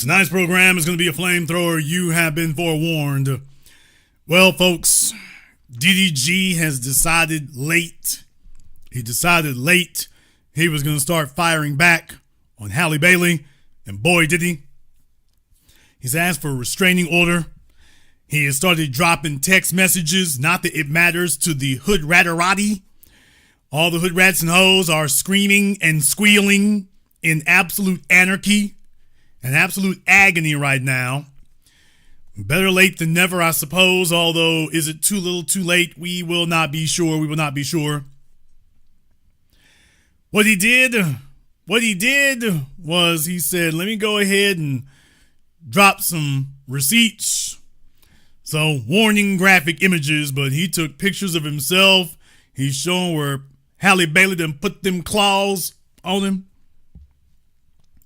Tonight's program is going to be a flamethrower. You have been forewarned. Well, folks, DDG has decided late. He was going to start firing back on Halle Bailey, and boy, did he. He's asked for a restraining order. He has started dropping text messages, not that it matters to the hood ratterati. All the hood rats and hoes are screaming and squealing in absolute anarchy and absolute agony right now. Better late than never, I suppose, although is it too little too late? We will not be sure. What he did was he said, let me go ahead and drop some receipts. So warning graphic images, but he took pictures of himself. He's showing where Halle Bailey done put them claws on him.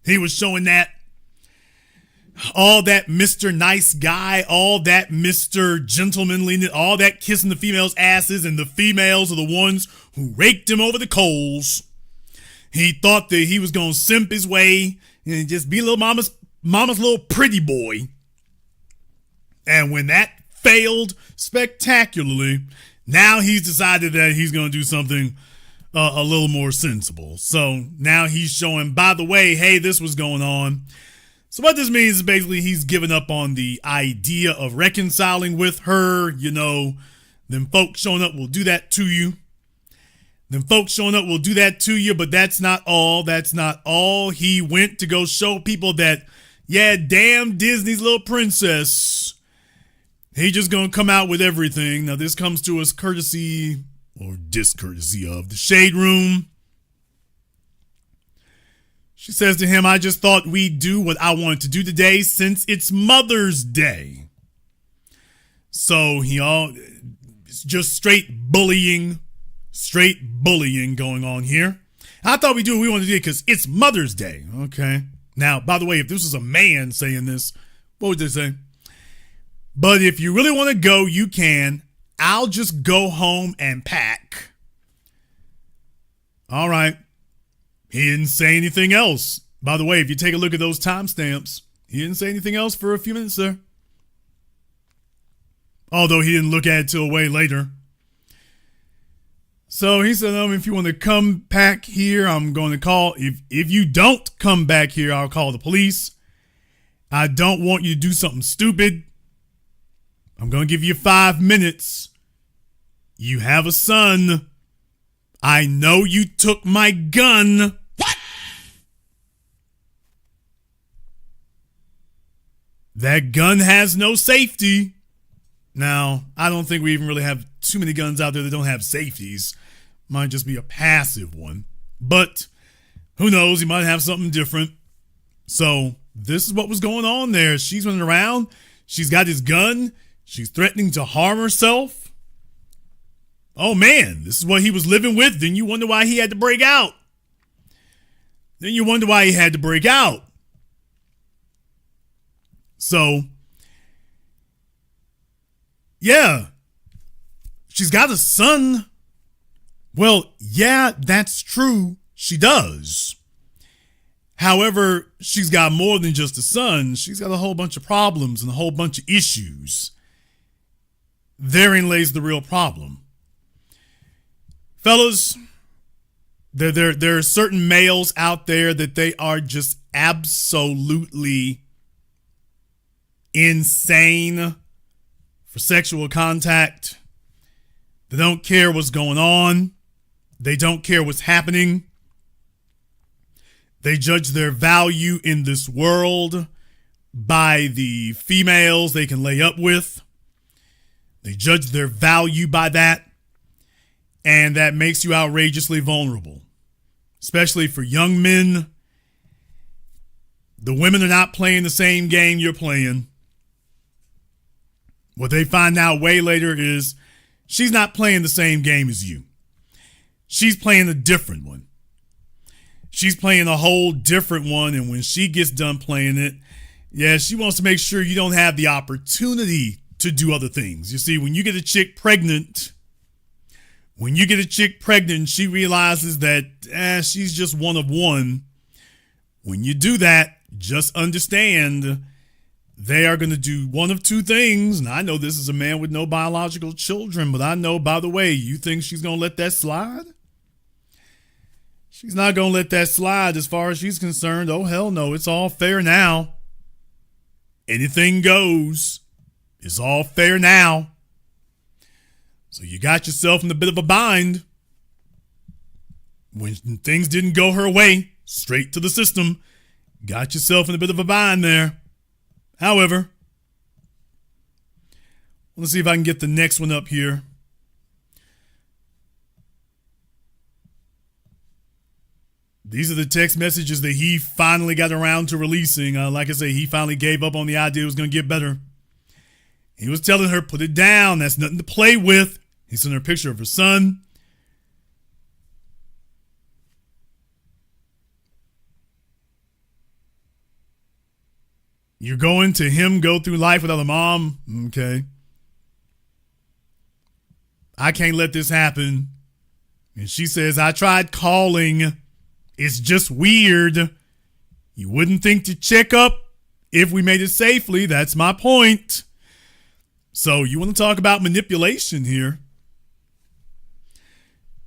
He was showing that. All that Mr. Nice Guy, all that Mr. Gentlemanly, all that kissing the females' asses, and the females are the ones who raked him over the coals. He thought that he was going to simp his way and just be little mama's little pretty boy. And when that failed spectacularly, now he's decided that he's going to do something a little more sensible. So now he's showing, by the way, hey, this was going on. So what this means is basically he's given up on the idea of reconciling with her. You know, them folks showing up will do that to you. But that's not all. He went to go show people that, yeah, damn Disney's little princess. He just gonna come out with everything. Now this comes to us courtesy or discourtesy of the Shade Room. She says to him, I just thought we'd do what I wanted to do today since it's Mother's Day. So it's just straight bullying going on here. I thought we'd do what we wanted to do because it's Mother's Day. Okay. Now, by the way, if this was a man saying this, what would they say? But if you really want to go, you can. I'll just go home and pack. All right. He didn't say anything else. By the way, if you take a look at those timestamps, he didn't say anything else for a few minutes there. Although he didn't look at it till way later. So he said, if you want to come back here, I'm going to call. If you don't come back here, I'll call the police. I don't want you to do something stupid. I'm going to give you 5 minutes. You have a son. I know you took my gun. What? That gun has no safety. Now, I don't think we even really have too many guns out there that don't have safeties. Might just be a passive one. But who knows? He might have something different. So this is what was going on there. She's running around. She's got his gun. She's threatening to harm herself. Oh, man, this is what he was living with. Then you wonder why he had to break out. So, yeah, she's got a son. Well, yeah, that's true. She does. However, she's got more than just a son. She's got a whole bunch of problems and a whole bunch of issues. Therein lays the real problem. Fellas, there are certain males out there that they are just absolutely insane for sexual contact. They don't care what's going on. They don't care what's happening. They judge their value in this world by the females they can lay up with. They judge their value by that. And that makes you outrageously vulnerable, especially for young men. The women are not playing the same game you're playing. What they find out way later is she's not playing the same game as you. She's playing a different one. She's playing a whole different one. And when she gets done playing it, yeah, she wants to make sure you don't have the opportunity to do other things. You see, when you get a chick pregnant, she realizes that she's just one of one. When you do that, just understand they are going to do one of two things. And I know this is a man with no biological children, but I know, by the way, you think she's going to let that slide? She's not going to let that slide as far as she's concerned. Oh, hell no. It's all fair now. Anything goes. It's all fair now. So you got yourself in a bit of a bind. When things didn't go her way, straight to the system, got yourself in a bit of a bind there. However, let's see if I can get the next one up here. These are the text messages that he finally got around to releasing. Like I say, he finally gave up on the idea it was going to get better. He was telling her, put it down. That's nothing to play with. He sent her a picture of her son. You're going to him go through life without a mom? Okay. I can't let this happen. And she says, I tried calling. It's just weird. You wouldn't think to check up if we made it safely. That's my point. So you want to talk about manipulation here?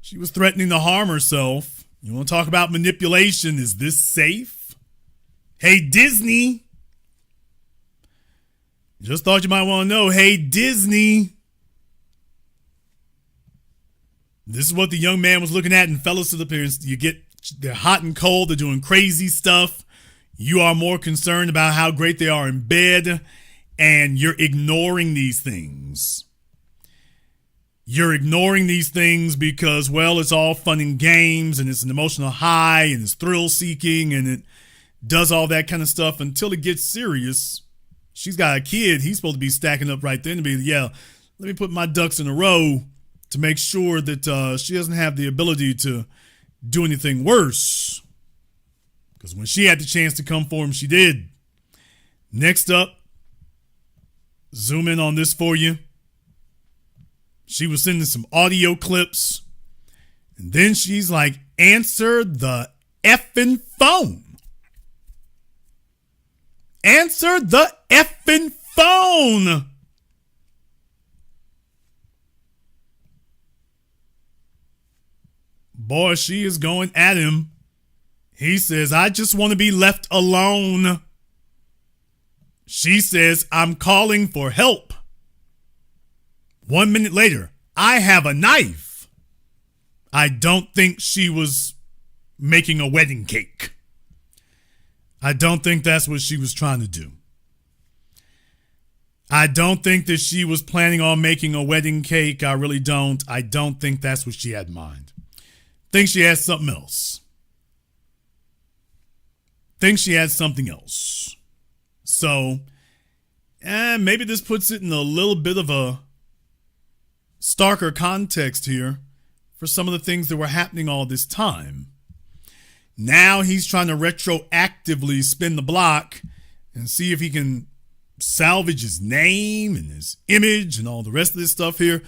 She was threatening to harm herself. You want to talk about manipulation? Is this safe? Hey, Disney. Just thought you might want to know. Hey, Disney. This is what the young man was looking at, and fellas to the parents, they're hot and cold. They're doing crazy stuff. You are more concerned about how great they are in bed, and you're ignoring these things. You're ignoring these things because, well, it's all fun and games, and it's an emotional high, and it's thrill seeking, and it does all that kind of stuff until it gets serious. She's got a kid. He's supposed to be stacking up right then to be, let me put my ducks in a row to make sure that she doesn't have the ability to do anything worse. Because when she had the chance to come for him, she did. Next up, zoom in on this for you. She was sending some audio clips. And then she's like, answer the effing phone. Answer the effing phone. Boy, she is going at him. He says, I just want to be left alone. She says, I'm calling for help. 1 minute later, I have a knife. I don't think she was making a wedding cake. I don't think that's what she was trying to do. I don't think that she was planning on making a wedding cake. I really don't. I don't think that's what she had in mind. Think she had something else. Think she had something else. So, maybe this puts it in a little bit of a starker context here for some of the things that were happening all this time. Now he's trying to retroactively spin the block and see if he can salvage his name and his image and all the rest of this stuff here.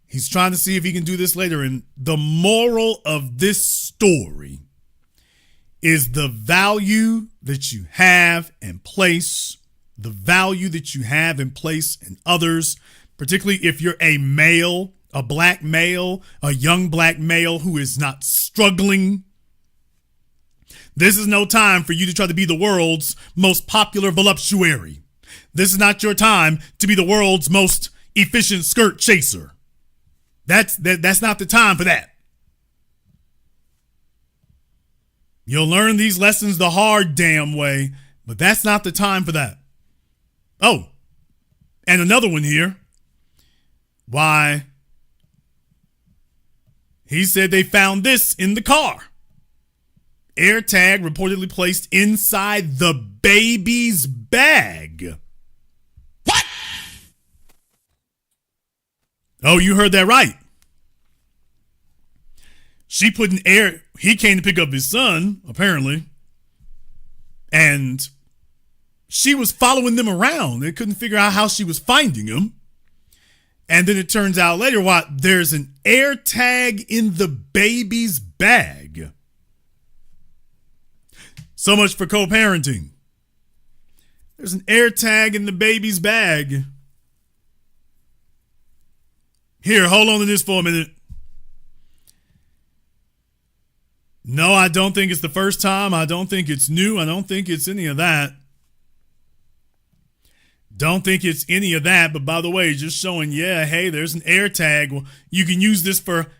He's trying to see if he can do this later. And the moral of this story is the value that you have and place, the value that you have and place in others, particularly if you're a male, a black male, a young black male who is not struggling. This is no time for you to try to be the world's most popular voluptuary. This is not your time to be the world's most efficient skirt chaser. That's not the time for that. You'll learn these lessons the hard damn way, but that's not the time for that. Oh, and another one here. Why? He said they found this in the car. AirTag reportedly placed inside the baby's bag. What? Oh, you heard that right. He came to pick up his son, apparently, and she was following them around. They couldn't figure out how she was finding him. And then it turns out later, there's an AirTag in the baby's bag. So much for co-parenting. There's an air tag in the baby's bag. Here, hold on to this for a minute. No, I don't think it's the first time. I don't think it's new. I don't think it's any of that. Don't think it's any of that. But by the way, just showing, yeah, hey, there's an air tag. Well, you can use this for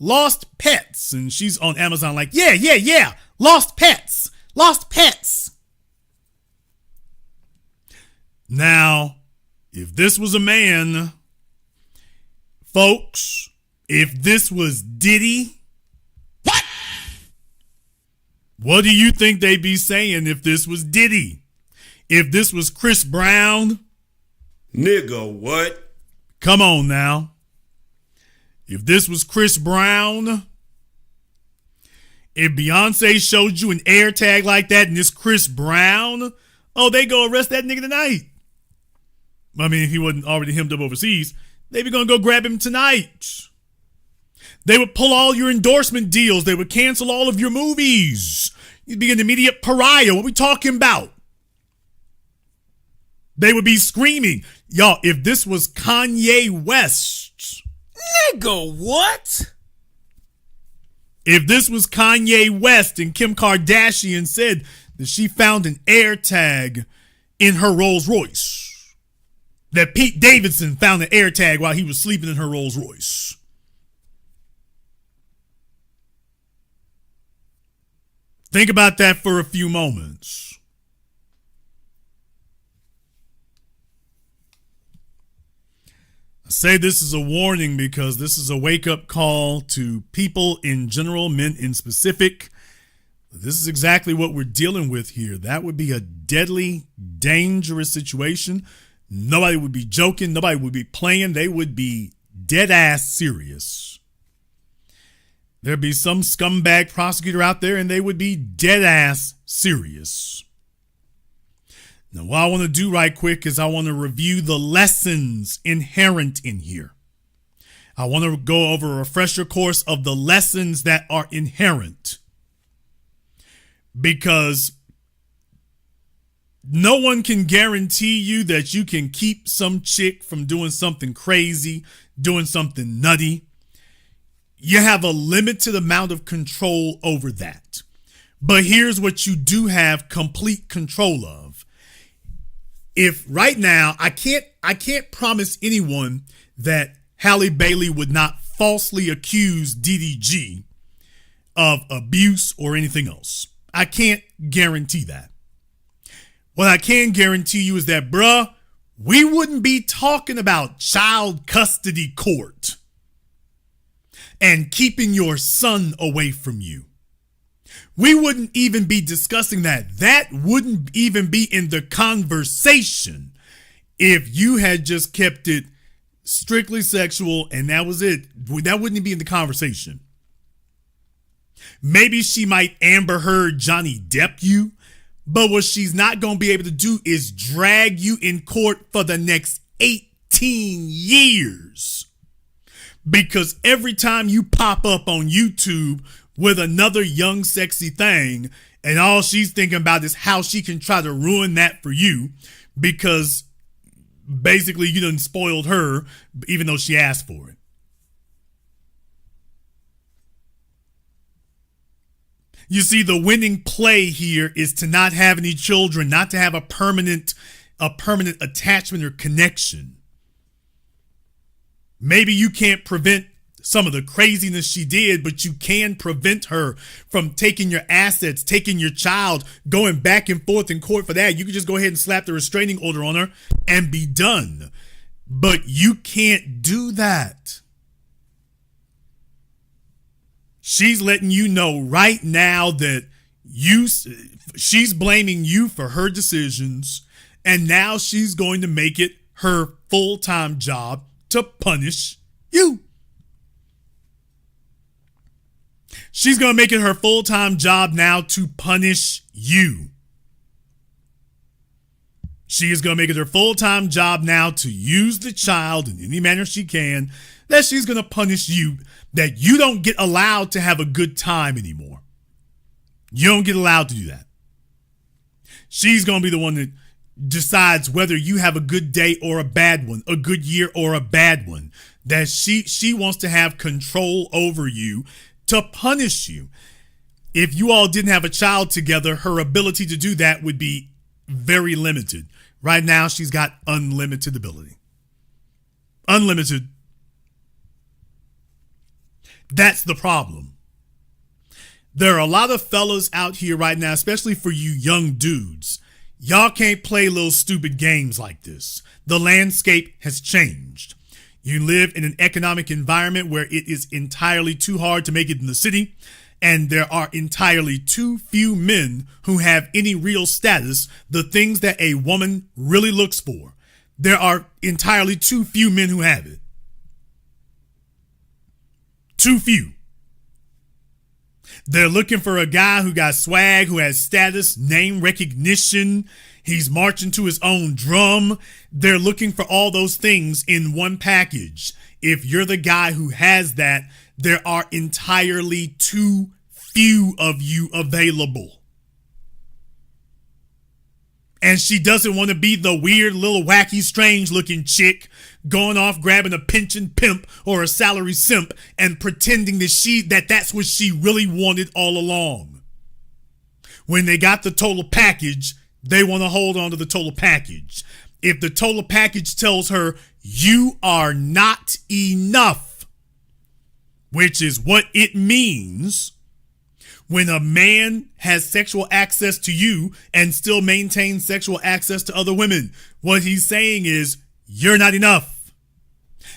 lost pets. And she's on Amazon like, yeah. Lost pets. Now, if this was a man, folks, if this was Diddy, what do you think they'd be saying if this was Diddy? If this was Chris Brown? Nigga, what? Come on now. If this was Chris Brown, if Beyonce showed you an air tag like that and this Chris Brown, oh, they go arrest that nigga tonight. I mean, if he wasn't already hemmed up overseas, they be going to go grab him tonight. They would pull all your endorsement deals. They would cancel all of your movies. You'd be an immediate pariah. What we talking about? They would be screaming. Y'all, if this was Kanye West. Nigga, what? If this was Kanye West and Kim Kardashian said that she found an air tag in her Rolls Royce. That Pete Davidson found an air tag while he was sleeping in her Rolls Royce. Think about that for a few moments. I say this is a warning because this is a wake-up call to people in general, men in specific. This is exactly what we're dealing with here. That would be a deadly, dangerous situation. Nobody would be joking. Nobody would be playing. They would be dead-ass serious. There'd be some scumbag prosecutor out there and they would be dead-ass serious. Now, what I want to do right quick is I want to review the lessons inherent in here. I want to go over a refresher course of the lessons that are inherent. Because no one can guarantee you that you can keep some chick from doing something crazy, doing something nutty. You have a limited amount of control over that. But here's what you do have complete control of. If right now, I can't promise anyone that Halle Bailey would not falsely accuse DDG of abuse or anything else. I can't guarantee that. What I can guarantee you is that, bruh, we wouldn't be talking about child custody court and keeping your son away from you. We wouldn't even be discussing that. That wouldn't even be in the conversation if you had just kept it strictly sexual and that was it. That wouldn't be in the conversation. Maybe she might Amber Heard Johnny Depp you, but what she's not going to be able to do is drag you in court for the next 18 years. Because every time you pop up on YouTube with another young, sexy thing, and all she's thinking about is how she can try to ruin that for you, because basically you done spoiled her, even though she asked for it. You see, the winning play here is to not have any children, not to have a permanent attachment or connection. Maybe you can't prevent some of the craziness she did, but you can prevent her from taking your assets, taking your child, going back and forth in court for that. You can just go ahead and slap the restraining order on her and be done. But you can't do that. She's letting you know right now that she's blaming you for her decisions, and now she's going to make it her full-time job to punish you. She's going to make it her full-time job now to punish you. She is going to make it her full-time job now to use the child in any manner she can, that she's going to punish you, that you don't get allowed to have a good time anymore. You don't get allowed to do that. She's going to be the one that decides whether you have a good day or a bad one, a good year or a bad one. That she wants to have control over you to punish you. If you all didn't have a child together, her ability to do that would be very limited. Right now, she's got unlimited ability. Unlimited. That's the problem. There are a lot of fellas out here right now, especially for you young dudes. Y'all can't play little stupid games like this. The landscape has changed. You live in an economic environment where it is entirely too hard to make it in the city, and there are entirely too few men who have any real status, the things that a woman really looks for. There are entirely too few men who have it. Too few. They're looking for a guy who got swag, who has status, name recognition. He's marching to his own drum. They're looking for all those things in one package. If you're the guy who has that, there are entirely too few of you available. And she doesn't want to be the weird little wacky strange looking chick going off grabbing a pension pimp or a salary simp and pretending that that's what she really wanted all along. When they got the total package, they want to hold on to the total package. If the total package tells her you are not enough, which is what it means when a man has sexual access to you and still maintains sexual access to other women, what he's saying is you're not enough.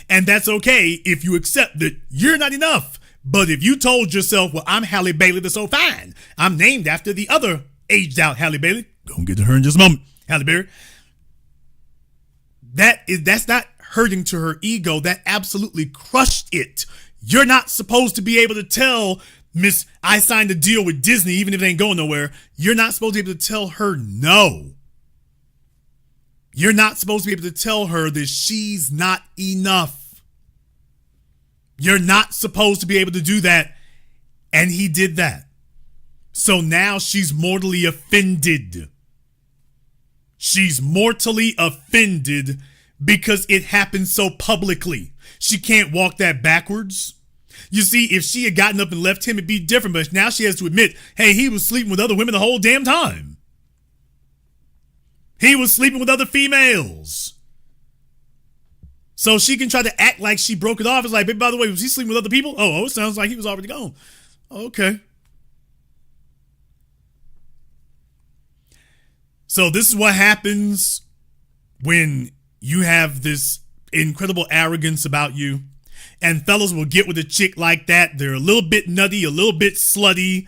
And that's okay if you accept that you're not enough. But if you told yourself, well, I'm Halle Bailey, that's so fine. I'm named after the other aged out Halle Bailey. Gonna get to her in just a moment. Halle Berry. That's not hurting to her ego. That absolutely crushed it. You're not supposed to be able to tell Miss, I signed a deal with Disney, even if it ain't going nowhere. You're not supposed to be able to tell her no. You're not supposed to be able to tell her that she's not enough. You're not supposed to be able to do that. And he did that. So now she's mortally offended. She's mortally offended because it happened so publicly. She can't walk that backwards. You see, if she had gotten up and left him, it'd be different. But now she has to admit, hey, he was sleeping with other women the whole damn time. He was sleeping with other females. So she can try to act like she broke it off. It's like, baby, by the way, was he sleeping with other people? Oh, it sounds like he was already gone. Okay. So this is what happens when you have this incredible arrogance about you. And fellas will get with a chick like that. They're a little bit nutty, a little bit slutty.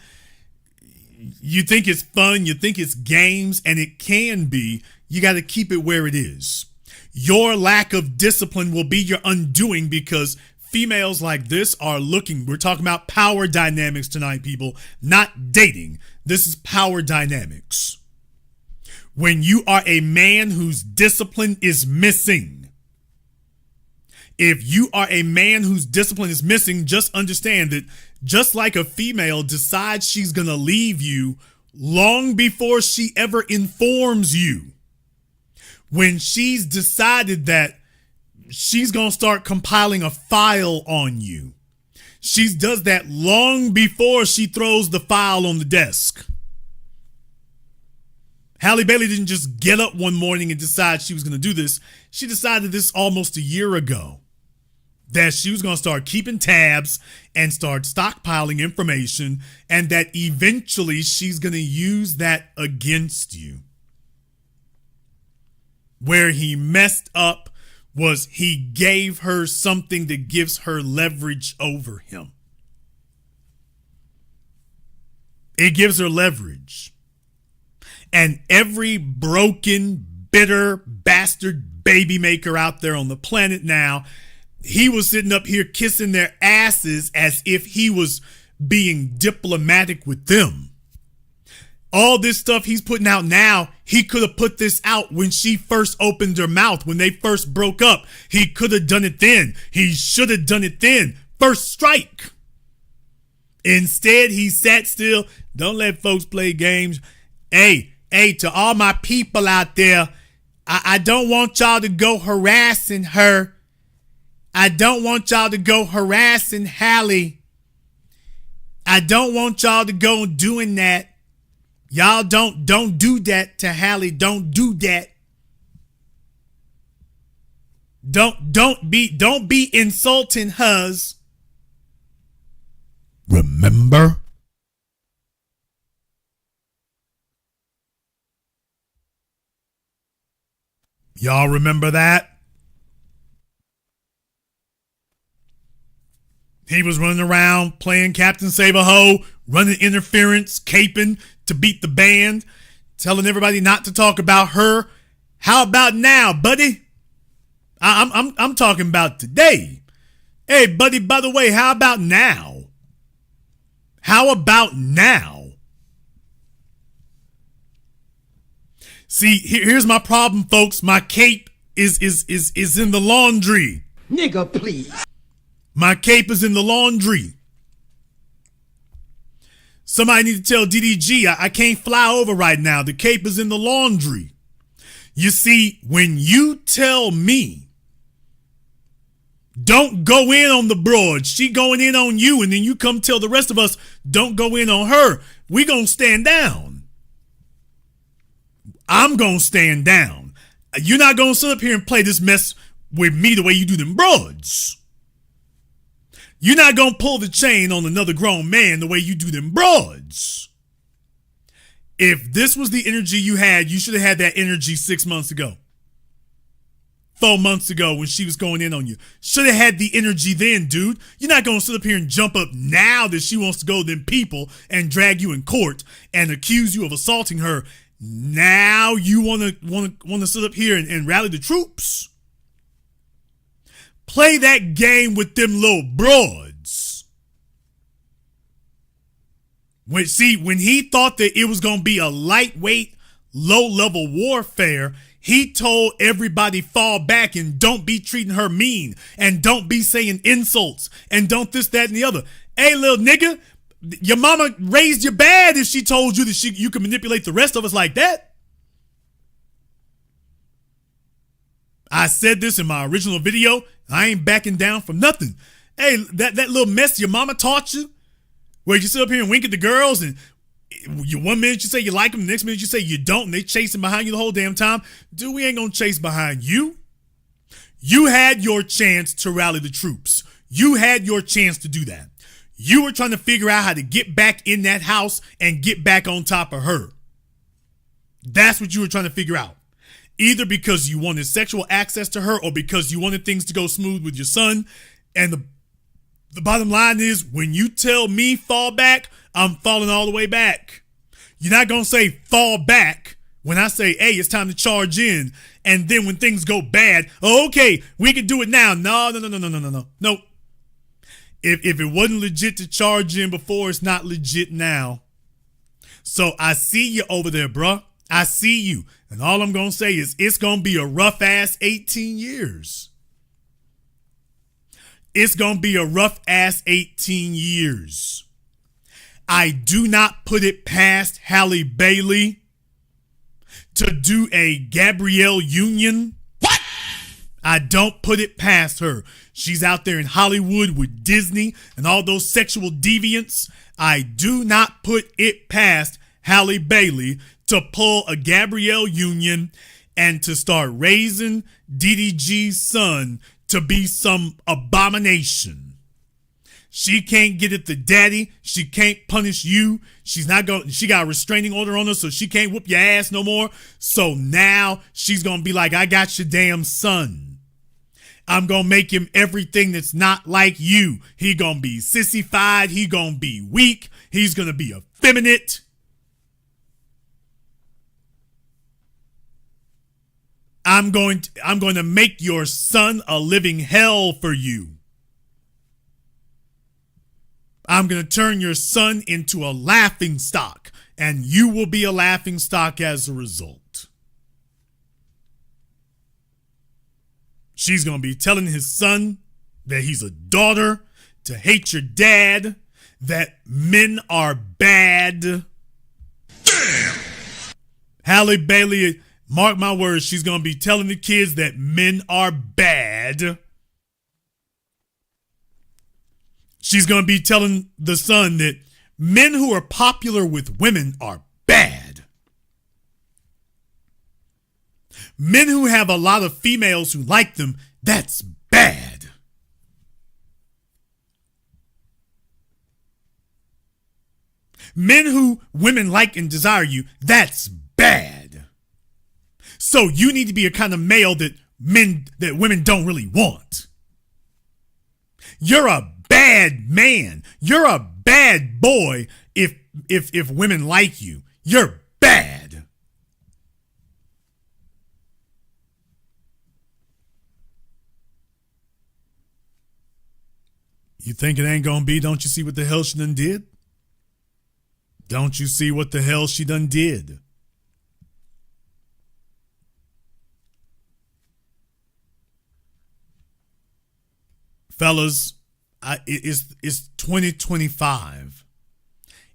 You think it's fun, you think it's games, and it can be. You got to keep it where it is. Your lack of discipline will be your undoing because females like this are looking. We're talking about power dynamics tonight, people, not dating. This is power dynamics. When you are a man whose discipline is missing, if you are a man whose discipline is missing, just understand that just like a female decides she's going to leave you long before she ever informs you, when she's decided that she's going to start compiling a file on you, she does that long before she throws the file on the desk. Halle Bailey didn't just get up one morning and decide she was going to do this. She decided this almost a year ago, that she was going to start keeping tabs and start stockpiling information, and that eventually she's going to use that against you. Where he messed up was he gave her something that gives her leverage over him. It gives her leverage. And every broken, bitter, bastard baby maker out there on the planet now, he was sitting up here kissing their asses as if he was being diplomatic with them. All this stuff he's putting out now, he could have put this out when she first opened her mouth, when they first broke up. He could have done it then. He should have done it then. First strike. Instead, he sat still. Don't let folks play games. Hey, to all my people out there, I don't want y'all to go harassing her. I don't want y'all to go harassing Halle. I don't want y'all to go doing that. Y'all don't do that to Halle. Don't do that. Don't be insulting hers. Remember? Y'all remember that? He was running around playing Captain Save-A-Ho, running interference, caping to beat the band, telling everybody not to talk about her. How about now, buddy? I'm talking about today. Hey, buddy, by the way, how about now? How about now? See, here's my problem, folks. My cape is in the laundry. Nigga, please. My cape is in the laundry. Somebody need to tell DDG I can't fly over right now. The cape is in the laundry. You see, when you tell me don't go in on the broad, she going in on you, and then you come tell the rest of us don't go in on her, we gonna stand down. I'm gonna stand down. You're not gonna sit up here and play this mess with me the way you do them broads. You're not gonna pull the chain on another grown man the way you do them broads. If this was the energy you had, you should have had that energy 6 months ago. 4 months ago when she was going in on you. Should have had the energy then, dude. You're not gonna sit up here and jump up now that she wants to go to them people and drag you in court and accuse you of assaulting her. Now you wanna sit up here and rally the troops? Play that game with them little broads. When he thought that it was gonna be a lightweight, low-level warfare, he told everybody fall back and don't be treating her mean and don't be saying insults and don't this, that, and the other. Hey, little nigga, your mama raised you bad if she told you that you can manipulate the rest of us like that. I said this in my original video. I ain't backing down from nothing. Hey, that little mess your mama taught you, where you sit up here and wink at the girls, and you 1 minute you say you like them, the next minute you say you don't, and they chasing behind you the whole damn time. Dude, we ain't gonna chase behind you. You had your chance to rally the troops. You had your chance to do that. You were trying to figure out how to get back in that house and get back on top of her. That's what you were trying to figure out. Either because you wanted sexual access to her or because you wanted things to go smooth with your son. And the bottom line is, when you tell me fall back, I'm falling all the way back. You're not going to say fall back when I say, hey, it's time to charge in. And then when things go bad, okay, we can do it now. No. Nope. If it wasn't legit to charge in before, it's not legit now. So I see you over there, bruh. I see you. And all I'm going to say is it's going to be a rough ass 18 years. It's going to be a rough ass 18 years. I do not put it past Halle Bailey to do a Gabrielle Union. What? I don't put it past her. She's out there in Hollywood with Disney and all those sexual deviants. I do not put it past Halle Bailey to pull a Gabrielle Union and to start raising DDG's son to be some abomination. She can't get at the daddy. She can't punish you. She got a restraining order on her, so she can't whoop your ass no more. So now she's going to be like, I got your damn son. I'm going to make him everything that's not like you. He going to be sissified. He going to be weak. He's going to be effeminate. I'm going to make your son a living hell for you. I'm going to turn your son into a laughing stock, and you will be a laughing stock as a result. She's going to be telling his son that he's a daughter, to hate your dad, that men are bad. Damn! Halle Bailey Mark my words, she's going to be telling the kids that men are bad. She's going to be telling the son that men who are popular with women are bad. Men who have a lot of females who like them, that's bad. Men who women like and desire you, that's bad. So you need to be a kind of male that women don't really want. You're a bad man. You're a bad boy if women like you. You're bad. You think it ain't gonna be? Don't you see what the hell she done did? Don't you see what the hell she done did? Fellas, it's 2025.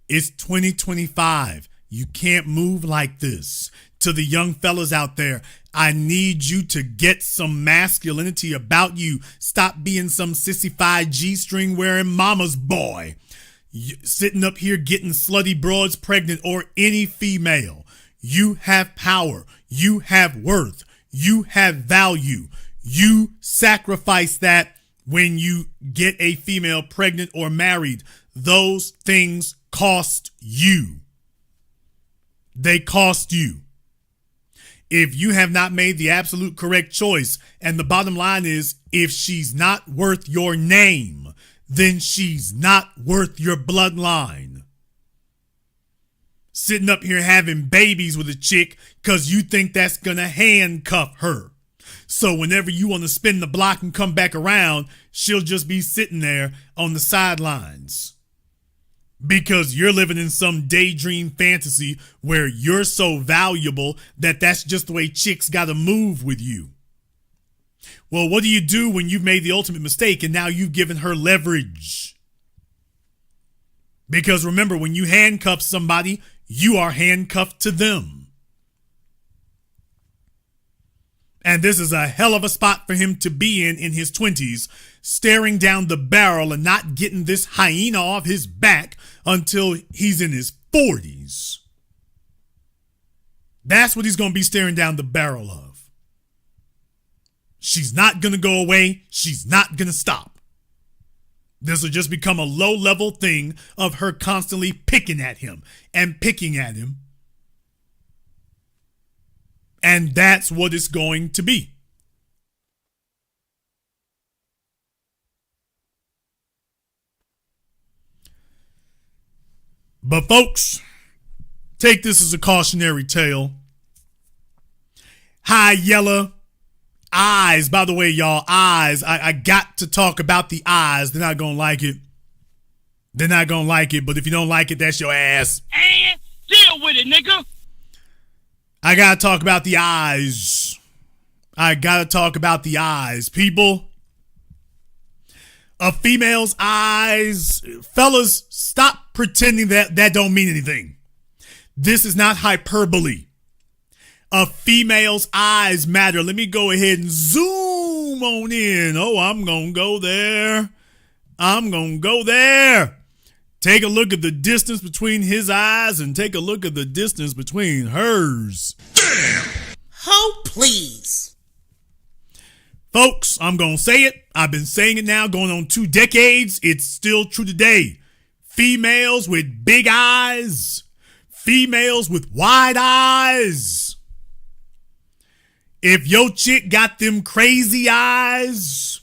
It's 2025. You can't move like this. To the young fellas out there, I need you to get some masculinity about you. Stop being some sissified G-string wearing mama's boy. Sitting up here getting slutty broads pregnant or any female. You have power. You have worth. You have value. You sacrifice that when you get a female pregnant or married. Those things cost you. They cost you. If you have not made the absolute correct choice, and the bottom line is, if she's not worth your name, then she's not worth your bloodline. Sitting up here having babies with a chick because you think that's gonna handcuff her. So whenever you want to spin the block and come back around, she'll just be sitting there on the sidelines. Because you're living in some daydream fantasy where you're so valuable that that's just the way chicks gotta move with you. Well, what do you do when you've made the ultimate mistake and now you've given her leverage? Because remember, when you handcuff somebody, you are handcuffed to them. And this is a hell of a spot for him to be in his 20s, staring down the barrel and not getting this hyena off his back until he's in his 40s. That's what he's going to be staring down the barrel of. She's not going to go away. She's not going to stop. This will just become a low-level thing of her constantly picking at him and picking at him. And that's what it's going to be. But folks, take this as a cautionary tale. High yellow eyes. By the way, y'all, eyes. I got to talk about the eyes. They're not going to like it. They're not going to like it. But if you don't like it, that's your ass. And deal with it, nigga. I got to talk about the eyes. I got to talk about the eyes. People, a female's eyes. Fellas, stop pretending that don't mean anything. This is not hyperbole. A female's eyes matter. Let me go ahead and zoom on in. Oh, I'm going to go there. I'm going to go there. Take a look at the distance between his eyes and take a look at the distance between hers. Damn! Oh, please. Folks, I'm going to say it. I've been saying it now going on 2 decades. It's still true today. Females with big eyes. Females with wide eyes. If your chick got them crazy eyes,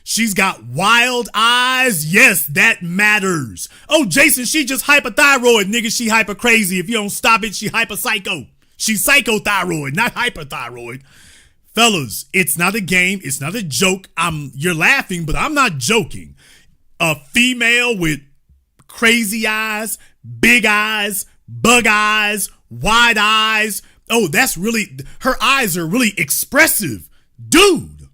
she's got wild eyes, yes, that matters. Oh, Jason, she just hyperthyroid, nigga. She hyper crazy. If you don't stop it, she hyper psycho. She's psychothyroid, not hyperthyroid. Fellas, it's not a game. It's not a joke. You're laughing, but I'm not joking. A female with crazy eyes, big eyes, bug eyes, wide eyes. Oh, that's really, her eyes are really expressive. Dude.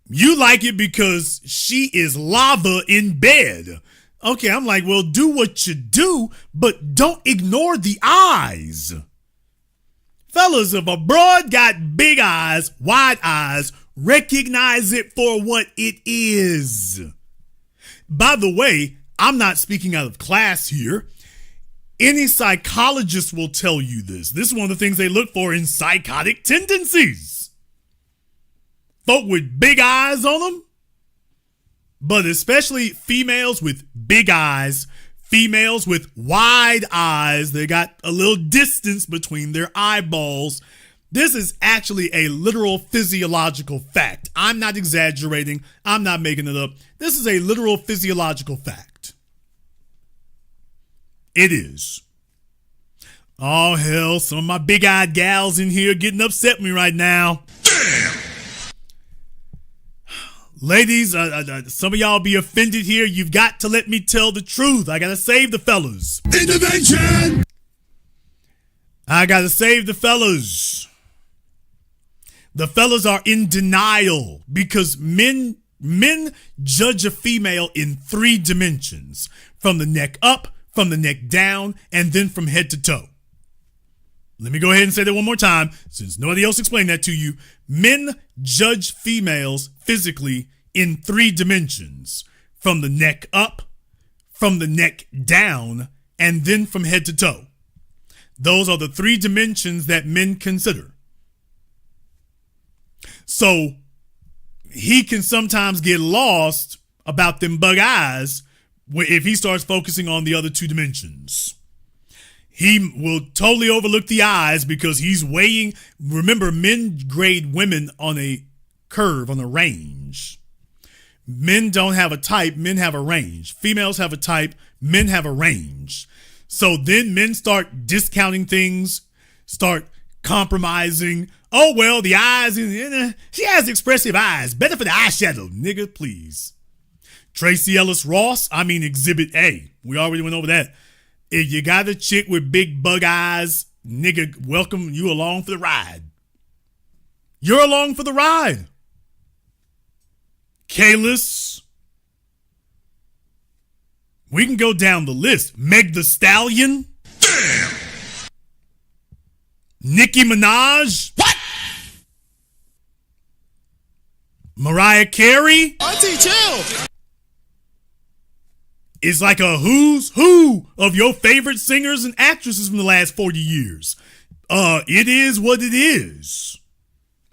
You like it because she is lava in bed. Okay, I'm like, well, do what you do, but don't ignore the eyes. Fellas, if a broad got big eyes, wide eyes, recognize it for what it is. By the way, I'm not speaking out of class here. Any psychologist will tell you this. This is one of the things they look for in psychotic tendencies. Folk with big eyes on them, but especially females with big eyes, females with wide eyes, they got a little distance between their eyeballs. This is actually a literal physiological fact. I'm not exaggerating. I'm not making it up. This is a literal physiological fact. It is. Oh, hell, some of my big-eyed gals in here getting upset with me right now. Damn! Ladies, some of y'all be offended here. You've got to let me tell the truth. I gotta save the fellas. Intervention! I gotta save the fellas. The fellas are in denial because men judge a female in 3 dimensions. From the neck up, from the neck down, and then from head to toe. Let me go ahead and say that one more time, since nobody else explained that to you. Men judge females physically in 3 dimensions. From the neck up, from the neck down, and then from head to toe. Those are the 3 dimensions that men consider. So, he can sometimes get lost about them bug eyes if he starts focusing on the other 2 dimensions. He will totally overlook the eyes because he's weighing. Remember, men grade women on a curve, on a range. Men don't have a type, men have a range. Females have a type, men have a range. So then men start discounting things, start compromising. Oh, well, the eyes, she has expressive eyes. Better for the eyeshadow. Nigga, please. Tracy Ellis Ross, Exhibit A. We already went over that. If you got a chick with big bug eyes, nigga, welcome you along for the ride. You're along for the ride. Kalis. We can go down the list. Meg the Stallion. Damn! Nicki Minaj. What? Mariah Carey. Auntie, chill. Is like a who's who of your favorite singers and actresses from the last 40 years. It is what it is.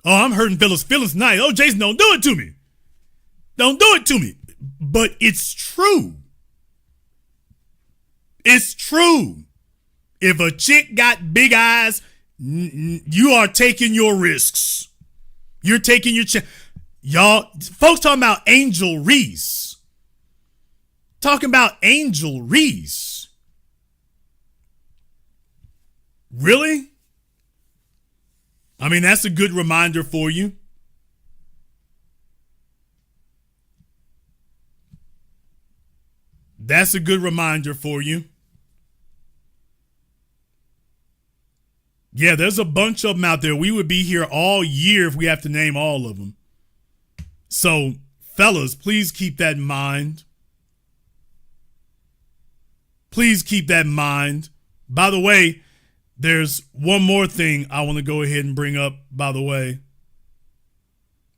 Oh, I'm hurting fellas' feelings tonight. Oh, Jason, don't do it to me. Don't do it to me. But it's true. It's true. If a chick got big eyes, you are taking your risks. You're taking your chance. Y'all, folks talking about Angel Reese. Talking about Angel Reese. Really? That's a good reminder for you. That's a good reminder for you. Yeah, there's a bunch of them out there. We would be here all year if we have to name all of them. So, fellas, please keep that in mind. Please keep that in mind. By the way, there's one more thing I want to go ahead and bring up, by the way.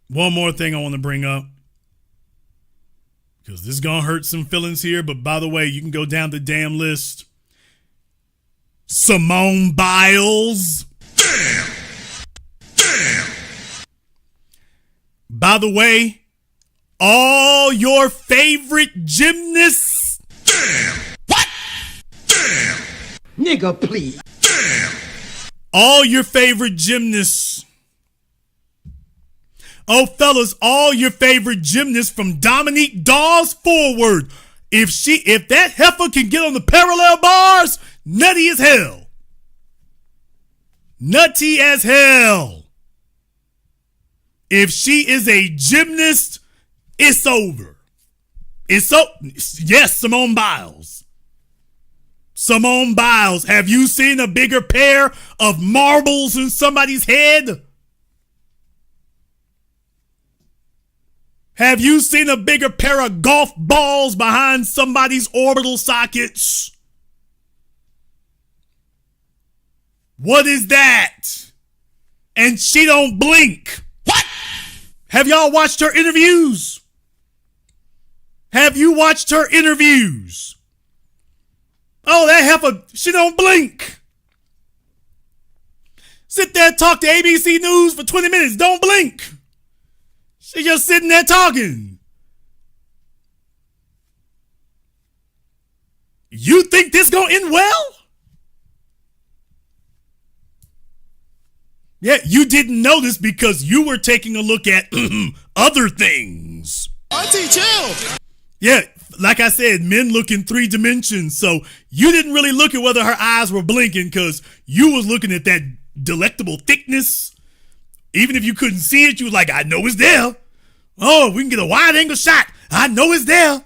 One more thing I want to bring up. Because this is going to hurt some feelings here. But by the way, you can go down the damn list. Simone Biles. Damn! Damn! By the way, all your favorite gymnasts. Damn! What? Damn! Nigga, please. Damn! All your favorite gymnasts. Oh, fellas, all your favorite gymnasts from Dominique Dawes forward. If that heifer can get on the parallel bars, nutty as hell. Nutty as hell. If she is a gymnast, it's over. Yes, Simone Biles. Simone Biles, have you seen a bigger pair of marbles in somebody's head? Have you seen a bigger pair of golf balls behind somebody's orbital sockets? What is that? and she don't blink. What? Have y'all watched her interviews? Have you watched her interviews? Oh, that heifer, she don't blink. Sit there and talk to ABC News for 20 minutes. Don't blink. She just sitting there talking. You think this gonna end well? Yeah, you didn't know this because you were taking a look at other things. Auntie, chill. Yeah, like I said, men look in 3 dimensions, so you didn't really look at whether her eyes were blinking because you was looking at that delectable thickness. Even if you couldn't see it, you was like, I know it's there. Oh, we can get a wide angle shot. I know it's there.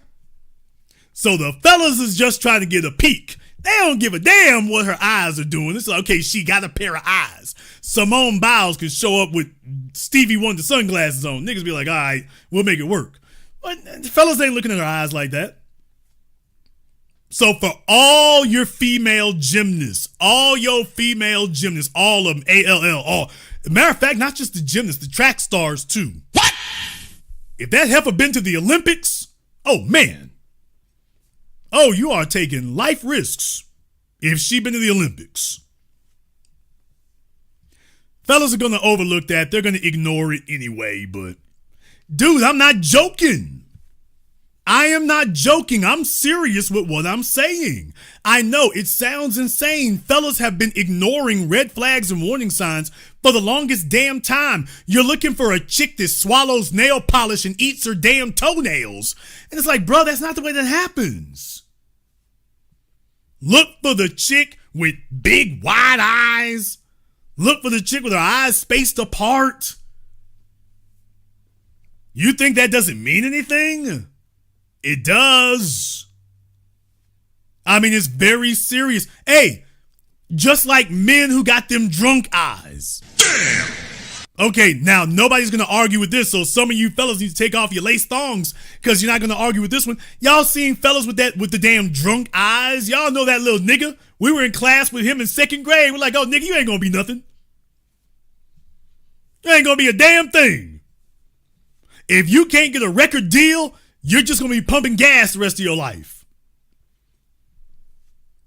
So the fellas is just trying to get a peek. They don't give a damn what her eyes are doing. It's like, okay, she got a pair of eyes. Simone Biles could show up with Stevie Wonder sunglasses on. Niggas be like, all right, we'll make it work. But fellas ain't looking at her eyes like that. So for all your female gymnasts, all of them, A-L-L, all. Matter of fact, not just the gymnasts, the track stars too. What? If that heifer been to the Olympics, oh man. Oh, you are taking life risks if she been to the Olympics. Fellas are going to overlook that. They're going to ignore it anyway, but dude, I'm not joking. I am not joking. I'm serious with what I'm saying. I know it sounds insane. Fellas have been ignoring red flags and warning signs for the longest damn time. You're looking for a chick that swallows nail polish and eats her damn toenails. And it's like, bro, that's not the way that happens. Look for the chick with big wide eyes. Look for the chick with her eyes spaced apart. You think that doesn't mean anything? It does. I mean, it's very serious. Hey, just like men who got them drunk eyes. Damn. Okay, now nobody's going to argue with this, so some of you fellas need to take off your lace thongs because you're not going to argue with this one. Y'all seen fellas with the damn drunk eyes? Y'all know that little nigga? We were in class with him in 2nd grade. We're like, oh, nigga, you ain't going to be nothing. You ain't going to be a damn thing. If you can't get a record deal, you're just going to be pumping gas the rest of your life.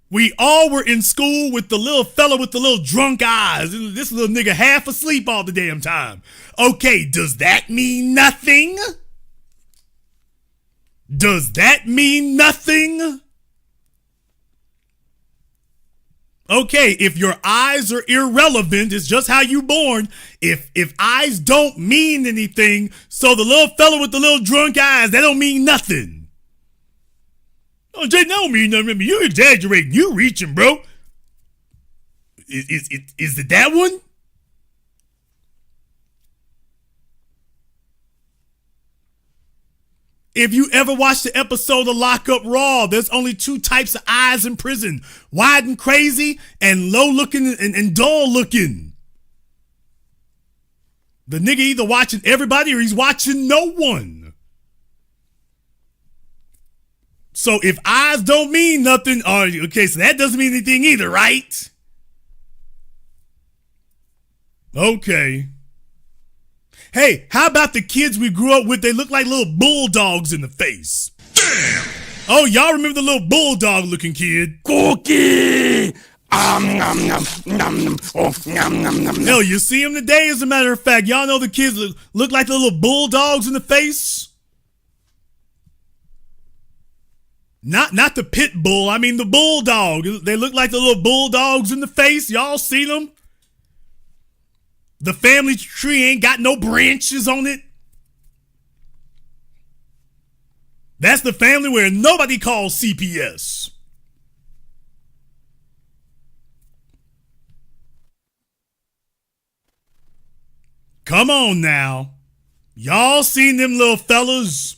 We all were in school with the little fella with the little drunk eyes. This little nigga half asleep all the damn time. Okay, does that mean nothing? Does that mean nothing? Okay, if your eyes are irrelevant, it's just how you born. If eyes don't mean anything, so the little fella with the little drunk eyes, that don't mean nothing. Oh, Jay, that don't mean nothing. You exaggerating. You reaching, bro. Is it that one? If you ever watched the episode of Lock Up Raw, there's only 2 types of eyes in prison. Wide and crazy and low looking and dull looking. The nigga either watching everybody or he's watching no one. So if eyes don't mean nothing, okay, so that doesn't mean anything either, right? Okay. Hey, how about the kids we grew up with? They look like little bulldogs in the face. Damn. Oh, y'all remember the little bulldog looking kid? Cookie. Nom, nom, nom, oh, nom, nom, nom. Hell, you see them today, as a matter of fact. Y'all know the kids look like the little bulldogs in the face? Not the pit bull, I mean the bulldog. They look like the little bulldogs in the face. Y'all seen them? The family tree ain't got no branches on it. That's the family where nobody calls CPS. Come on now. Y'all seen them little fellas?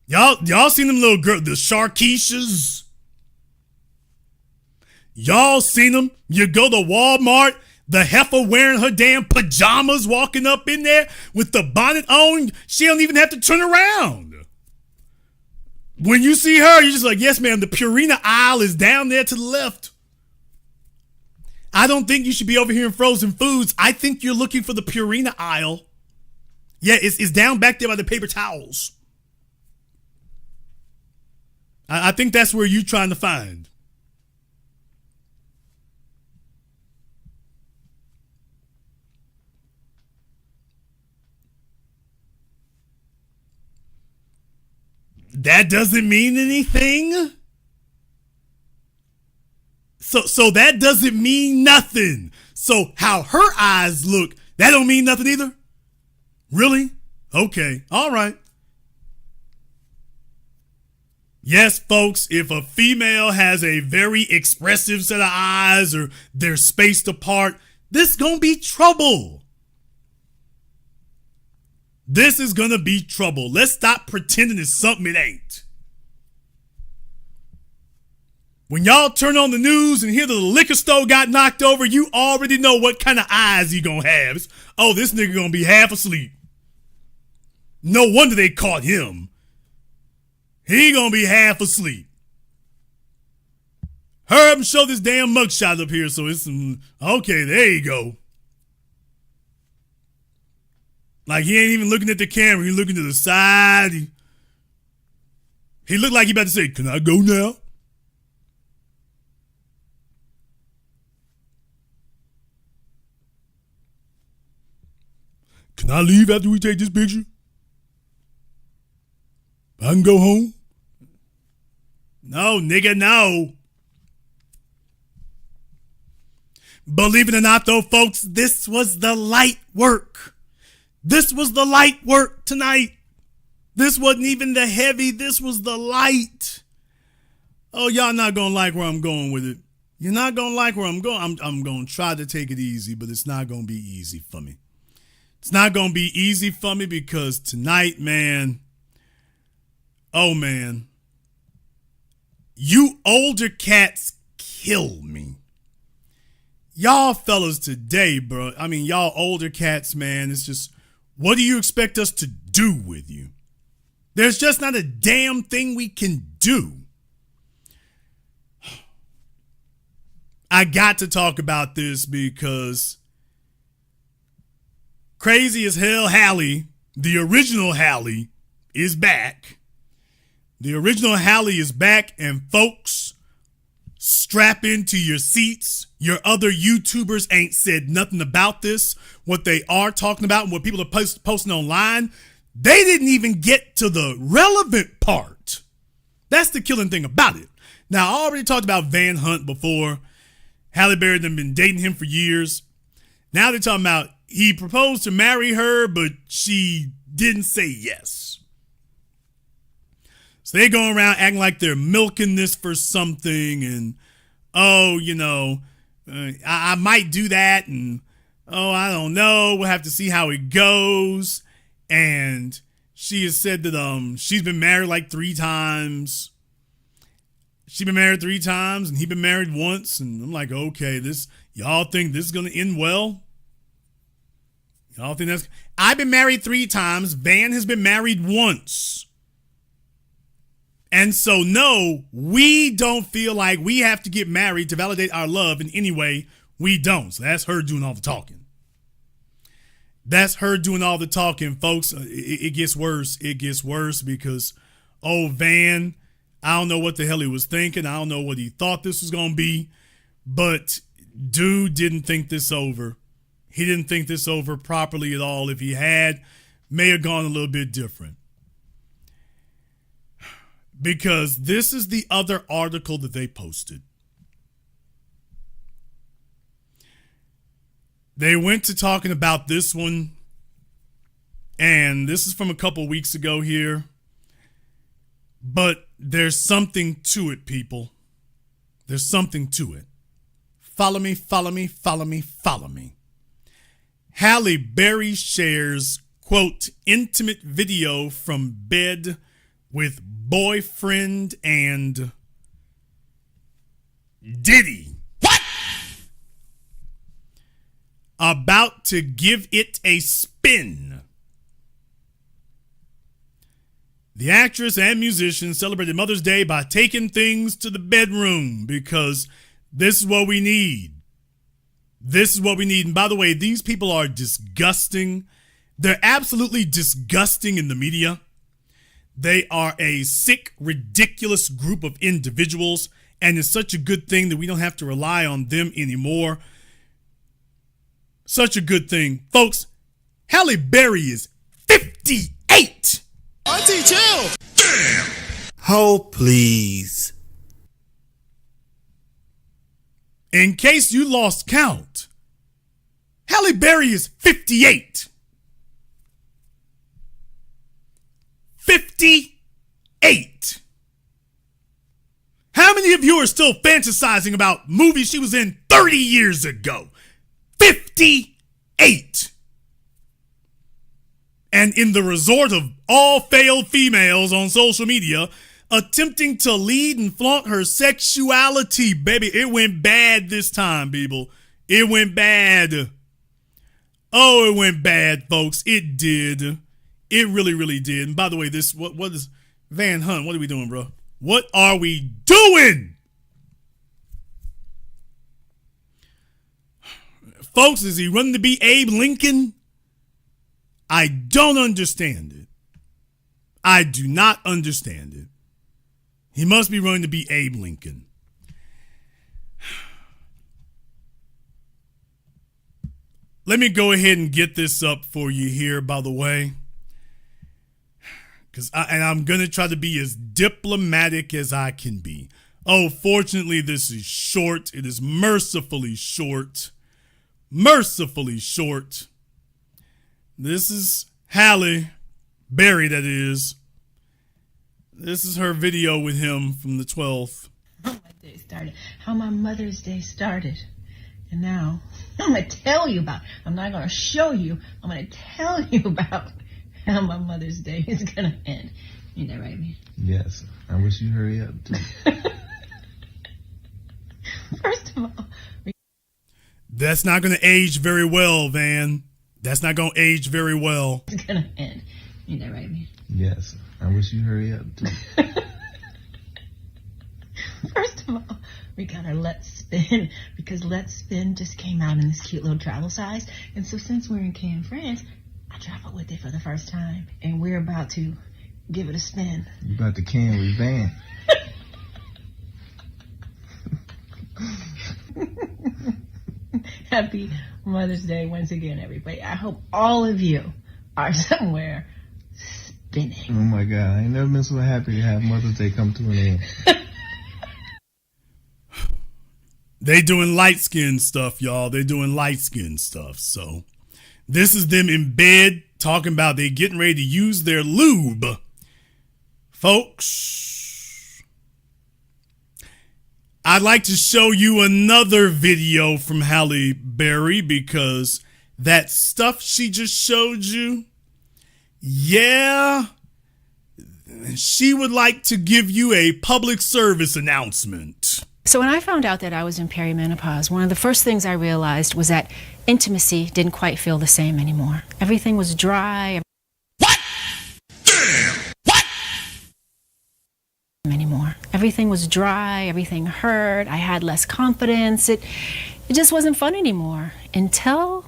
Y'all seen them little girls, the Sharkeishas? Y'all seen them? You go to Walmart, the heifer wearing her damn pajamas walking up in there with the bonnet on. She don't even have to turn around. When you see her, you're just like, yes, ma'am, the Purina aisle is down there to the left. I don't think you should be over here in frozen foods. I think you're looking for the Purina aisle. Yeah, it's down back there by the paper towels. I think that's where you're trying to find. That doesn't mean anything? So that doesn't mean nothing. So how her eyes look, that don't mean nothing either? Really? Okay. All right. Yes, folks, if a female has a very expressive set of eyes or they're spaced apart, this gonna be trouble. This is gonna be trouble. Let's stop pretending it's something it ain't. When y'all turn on the news and hear the liquor store got knocked over, you already know what kind of eyes he gonna have. Oh, this nigga gonna be half asleep. No wonder they caught him. He gonna be half asleep. Hurry up and show this damn mugshot up here so it's okay, there you go. Like he ain't even looking at the camera, he looking to the side. He looked like he about to say, "Can I go now?" Can I leave after we take this picture? I can go home? No, nigga, no. Believe it or not, though, folks, this was the light work. This was the light work tonight. This wasn't even the heavy. This was the light. Oh, y'all not going to like where I'm going with it. You're not going to like where I'm going. I'm going to try to take it easy, but it's not going to be easy for me. It's not going to be easy for me because tonight, man, oh, man, you older cats kill me. Y'all fellas today, bro, I mean, y'all older cats, man, it's just, what do you expect us to do with you? There's just not a damn thing we can do. I got to talk about this because crazy as hell Halle, the original Halle, is back. The original Halle is back, and folks, strap into your seats. Your other YouTubers ain't said nothing about this. What they are talking about and what people are posting online, they didn't even get to the relevant part. That's the killing thing about it. Now, I already talked about Van Hunt before. Halle Berry had been dating him for years. Now they're talking about he proposed to marry her, but she didn't say yes. So they go around acting like they're milking this for something and, oh, you know, I might do that and, oh, I don't know. We'll have to see how it goes. And she has said that she's been married like 3 times. She's been married 3 times and he's been married once. And I'm like, okay, y'all think this is going to end well? Y'all think that's... I've been married 3 times. Van has been married once. And so, no, we don't feel like we have to get married to validate our love in any way. We don't. So that's her doing all the talking. That's her doing all the talking, folks. It gets worse. It gets worse because, oh, Van, I don't know what the hell he was thinking. I don't know what he thought this was going to be. But dude didn't think this over. He didn't think this over properly at all. If he had, may have gone a little bit different. Because this is the other article that they posted. They went to talking about this one, and this is from a couple weeks ago here. But there's something to it, people. There's something to it. Follow me, follow me, follow me, follow me. Halle Berry shares, quote, intimate video from bed with boyfriend and Diddy. What? About to give it a spin. The actress and musician celebrated Mother's Day by taking things to the bedroom because this is what we need. This is what we need. And by the way, these people are disgusting. They're absolutely disgusting in the media. They are a sick, ridiculous group of individuals, and it's such a good thing that we don't have to rely on them anymore. Such a good thing. Folks, Halle Berry is 58. Auntie, chill. Damn. Oh, please. In case you lost count, Halle Berry is 58. 58. How many of you are still fantasizing about movies she was in 30 years ago? 58. And in the resort of all failed females on social media, attempting to lead and flaunt her sexuality, baby. It went bad this time, people. It went bad. Oh, it went bad, folks. It did. It really, really did. And by the way, this what is Van Hunt? What are we doing, bro? What are we doing? Folks, is he running to be Abe Lincoln? I don't understand it. I do not understand it. He must be running to be Abe Lincoln. Let me go ahead and get this up for you here, by the way. And I'm going to try to be as diplomatic as I can be. Oh, fortunately, this is short. It is mercifully short. Mercifully short. This is Halle Berry, that is. This is her video with him from the 12th. How my day started. How my Mother's Day started. And now, I'm going to tell you about, I'm not going to show you, I'm going to tell you about how my Mother's Day is going to end. Ain't that right, man? Yes. I wish you hurry up, too. First of all... That's not going to age very well, Van. That's not going to age very well. It's going to end. Ain't that right, man? Yes. I wish you hurry up, too. First of all, we got our Let's Spin, because Let's Spin just came out in this cute little travel size. And so since we're in Cannes, France, I traveled with it for the first time. And we're about to give it a spin. You about to can with Van. Happy Mother's Day once again, everybody. I hope all of you are somewhere spinning. Oh my God, I ain't never been so happy to have Mother's Day come to an end. They doing light skin stuff, y'all. They doing light skin stuff. So this is them in bed talking about they getting ready to use their lube. Folks, I'd like to show you another video from Halle Berry, because that stuff she just showed you, yeah, she would like to give you a public service announcement. So when I found out that I was in perimenopause, one of the first things I realized was that intimacy didn't quite feel the same anymore. Everything was dry. What? Damn! What? Anymore. Everything was dry, everything hurt, I had less confidence. It just wasn't fun anymore until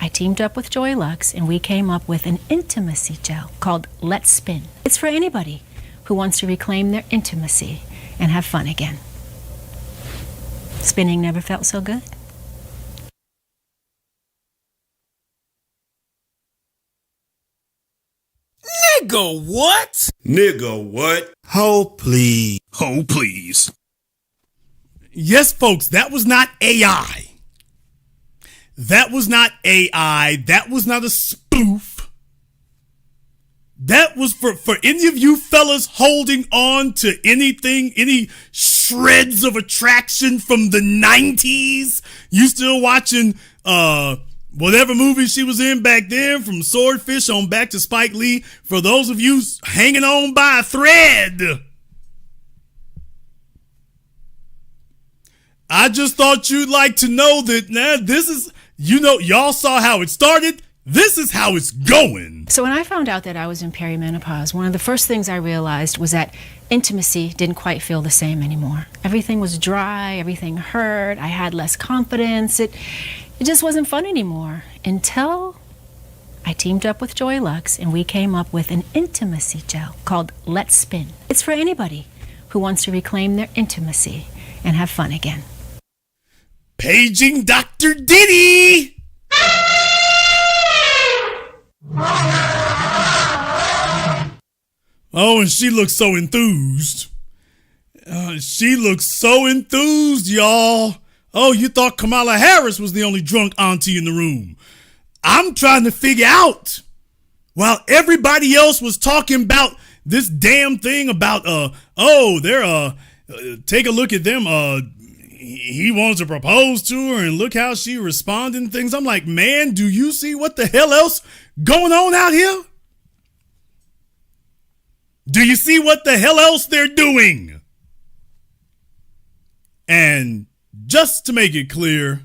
I teamed up with Joy Lux and we came up with an intimacy gel called Let's Spin. It's for anybody who wants to reclaim their intimacy and have fun again. Spinning never felt so good. Nigga, what? Nigga, what? Oh, please. Oh, please. Yes, folks, that was not AI. That was not AI. That was not a spoof. That was for any of you fellas holding on to anything, any shreds of attraction from the 90s. You still watching whatever movie she was in back then, from Swordfish on back to Spike Lee. For those of you hanging on by a thread, I just thought you'd like to know that this is, y'all saw how it started. This is how it's going. So when I found out that I was in perimenopause, one of the first things I realized was that intimacy didn't quite feel the same anymore. Everything was dry, everything hurt, I had less confidence. It just wasn't fun anymore until I teamed up with Joy Lux and we came up with an intimacy gel called Let's Spin. It's for anybody who wants to reclaim their intimacy and have fun again. Paging Dr. Diddy! Oh, and she looks so enthused. She looks so enthused, y'all. Oh, you thought Kamala Harris was the only drunk auntie in the room. I'm trying to figure out, while everybody else was talking about this damn thing about, take a look at them, he wants to propose to her and look how she responded and things. I'm like, man, do you see what the hell else going on out here? Do you see what the hell else they're doing? And just to make it clear,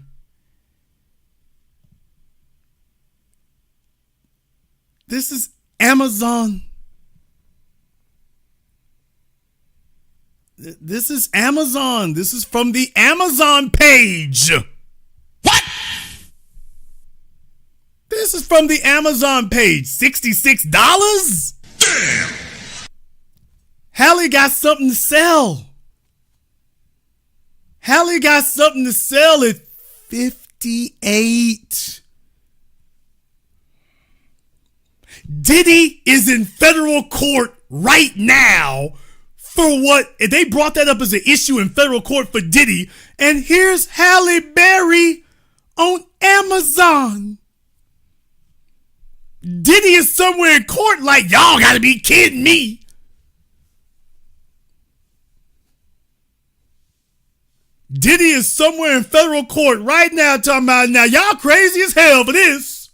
this is Amazon. This is Amazon. This is from the Amazon page. What? This is from the Amazon page. $66? Damn. Halle got something to sell. Halle got something to sell at $58. Diddy is in federal court right now for what? They brought that up as an issue in federal court for Diddy. And here's Halle Berry on Amazon. Diddy is somewhere in court like, y'all gotta be kidding me. Diddy is somewhere in federal court right now talking about, now y'all crazy as hell for this.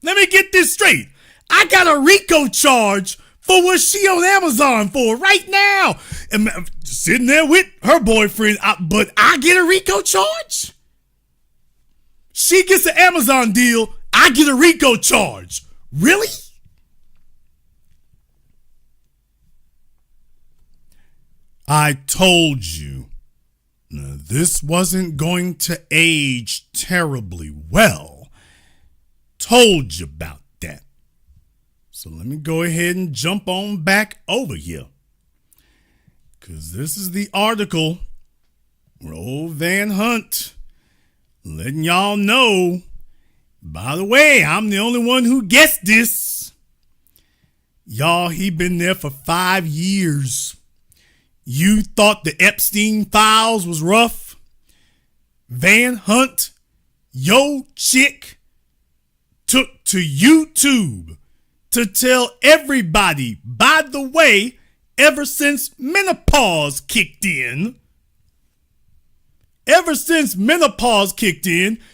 Let me get this straight. I got a RICO charge for what she on Amazon for right now. And sitting there with her boyfriend, but I get a RICO charge? She gets an Amazon deal, I get a RICO charge. Really? I told you. Now, this wasn't going to age terribly well. Told you about that. So let me go ahead and jump on back over here. Because this is the article where old Van Hunt letting y'all know, by the way, I'm the only one who guessed this. Y'all, he been there for 5 years. You thought the Epstein files was rough? Van Hunt, yo chick, took to YouTube to tell everybody, by the way, ever since menopause kicked in,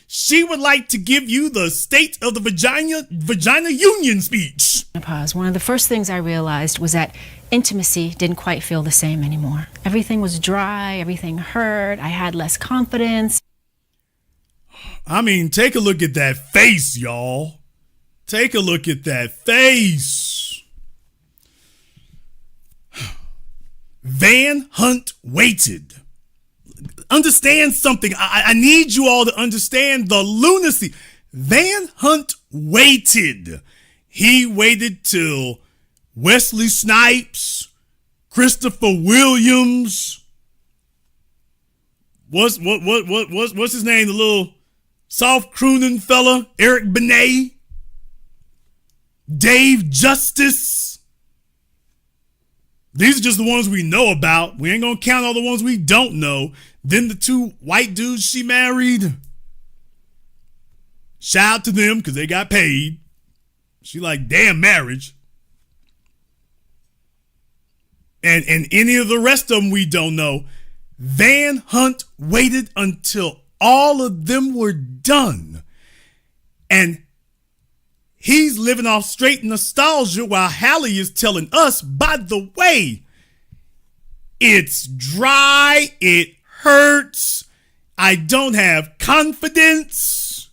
she would like to give you the State of the Vagina Union speech. One of the first things I realized was that intimacy didn't quite feel the same anymore. Everything was dry, everything hurt, I had less confidence. I mean, take a look at that face, y'all. Take a look at that face. Van Hunt waited. Understand something. I need you all to understand the lunacy. Van Hunt waited. He waited till Wesley Snipes, Christopher Williams, what's his name? The little soft crooning fella, Eric Benet, Dave Justice. These are just the ones we know about. We ain't gonna count all the ones we don't know. Then the 2 white dudes she married. Shout out to them because they got paid. She like, damn marriage. And any of the rest of them we don't know. Van Hunt waited until all of them were done. And he's living off straight nostalgia while Halle is telling us, by the way, it's dry, it hurts, I don't have confidence.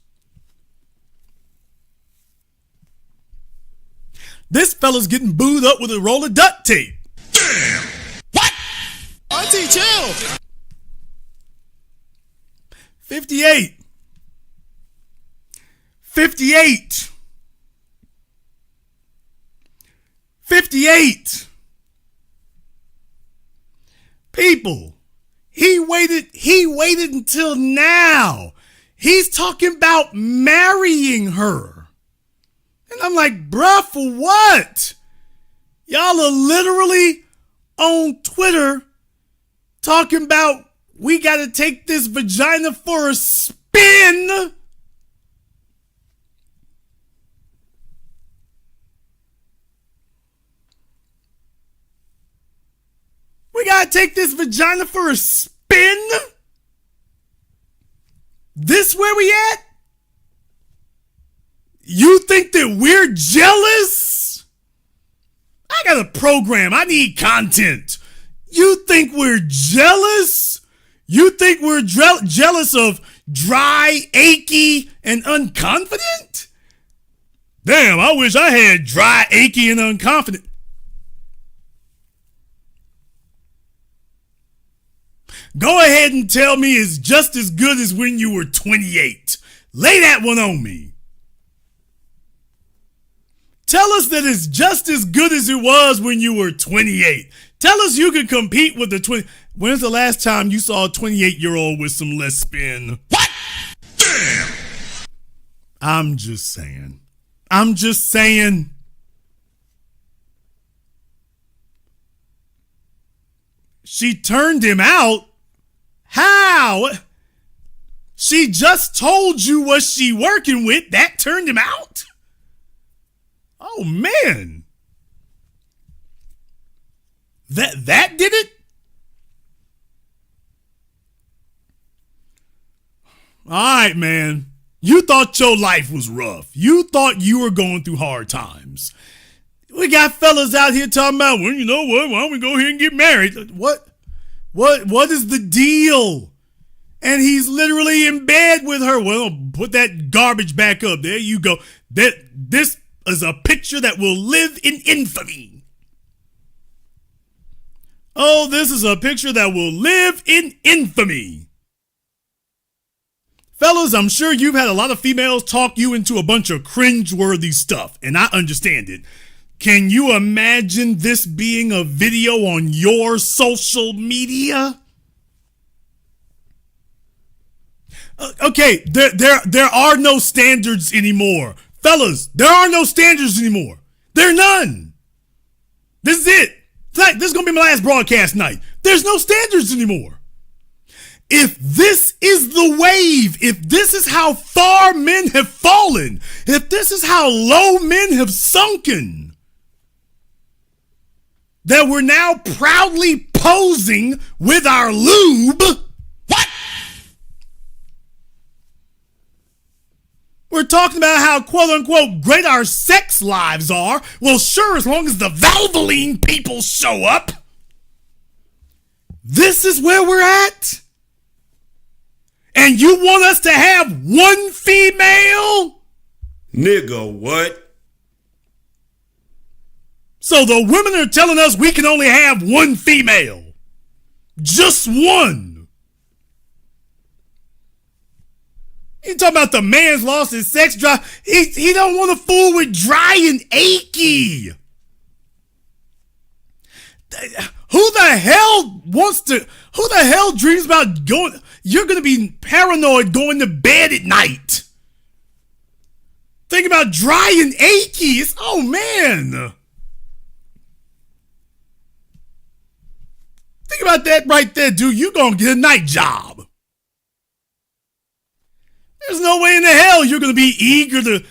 This fella's getting booed up with a roll of duct tape. Damn! What? Auntie, chill! 58. 58. 58. People, he waited until now. He's talking about marrying her. And I'm like, bruh, for what? Y'all are literally on Twitter talking about we got to take this vagina for a spin. We gotta take this vagina for a spin? This where we at? You think that we're jealous? I got a program. I need content. You think we're jealous? You think we're jealous of dry, achy, and unconfident? Damn, I wish I had dry, achy, and unconfident. Go ahead and tell me it's just as good as when you were 28. Lay that one on me. Tell us that it's just as good as it was when you were 28. Tell us you can compete with the 20. When's the last time you saw a 28-year-old with some less spin? What? Damn! I'm just saying. I'm just saying. She turned him out? How? She just told you what she working with. That turned him out? Oh, man. That did it? All right, man. You thought your life was rough. You thought you were going through hard times. We got fellas out here talking about, well, you know what? Why don't we go here and get married? What is the deal? And he's literally in bed with her. Well, put that garbage back up. There you go. This is a picture that will live in infamy. Oh, this is a picture that will live in infamy. Fellas, I'm sure you've had a lot of females talk you into a bunch of cringe-worthy stuff, and I understand it. Can you imagine this being a video on your social media? Okay, there are no standards anymore. Fellas, there are no standards anymore. There are none. This is it. This is going to be my last broadcast night. There's no standards anymore. If this is the wave, if this is how far men have fallen, if this is how low men have sunken, that we're now proudly posing with our lube. What? We're talking about how quote unquote great our sex lives are. Well, sure, as long as the Valvoline people show up. This is where we're at. And you want us to have one female? Nigga, what? So the women are telling us we can only have one female. Just one. You talking about the man's lost his sex drive. He don't want to fool with dry and achy. Who the hell dreams about going? You're going to be paranoid going to bed at night. Think about dry and achy. Oh, man. Think about that right there, dude. You're going to get a night job. There's no way in the hell you're going to be eager to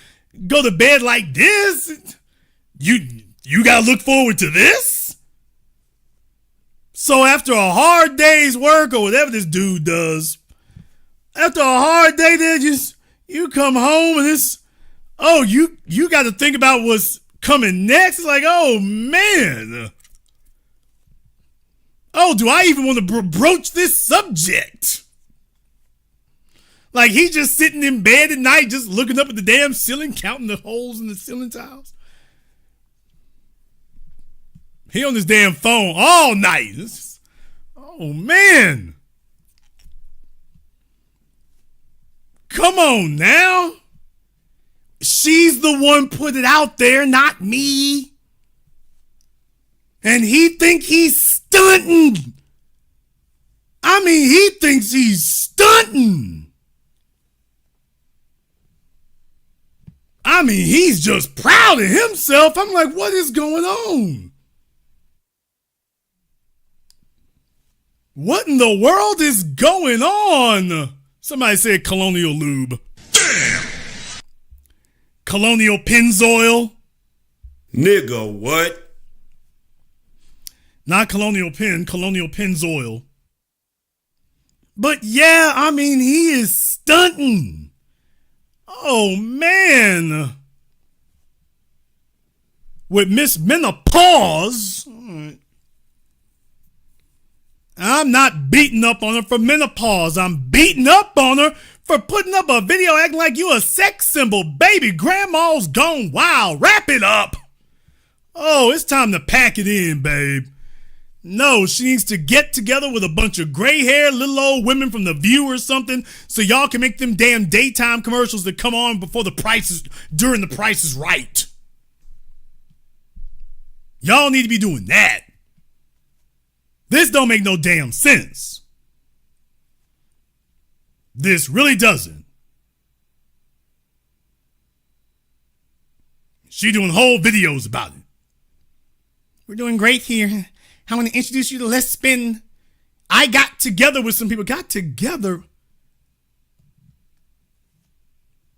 go to bed like this. You got to look forward to this? So after a hard day's work or whatever this dude does, after a hard day there, you come home and you got to think about what's coming next. It's like, oh man. Oh, do I even want to broach this subject? Like he just sitting in bed at night, just looking up at the damn ceiling, counting the holes in the ceiling tiles. He on this damn phone all night. Oh, man. Come on now. She's the one put it out there, not me. And he think he's stunting. I mean, he thinks he's stunting. I mean, he's just proud of himself. I'm like, what is going on? What in the world is going on? Somebody said colonial lube. Damn! Colonial Pennzoil. Nigga, what? Not colonial pen, colonial Pennzoil. But yeah, I mean, he is stunting. Oh, man. With Miss Menopause. I'm not beating up on her for menopause. I'm beating up on her for putting up a video acting like you a sex symbol. Baby, grandma's gone wild. Wrap it up. Oh, it's time to pack it in, babe. No, she needs to get together with a bunch of gray-haired little old women from The View or something so y'all can make them damn daytime commercials that come on during the Price is Right. Y'all need to be doing that. This don't make no damn sense. This really doesn't. She doing whole videos about it. We're doing great here. I want to introduce you to Let's Spin. I got together with some people. Got together.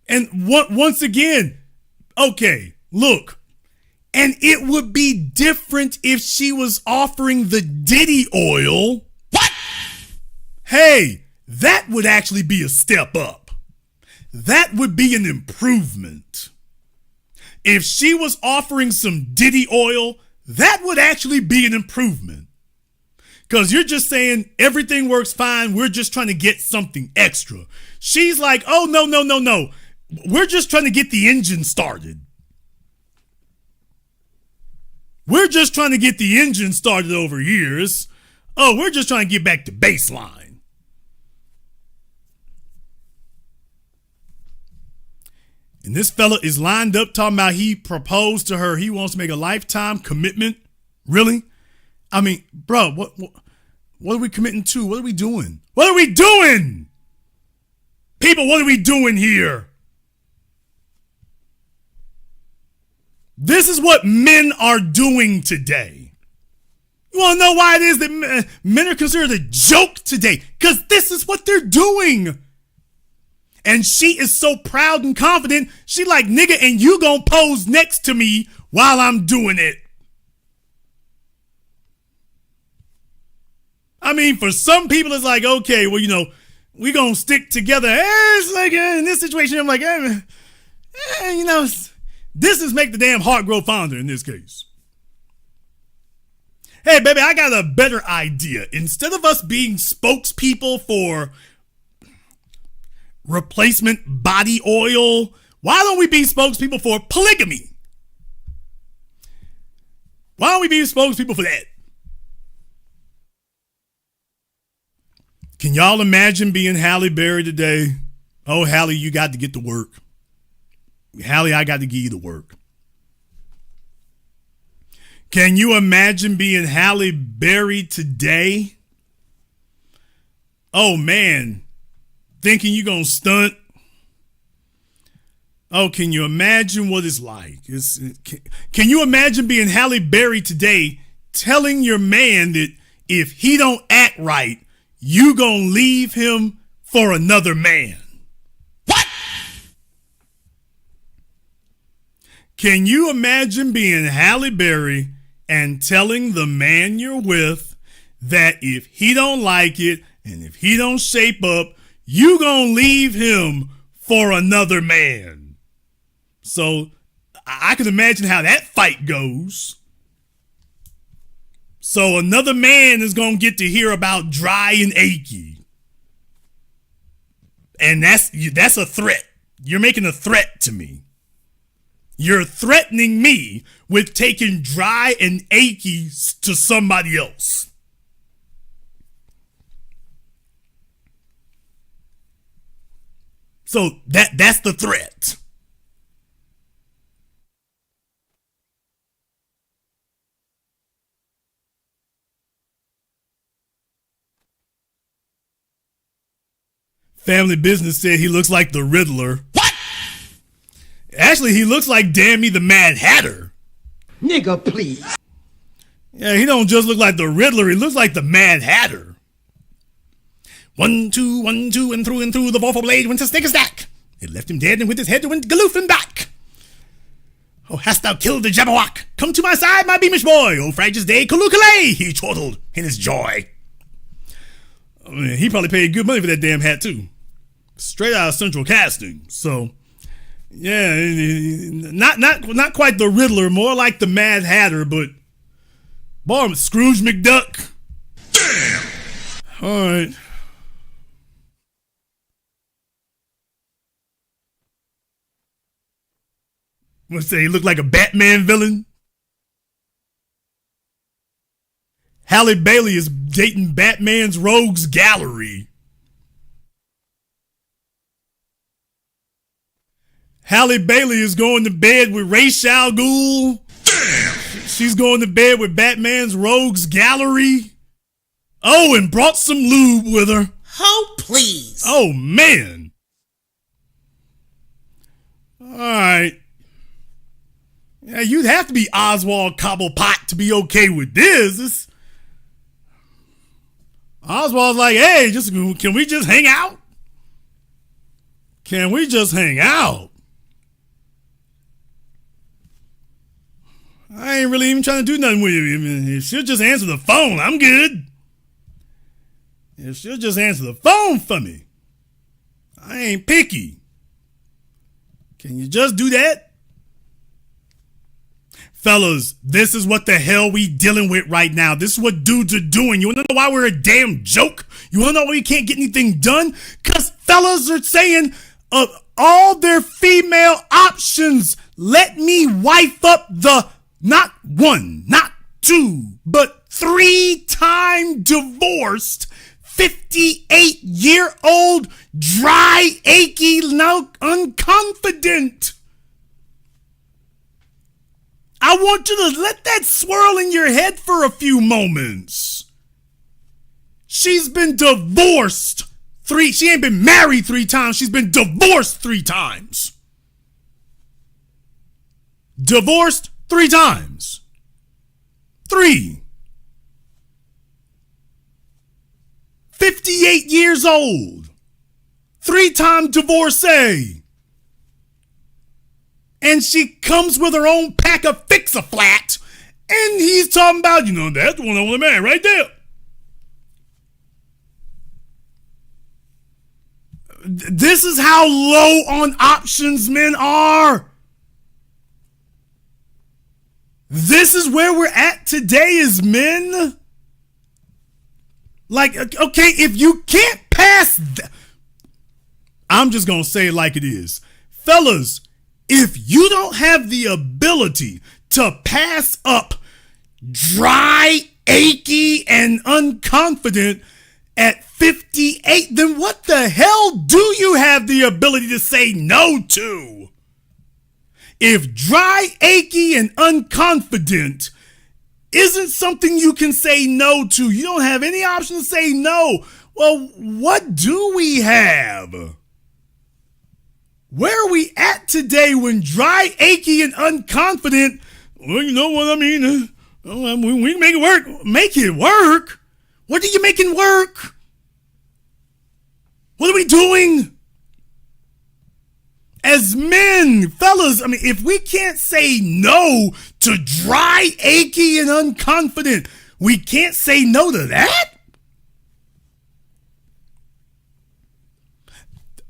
And once again, okay, look. And it would be different if she was offering the Diddy oil. What? Hey, that would actually be a step up. That would be an improvement. If she was offering some Diddy oil, that would actually be an improvement. Because you're just saying everything works fine. We're just trying to get something extra. She's like, oh, no. We're just trying to get the engine started. We're just trying to get the engine started over here. We're just trying to get back to baseline. And this fella is lined up talking about he proposed to her. He wants to make a lifetime commitment. Really? I mean, bro, what are we committing to? What are we doing? What are we doing? People, what are we doing here? This is what men are doing today. You want to know why it is that men are considered a joke today? Because this is what they're doing. And she is so proud and confident. She like, nigga, and you gonna pose next to me while I'm doing it. I mean, for some people, it's like, okay, well, we gonna stick together. It's like in this situation, I'm like, this is make the damn heart grow fonder in this case. Hey, baby, I got a better idea. Instead of us being spokespeople for replacement body oil, why don't we be spokespeople for polygamy? Why don't we be spokespeople for that? Can y'all imagine being Halle Berry today? Oh, Halle, you got to get to work. Halle, I got to give you the work. Can you imagine being Halle Berry today? Oh, man. Thinking you're going to stunt? Oh, can you imagine what it's like? Can you imagine being Halle Berry today telling your man that if he don't act right, you gonna leave him for another man? What? Can you imagine being Halle Berry and telling the man you're with that if he don't like it and if he don't shape up, you gonna leave him for another man? So I can imagine how that fight goes. So another man is gonna get to hear about dry and achy. And that's a threat. You're making a threat to me. You're threatening me with taking dry and achy to somebody else. So that's the threat. Family Business said he looks like the Riddler. What? Actually, he looks like Dammy the Mad Hatter. Nigga, please. Yeah, he don't just look like the Riddler, he looks like the Mad Hatter. 1, 2, 1, 2, and through the vorpal blade went to snake a stack. It left him dead, and with his head went galoofing back. Oh, hast thou killed the Jabberwock? Come to my side, my beamish boy. Oh, fragile day, Kalookalay, he chortled in his joy. Oh, man, he probably paid good money for that damn hat, too. Straight out of Central Casting. So, yeah, not quite the Riddler, more like the Mad Hatter, but boy, Scrooge McDuck. Damn! All right. What's that? He looked like a Batman villain? Halle Bailey is dating Batman's rogues gallery. Halle Bailey is going to bed with Ra's al Ghul. Damn! She's going to bed with Batman's rogues gallery. Oh, and brought some lube with her. Oh, please. Oh, man. All right. Yeah, you'd have to be Oswald Cobblepot to be okay with this. Oswald's like, hey, can we just hang out? Can we just hang out? I ain't really even trying to do nothing with you. If she'll just answer the phone, I'm good. If she'll just answer the phone for me, I ain't picky. Can you just do that? Fellas, this is what the hell we dealing with right now. This is what dudes are doing. You wanna know why we're a damn joke? You wanna know why we can't get anything done? Cause fellas are saying of all their female options, let me wife up the not one, not two, but 3-time divorced 58-year-old dry, achy, now unconfident. I want you to let that swirl in your head for a few moments. She's been divorced she ain't been married 3 times. She's been divorced 3 times. Divorced 3 times. 3. 58 years old. 3-time divorcee. And she comes with her own pack of Fix-A-Flat. And he's talking about, that's the one I want to marry right there. This is how low on options men are. This is where we're at today as men. Like, okay, if you can't pass I'm just going to say it like it is. Fellas, if you don't have the ability to pass up dry, achy, and unconfident at 58, then what the hell do you have the ability to say no to? If dry, achy, and unconfident isn't something you can say no to, you don't have any option to say no, well, what do we have? Where are we at today when dry, achy, and unconfident, well, you know what I mean? We can make it work. Make it work? What are you making work? What are we doing? As men, fellas, I mean, if we can't say no to dry, achy, and unconfident, we can't say no to that?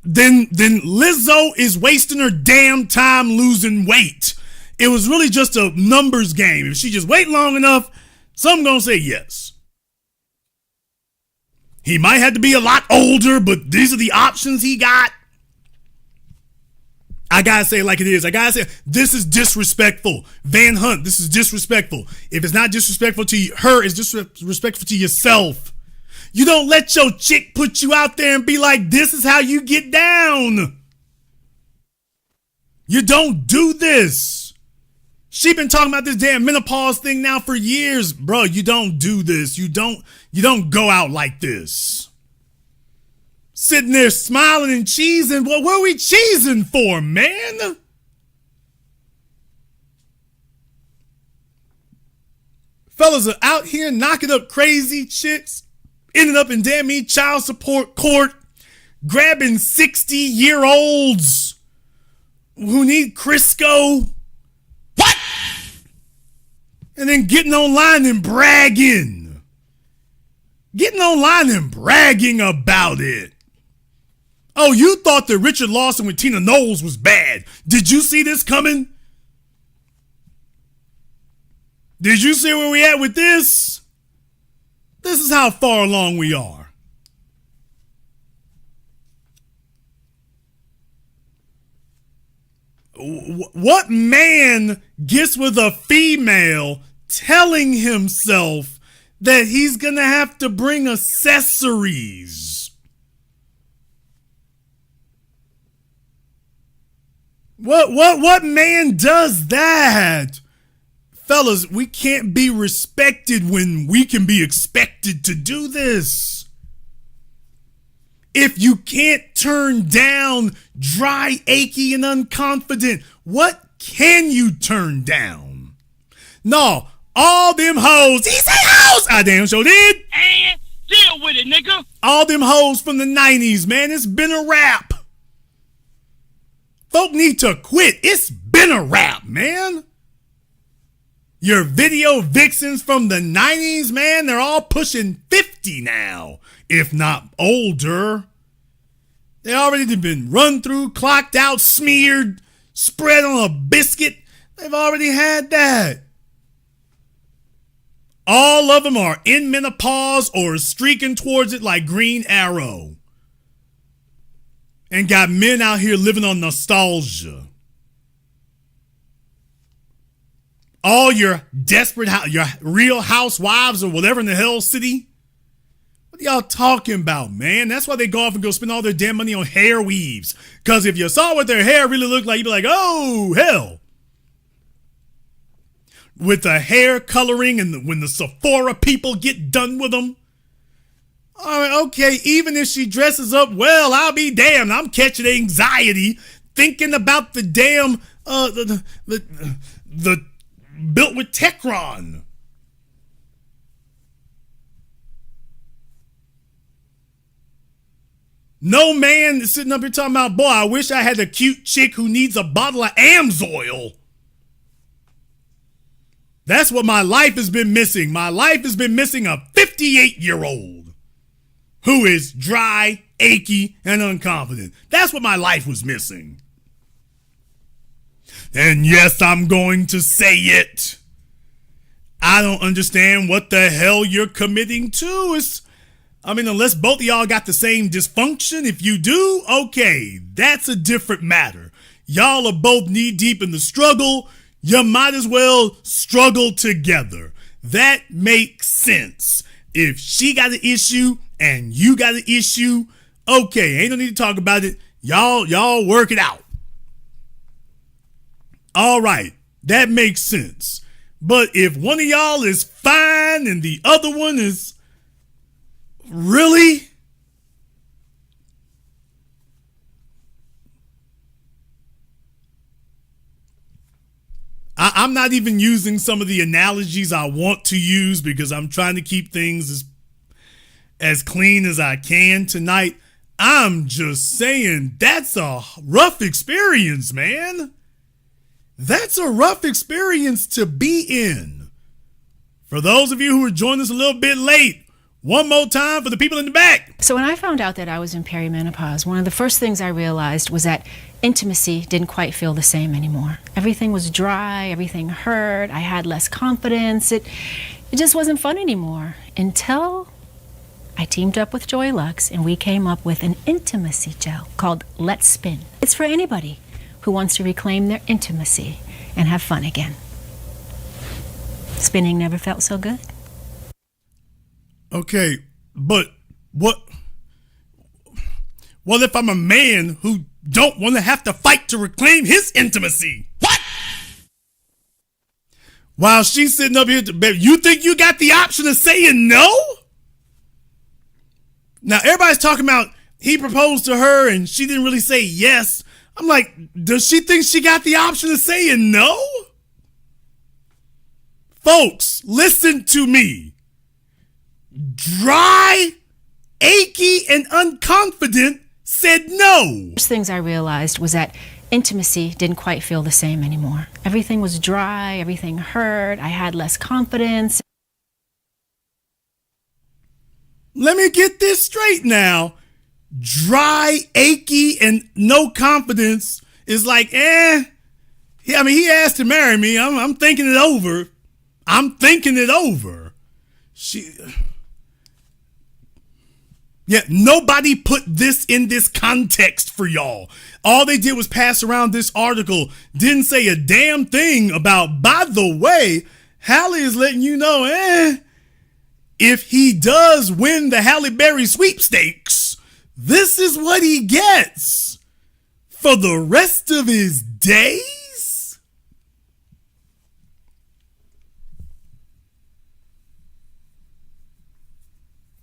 Then Lizzo is wasting her damn time losing weight. It was really just a numbers game. If she just wait long enough, some gonna say yes. He might have to be a lot older, but these are the options he got. I gotta say it like it is. I gotta say, this is disrespectful. Van Hunt, this is disrespectful. If it's not disrespectful to her, it's disrespectful to yourself. You don't let your chick put you out there and be like, this is how you get down. You don't do this. She been talking about this damn menopause thing now for years. Bro, you don't do this. You don't go out like this. Sitting there smiling and cheesing. Well, what are we cheesing for, man? Fellas are out here knocking up crazy chicks, ending up in damn me child support court, grabbing 60-year-olds who need Crisco. What? And then getting online and bragging. Getting online and bragging about it. Oh, you thought that Richard Lawson with Tina Knowles was bad. Did you see this coming? Did you see where we at with this? This is how far along we are. What man gets with a female telling himself that he's gonna have to bring accessories? What man does that? Fellas, we can't be respected when we can be expected to do this. If you can't turn down dry, achy, and unconfident, what can you turn down? No, all them hoes. He say hoes. I damn sure did. And deal with it, nigga. All them hoes from the 90s, man. It's been a wrap. Folk need to quit. It's been a wrap, man. Your video vixens from the 90s, man, they're all pushing 50 now, if not older. They already been run through, clocked out, smeared, spread on a biscuit. They've already had that. All of them are in menopause or streaking towards it like Green Arrow. And got men out here living on nostalgia. All your desperate, your real housewives or whatever in the hell city. What are y'all talking about, man? That's why they go off and go spend all their damn money on hair weaves. Because if you saw what their hair really looked like, you'd be like, oh, hell. With the hair coloring and when the Sephora people get done with them. All right, okay, even if she dresses up well, I'll be damned. I'm catching anxiety thinking about the damn, the built with Techron. No man is sitting up here talking about, boy, I wish I had a cute chick who needs a bottle of Amsoil. That's what my life has been missing. My life has been missing a 58-year-old who is dry, achy, and unconfident. That's what my life was missing. And yes, I'm going to say it. I don't understand what the hell you're committing to. Unless both of y'all got the same dysfunction, if you do, okay, that's a different matter. Y'all are both knee deep in the struggle. You might as well struggle together. That makes sense. If she got an issue and you got an issue, okay, ain't no need to talk about it. Y'all work it out. All right, that makes sense. But if one of y'all is fine and the other one is really? I'm not even using some of the analogies I want to use because I'm trying to keep things as clean as I can tonight. I'm just saying that's a rough experience, man. That's a rough experience to be in. For those of you who are joining us a little bit late, one more time for the people in the back. So when I found out that I was in perimenopause, one of the first things I realized was that intimacy didn't quite feel the same anymore. Everything was dry, everything hurt, I had less confidence. It just wasn't fun anymore until I teamed up with Joy Lux and we came up with an intimacy gel called Let's Spin. It's for anybody who wants to reclaim their intimacy and have fun again. Spinning never felt so good. Okay, but what if I'm a man who don't want to have to fight to reclaim his intimacy? What? While she's sitting up here, baby, you think you got the option of saying no? Now, everybody's talking about he proposed to her and she didn't really say yes. I'm like, does she think she got the option of saying no? Folks, listen to me. Dry, achy, and unconfident said no. First things I realized was that intimacy didn't quite feel the same anymore. Everything was dry, everything hurt, I had less confidence. Let me get this straight now. Dry, achy, and no confidence is like, I mean, he asked to marry me. I'm thinking it over. Yeah, nobody put this in this context for y'all. All they did was pass around this article. Didn't say a damn thing about, by the way, Halle is letting you know, if he does win the Halle Berry sweepstakes, this is what he gets for the rest of his days.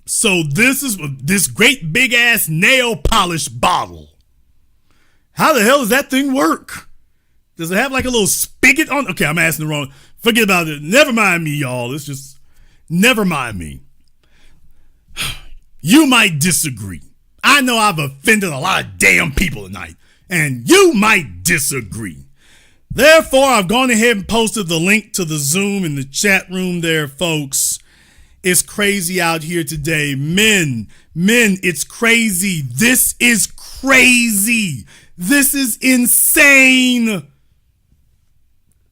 So this is this great big ass nail polish bottle. How the hell does that thing work? Does it have like a little spigot on? Okay, I'm asking the wrong. Forget about it. Never mind me, y'all. It's just, never mind me. You might disagree. I know I've offended a lot of damn people tonight, and you might disagree. Therefore, I've gone ahead and posted the link to the Zoom in the chat room there, folks. It's crazy out here today. Men, it's crazy. This is crazy. This is insane.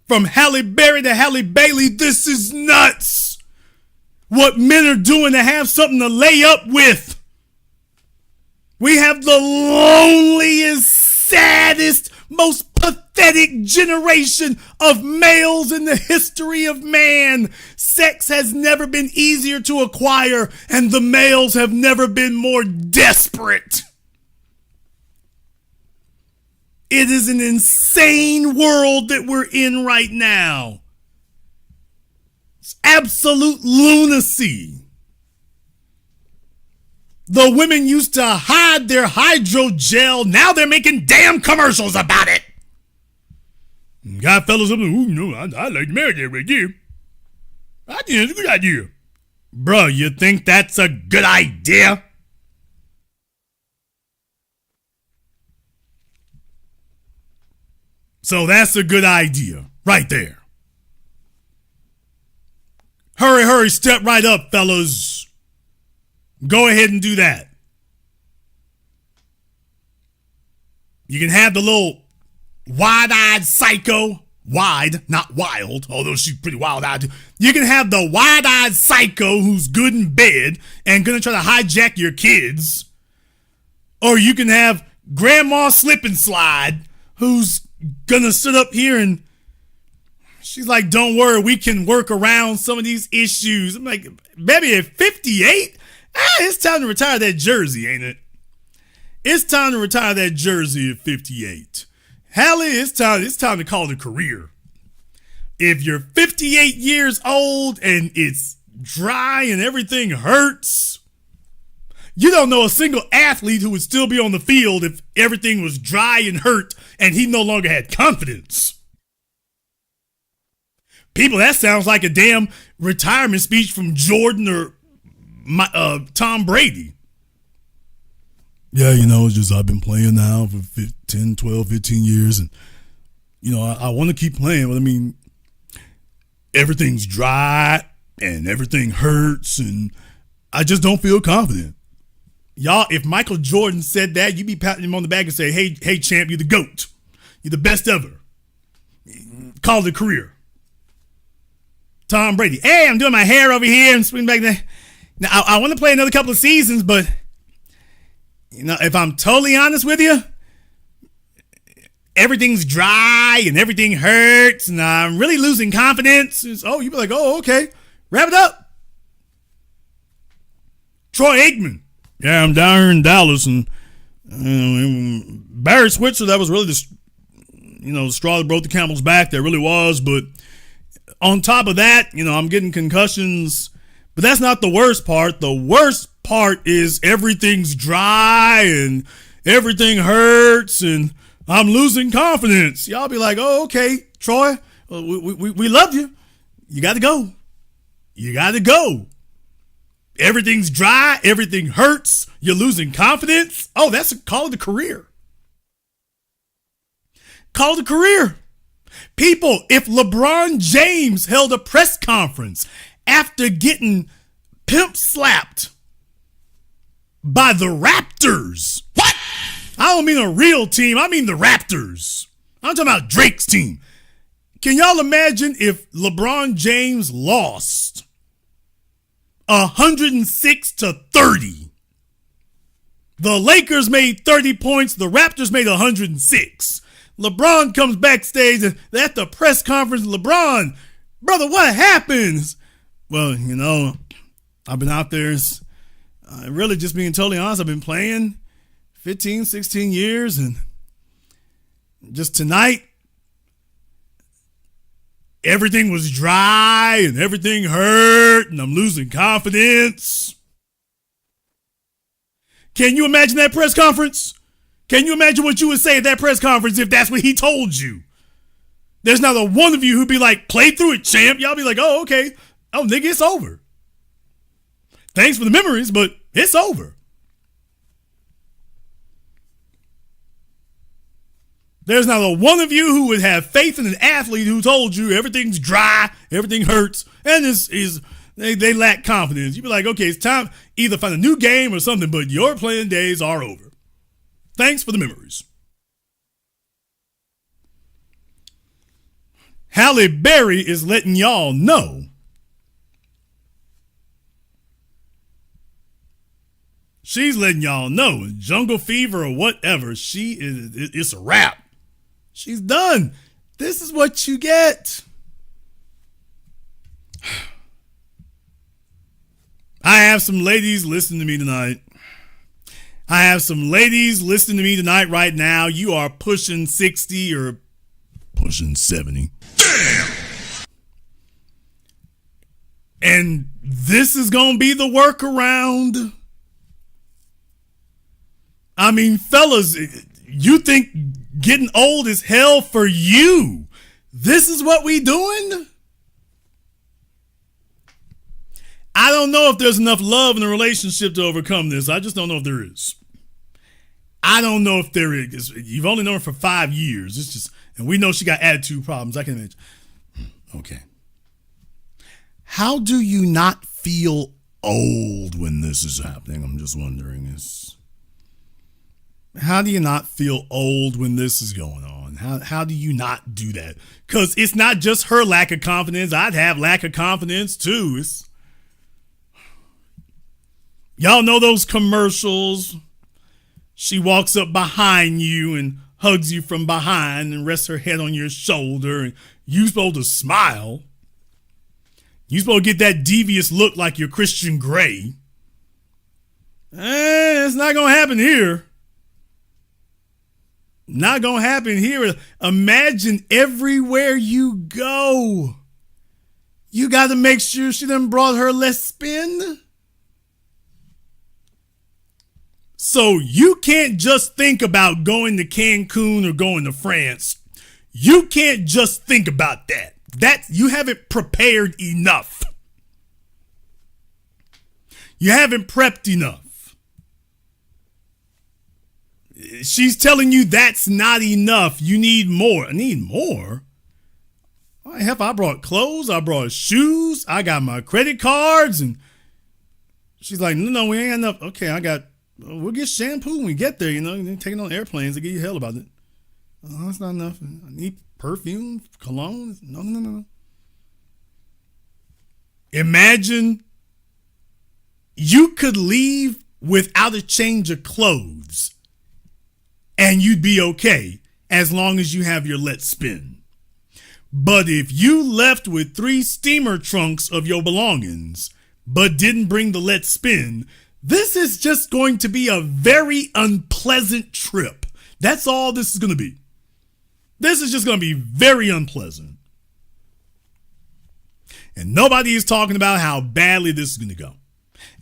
From Halle Berry to Halle Bailey, this is nuts. What men are doing to have something to lay up with. We have the loneliest, saddest, most pathetic generation of males in the history of man. Sex has never been easier to acquire, and the males have never been more desperate. It is an insane world that we're in right now. It's absolute lunacy. The women used to hide their hydrogel. Now they're making damn commercials about it. Got fellas up there, I'd like to marry that right there. I think it's a good idea. Bro, you think that's a good idea? So that's a good idea right there. Hurry, step right up, fellas. Go ahead and do that. You can have the little wide-eyed psycho. Wide, not wild, although she's pretty wild-eyed too. You can have the wide-eyed psycho who's good in bed and gonna try to hijack your kids. Or you can have Grandma Slip and Slide who's gonna sit up here and she's like, don't worry, we can work around some of these issues. I'm like, baby, at 58, it's time to retire that jersey, ain't it? It's time to retire that jersey at 58. Halle, it's time to call it a career. If you're 58 years old and it's dry and everything hurts, you don't know a single athlete who would still be on the field if everything was dry and hurt and he no longer had confidence. People, that sounds like a damn retirement speech from Jordan or Tom Brady. Yeah, it's just I've been playing now for 10, 12, 15 years. And, I want to keep playing. But, I mean, everything's dry and everything hurts. And I just don't feel confident. Y'all, if Michael Jordan said that, you'd be patting him on the back and say, hey, champ, you're the GOAT. You're the best ever. Call it a career. Tom Brady. Hey, I'm doing my hair over here and swing back there. Now, I want to play another couple of seasons, but, if I'm totally honest with you, everything's dry and everything hurts and I'm really losing confidence. You'd be like, oh, okay, wrap it up. Troy Aikman. Yeah, I'm down here in Dallas and Barry Switzer, that was really the straw that broke the camel's back. That really was. But on top of that, I'm getting concussions. But that's not the worst part. The worst part is everything's dry and everything hurts and I'm losing confidence. Y'all be like, oh, okay, Troy, we love you. You got to go. You got to go. Everything's dry. Everything hurts. You're losing confidence. Oh, call it a career. Call it a career. People, if LeBron James held a press conference after getting pimp slapped by the Raptors. What? I don't mean a real team. I mean the Raptors. I'm talking about Drake's team. Can y'all imagine if LeBron James lost 106-30? The Lakers made 30 points. The Raptors made 106. LeBron comes backstage and at the press conference, LeBron, brother, what happens? Well, I've been out there. Really, just being totally honest, I've been playing 15, 16 years. And just tonight, everything was dry and everything hurt and I'm losing confidence. Can you imagine that press conference? Can you imagine what you would say at that press conference if that's what he told you? There's not a one of you who'd be like, play through it, champ. Y'all be like, oh, okay. Oh, nigga, it's over. Thanks for the memories, but it's over. There's not a one of you who would have faith in an athlete who told you everything's dry, everything hurts, and they lack confidence. You'd be like, okay, it's time either find a new game or something, but your playing days are over. Thanks for the memories. Halle Berry is letting y'all know she's letting y'all know Jungle Fever or whatever, it's a wrap. She's done. This is what you get. I have some ladies listening to me tonight. Right now. You are pushing 60 or pushing 70. Damn! And this is going to be the workaround. I mean, fellas, you think getting old is hell for you? This is what we doing? I don't know if there's enough love in a relationship to overcome this. I just don't know if there is. I don't know if there is. You've only known her for 5 years. It's just, and we know she got attitude problems. I can imagine. Okay. How do you not feel old when this is happening? I'm just wondering. How do you not feel old when this is going on? How do you not do that? Because it's not just her lack of confidence. I'd have lack of confidence too. Y'all know those commercials? She walks up behind you and hugs you from behind and rests her head on your shoulder and you're supposed to smile. You're supposed to get that devious look like you're Christian Grey. It's not going to happen here. Not going to happen here. Imagine everywhere you go, you got to make sure she done brought her less spin. So you can't just think about going to Cancun or going to France. You can't just think about that. You haven't prepared enough. You haven't prepped enough. She's telling you that's not enough. You need more. I need more? All right, I brought clothes. I brought shoes. I got my credit cards. And she's like, no, we ain't got enough. Okay, we'll get shampoo when we get there, taking on airplanes to give you hell about it. Oh, that's not enough. I need perfume, cologne. No. Imagine you could leave without a change of clothes and you'd be okay. as long as you have your let's spin. But if you left with 3 steamer trunks of your belongings, but didn't bring the let's spin, this is just going to be a very unpleasant trip. That's all this is going to be. This is just going to be very unpleasant. And nobody is talking about how badly this is going to go.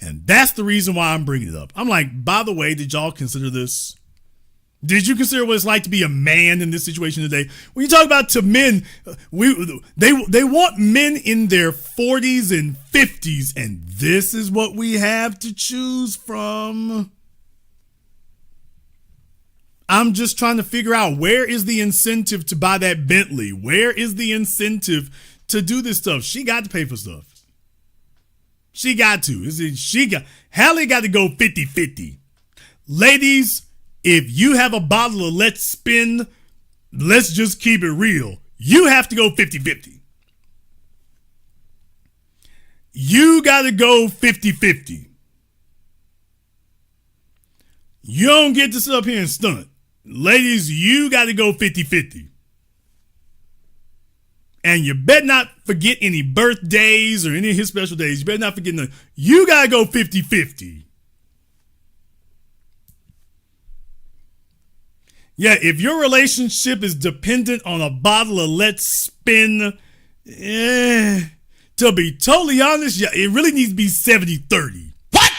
And that's the reason why I'm bringing it up. I'm like, by the way, did y'all consider this? Did you consider what it's like to be a man in this situation today? When you talk about to men, they want men in their 40s and 50s, and this is what we have to choose from. I'm just trying to figure out, where is the incentive to buy that Bentley? Where is the incentive to do this stuff? She got to pay for stuff. She got to. Halle got to go 50-50. Ladies, if you have a bottle of let's spin, let's just keep it real. You have to go 50-50. You got to go 50-50. You don't get to sit up here and stunt. Ladies, you got to go 50-50. And you better not forget any birthdays or any of his special days. You better not forget none. You got to go 50-50. Yeah, if your relationship is dependent on a bottle of let's spin, to be totally honest, yeah, it really needs to be 70-30. What?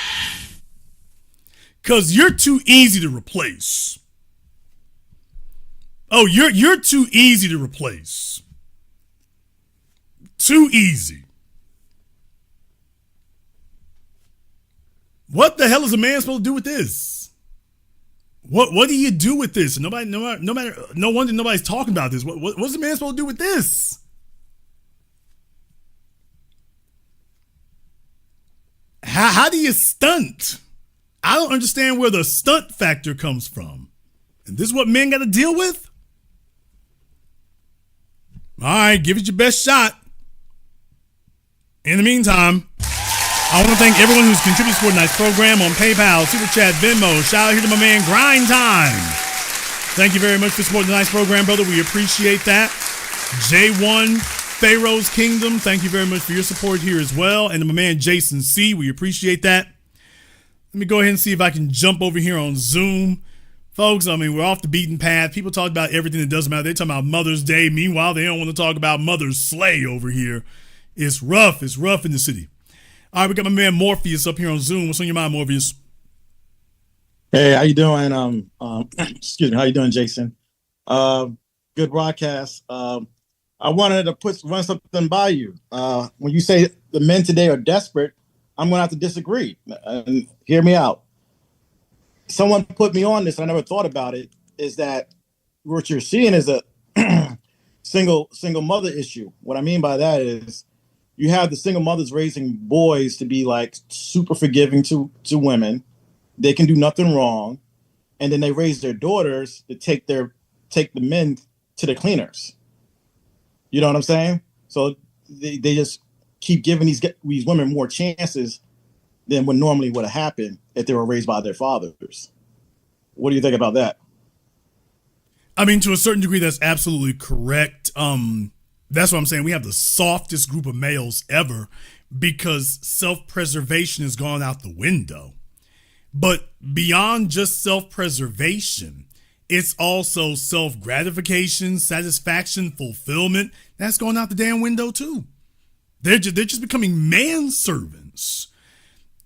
Because you're too easy to replace. Oh, you're too easy to replace. Too easy. What the hell is a man supposed to do with this? What do you do with this? No wonder nobody's talking about this. What's the man supposed to do with this? How do you stunt? I don't understand where the stunt factor comes from. And this is what men got to deal with? All right, give it your best shot. In the meantime, I want to thank everyone who's contributed to tonight's program on PayPal, Super Chat, Venmo. Shout out here to my man, Grind Time. Thank you very much for supporting tonight's program, brother. We appreciate that. J1, Pharaoh's Kingdom, thank you very much for your support here as well. And to my man, Jason C., we appreciate that. Let me go ahead and see if I can jump over here on Zoom. Folks, I mean, we're off the beaten path. People talk about everything that doesn't matter. They're talking about Mother's Day. Meanwhile, they don't want to talk about Mother's Slay over here. It's rough. It's rough in the city. All right, we got my man Morpheus up here on Zoom. What's on your mind, Morpheus? Hey, how you doing? Excuse me. How you doing, Jason? Good broadcast. I wanted to run something by you. When you say the men today are desperate, I'm going to have to disagree. And hear me out. Someone put me on this. I never thought about it. Is that what you're seeing is a single mother issue? What I mean by that is, you have the single mothers raising boys to be like super forgiving to women. They can do nothing wrong. And then they raise their daughters to take the men to the cleaners. You know what I'm saying? So they just keep giving these women more chances than what normally would have happened if they were raised by their fathers. What do you think about that? I mean, to a certain degree, that's absolutely correct. That's what I'm saying. We have the softest group of males ever because self-preservation has gone out the window. But beyond just self-preservation, it's also self-gratification, satisfaction, fulfillment. That's going out the damn window too. They're just becoming manservants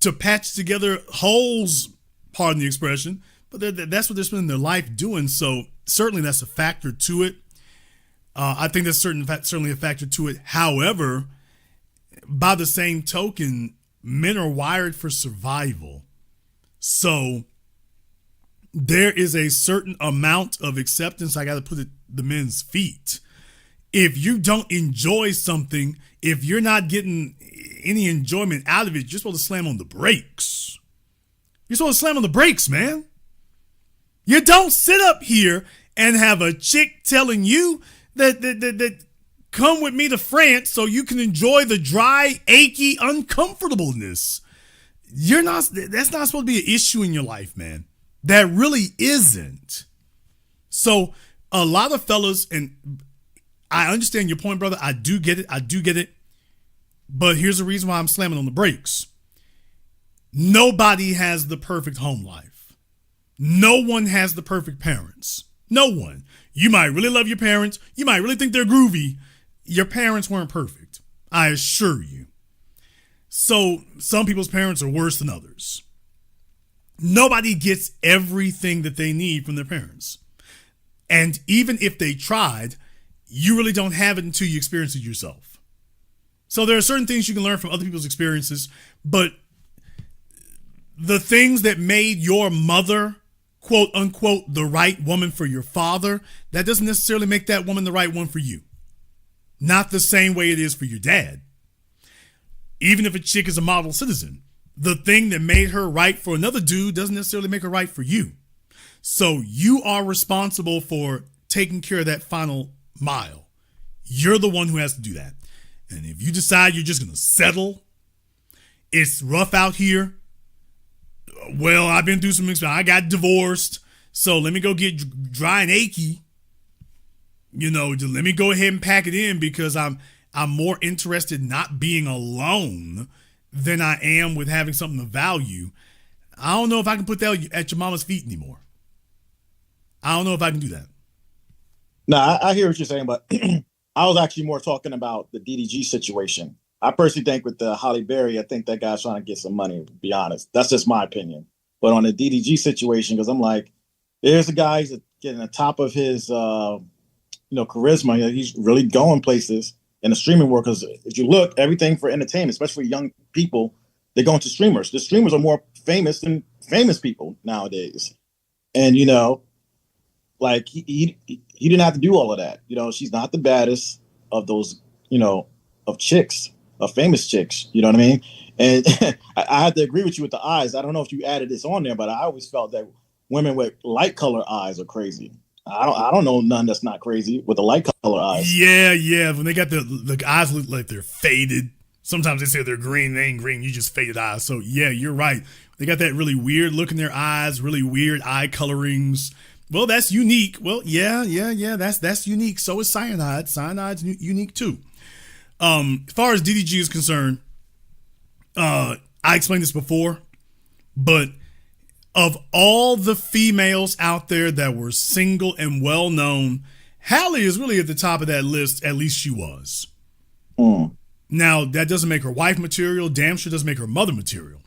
to patch together holes, pardon the expression, but that's what they're spending their life doing. So certainly that's a factor to it. I think that's certainly a factor to it. However, by the same token, men are wired for survival. So there is a certain amount of acceptance I got to put at the men's feet. If you don't enjoy something, if you're not getting any enjoyment out of it, you're supposed to slam on the brakes. You're supposed to slam on the brakes, man. You don't sit up here and have a chick telling you that come with me to France so you can enjoy the dry, achy uncomfortableness. That's not supposed to be an issue in your life, man. That really isn't. So A lot of fellas, and I understand your point, brother. I do get it. But here's the reason why I'm slamming on the brakes. Nobody has the perfect home life. No one has the perfect parents. No one. You might really love your parents. You might really think they're groovy. Your parents weren't perfect. I assure you. So some people's parents are worse than others. Nobody gets everything that they need from their parents. And even if they tried, you really don't have it until you experience it yourself. So there are certain things you can learn from other people's experiences, but the things that made your mother, quote unquote, the right woman for your father, that doesn't necessarily make that woman the right one for you. Not the same way it is for your dad. Even if a chick is a model citizen, the thing that made her right for another dude doesn't necessarily make her right for you. So you are responsible for taking care of that final mile. You're the one who has to do that. And if you decide you're just going to settle, it's rough out here. Well, I've been through some experience. I got divorced, so let me go get dry and achy. You know, just let me go ahead and pack it in because I'm more interested not being alone than I am with having something of value. I don't know if I can put that at your mama's feet anymore. I don't know if I can do that. No, I hear what you're saying, but I was actually more talking about the DDG situation. I personally think with the Halle Berry, I think that guy's trying to get some money, to be honest. That's just my opinion. But on the DDG situation, because I'm like, there's a guy who's getting the top of his, charisma. He's really going places in the streaming world. Because if you look, everything for entertainment, especially for young people, they're going to streamers. The streamers are more famous than famous people nowadays. And, like he didn't have to do all of that. She's not the baddest of those, of chicks. Of famous chicks, you know what I mean? And I had to agree with you with the eyes. I don't know if you added this on there, but I always felt that women with light color eyes are crazy. I don't know none that's not crazy with the light color eyes. Yeah. When they got the eyes look like they're faded. Sometimes they say they're green, they ain't green, you just faded eyes. So yeah, you're right. They got that really weird look in their eyes, really weird eye colorings. Well, that's unique. Well, yeah, that's unique. So is cyanide. Cyanide's unique too. As far as DDG is concerned, I explained this before, but of all the females out there that were single and well known, Halle is really at the top of that list. At least she was. Now, that doesn't make her wife material. Damn sure doesn't make her mother material.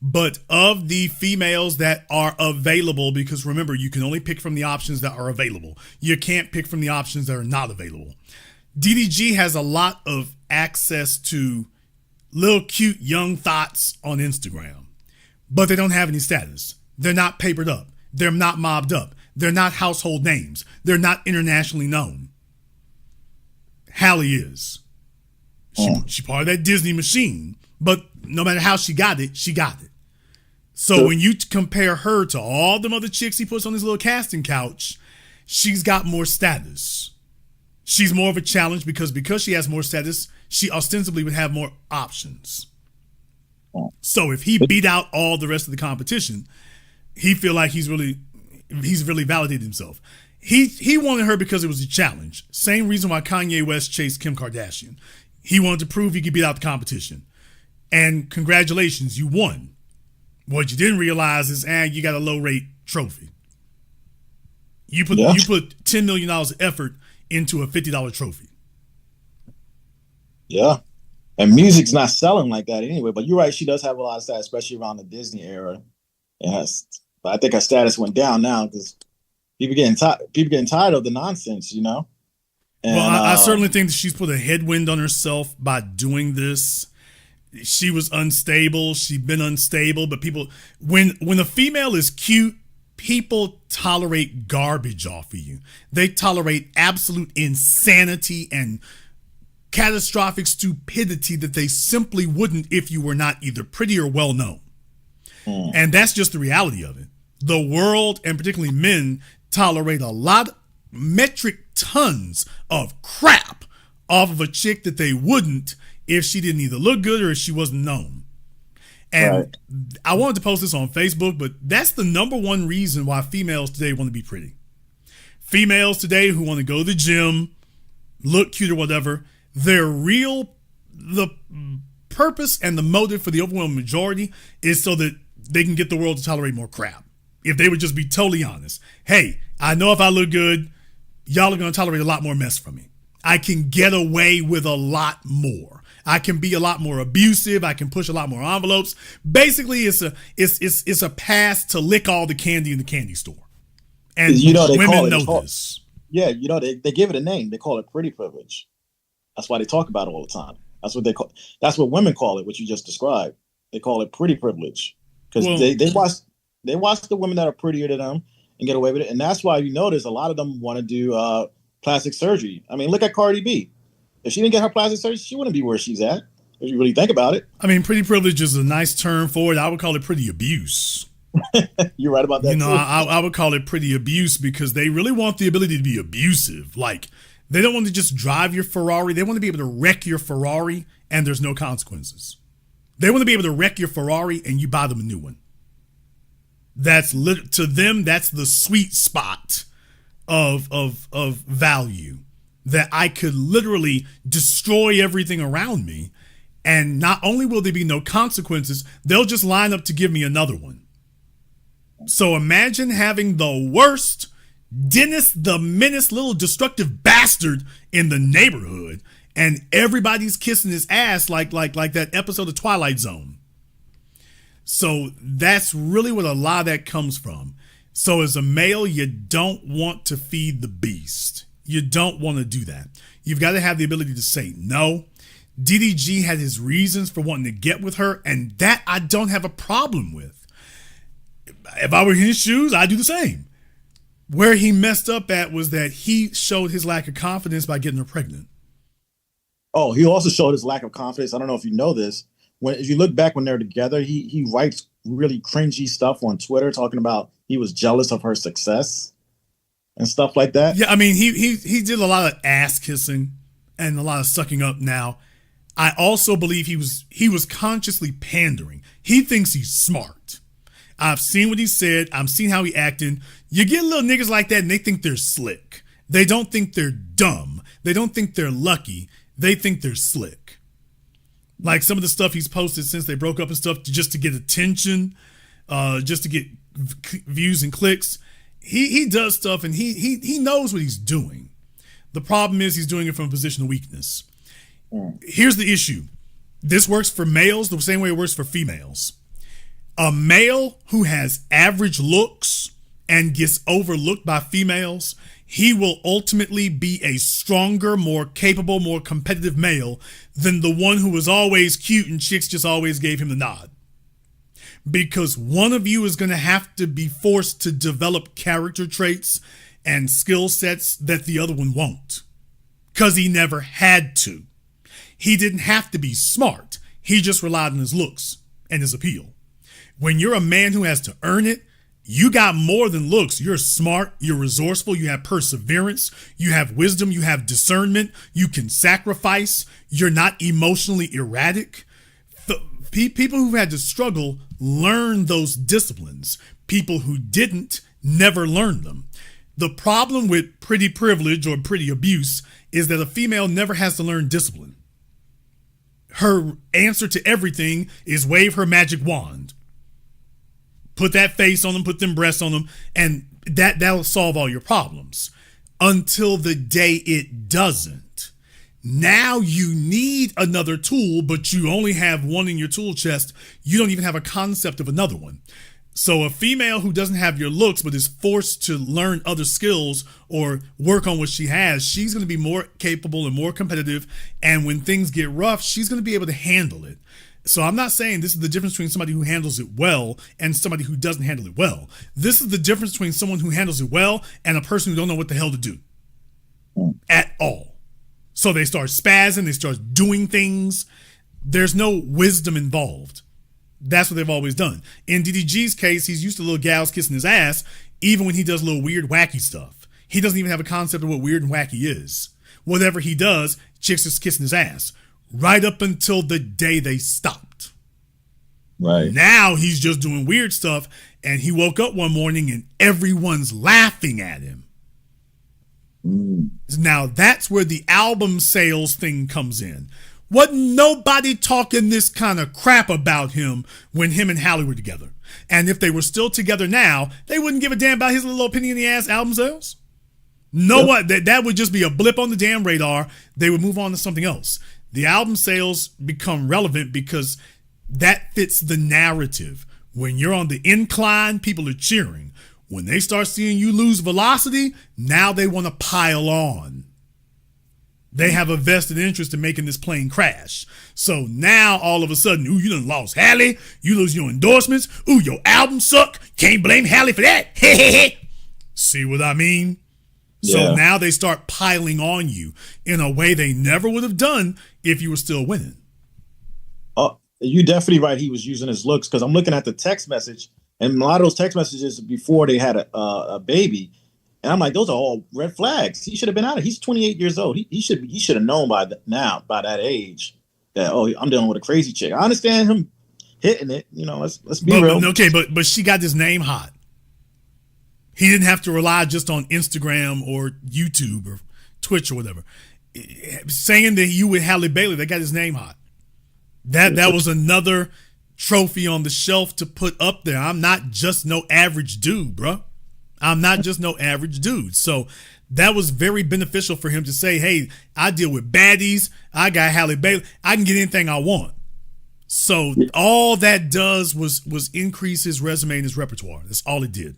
But of the females that are available, because remember, you can only pick from the options that are available. You can't pick from the options that are not available. DDG has a lot of access to little cute young thoughts on Instagram, but they don't have any status. They're not papered up. They're not mobbed up. They're not household names. They're not internationally known. Halle is. She part of that Disney machine, but no matter how she got it, she got it. So when you compare her to all them other chicks he puts on his little casting couch, she's got more status. She's more of a challenge because she has more status, she ostensibly would have more options. So if he beat out all the rest of the competition, he feel like he's really validated himself. He wanted her because it was a challenge. Same reason why Kanye West chased Kim Kardashian. He wanted to prove he could beat out the competition. And congratulations, you won. What you didn't realize is, you got a low rate trophy. You put $10 million of effort into a $50 trophy. Yeah. And music's not selling like that anyway, but you're right, she does have a lot of status, especially around the Disney era. Yes. But I think her status went down now because people getting tired of the nonsense, And, well, I certainly think that she's put a headwind on herself by doing this. She was unstable. She'd been unstable, but people, when a female is cute, people tolerate garbage off of you. They tolerate absolute insanity and catastrophic stupidity that they simply wouldn't if you were not either pretty or well known. And that's just the reality of it. The world, and particularly men, tolerate a lot, metric tons of crap off of a chick that they wouldn't if she didn't either look good or if she wasn't known. And I wanted to post this on Facebook, but that's the number one reason why females today want to be pretty. females today who want to go to the gym, look cute or whatever, the purpose and the motive for the overwhelming majority is so that they can get the world to tolerate more crap. If they would just be totally honest. Hey, I know if I look good, y'all are going to tolerate a lot more mess from me. I can get away with a lot more. I can be a lot more abusive. I can push a lot more envelopes. Basically, it's a pass to lick all the candy in the candy store. And women know this. Yeah, they give it a name. They call it pretty privilege. That's why they talk about it all the time. That's what women call it, what you just described. They call it pretty privilege. Because they watch the women that are prettier than them and get away with it. And that's why you notice a lot of them want to do plastic surgery. I mean, look at Cardi B. If she didn't get her plastic surgery, she wouldn't be where she's at, if you really think about it. I mean, pretty privilege is a nice term for it. I would call it pretty abuse. You're right about that, too. I would call it pretty abuse because they really want the ability to be abusive. Like, they don't want to just drive your Ferrari. They want to be able to wreck your Ferrari and there's no consequences. They want to be able to wreck your Ferrari and you buy them a new one. To them, that's the sweet spot of value, that I could literally destroy everything around me. And not only will there be no consequences, they'll just line up to give me another one. So imagine having the worst Dennis the Menace little destructive bastard in the neighborhood and everybody's kissing his ass like that episode of Twilight Zone. So that's really what a lot of that comes from. So as a male, you don't want to feed the beast. You don't want to do that. You've got to have the ability to say no. DDG had his reasons for wanting to get with her, and that I don't have a problem with. If I were in his shoes, I'd do the same. Where he messed up at was that he showed his lack of confidence by getting her pregnant. Oh, he also showed his lack of confidence. I don't know if you know this. If you look back when they're together, he writes really cringy stuff on Twitter talking about he was jealous of her success and stuff like that. Yeah, I mean, he did a lot of ass kissing and a lot of sucking up now. I also believe he was consciously pandering. He thinks he's smart. I've seen what he said. I've seen how he acted. You get little niggas like that and they think they're slick. They don't think they're dumb. They don't think they're lucky. They think they're slick. Like some of the stuff he's posted since they broke up and stuff just to get attention, just to get views and clicks. He does stuff and he knows what he's doing. The problem is he's doing it from a position of weakness. Here's the issue. This works for males the same way it works for females. A male who has average looks and gets overlooked by females, he will ultimately be a stronger, more capable, more competitive male than the one who was always cute and chicks just always gave him the nod. Because one of you is going to have to be forced to develop character traits and skill sets that the other one won't. Because he never had to. He didn't have to be smart. He just relied on his looks and his appeal. When you're a man who has to earn it, you got more than looks. You're smart, you're resourceful, you have perseverance, you have wisdom, you have discernment, you can sacrifice, you're not emotionally erratic. People who had to struggle learn those disciplines. People who didn't never learned them. The problem with pretty privilege or pretty abuse is that a female never has to learn discipline. Her answer to everything is wave her magic wand. Put that face on them, put them breasts on them, and that'll solve all your problems. Until the day it doesn't. Now you need another tool, but you only have one in your tool chest. You don't even have a concept of another one. So a female who doesn't have your looks but is forced to learn other skills or work on what she has, she's going to be more capable and more competitive. And when things get rough, she's going to be able to handle it. So I'm not saying this is the difference between somebody who handles it well and somebody who doesn't handle it well. This is the difference between someone who handles it well and a person who don't know what the hell to do at all. So they start spazzing, they start doing things. There's no wisdom involved. That's what they've always done. In DDG's case, he's used to little gals kissing his ass, even when he does little weird, wacky stuff. He doesn't even have a concept of what weird and wacky is. Whatever he does, chicks just kissing his ass. Right up until the day they stopped. Right. Now he's just doing weird stuff, and he woke up one morning and everyone's laughing at him. Now that's where the album sales thing comes in. Wasn't nobody talking this kind of crap about him when him and Halle were together. And if they were still together now, they wouldn't give a damn about his little opinion in the ass album sales. What? That would just be a blip on the damn radar. They would move on to something else. The album sales become relevant because that fits the narrative. When you're on the incline, people are cheering. When they start seeing you lose velocity, now they want to pile on. They have a vested interest in making this plane crash. So now all of a sudden, ooh, you done lost Halle. You lose your endorsements. Ooh, your album suck. Can't blame Halle for that. See what I mean? Yeah. So now they start piling on you in a way they never would have done if you were still winning. Oh, you're definitely right. He was using his looks, because I'm looking at the text message, and a lot of those text messages before they had a baby. And I'm like, those are all red flags. He should have been out of it. He's 28 years old. He should have known by that age, that, oh, I'm dealing with a crazy chick. I understand him hitting it. Let's be real. Okay, but she got his name hot. He didn't have to rely just on Instagram or YouTube or Twitch or whatever. Saying that you with Halle Bailey, they got his name hot. That was another trophy on the shelf to put up there. I'm not just no average dude, bro. I'm not just no average dude. So that was very beneficial for him to say, hey, I deal with baddies. I got Halle Bailey. I can get anything I want. So all that does was increase his resume and his repertoire. That's all it did.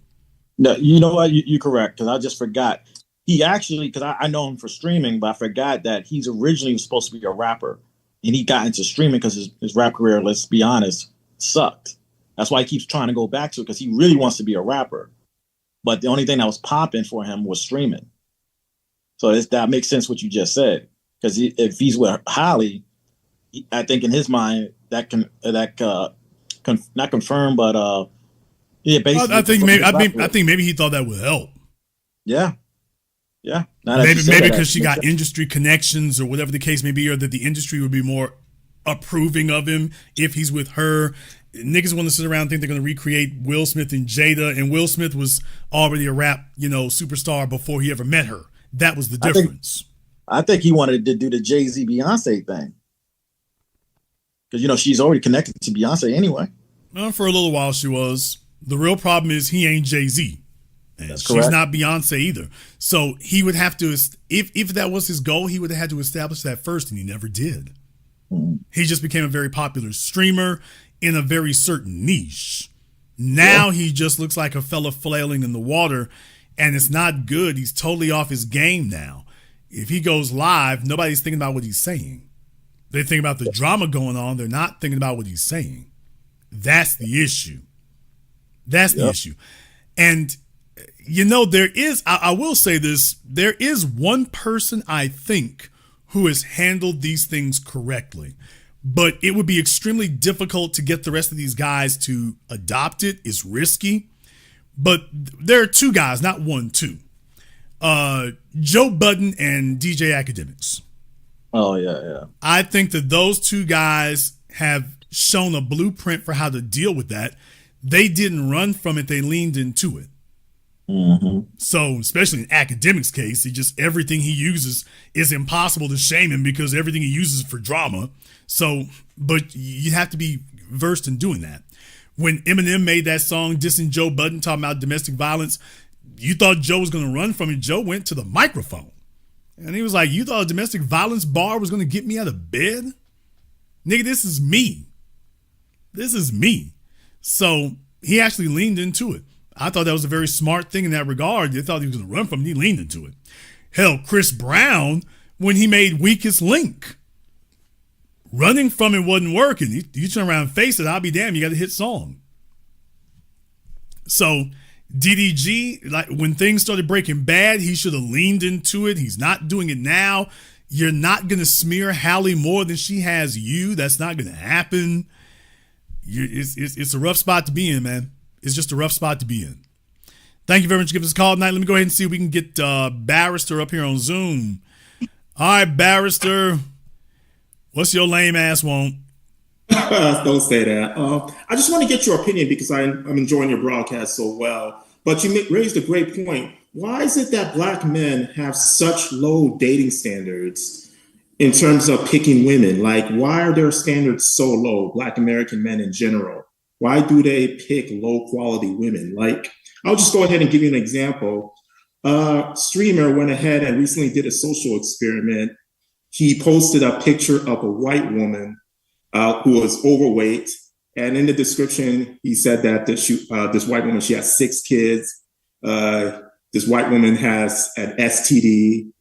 No, you know what? You're correct, because I just forgot. He actually, because I know him for streaming, but I forgot that he's originally supposed to be a rapper. And he got into streaming because his rap career, let's be honest, sucked. That's why he keeps trying to go back to it, because he really wants to be a rapper. But the only thing that was popping for him was streaming. So that makes sense what you just said. Because if he's with Halle, I think in his mind that not confirm, but yeah, basically. I think maybe he thought that would help. Yeah. Maybe because she got industry connections or whatever the case may be, or that the industry would be more approving of him if he's with her. Niggas want to sit around and think they're going to recreate Will Smith and Jada, and Will Smith was already a rap, superstar before he ever met her. That was the difference. I think he wanted to do the Jay-Z Beyonce thing, because she's already connected to Beyonce anyway. Well, for a little while she was. The real problem is he ain't Jay-Z. And That's she's correct. not Beyonce either. So he would have to, if that was his goal, he would have had to establish that first, and he never did. He just became a very popular streamer in a very certain niche. Now he just looks like a fella flailing in the water, and it's not good. He's totally off his game now. If he goes live, nobody's thinking about what he's saying. They think about the drama going on. They're not thinking about what he's saying. That's the issue. That's the issue. And there is, I will say this, there is one person I think who has handled these things correctly, but it would be extremely difficult to get the rest of these guys to adopt it. It's risky, but there are two guys, not one, two. Joe Budden and DJ Academics. Oh, yeah. I think that those two guys have shown a blueprint for how to deal with that. They didn't run from it. They leaned into it. Mm-hmm. So, especially in Academics' case, everything he uses is impossible to shame him, because everything he uses is for drama. So, but you have to be versed in doing that. When Eminem made that song dissing Joe Budden, talking about domestic violence, you thought Joe was going to run from it. Joe went to the microphone and he was like, you thought a domestic violence bar was going to get me out of bed? Nigga, this is me. This is me. So he actually leaned into it. I thought that was a very smart thing in that regard. They thought he was going to run from it. He leaned into it. Hell, Chris Brown, when he made Weakest Link, running from it wasn't working. You turn around and face it, I'll be damned, you got a hit song. So DDG, like when things started breaking bad, he should have leaned into it. He's not doing it now. You're not going to smear Halle more than she has you. That's not going to happen. It's a rough spot to be in, man. It's just a rough spot to be in. Thank you very much for giving us a call tonight. Let me go ahead and see if we can get Barrister up here on Zoom. All right, Barrister. What's your lame ass want? Don't say that. I just want to get your opinion because I'm enjoying your broadcast so well. But you raised a great point why is it that Black men have such low dating standards in terms of picking women? Like, why are their standards so low, Black American men in general? Why do they pick low quality women? Like, I'll just go ahead and give you an example. Streamer went ahead and recently did a social experiment. He posted a picture of a white woman who was overweight. And in the description, he said that this white woman, she has 6 kids. This white woman has an STD,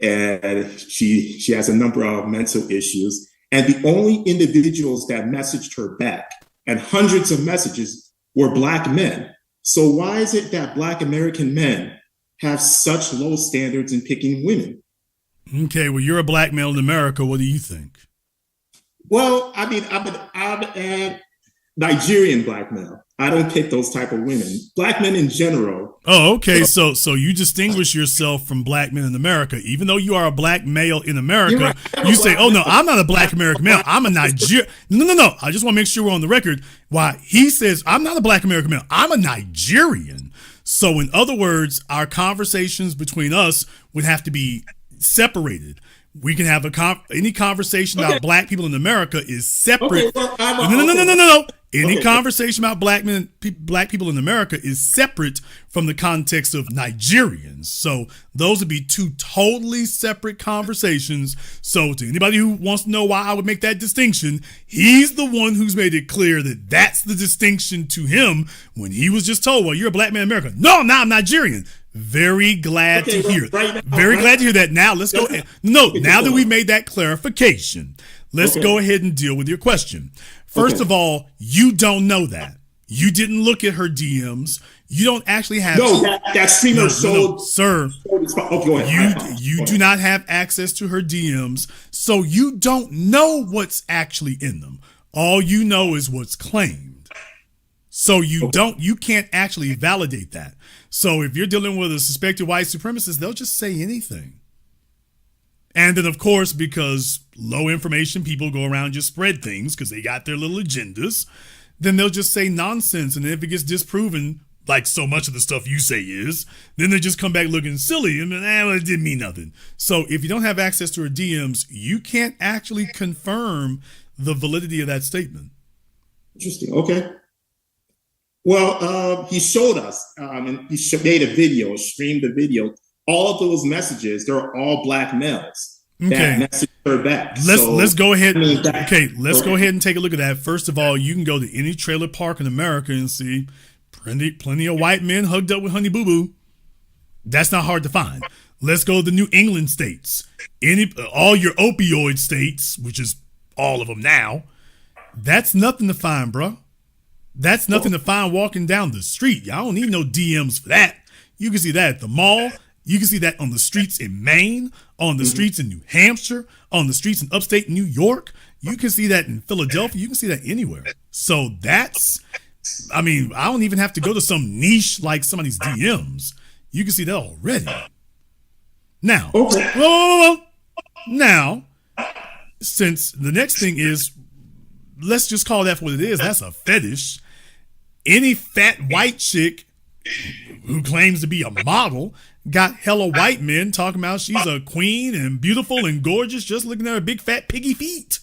and she has a number of mental issues. And the only individuals that messaged her back, and hundreds of messages, were Black men. So why is it that Black American men have such low standards in picking women? Okay, well, you're a Black male in America. What do you think? Well, I mean, I'm a Nigerian Black male. I don't pick those type of women. Black men in general. Oh, okay. So you distinguish yourself from Black men in America. Even though you are a Black male in America, you say, oh, no, I'm not a Black American male. I'm a Nigerian. No. I just want to make sure we're on the record. Why he says, I'm not a Black American male. I'm a Nigerian. So in other words, our conversations between us would have to be separated. We can have any conversation about Black people in America is separate. No. Any conversation about Black people in America is separate from the context of Nigerians. So those would be 2 totally separate conversations. So to anybody who wants to know why I would make that distinction, he's the one who's made it clear that that's the distinction to him when he was just told, well, you're a Black man in America. No, I'm Nigerian. Very glad to hear. Very glad to hear that. Now let's go. Now that we've made that clarification, let's go ahead and deal with your question. First of all, you don't know that. You didn't look at her DMs. You don't actually have. No, that streamer sold. Sir, you do not have access to her DMs, so you don't know what's actually in them. All you know is what's claimed. So you can't actually validate that. So if you're dealing with a suspected white supremacist, they'll just say anything. And then, of course, because low information people go around just spread things because they got their little agendas, then they'll just say nonsense. And if it gets disproven, like so much of the stuff you say is, then they just come back looking silly and well, it didn't mean nothing. So if you don't have access to her DMs, you can't actually confirm the validity of that statement. Interesting. Okay. Well, he showed us, and he made a video, streamed a video. All of those messages, they're all Black males that messaged her back. Let's go ahead. Let's go ahead and take a look at that. First of all, you can go to any trailer park in America and see plenty of white men hugged up with Honey Boo Boo. That's not hard to find. Let's go to the New England states. All your opioid states, which is all of them now. That's nothing to find, bro. That's nothing to find walking down the street. Y'all don't need no DMs for that. You can see that at the mall. You can see that on the streets in Maine, on the streets in New Hampshire, on the streets in upstate New York. You can see that in Philadelphia. You can see that anywhere. So I don't even have to go to some niche like somebody's DMs. You can see that already. Now, now, since the next thing is, let's just call that for what it is. That's a fetish. Any fat white chick who claims to be a model got hella white men talking about she's a queen and beautiful and gorgeous just looking at her big fat piggy feet.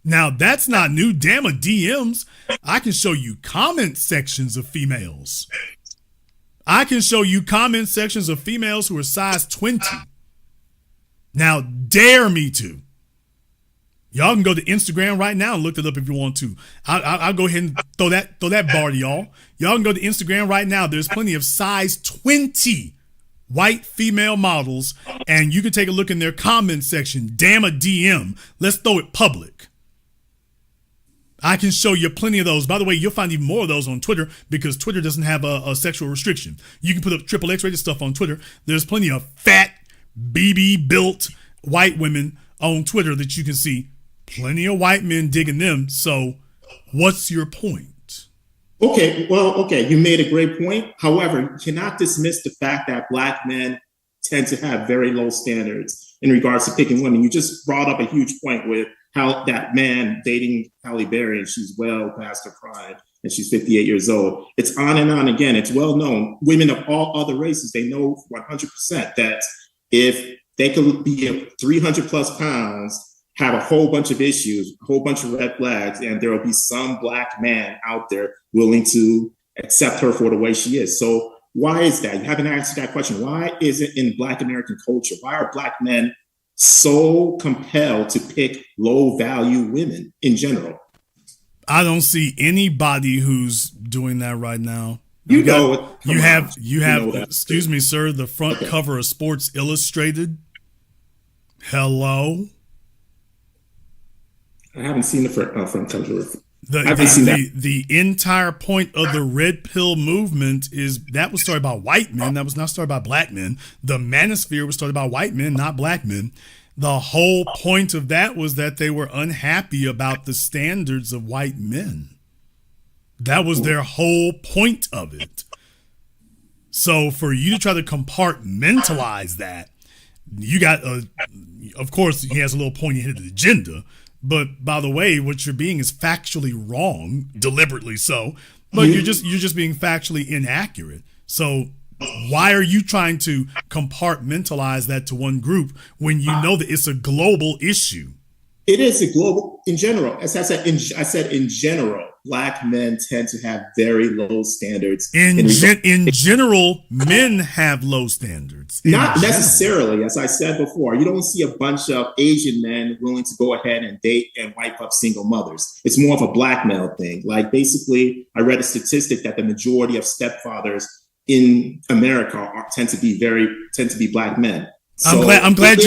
Now, that's not new. Damn a DMs. I can show you comment sections of females. I can show you comment sections of females who are size 20. Now, dare me to. Y'all can go to Instagram right now and look it up if you want to. I'll go ahead and throw that bar to y'all. Y'all can go to Instagram right now. There's plenty of size 20 white female models, and you can take a look in their comment section. Damn a DM. Let's throw it public. I can show you plenty of those. By the way, you'll find even more of those on Twitter because Twitter doesn't have a sexual restriction. You can put up triple X-rated stuff on Twitter. There's plenty of fat, BB built white women on Twitter that you can see. Plenty of white men digging them. So what's your point? Okay. You made a great point. However, you cannot dismiss the fact that Black men tend to have very low standards in regards to picking women. You just brought up a huge point with how that man dating Halle Berry, and she's well past her prime. and she's 58 years old. It's on and on again. It's well known. Women of all other races, they know 100% that if they could be 300 plus pounds, have a whole bunch of issues, a whole bunch of red flags, and there will be some Black man out there willing to accept her for the way she is. So why is that? You haven't answered that question. Why is it in Black American culture? Why are Black men so compelled to pick low value women in general? I don't see anybody who's doing that right now. You have, that. Excuse me, sir, the front cover of Sports Illustrated. Hello? I haven't seen the front cover. The entire point of the red pill movement is that was started by white men. That was not started by Black men. The manosphere was started by white men, not Black men. The whole point of that was that they were unhappy about the standards of white men. That was their whole point of it. So for you to try to compartmentalize that, you got of course he has a little pointy-headed agenda. But by the way, what you're being is factually wrong, deliberately so. But you're just being factually inaccurate. So why are you trying to compartmentalize that to one group when you know that it's a global issue? It is a global in general. As I said, in general, Black men tend to have very low standards. In general, men have low standards. Not necessarily, as I said before. You don't see a bunch of Asian men willing to go ahead and date and wipe up single mothers. It's more of a Black male thing. Like basically, I read a statistic that the majority of stepfathers in America tend to be Black men. So I'm glad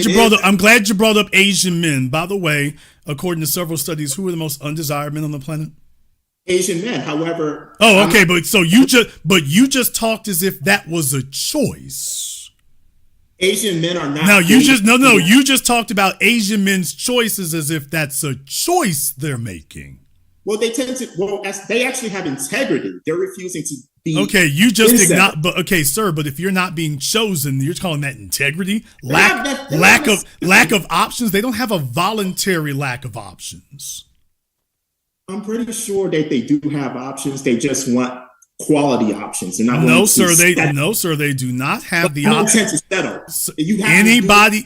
you brought up Asian men. By the way, according to several studies, who are the most undesired men on the planet? Asian men. However, you just talked as if that was a choice. Asian men are not. Now you just talked about Asian men's choices as if that's a choice they're making. Well, they actually have integrity. They're refusing to be. Okay, you just but if you're not being chosen, you're calling that integrity? Lack of options. They don't have a voluntary lack of options. I'm pretty sure that they do have options. They just want quality options. They're not. No, sir. They do not have the option.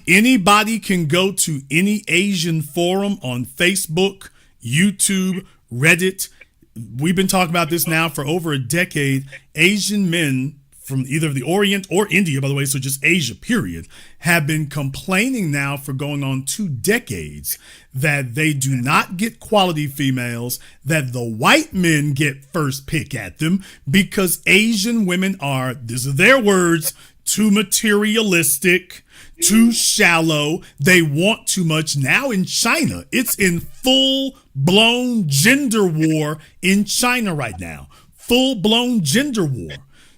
Anybody can go to any Asian forum on Facebook, YouTube, Reddit. We've been talking about this now for over a decade. Asian men from either the Orient or India, by the way, so just Asia, period, have been complaining now for going on 2 decades that they do not get quality females, that the white men get first pick at them because Asian women are, these are their words, too materialistic, too shallow. They want too much. Now in China, it's in full-blown gender war in China right now. Full-blown gender war.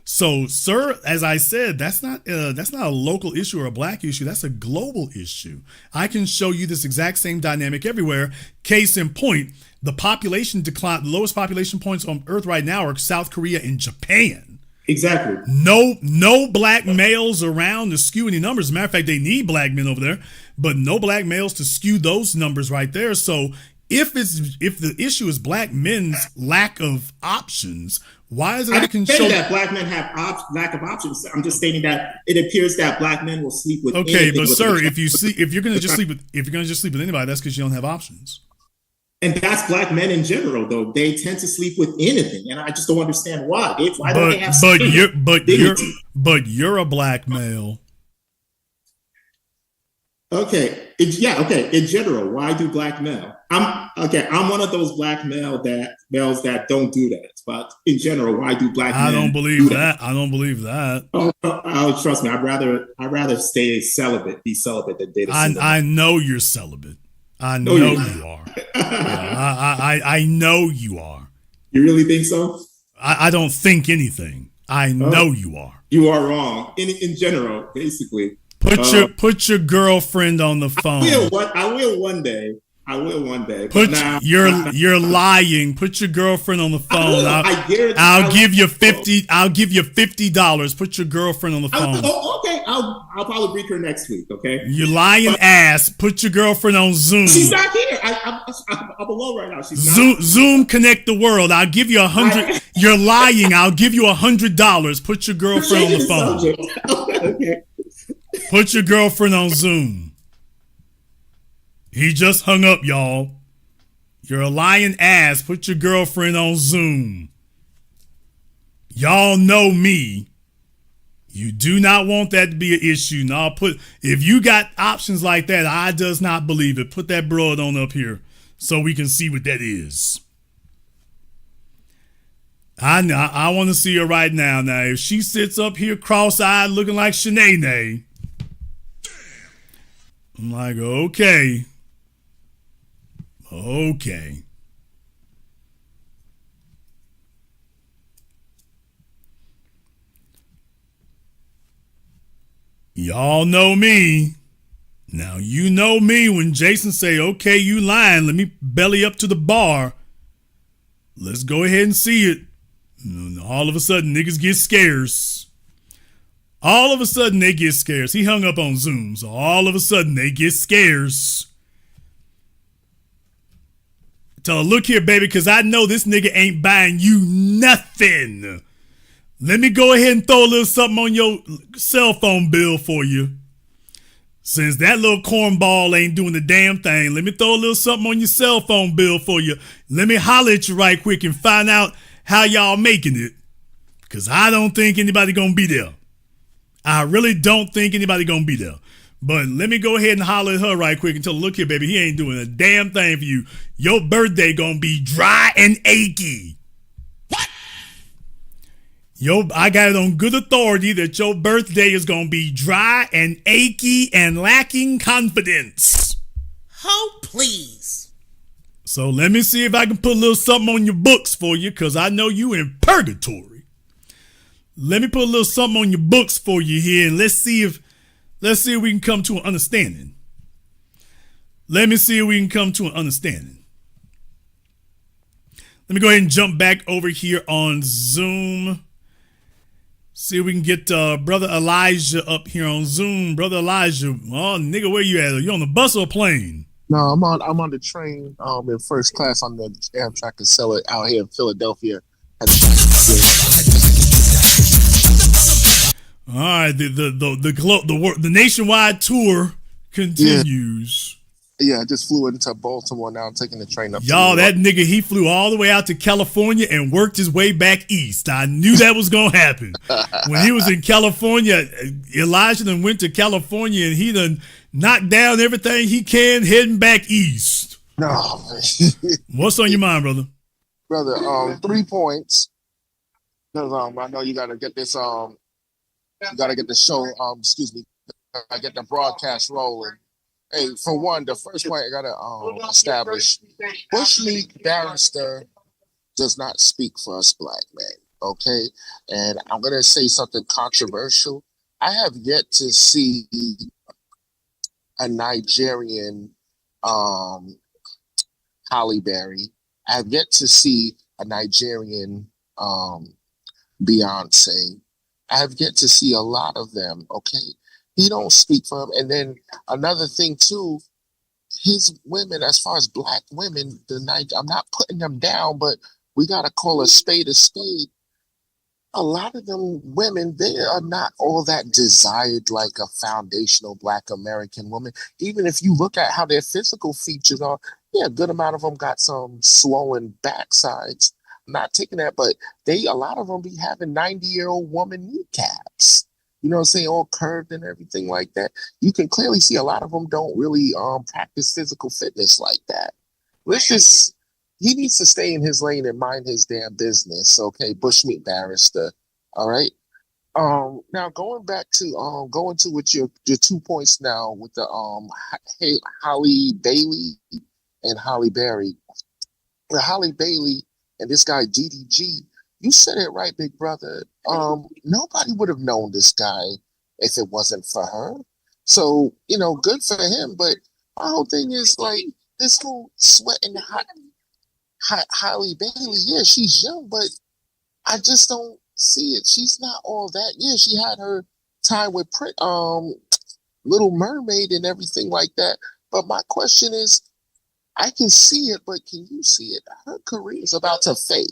So, sir, as I said, that's not a local issue or a Black issue. That's a global issue. I can show you this exact same dynamic everywhere. Case in point, the population decline, the lowest population points on Earth right now are South Korea and Japan. Exactly. No Black males around to skew any numbers. As a matter of fact, they need Black men over there, but no Black males to skew those numbers right there. So if the issue is Black men's lack of options, why is it I can show that Black men have lack of options? I'm just stating that it appears that Black men will sleep with. Okay, but sir, if you're going to just sleep with anybody, that's because you don't have options. And that's Black men in general, though. They tend to sleep with anything, and I just don't understand why. You're a Black male. Okay. In general, why do Black male? I'm one of those Black males that don't do that. But in general, why do Black men? I don't believe that. Oh, trust me. I'd rather stay celibate, be celibate than date a single. I know you're celibate. I know you are. Yeah, I know you are. You really think so? I don't think anything. I know you are. You are wrong. In general, basically. Put your girlfriend on the phone. I will one day. You're lying. Put your girlfriend on the phone. I'll give you $50. Put your girlfriend on the phone. Okay, I'll probably greet her next week. Okay. You lying ass. Put your girlfriend on Zoom. She's not here. I'm alone right now. She's Zoom connect the world. I'll give you 100. You're lying. I'll give you $100. Put your girlfriend on the phone. Okay. Put your girlfriend on Zoom. He just hung up, y'all. You're a lying ass. Put your girlfriend on Zoom. Y'all know me. You do not want that to be an issue. No, if you got options like that, I does not believe it. Put that broad on up here so we can see what that is. I want to see her right now. Now, if she sits up here cross-eyed looking like Shanae, I'm like, okay. Okay. Y'all know me. Now you know me when Jason say, okay, you lying. Let me belly up to the bar. Let's go ahead and see it. And all of a sudden, niggas get scarce. All of a sudden, they get scarce. He hung up on Zoom, so all of a sudden, they get scarce. Tell her, look here, baby, because I know this nigga ain't buying you nothing. Let me go ahead and throw a little something on your cell phone bill for you. Since that little cornball ain't doing the damn thing, let me throw a little something on your cell phone bill for you. Let me holler at you right quick and find out how y'all making it. Because I don't think anybody gonna be there. I really don't think anybody gonna be there. But let me go ahead and holler at her right quick and tell her, look here, baby, he ain't doing a damn thing for you. Your birthday gonna be dry and achy. I got it on good authority that your birthday is going to be dry and achy and lacking confidence. Oh, please. So let me see if I can put a little something on your books for you, because I know you in purgatory. Let me put a little something on your books for you here, and let's see if we can come to an understanding. Let me see if we can come to an understanding. Let me go ahead and jump back over here on Zoom. See if we can get Brother Elijah up here on Zoom. Brother Elijah, oh nigga, where you at? Are you on the bus or plane? No, I'm on the train in first class on the Amtrak Acela out here in Philadelphia. All right, the nationwide tour continues. Yeah, I just flew into Baltimore. Now I'm taking the train up. Y'all, that nigga, he flew all the way out to California and worked his way back east. I knew that was going to happen. When he was in California, Elijah done went to California and he done knocked down everything he can heading back east. No. What's on your mind, brother? Brother, 3 points. Because I know you got to get this, you got to get the show, I get the broadcast rolling. Hey, for one, the first point I gotta establish: Bushmeat Barrister does not speak for us black men. Okay, and I'm gonna say something controversial. I have yet to see a Nigerian Halle Berry. I have yet to see a Nigerian Beyonce. I have yet to see a lot of them. Okay. He don't speak for him. And then another thing too, his women, as far as black women, I'm not putting them down, but we gotta call a spade a spade. A lot of them women, they are not all that desired like a foundational black American woman. Even if you look at how their physical features are, yeah, a good amount of them got some swollen backsides. I'm not taking that, but a lot of them be having 90-year-old woman kneecaps. You know what I'm saying? All curved and everything like that. You can clearly see a lot of them don't really practice physical fitness like that. He needs to stay in his lane and mind his damn business. Okay, Bushmeat Barrister. All right. Now going to with your 2 points now with the Halle Bailey and Halle Berry. The Halle Bailey and this guy DDG. You said it right, big brother. Nobody would have known this guy if it wasn't for her. So, good for him. But my whole thing is like this whole sweating Halle Bailey. Yeah, she's young, but I just don't see it. She's not all that. Yeah, she had her time with Little Mermaid and everything like that. But my question is, I can see it, but can you see it? Her career is about to fade.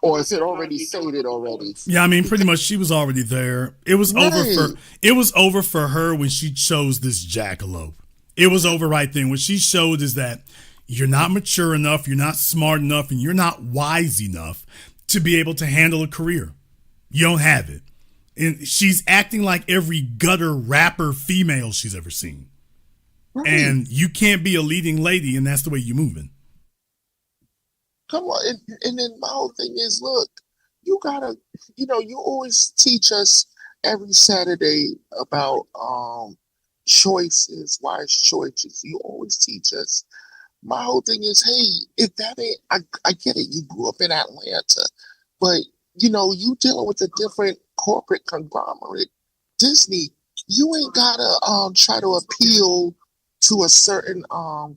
Or is it already faded already? Yeah, I mean, pretty much she was already there. It was over for her when she chose this jackalope. It was over right then. What she showed is that you're not mature enough, you're not smart enough, and you're not wise enough to be able to handle a career. You don't have it. And she's acting like every gutter rapper female she's ever seen. Right. And you can't be a leading lady, and that's the way you're moving. Come on. And then my whole thing is, look, you gotta, you always teach us every Saturday about choices, wise choices. You always teach us. My whole thing is, hey, if that ain't, I get it. You grew up in Atlanta, but you dealing with a different corporate conglomerate. Disney, you ain't gotta try to appeal to a certain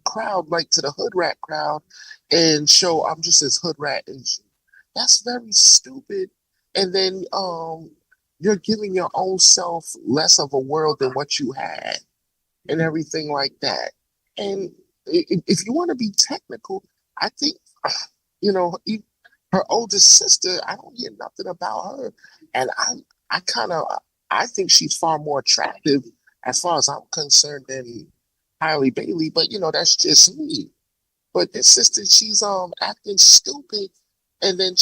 crowd, like to the hood rat crowd, and show I'm just as hood rat as you. That's very stupid. And then you're giving your own self less of a world than what you had, and everything like that. And if you want to be technical, I think her oldest sister, I don't hear nothing about her, and I think she's far more attractive as far as I'm concerned than Halle Bailey, but that's just me. But this sister, she's acting stupid, and then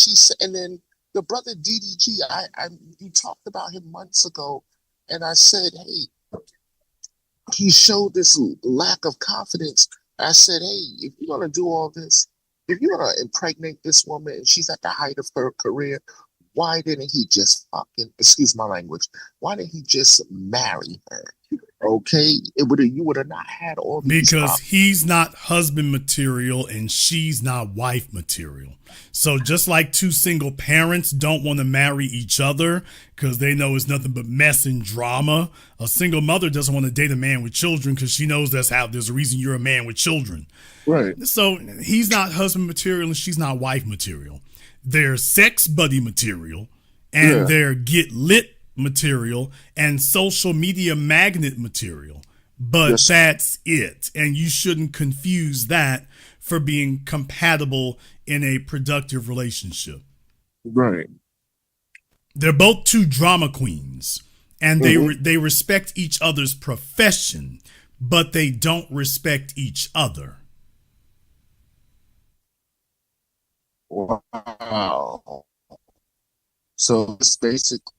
the brother DDG, you talked about him months ago, and I said, hey, he showed this lack of confidence. I said, hey, if you're gonna do all this, if you're gonna impregnate this woman and she's at the height of her career, why didn't he just excuse my language, why didn't he just marry her? Okay, you would have not had all these because problems. He's not husband material and she's not wife material. So just like two single parents don't want to marry each other because they know it's nothing but mess and drama, a single mother doesn't want to date a man with children because she knows there's a reason you're a man with children. Right. So he's not husband material and she's not wife material. They're sex buddy material and they're get lit material and social media magnet material, but that's it. And you shouldn't confuse that for being compatible in a productive relationship. Right. They're both two drama queens, and they respect each other's profession, but they don't respect each other. Wow. So it's basically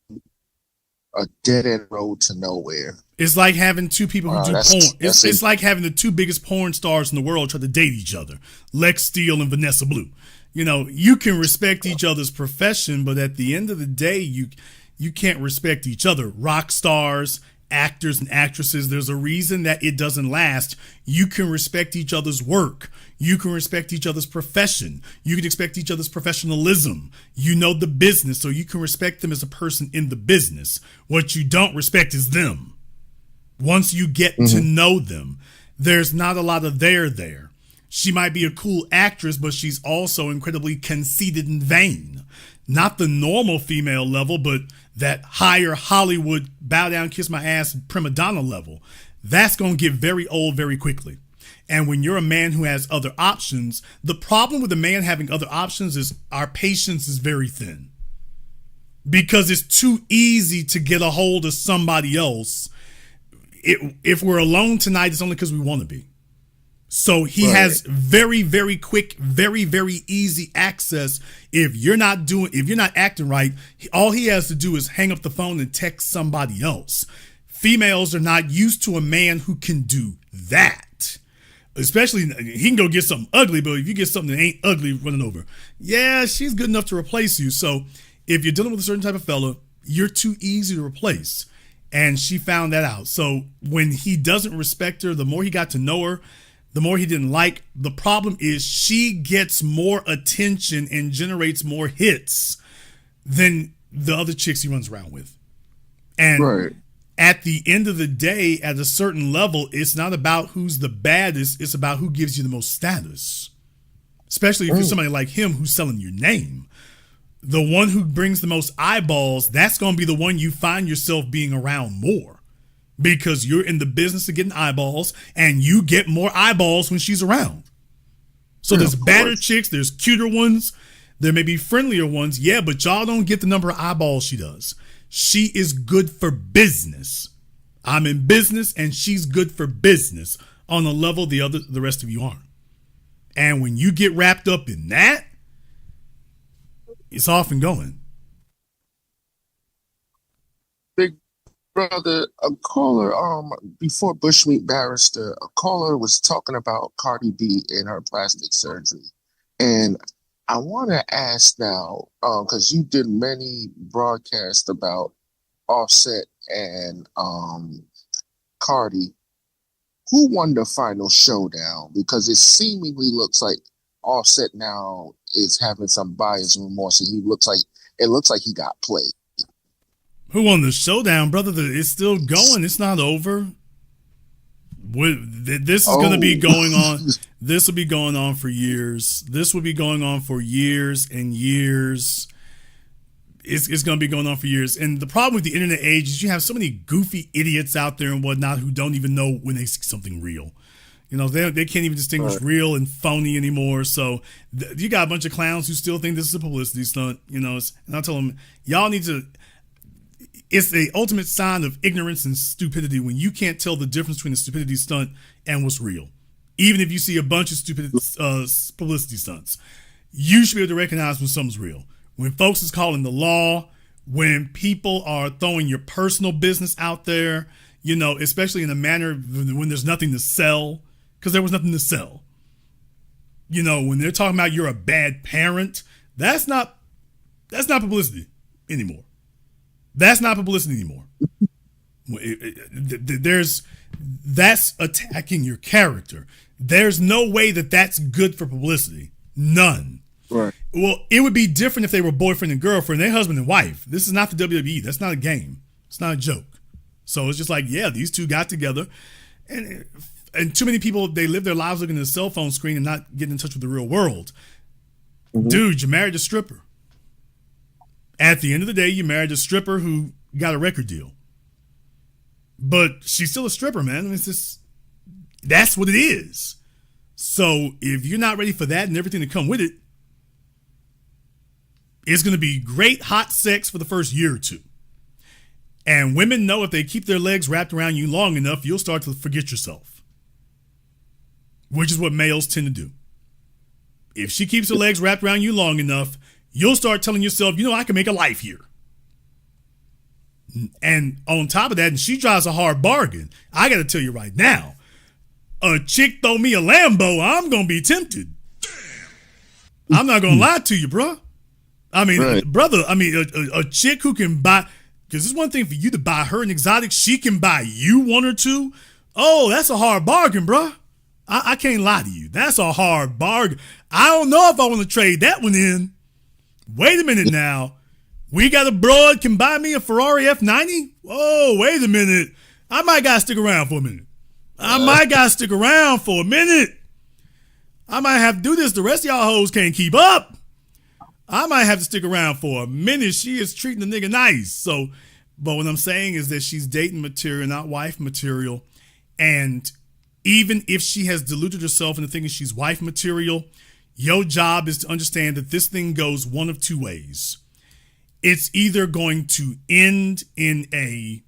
a dead end road to nowhere. It's like having two people who do porn. It's like having the two biggest porn stars in the world try to date each other, Lex Steele and Vanessa Blue. You can respect each other's profession, but at the end of the day, you can't respect each other. Rock stars, actors and actresses, there's a reason that it doesn't last. You can respect each other's work. You can respect each other's profession. You can respect each other's professionalism. You know the business, so you can respect them as a person in the business. What you don't respect is them. Once you get to know them, there's not a lot of there. She might be a cool actress, but she's also incredibly conceited and vain. Not the normal female level, but that higher Hollywood bow down, kiss my ass prima donna level. That's going to get very old very quickly. And when you're a man who has other options, the problem with a man having other options is our patience is very thin. Because it's too easy to get a hold of somebody else. If we're alone tonight, it's only because we want to be. So he has very, very quick, very, very easy access. If you're not acting right, all he has to do is hang up the phone and text somebody else. Females are not used to a man who can do that. Especially, he can go get something ugly, but if you get something that ain't ugly running over, yeah, she's good enough to replace you. So if you're dealing with a certain type of fella, you're too easy to replace. And she found that out. So when he doesn't respect her, the more he got to know her, the more he didn't like. The problem is she gets more attention and generates more hits than the other chicks he runs around with. And at the end of the day, at a certain level, it's not about who's the baddest. It's about who gives you the most status. Especially if you're somebody like him who's selling your name. The one who brings the most eyeballs, that's going to be the one you find yourself being around more. Because you're in the business of getting eyeballs, and you get more eyeballs when she's around. So Yeah, there's of badder course. chicks, there's cuter ones, there may be friendlier ones, yeah, but y'all don't get the number of eyeballs she does. She is good for business. I'm in business and she's good for business on a level the rest of you aren't. And when you get wrapped up in that, it's off and going. Big brother, a caller, before Bushmeat Barrister, a caller was talking about Cardi B and her plastic surgery. And I want to ask now, because you did many broadcasts about Offset and Cardi, who won the final showdown? Because it seemingly looks like Offset now is having some buyer's remorse, and it looks like he got played. Who won the showdown, brother? It's still going. It's not over. This is going to be going on. This will be going on for years. This will be going on for years and years. It's going to be going on for years. And the problem with the internet age is you have so many goofy idiots out there and whatnot who don't even know when they see something real. You know, they can't even distinguish real and phony anymore. So you got a bunch of clowns who still think this is a publicity stunt. You know, and I tell them, y'all need to. It's the ultimate sign of ignorance and stupidity when you can't tell the difference between a stupidity stunt and what's real. Even if you see a bunch of stupid publicity stunts, you should be able to recognize when something's real. When folks is calling the law, when people are throwing your personal business out there, you know, especially in a manner when there's nothing to sell, because there was nothing to sell. You know, when they're talking about you're a bad parent, that's not publicity anymore. That's not publicity anymore. That's attacking your character. There's no way that that's good for publicity. None. Right. Well, it would be different if they were boyfriend and girlfriend. They're husband and wife. This is not the WWE. That's not a game. It's not a joke. So it's just like, yeah, these two got together. And too many people, they live their lives looking at a cell phone screen and not getting in touch with the real world. Mm-hmm. Dude, you married a stripper. At the end of the day, you married a stripper who got a record deal. But she's still a stripper, man. It's just, that's what it is. So if you're not ready for that and everything to come with it, it's going to be great hot sex for the first year or two. And women know if they keep their legs wrapped around you long enough, you'll start to forget yourself. Which is what males tend to do. If she keeps her legs wrapped around you long enough, you'll start telling yourself, you know, I can make a life here. And on top of that, and she drives a hard bargain. I got to tell you right now, a chick throw me a Lambo, I'm going to be tempted. I'm not going to lie to you, bro. I mean, brother, a chick who can buy, because it's one thing for you to buy her an exotic, she can buy you one or two. Oh, that's a hard bargain, bro. I can't lie to you. That's a hard bargain. I don't know if I want to trade that one in. Wait a minute now. We got a broad can buy me a Ferrari F90? Oh, wait a minute. I might got to stick around for a minute. I might have to do this. The rest of y'all hoes can't keep up. I might have to stick around for a minute. She is treating the nigga nice. So, but what I'm saying is that she's dating material, not wife material. And even if she has deluded herself into thinking she's wife material, your job is to understand that this thing goes one of two ways. It's either going to end in a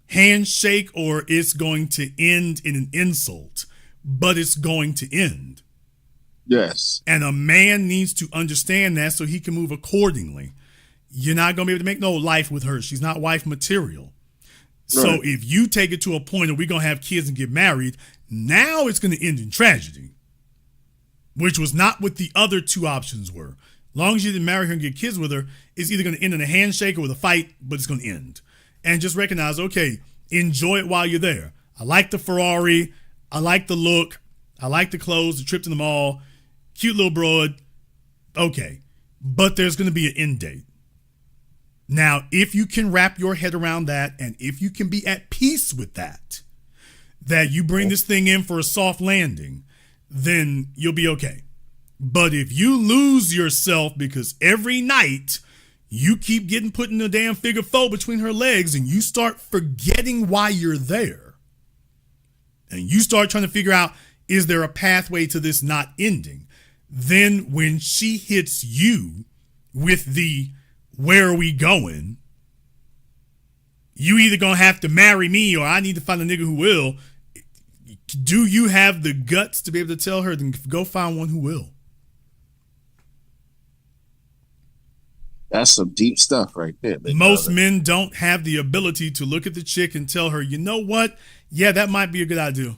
handshake or it's going to end in an insult, but it's going to end. Yes. And a man needs to understand that so he can move accordingly. You're not going to be able to make no life with her. She's not wife material. Right. So if you take it to a point where we're going to have kids and get married, now it's going to end in tragedy, which was not what the other two options were. As long as you didn't marry her and get kids with her, it's either going to end in a handshake or with a fight, but it's going to end. And just recognize, okay, enjoy it while you're there. I like the Ferrari. I like the look. I like the clothes, the trip to the mall. Cute little broad. Okay. But there's going to be an end date. Now, if you can wrap your head around that and if you can be at peace with that you bring this thing in for a soft landing, then you'll be okay. But if you lose yourself because every night you keep getting put in a damn figure four between her legs and you start forgetting why you're there and you start trying to figure out, is there a pathway to this not ending? then when she hits you with the where are we going, you either gonna have to marry me or I need to find a nigga who will. Do you have the guts to be able to tell her, then go find one who will? That's some deep stuff right there. Most men don't have the ability to look at the chick and tell her, you know what? Yeah, that might be a good idea.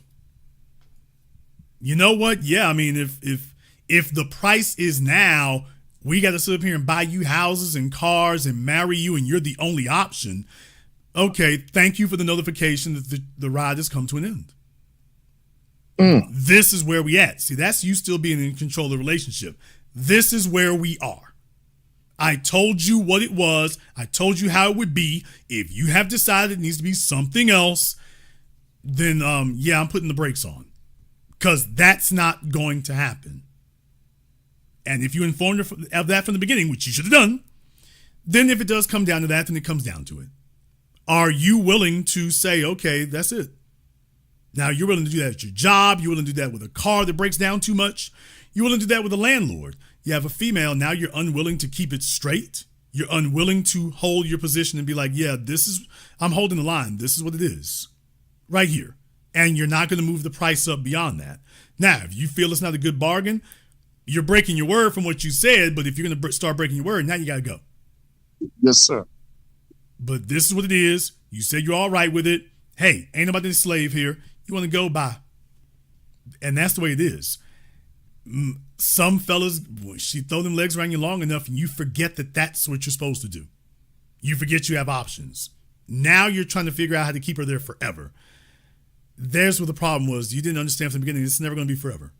You know what? Yeah, I mean, if the price is now, we got to sit up here and buy you houses and cars and marry you and you're the only option. Okay, thank you for the notification that the ride has come to an end. This is where we at. See, that's you still being in control of the relationship. This is where we are. I told you what it was. I told you how it would be. If you have decided it needs to be something else, then yeah, I'm putting the brakes on. Because that's not going to happen. And if you informed her of that from the beginning, which you should have done, then if it does come down to that, then it comes down to it. Are you willing to say, okay, that's it? Now, you're willing to do that at your job. You're willing to do that with a car that breaks down too much. You're willing to do that with a landlord. You have a female, now you're unwilling to keep it straight. You're unwilling to hold your position and be like, yeah, I'm holding the line. This is what it is right here. And you're not going to move the price up beyond that. Now, if you feel it's not a good bargain, you're breaking your word from what you said. But if you're going to start breaking your word, now you got to go. Yes, sir. But this is what it is. You said you're all right with it. Hey, ain't nobody slave here. You want to go, bye. And that's the way it is. Some fellas, she throw them legs around you long enough and you forget that that's what you're supposed to do. You forget you have options. Now you're trying to figure out how to keep her there forever. There's what the problem was. You didn't understand from the beginning. This is never going to be forever.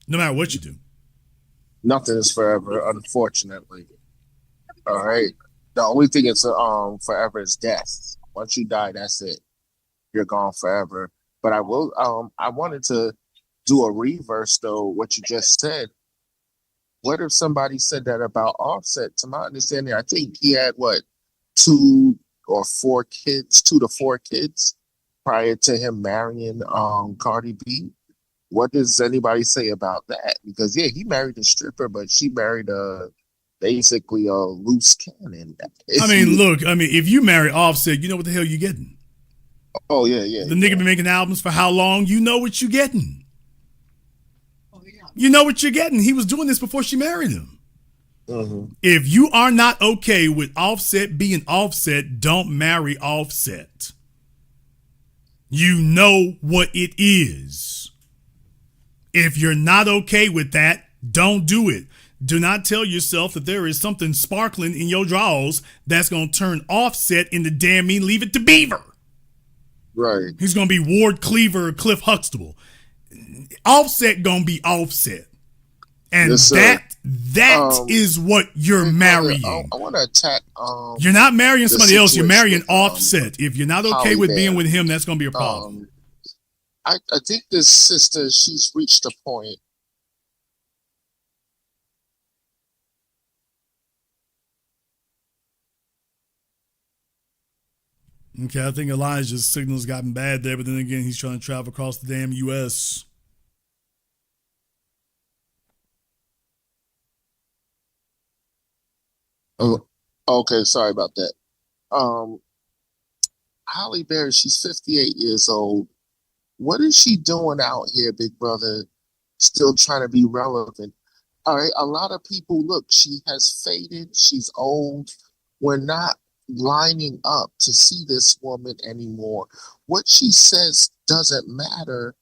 No matter what you do. Nothing is forever, unfortunately. All right. The only thing that's forever is death. Once you die, that's it. You're gone forever. But I wanted to do a reverse though, what you just said. What if somebody said that about Offset? To my understanding, I think he had 2 to 4 kids prior to him marrying Cardi B. What does anybody say about that? Because yeah, he married a stripper, but she married basically a loose cannon. Look, if you marry Offset, you know what the hell you're getting. Oh yeah. The nigga been making albums for how long? You know what you're getting. You know what you're getting. He was doing this before she married him. Mm-hmm. If you are not okay with Offset being Offset, don't marry Offset. You know what it is. If you're not okay with that, don't do it. Do not tell yourself that there is something sparkling in your drawers that's going to turn Offset into damn me, leave it to Beaver. Right. He's going to be Ward Cleaver or Cliff Huxtable. Offset going to be Offset. And yes, that is what you're marrying. I want to attack. You're not marrying somebody else. You're marrying Offset. If you're not okay with being with him, that's going to be a problem. I think this sister, she's reached a point. Okay, I think Elijah's signal's gotten bad there, but then again, he's trying to travel across the damn U.S. Oh, okay. Sorry about that. Halle Berry, she's 58 years old. What is she doing out here, big brother? Still trying to be relevant. All right. A lot of people, look, she has faded. She's old. We're not lining up to see this woman anymore. What she says doesn't matter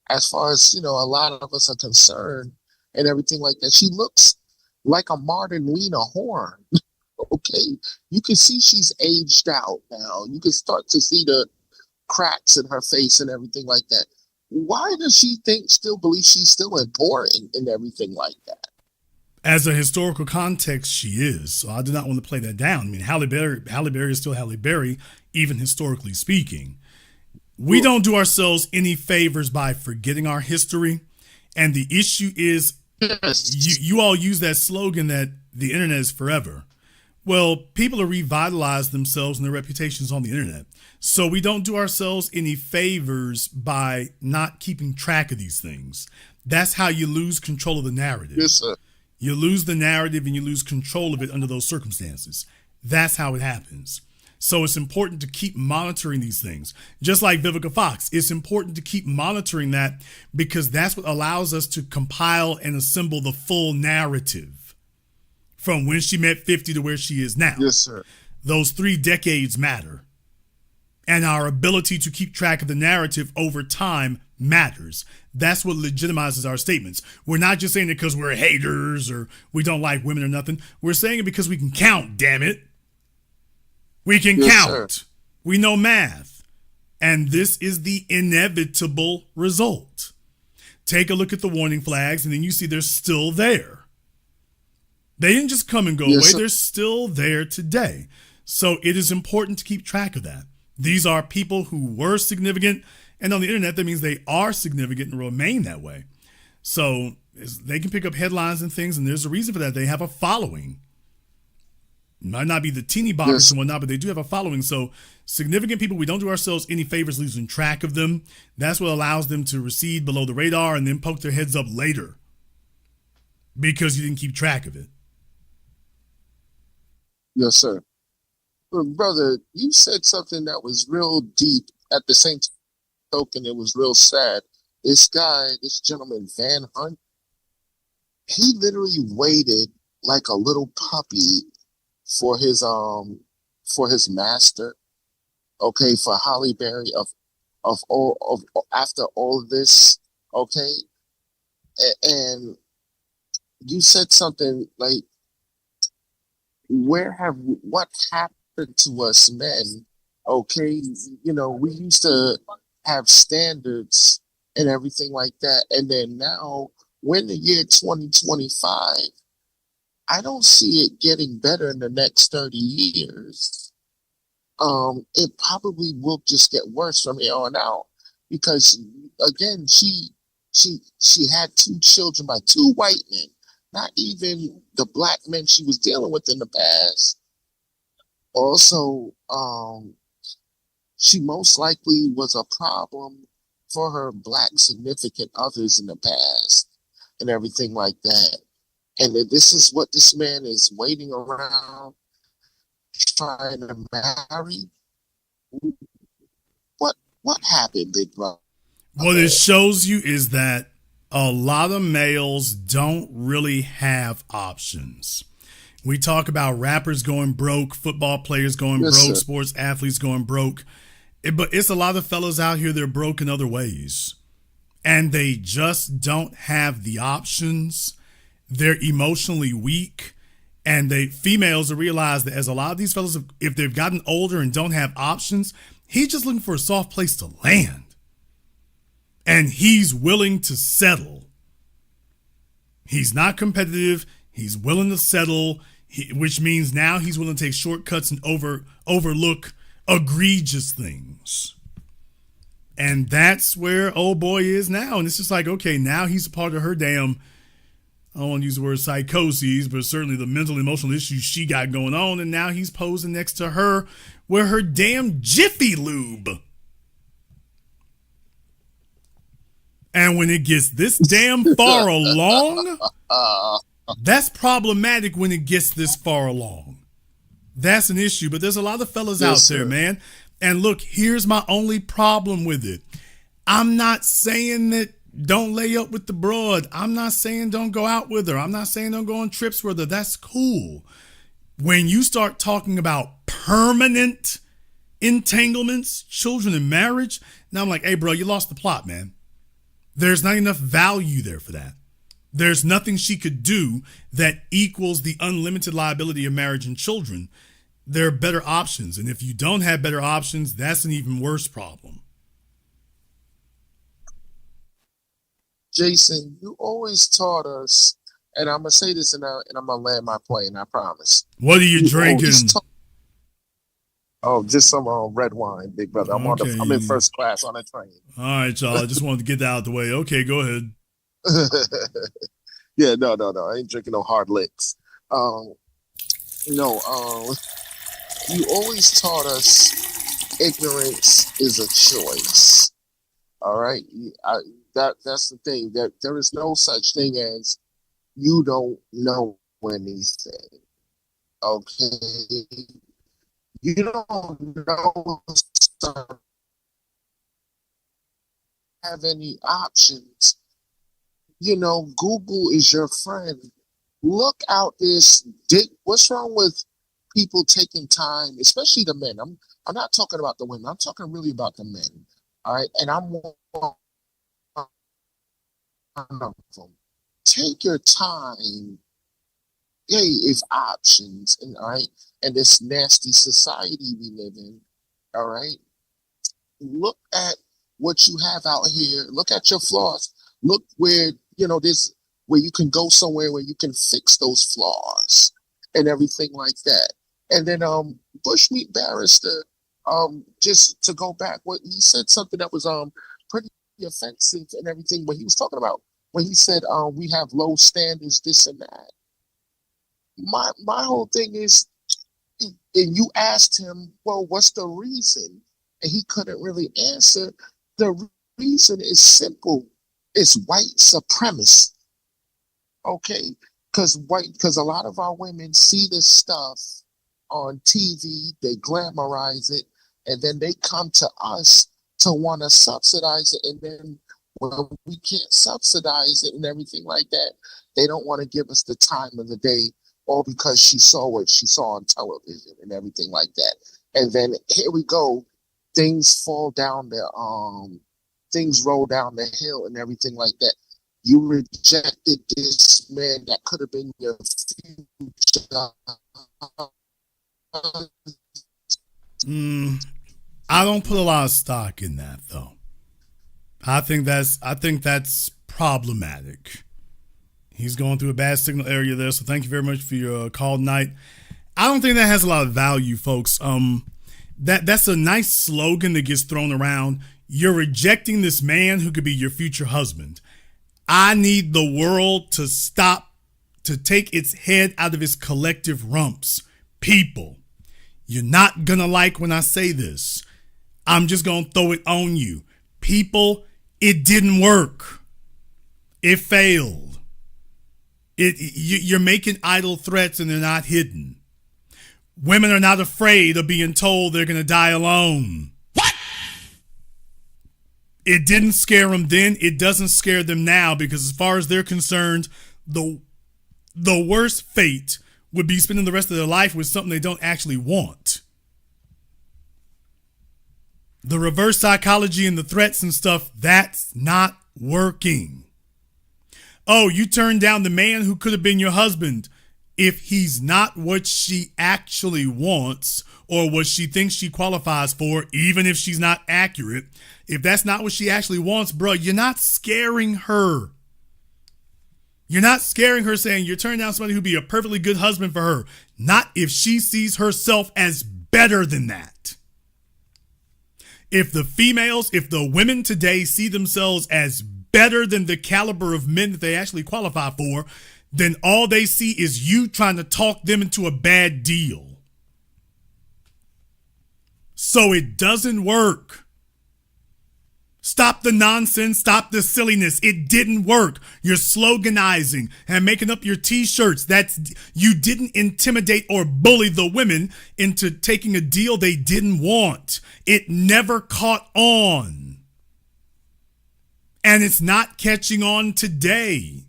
as far as, a lot of us are concerned and everything like that. She looks like a Martin Lena Horn. Okay. You can see she's aged out now. You can start to see the cracks in her face and everything like that. Why does she still believe she's still important and everything like that? As a historical context, she is. So I do not want to play that down. Halle Berry is still Halle Berry, even historically speaking. We don't do ourselves any favors by forgetting our history. And the issue is, you all use that slogan that the internet is forever. Well, people have revitalized themselves and their reputations on the internet. So we don't do ourselves any favors by not keeping track of these things. That's how you lose control of the narrative. Yes, sir. You lose the narrative and you lose control of it under those circumstances. That's how it happens. So it's important to keep monitoring these things. Just like Vivica Fox, it's important to keep monitoring that because that's what allows us to compile and assemble the full narrative from when she met 50 to where she is now. Yes, sir. Those 3 decades matter. And our ability to keep track of the narrative over time matters. That's what legitimizes our statements. We're not just saying it because we're haters or we don't like women or nothing. We're saying it because we can count, damn it. We can count. Sir. We know math. And this is the inevitable result. Take a look at the warning flags and then you see they're still there. They didn't just come and go away. Sir. They're still there today. So it is important to keep track of that. These are people who were significant. And on the internet, that means they are significant and remain that way. So they can pick up headlines and things. And there's a reason for that. They have a following. Might not be the teeny boppers and whatnot, but they do have a following. So significant people, we don't do ourselves any favors losing track of them. That's what allows them to recede below the radar and then poke their heads up later because you didn't keep track of it. Yes, sir. But brother, you said something that was real deep. At the same token, it was real sad. This gentleman, Van Hunt, he literally waited like a little puppy for his master, okay, for Halle Berry after all of this, okay, and you said something like, what happened to us men? Okay, we used to have standards and everything like that, and then now we're in the year 2025. I don't see it getting better in the next 30 years. It probably will just get worse from here on out because, again, she had 2 children by 2 white men, not even the black men she was dealing with in the past. Also, she most likely was a problem for her black significant others in the past and everything like that. And this is what this man is waiting around trying to marry. What happened, big brother? What it shows you is that a lot of males don't really have options. We talk about rappers going broke, football players going broke, sir. Sports athletes going broke. But it's a lot of fellas out here that are broke in other ways. And they just don't have the options. They're emotionally weak, and females realize that as a lot of these fellas, if they've gotten older and don't have options, he's just looking for a soft place to land. And he's willing to settle. He's not competitive. He's willing to settle, which means now he's willing to take shortcuts and overlook egregious things. And that's where old boy is now. And it's just like, okay, now he's a part of her damn, I don't want to use the word psychoses, but certainly the mental and emotional issues she got going on. And now he's posing next to her with her damn Jiffy Lube. And when it gets this damn far along, that's problematic when it gets this far along. That's an issue. But there's a lot of fellas out there, man. And look, here's my only problem with it. I'm not saying that don't lay up with the broad. I'm not saying don't go out with her. I'm not saying don't go on trips with her. That's cool. When you start talking about permanent entanglements, children and marriage, now I'm like, hey, bro, you lost the plot, man. There's not enough value there for that. There's nothing she could do that equals the unlimited liability of marriage and children. There are better options. And if you don't have better options, that's an even worse problem. Jason, you always taught us, and I'm going to say this and I'm going to land my plane, I promise. What are you drinking? Just some red wine, big brother. I'm in first class on a train. All right, y'all. I just wanted to get that out of the way. Okay, go ahead. Yeah, no. I ain't drinking no hard licks. No, you always taught us ignorance is a choice. All right, that's the thing. That there is no such thing as you don't know anything. Okay, you don't know have any options. Google is your friend. Look out this dick. What's wrong with people taking time, especially the men? I'm not talking about the women. I'm talking really about the men. All right, and I'm one of them. Take your time. Hey, if options, and all right, and this nasty society we live in, all right. Look at what you have out here. Look at your flaws. Look where this where you can go somewhere where you can fix those flaws and everything like that. And then Bushmeat Barrister, just to go back, what he said something that was pretty offensive and everything. What he was talking about when he said we have low standards, this and that. My whole thing is, and you asked him, well, what's the reason? And he couldn't really answer. The reason is simple. It's white supremacy. Okay, because a lot of our women see this stuff on TV, they glamorize it, and then they come to us to want to subsidize it, and then when we can't subsidize it and everything like that, they don't want to give us the time of the day, all because she saw what she saw on television and everything like that. And then here we go, things roll down the hill and everything like that. You rejected this man that could have been your future. I don't put a lot of stock in that, though. I think that's problematic. He's going through a bad signal area there, so thank you very much for your call tonight. I don't think that has a lot of value, folks. That's a nice slogan that gets thrown around. You're rejecting this man who could be your future husband. I need the world to stop, to take its head out of its collective rumps. People, you're not gonna like when I say this. I'm just gonna throw it on you. People, it didn't work. It failed. You're making idle threats and they're not hidden. Women are not afraid of being told they're gonna die alone. It didn't scare them then. It doesn't scare them now, because as far as they're concerned, the worst fate would be spending the rest of their life with something they don't actually want. The reverse psychology and the threats and stuff, that's not working. Oh, you turned down the man who could have been your husband. If he's not what she actually wants or what she thinks she qualifies for, even if she's not accurate, if that's not what she actually wants, bro, you're not scaring her. You're not scaring her saying you're turning down somebody who'd be a perfectly good husband for her. Not if she sees herself as better than that. If the women today see themselves as better than the caliber of men that they actually qualify for, then all they see is you trying to talk them into a bad deal. So it doesn't work. Stop the nonsense. Stop the silliness. It didn't work. You're sloganizing and making up your t-shirts. You didn't intimidate or bully the women into taking a deal they didn't want. It never caught on. And it's not catching on today.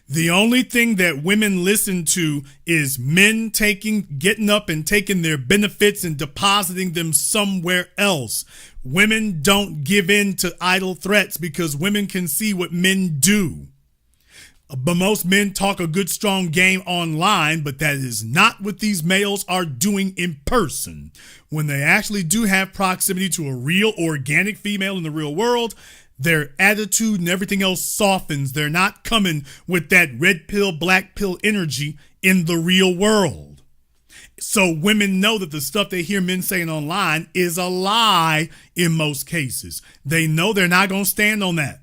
The only thing that women listen to is men getting up and taking their benefits and depositing them somewhere else. Women don't give in to idle threats because women can see what men do. But most men talk a good, strong game online, but that is not what these males are doing in person. When they actually do have proximity to a real organic female in the real world, their attitude and everything else softens. They're not coming with that red pill, black pill energy in the real world. So women know that the stuff they hear men saying online is a lie in most cases. They know they're not going to stand on that.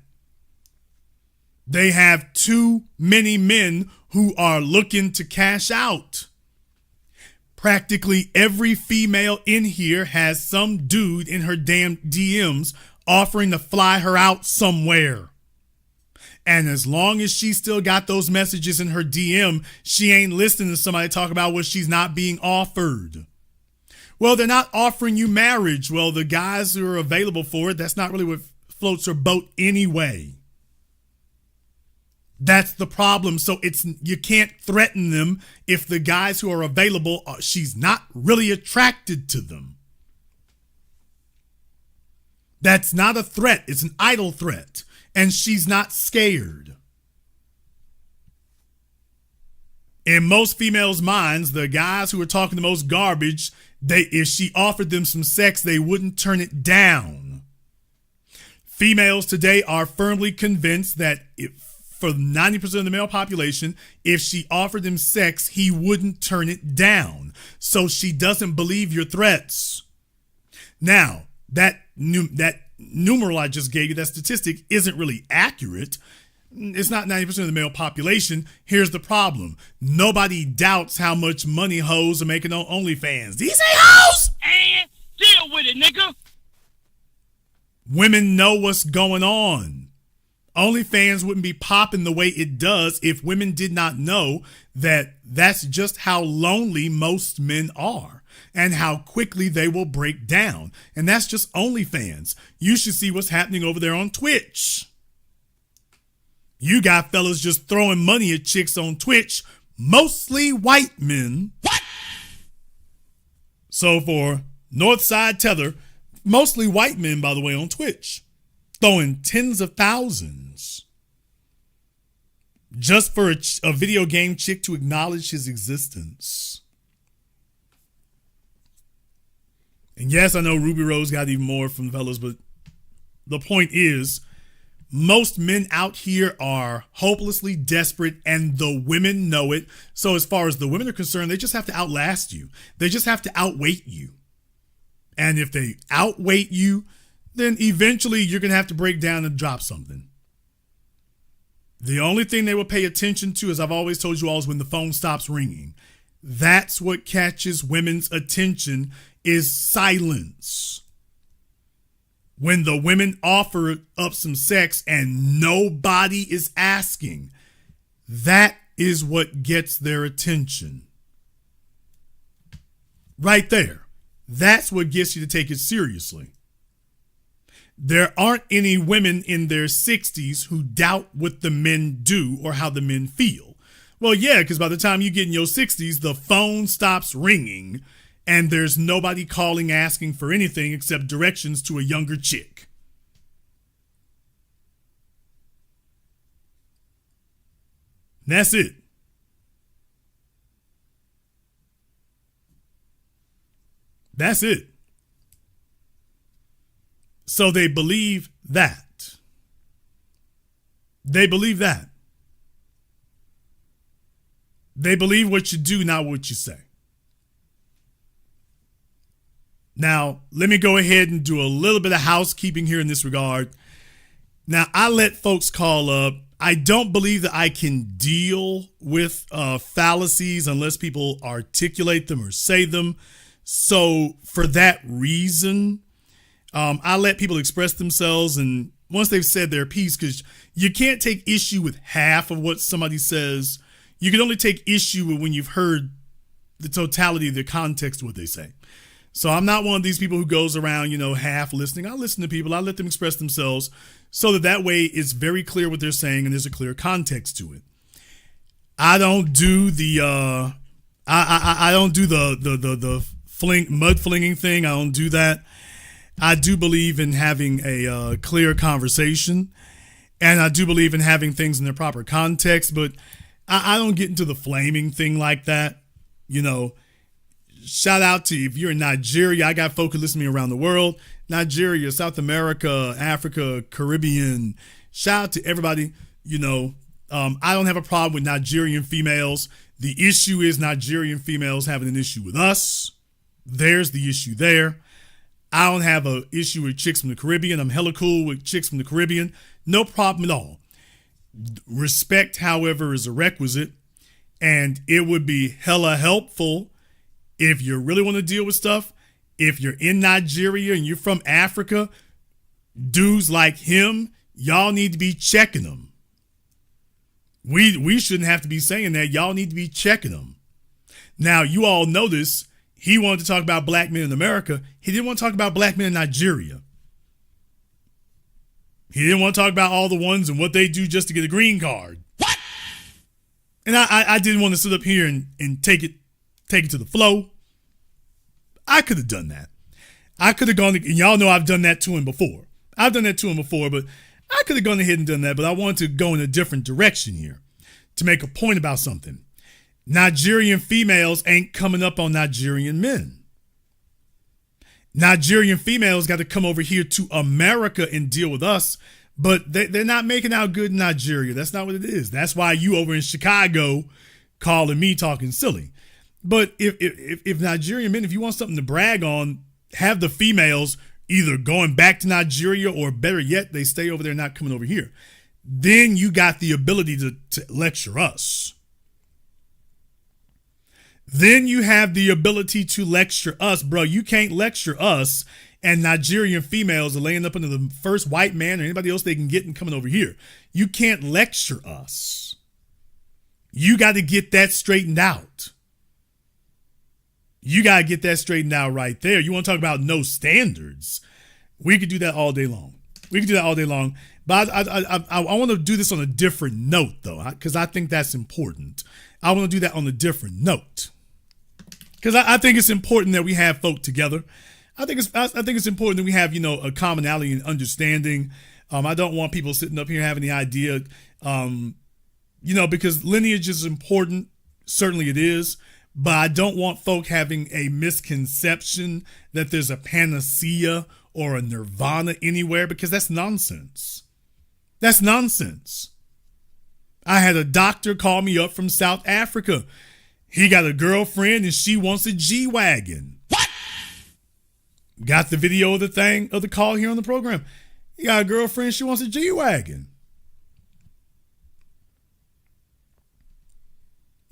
They have too many men who are looking to cash out. Practically every female in here has some dude in her damn DMs offering to fly her out somewhere. And as long as she still got those messages in her DM, she ain't listening to somebody talk about what she's not being offered. Well, they're not offering you marriage. Well, the guys who are available for it, that's not really what floats her boat anyway. That's the problem. So you can't threaten them if the guys who are available, she's not really attracted to them. That's not a threat. It's an idle threat. And she's not scared. In most females' minds, the guys who are talking the most garbage, if she offered them some sex, they wouldn't turn it down. Females today are firmly convinced that for 90% of the male population, if she offered him sex, he wouldn't turn it down. So she doesn't believe your threats. Now, that numeral I just gave you, that statistic, isn't really accurate. It's not 90% of the male population. Here's the problem. Nobody doubts how much money hoes are making on OnlyFans. These ain't hoes! And deal with it, nigga. Women know what's going on. OnlyFans wouldn't be popping the way it does if women did not know that that's just how lonely most men are and how quickly they will break down. And that's just OnlyFans. You should see what's happening over there on Twitch. You got fellas just throwing money at chicks on Twitch, mostly white men. What? So for Northside Tether, mostly white men, by the way, on Twitch, throwing tens of thousands just for a video game chick to acknowledge his existence. And yes, I know Ruby Rose got even more from fellas, but the point is, most men out here are hopelessly desperate and the women know it. So as far as the women are concerned, they just have to outlast you. They just have to outweight you. And if they outweight you, then eventually you're going to have to break down and drop something. The only thing they will pay attention to, as I've always told you all, is when the phone stops ringing. That's what catches women's attention, is silence. When the women offer up some sex and nobody is asking, that is what gets their attention. Right there. That's what gets you to take it seriously. There aren't any women in their 60s who doubt what the men do or how the men feel. Well, yeah, because by the time you get in your 60s, the phone stops ringing and there's nobody calling asking for anything except directions to a younger chick. That's it. That's it. So they believe that. They believe that. They believe what you do, not what you say. Now, let me go ahead and do a little bit of housekeeping here in this regard. Now, I let folks call up. I don't believe that I can deal with fallacies unless people articulate them or say them. So for that reason, I let people express themselves, and once they've said their piece, because you can't take issue with half of what somebody says. You can only take issue with when you've heard the totality of the context of what they say. So I'm not one of these people who goes around, half listening. I listen to people. I let them express themselves so that way it's very clear what they're saying and there's a clear context to it. I don't do the mud flinging thing. I don't do that. I do believe in having a clear conversation, and I do believe in having things in their proper context, but I don't get into the flaming thing like that. Shout out to you. If you're in Nigeria, I got folks listening around the world. Nigeria, South America, Africa, Caribbean. Shout out to everybody. I don't have a problem with Nigerian females. The issue is Nigerian females having an issue with us. There's the issue there. I don't have an issue with chicks from the Caribbean. I'm hella cool with chicks from the Caribbean. No problem at all. Respect, however, is a requisite. And it would be hella helpful If you really want to deal with stuff, if you're in Nigeria and you're from Africa, dudes like him, y'all need to be checking them. We shouldn't have to be saying that. Y'all need to be checking them. Now, you all notice he wanted to talk about black men in America. He didn't want to talk about black men in Nigeria. He didn't want to talk about all the ones and what they do just to get a green card. What? And I didn't want to sit up here and take it to the flow. I could have done that. I could have gone, and y'all know I've done that to him before. I've done that to him before, but I could have gone ahead and done that, but I wanted to go in a different direction here to make a point about something. Nigerian females ain't coming up on Nigerian men. Nigerian females got to come over here to America and deal with us, but they're not making out good in Nigeria. That's not what it is. That's why you over in Chicago calling me talking silly. But if Nigerian men, if you want something to brag on, have the females either going back to Nigeria or better yet, they stay over there, not coming over here. Then you got the ability to lecture us. Then you have the ability to lecture us, bro. You can't lecture us and Nigerian females are laying up under the first white man or anybody else they can get and coming over here. You can't lecture us. You got to get that straightened out. You got to get that straightened out right there. You want to talk about no standards? We could do that all day long. But I want to do this on a different note, though, because I think that's important. I want to do that on a different note because I think it's important that we have folk together. I think it's important that we have, a commonality and understanding. I don't want people sitting up here having the idea, because lineage is important. Certainly it is. But I don't want folk having a misconception that there's a panacea or a nirvana anywhere, because that's nonsense. That's nonsense. I had a doctor call me up from South Africa. He got a girlfriend and she wants a G-Wagon. What? Got the video of the call here on the program. He got a girlfriend, she wants a G-Wagon.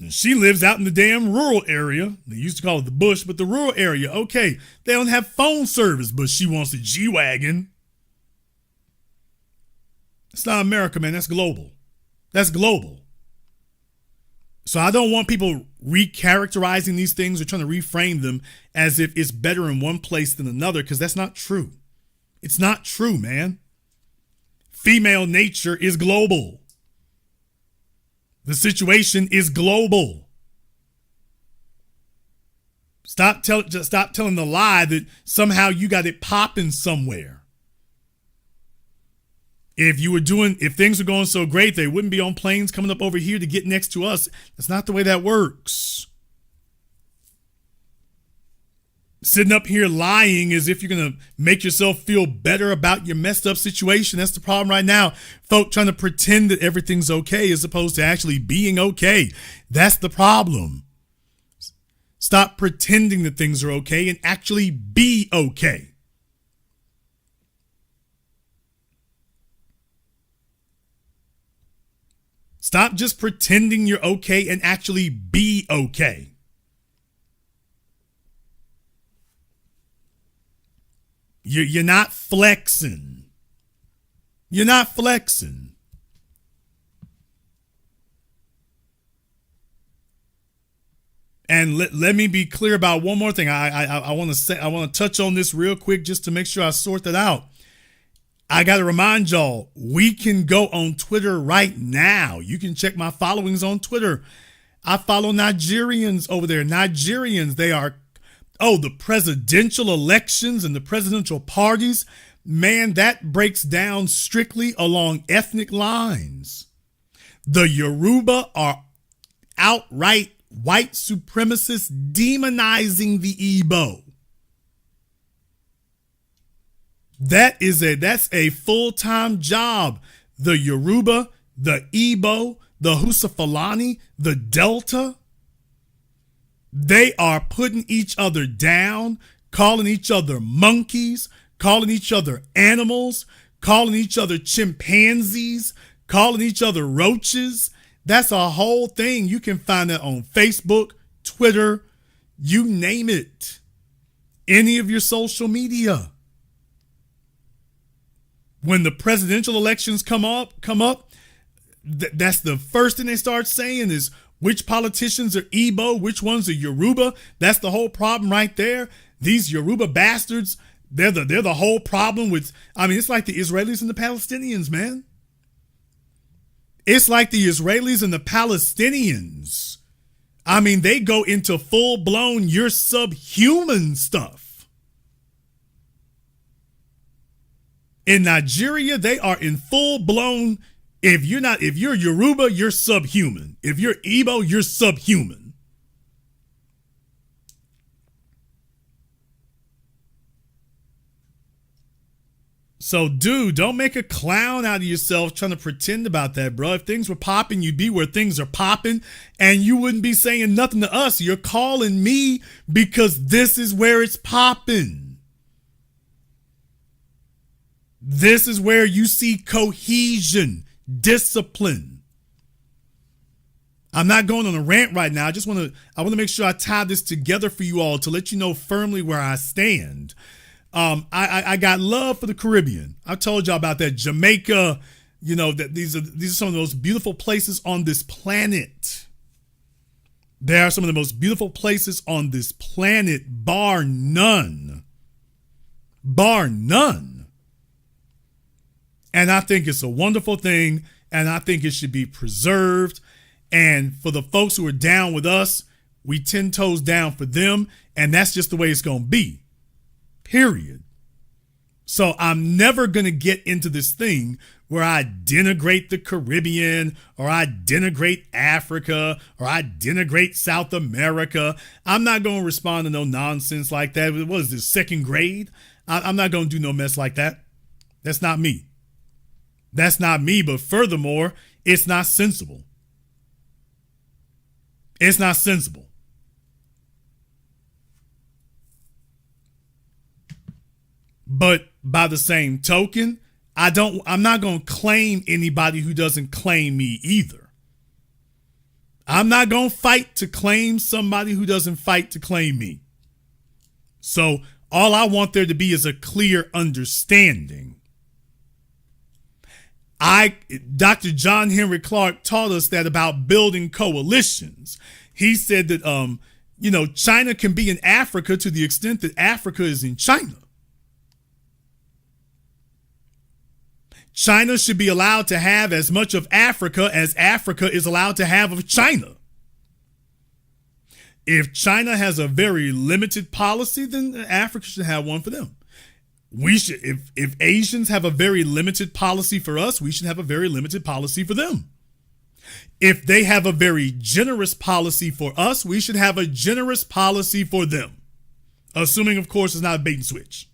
And she lives out in the damn rural area. They used to call it the bush, but the rural area. Okay, they don't have phone service, but she wants a G-Wagon. It's not America, man. That's global. That's global. So I don't want people recharacterizing these things or trying to reframe them as if it's better in one place than another, because that's not true. It's not true, man. Female nature is global. The situation is global. Stop telling the lie that somehow you got it popping somewhere. If things were going so great, they wouldn't be on planes coming up over here to get next to us. That's not the way that works. Sitting up here lying as if you're going to make yourself feel better about your messed up situation. That's the problem right now. Folk trying to pretend that everything's okay as opposed to actually being okay. That's the problem. Stop pretending that things are okay and actually be okay. Stop just pretending you're okay and actually be okay. You're not flexing. You're not flexing. And let me be clear about one more thing. I want to touch on this real quick just to make sure I sort that out. I got to remind y'all, we can go on Twitter right now. You can check my followings on Twitter. I follow Nigerians over there. Nigerians, they are the presidential elections and the presidential parties, man, that breaks down strictly along ethnic lines. The Yoruba are outright white supremacists demonizing the Igbo. That's a full-time job. The Yoruba, the Igbo, the Husafalani, the Delta, they are putting each other down, calling each other monkeys, calling each other animals, calling each other chimpanzees, calling each other roaches. That's a whole thing. You can find that on Facebook, Twitter, You name it. Any of your social media. When the presidential elections come up, that's the first thing they start saying is which politicians are Igbo, which ones are Yoruba. That's the whole problem right there. These Yoruba bastards, they're the whole problem with, I mean, it's like the Israelis and the Palestinians, man. It's like the Israelis and the Palestinians. I mean, they go into full-blown you're subhuman stuff. In Nigeria, they are in full-blown, if you're Yoruba, you're subhuman. If you're Igbo, you're subhuman. So, dude, don't make a clown out of yourself trying to pretend about that, bro. If things were popping, you'd be where things are popping, and you wouldn't be saying nothing to us. You're calling me because this is where it's popping. This is where you see cohesion, discipline. I'm not going on a rant right now. I want to make sure I tie this together for you all to let you know firmly where I stand. I got love for the Caribbean. I told y'all about that. Jamaica, you know, that these are some of the most beautiful places on this planet. They are some of the most beautiful places on this planet, bar none. Bar none. And I think it's a wonderful thing, and I think it should be preserved. And for the folks who are down with us, we 10 toes down for them, and that's just the way it's going to be. Period. So I'm never going to get into this thing where I denigrate the Caribbean or I denigrate Africa or I denigrate South America. I'm not going to respond to no nonsense like that. What is this, second grade? I'm not going to do no mess like that. That's not me. That's not me. But furthermore, it's not sensible. It's not sensible. But by the same token, I'm not going to claim anybody who doesn't claim me either. I'm not going to fight to claim somebody who doesn't fight to claim me. So all I want there to be is a clear understanding. Dr. John Henry Clark taught us that about building coalitions. He said that, China can be in Africa to the extent that Africa is in China. China should be allowed to have as much of Africa as Africa is allowed to have of China. If China has a very limited policy, then Africa should have one for them. We should, if Asians have a very limited policy for us, we should have a very limited policy for them. If they have a very generous policy for us, we should have a generous policy for them. Assuming, of course, it's not a bait and switch.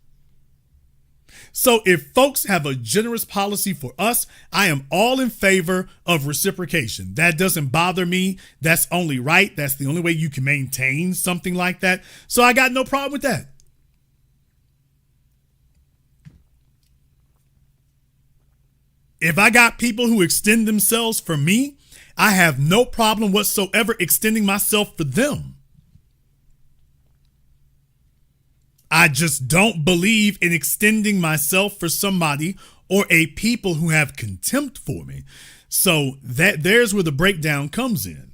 So if folks have a generous policy for us, I am all in favor of reciprocation. That doesn't bother me. That's only right. That's the only way you can maintain something like that. So I got no problem with that. If I got people who extend themselves for me, I have no problem whatsoever extending myself for them. I just don't believe in extending myself for somebody or a people who have contempt for me. So there's where the breakdown comes in.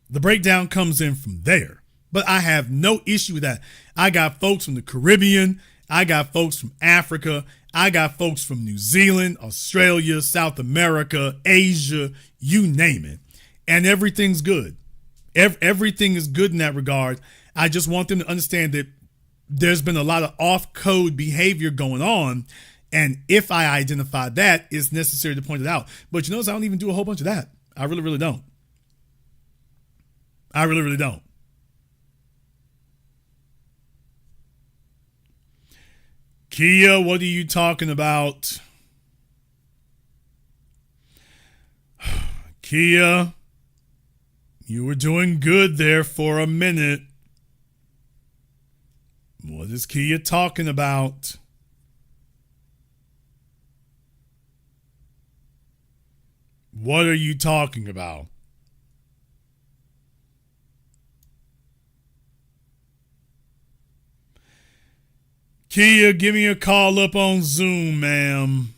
The breakdown comes in from there. But I have no issue with that. I got folks from the Caribbean. I got folks from Africa. I got folks from New Zealand, Australia, South America, Asia, you name it. And everything's good. Everything is good in that regard. I just want them to understand that there's been a lot of off-code behavior going on. And if I identify that, it's necessary to point it out. But you notice I don't even do a whole bunch of that. I really, really don't. I really, really don't. Kia, what are you talking about? Kia, you were doing good there for a minute. What is Kia talking about? What are you talking about? Kia, give me a call up on Zoom, ma'am.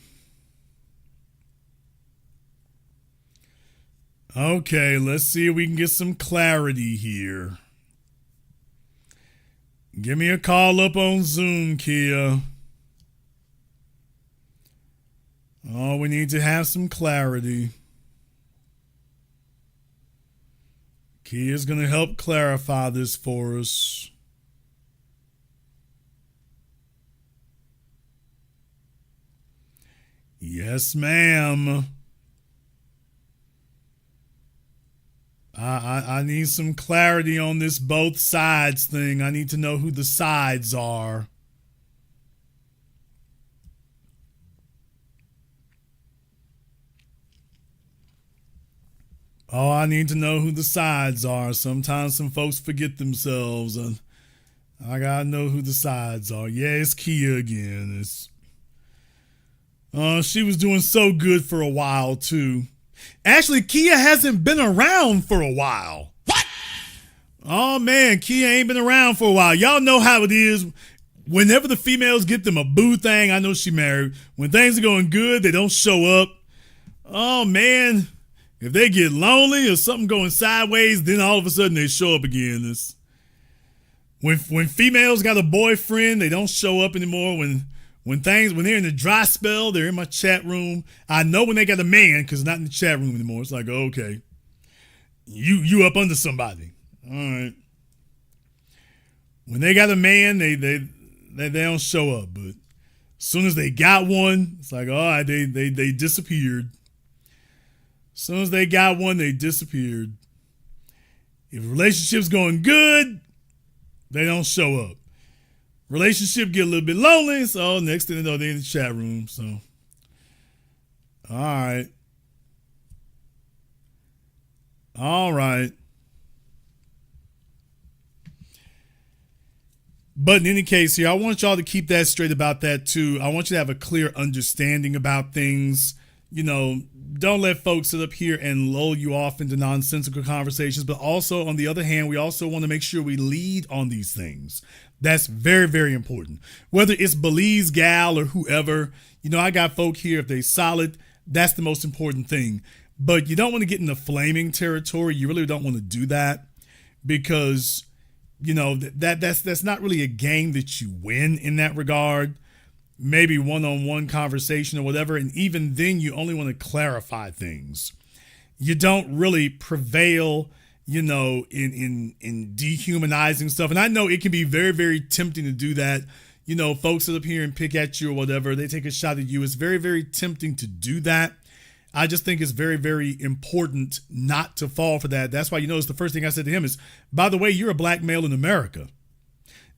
Okay, let's see if we can get some clarity here. Give me a call up on Zoom, Kia. Oh, we need to have some clarity. Kia's going to help clarify this for us. Yes, ma'am. I need some clarity on this both sides thing. I need to know who the sides are. Oh, I need to know who the sides are. Sometimes some folks forget themselves. And I gotta know who the sides are. Yeah, it's Kia again. She was doing so good for a while, too. Actually, Kia hasn't been around for a while. What? Oh, man, Kia ain't been around for a while. Y'all know how it is. Whenever the females get them a boo thing, I know she married. When things are going good, they don't show up. Oh, man. If they get lonely or something going sideways, then all of a sudden they show up again. When females got a boyfriend, they don't show up anymore. When they're in the dry spell, they're in my chat room. I know when they got a man because not in the chat room anymore. It's like, okay, you up under somebody. All right. When they got a man, they don't show up. But as soon as they got one, it's like, all right, they disappeared. As soon as they got one, they disappeared. If a relationship's going good, they don't show up. Relationship get a little bit lonely, so next thing you know, they're in the chat room. So, all right. But in any case here, I want y'all to keep that straight about that too. I want you to have a clear understanding about things. You know, don't let folks sit up here and lull you off into nonsensical conversations. But also, on the other hand, we also want to make sure we lead on these things. That's very, very important. Whether it's Belize gal or whoever, you know, I got folk here, if they solid, that's the most important thing. But you don't want to get into flaming territory. You really don't want to do that because, you know, that's not really a game that you win in that regard. Maybe one-on-one conversation or whatever. And even then, you only want to clarify things. You don't really prevail, you know, in dehumanizing stuff. And I know it can be very, very tempting to do that. You know, folks sit up here and pick at you or whatever. They take a shot at you. It's very, very tempting to do that. I just think it's very, very important not to fall for that. That's why, you notice the first thing I said to him is, by the way, you're a black male in America.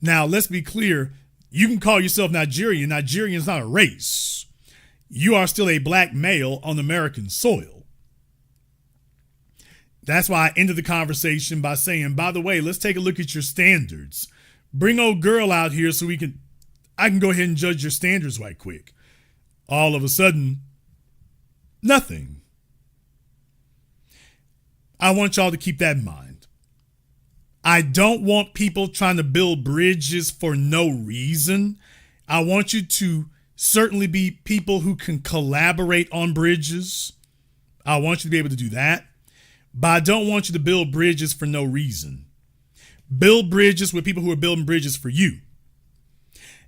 Now, let's be clear. You can call yourself Nigerian. Nigerian is not a race. You are still a black male on American soil. That's why I ended the conversation by saying, by the way, let's take a look at your standards. Bring old girl out here so I can go ahead and judge your standards right quick. All of a sudden, nothing. I want y'all to keep that in mind. I don't want people trying to build bridges for no reason. I want you to certainly be people who can collaborate on bridges. I want you to be able to do that. But I don't want you to build bridges for no reason. Build bridges with people who are building bridges for you.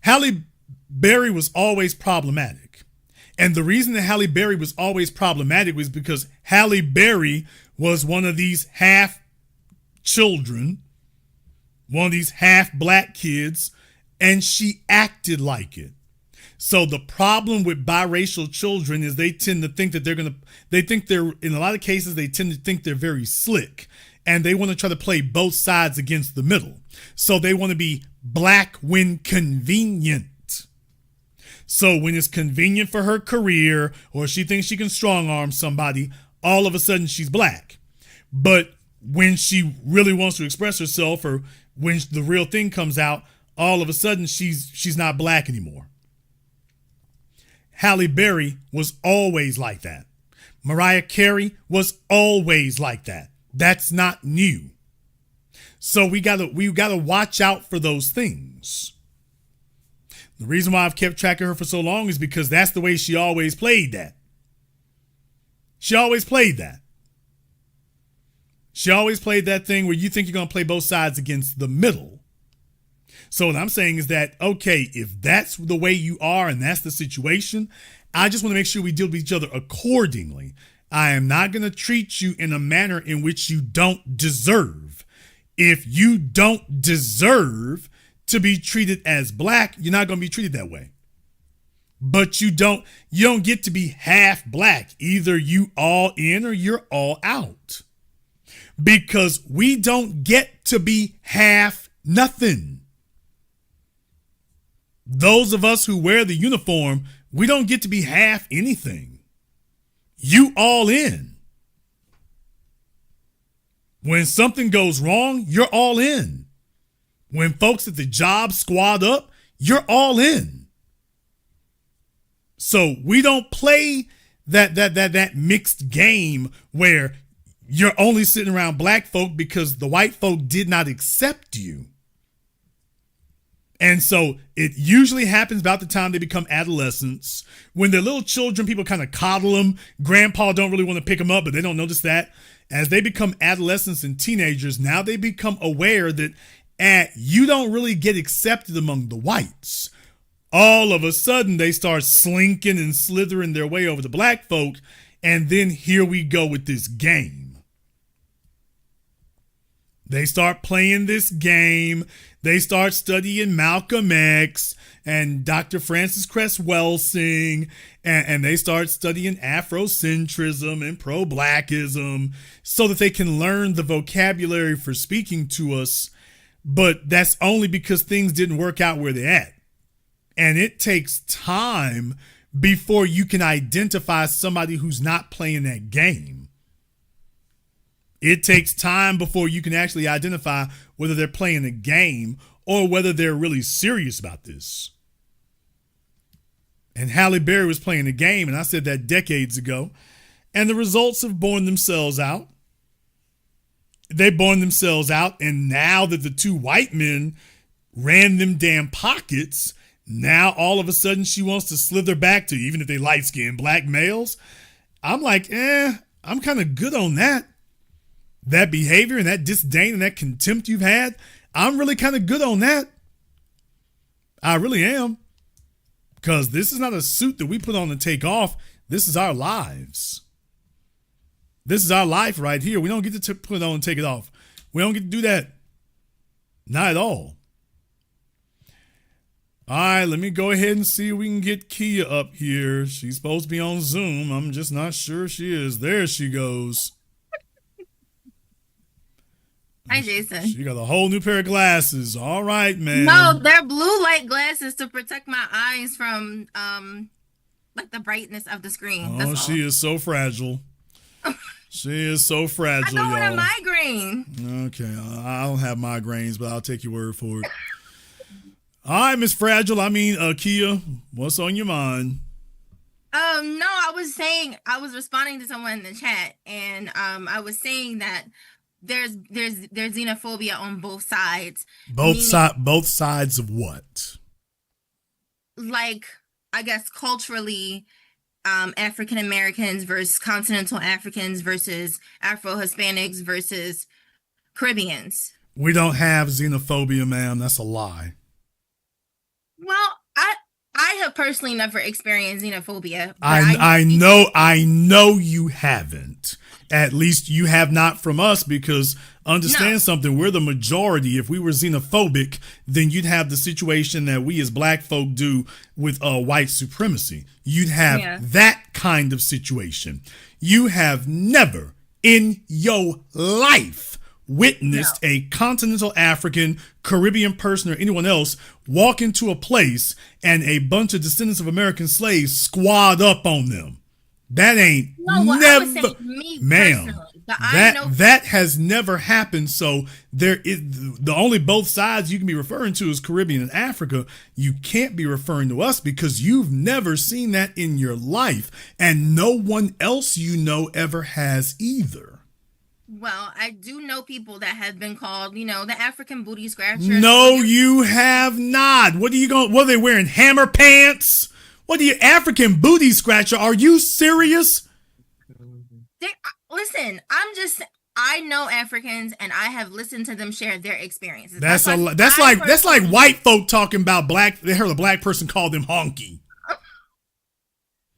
Halle Berry was always problematic. And the reason that Halle Berry was always problematic was because Halle Berry was one of these half children, one of these half black kids, and she acted like it. So the problem with biracial children is they tend to think that in a lot of cases, they tend to think they're very slick and they want to try to play both sides against the middle. So they want to be black when convenient. So when it's convenient for her career or she thinks she can strong arm somebody, all of a sudden she's black. But when she really wants to express herself or when the real thing comes out, all of a sudden she's not black anymore. Halle Berry was always like that. Mariah Carey was always like that. That's not new. So we gotta watch out for those things. The reason why I've kept track of her for so long is because that's the way she always played that. She always played that. She always played that thing where you think you're going to play both sides against the middle. So what I'm saying is that, okay, if that's the way you are and that's the situation, I just want to make sure we deal with each other accordingly. I am not going to treat you in a manner in which you don't deserve. If you don't deserve to be treated as black, you're not going to be treated that way. But you don't get to be half black. Either you all in or you're all out. Because we don't get to be half nothing. Those of us who wear the uniform, we don't get to be half anything. You all in. When something goes wrong, you're all in. When folks at the job squad up, you're all in. So we don't play that mixed game where you're only sitting around black folk because the white folk did not accept you. And so it usually happens about the time they become adolescents. When they're little children, people kind of coddle them. Grandpa don't really want to pick them up, but they don't notice that. As they become adolescents and teenagers, now they become aware that you don't really get accepted among the whites. All of a sudden, they start slinking and slithering their way over to black folk. And then here we go with this game. They start playing this game. They start studying Malcolm X and Dr. Francis Cress Welsing, and they start studying Afrocentrism and pro-blackism so that they can learn the vocabulary for speaking to us. But that's only because things didn't work out where they're at. And it takes time before you can identify somebody who's not playing that game. It takes time before you can actually identify whether they're playing a game or whether they're really serious about this. And Halle Berry was playing a game, and I said that decades ago. And the results have borne themselves out. They borne themselves out, and now that the two white men ran them damn pockets, now all of a sudden she wants to slither back to, even if they light-skinned black males. I'm like, I'm kind of good on that. That behavior and that disdain and that contempt you've had, I'm really kind of good on that. I really am. Because this is not a suit that we put on to take off. This is our lives. This is our life right here. We don't get to put it on and take it off. We don't get to do that. Not at all. All right, let me go ahead and see if we can get Kia up here. She's supposed to be on Zoom. I'm just not sure she is. There she goes. Hi, Jason. She got a whole new pair of glasses. All right, man. No, they're blue light glasses to protect my eyes from like the brightness of the screen. Oh, she is so fragile. She is so fragile, I don't y'all. want a migraine. Okay, I don't have migraines, but I'll take your word for it. All right, Miss Fragile. Kia, what's on your mind? No, I was responding to someone in the chat, and I was saying that there's xenophobia on both sides. Both sides of what? Like, I guess culturally, African Americans versus continental Africans versus Afro-Hispanics versus Caribbeans. We don't have xenophobia, ma'am. That's a lie. Well, I have personally never experienced xenophobia. I know you haven't. At least you have not from us, because understand something, we're the majority. If we were xenophobic, then you'd have the situation that we as black folk do with white supremacy. You'd have that kind of situation. You have never in your life witnessed a continental African, Caribbean person, or anyone else walk into a place and a bunch of descendants of American slaves squad up on them. That ain't never, ma'am. That has never happened. So there is the only both sides you can be referring to is Caribbean and Africa. You can't be referring to us because you've never seen that in your life, and no one else you know ever has either. Well, I do know people that have been called, the African booty scratcher. No, you have not. What are they wearing? Hammer pants? What are you, African booty scratcher? Are you serious? Listen, I know Africans, and I have listened to them share their experiences. That's like white folk talking about black. They heard a black person call them honky.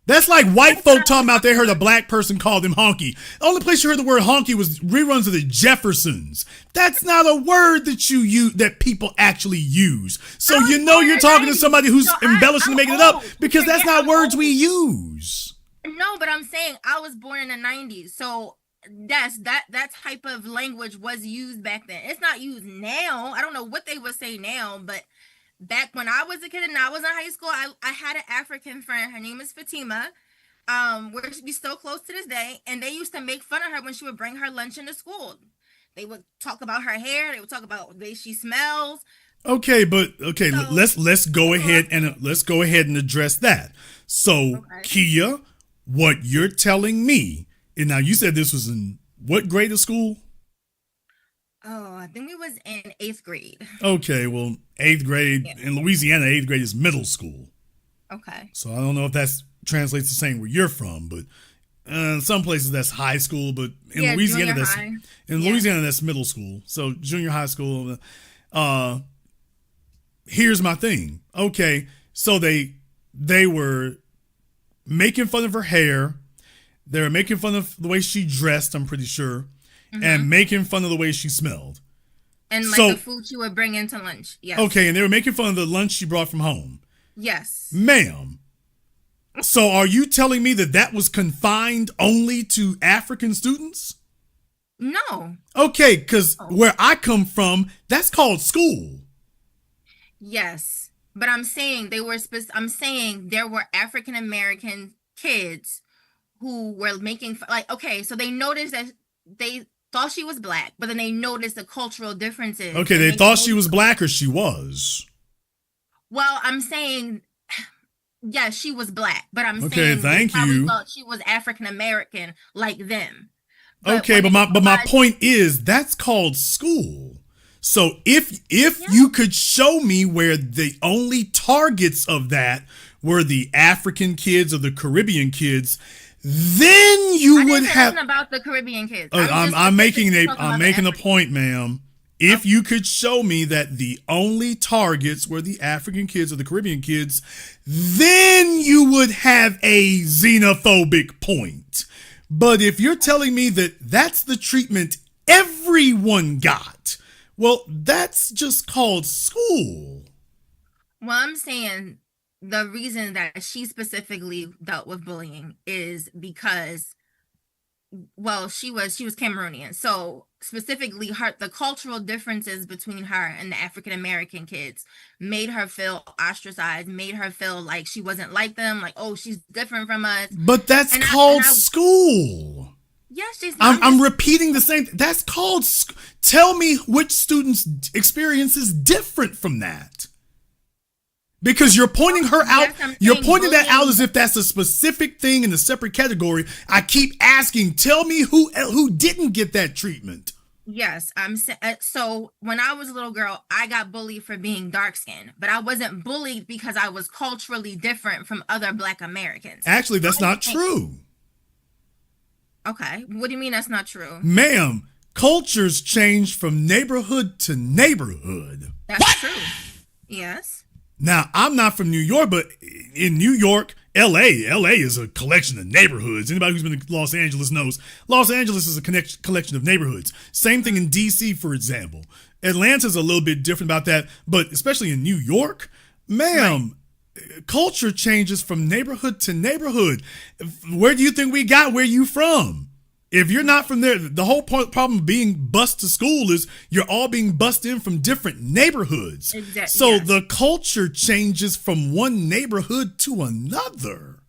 That's like white folk talking about they heard a black person call them honky. The only place you heard the word honky was reruns of the Jeffersons. That's not a word that you use, that people actually use. So you're talking to somebody who's embellishing and making it up, because that's not words we use. No, but I'm saying I was born in the 90s, so that type of language was used back then. It's not used now. I don't know what they would say now, but back when I was a kid and I was in high school, I had an African friend. Her name is Fatima. We're still close to this day, and they used to make fun of her when she would bring her lunch into school. They would talk about her hair. They would talk about the way she smells. Okay, let's go ahead and address that. So, Kia, what you're telling me, and now you said this was in what grade of school? Oh, I think it was in 8th grade. Okay, well, 8th grade in Louisiana, 8th grade is middle school. Okay. So I don't know if that translates the same where you're from, but in some places that's high school, but in Louisiana Louisiana that's middle school. So junior high school. Here's my thing. Okay, so they were making fun of her hair. They were making fun of the way she dressed, I'm pretty sure. And making fun of the way she smelled. And the food she would bring into lunch. Yes. Okay, and they were making fun of the lunch she brought from home. Yes. Ma'am. So are you telling me that was confined only to African students? No. Okay, because where I come from, that's called school. Yes. But I'm saying there were African American kids who were making so they noticed that they thought she was black, but then they noticed the cultural differences. Okay, they thought she was black, or she was? Well, I'm saying, yes, she was black, but I'm saying they thought she was African American like them. But my point is that's called school. So if you could show me where the only targets of that were the African kids or the Caribbean kids, then you would have about the Caribbean kids. I'm making a point, ma'am. If you could show me that the only targets were the African kids or the Caribbean kids, then you would have a xenophobic point. But if you're telling me that that's the treatment everyone got, well, that's just called school. Well, I'm saying the reason that she specifically dealt with bullying is because, well, she was Cameroonian. So specifically the cultural differences between her and the African American kids made her feel ostracized, made her feel like she wasn't like them, like, oh, she's different from us. But that's called school. Yes, Jason. I'm repeating the same. That's called. Tell me which student's experience is different from that. Because you're pointing her out. You're pointing that out as if that's a specific thing in a separate category. I keep asking. Tell me who didn't get that treatment. Yes, so when I was a little girl, I got bullied for being dark skinned, but I wasn't bullied because I was culturally different from other Black Americans. Actually, that's not true. Okay, what do you mean that's not true? Ma'am, cultures change from neighborhood to neighborhood. That's true. Yes. Now, I'm not from New York, but in New York, LA is a collection of neighborhoods. Anybody who's been to Los Angeles knows Los Angeles is a collection of neighborhoods. Same thing in DC, for example. Atlanta's a little bit different about that, but especially in New York, ma'am, culture changes from neighborhood to neighborhood. Where do you think we got where you from? If you're not from there, the whole problem of being bused to school is you're all being bused in from different neighborhoods. Exactly. So the culture changes from one neighborhood to another,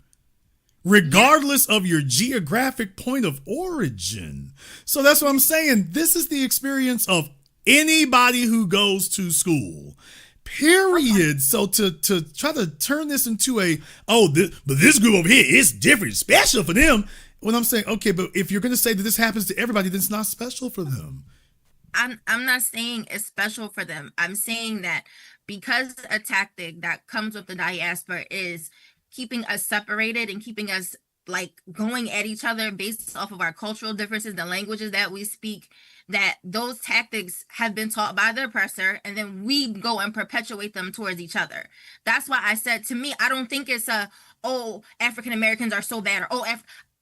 regardless of your geographic point of origin. So that's what I'm saying. This is the experience of anybody who goes to school. Period. So to try to turn this into but this group over here is different, special for them. When I'm saying, okay, but if you're going to say that this happens to everybody, then it's not special for them. I'm not saying it's special for them. I'm saying that because a tactic that comes with the diaspora is keeping us separated and keeping us like going at each other based off of our cultural differences, the languages that we speak, that those tactics have been taught by the oppressor, and then we go and perpetuate them towards each other. That's why I said, to me, I don't think it's African Americans are so bad, or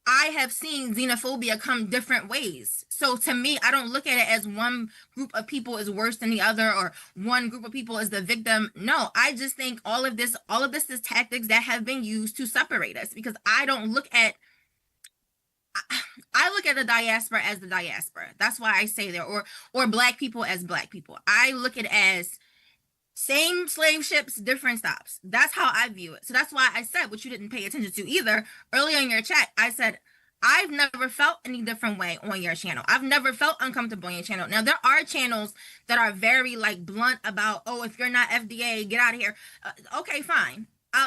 I have seen xenophobia come different ways. So to me, I don't look at it as one group of people is worse than the other, or one group of people is the victim. No, I just think all of this is tactics that have been used to separate us, because I look at the diaspora as the diaspora. That's why I say that, or black people as black people. I look at it as same slave ships, different stops. That's how I view it. So that's why I said, what you didn't pay attention to either earlier in your chat, I said, I've never felt any different way on your channel. I've never felt uncomfortable on your channel. Now, there are channels that are very like blunt about, if you're not FDA, get out of here. Okay, fine.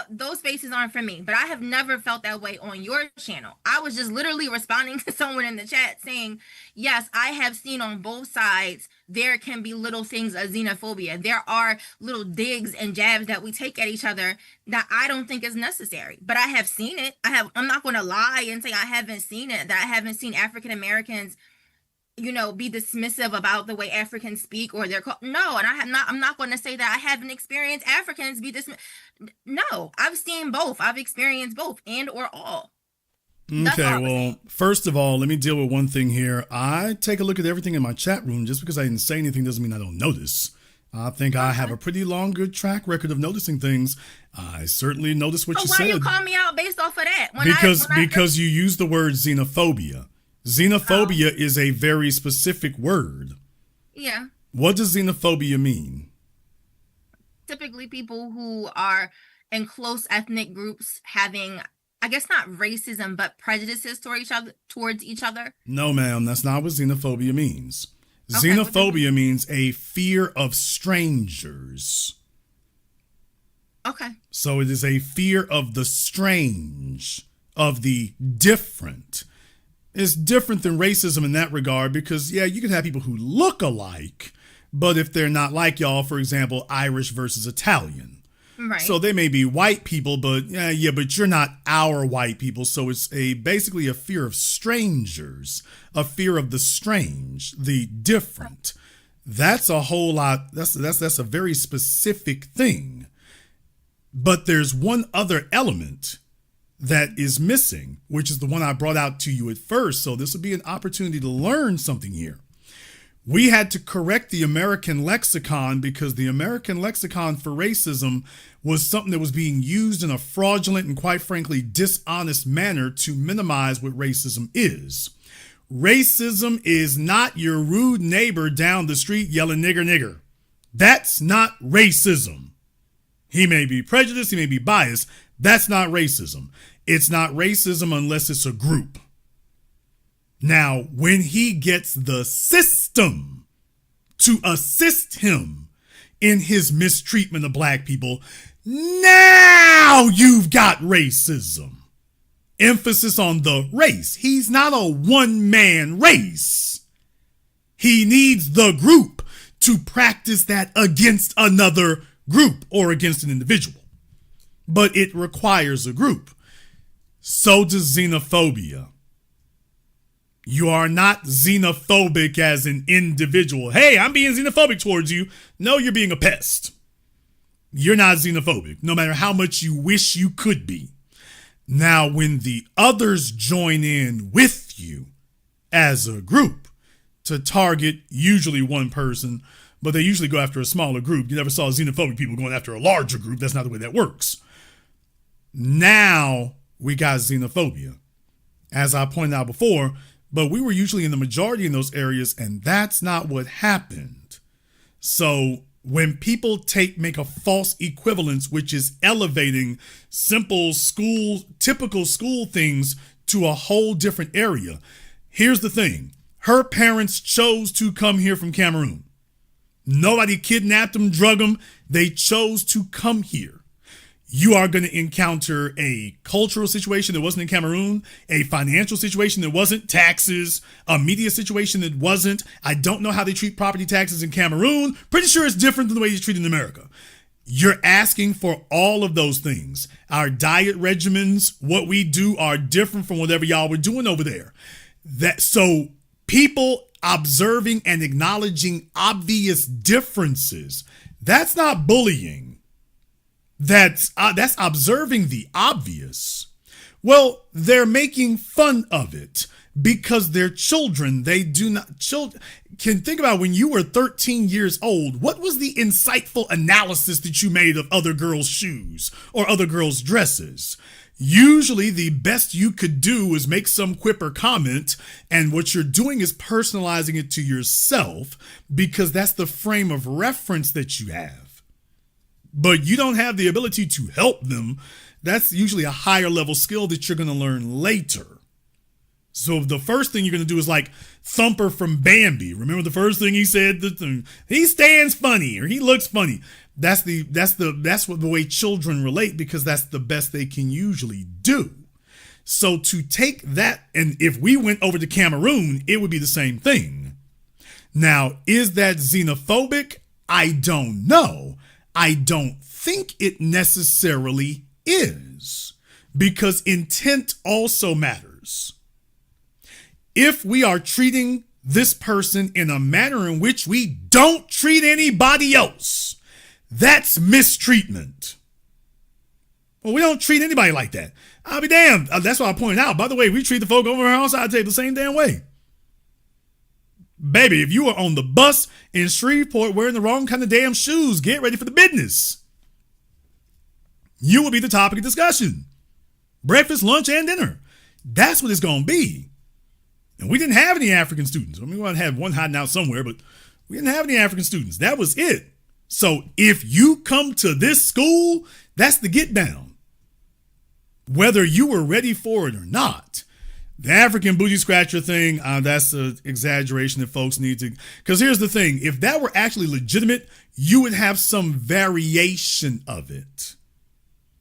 Those spaces aren't for me, but I have never felt that way on your channel. I was just literally responding to someone in the chat saying, yes, I have seen on both sides, there can be little things of xenophobia. There are little digs and jabs that we take at each other that I don't think is necessary, but I have seen it. I'm not going to lie and say I haven't seen it, that I haven't seen African Americans be dismissive about the way Africans speak or their no, and I'm not going to say that I haven't experienced Africans be dismissed. No, I've seen both. I've experienced both, and or all. Okay, well, first of all, let me deal with one thing here. I take a look at everything in my chat room. Just because I didn't say anything doesn't mean I don't notice. I think I have a pretty long, good track record of noticing things. I certainly noticed what you said. Why you call me out based off of that? Because you use the word xenophobia. Xenophobia is a very specific word. Yeah. What does xenophobia mean? Typically people who are in close ethnic groups having, I guess not racism, but prejudices towards each other. No, ma'am, that's not what xenophobia means. Okay, xenophobia means a fear of strangers. Okay. So it is a fear of the strange, of the different. It's different than racism in that regard because, yeah, you can have people who look alike, but if they're not like y'all, for example, Irish versus Italian. Right. So they may be white people, but but you're not our white people. So it's basically a fear of strangers, a fear of the strange, the different. That's a whole lot. That's a very specific thing. But there's one other element that is missing, which is the one I brought out to you at first. So this would be an opportunity to learn something here. We had to correct the American lexicon because the American lexicon for racism was something that was being used in a fraudulent and, quite frankly, dishonest manner to minimize what racism is. Racism is not your rude neighbor down the street yelling nigger, nigger. That's not racism. He may be prejudiced, he may be biased. That's not racism. It's not racism unless it's a group. Now, when he gets the system to assist him in his mistreatment of black people, now you've got racism. Emphasis on the race. He's not a one-man race. He needs the group to practice that against another group or against an individual. But it requires a group. So does xenophobia. You are not xenophobic as an individual. Hey, I'm being xenophobic towards you. No, you're being a pest. You're not xenophobic, no matter how much you wish you could be. Now, when the others join in with you as a group to target usually one person, but they usually go after a smaller group. You never saw xenophobic people going after a larger group. That's not the way that works. Now we got xenophobia, as I pointed out before, but we were usually in the majority in those areas, and that's not what happened. So when people make a false equivalence, which is elevating simple typical school things to a whole different area. Here's the thing. Her parents chose to come here from Cameroon. Nobody kidnapped them, drug them. They chose to come here. You are going to encounter a cultural situation that wasn't in Cameroon, a financial situation that wasn't, taxes, a media situation that wasn't. I don't know how they treat property taxes in Cameroon. Pretty sure it's different than the way it's treated in America. You're asking for all of those things. Our diet regimens, what we do, are different from whatever y'all were doing over there. So people observing and acknowledging obvious differences, that's not bullying. That's observing the obvious. Well, they're making fun of it because they're children. They do not, children can think about when you were 13 years old. What was the insightful analysis that you made of other girls' shoes or other girls' dresses? Usually the best you could do was make some quip or comment, and what you're doing is personalizing it to yourself because that's the frame of reference that you have. But you don't have the ability to help them. That's usually a higher level skill that you're going to learn later. So the first thing you're going to do is like Thumper from Bambi. Remember the first thing he said? He stands funny or he looks funny. That's what the way children relate, because that's the best they can usually do. So to take that, and if we went over to Cameroon, it would be the same thing. Now, is that xenophobic? I don't know. I don't think it necessarily is, because intent also matters. If we are treating this person in a manner in which we don't treat anybody else, that's mistreatment. Well, we don't treat anybody like that. I'll be damned. That's why I pointed out. By the way, we treat the folk over on our side table the same damn way. Baby, if you were on the bus in Shreveport wearing the wrong kind of damn shoes, get ready for the business. You will be the topic of discussion. Breakfast, lunch, and dinner. That's what it's going to be. And we didn't have any African students. I mean, we might have one hiding out somewhere, but we didn't have any African students. That was it. So if you come to this school, that's the get down. Whether you were ready for it or not. The African booty scratcher thing, that's an exaggeration that folks need to, because here's the thing. If that were actually legitimate, you would have some variation of it.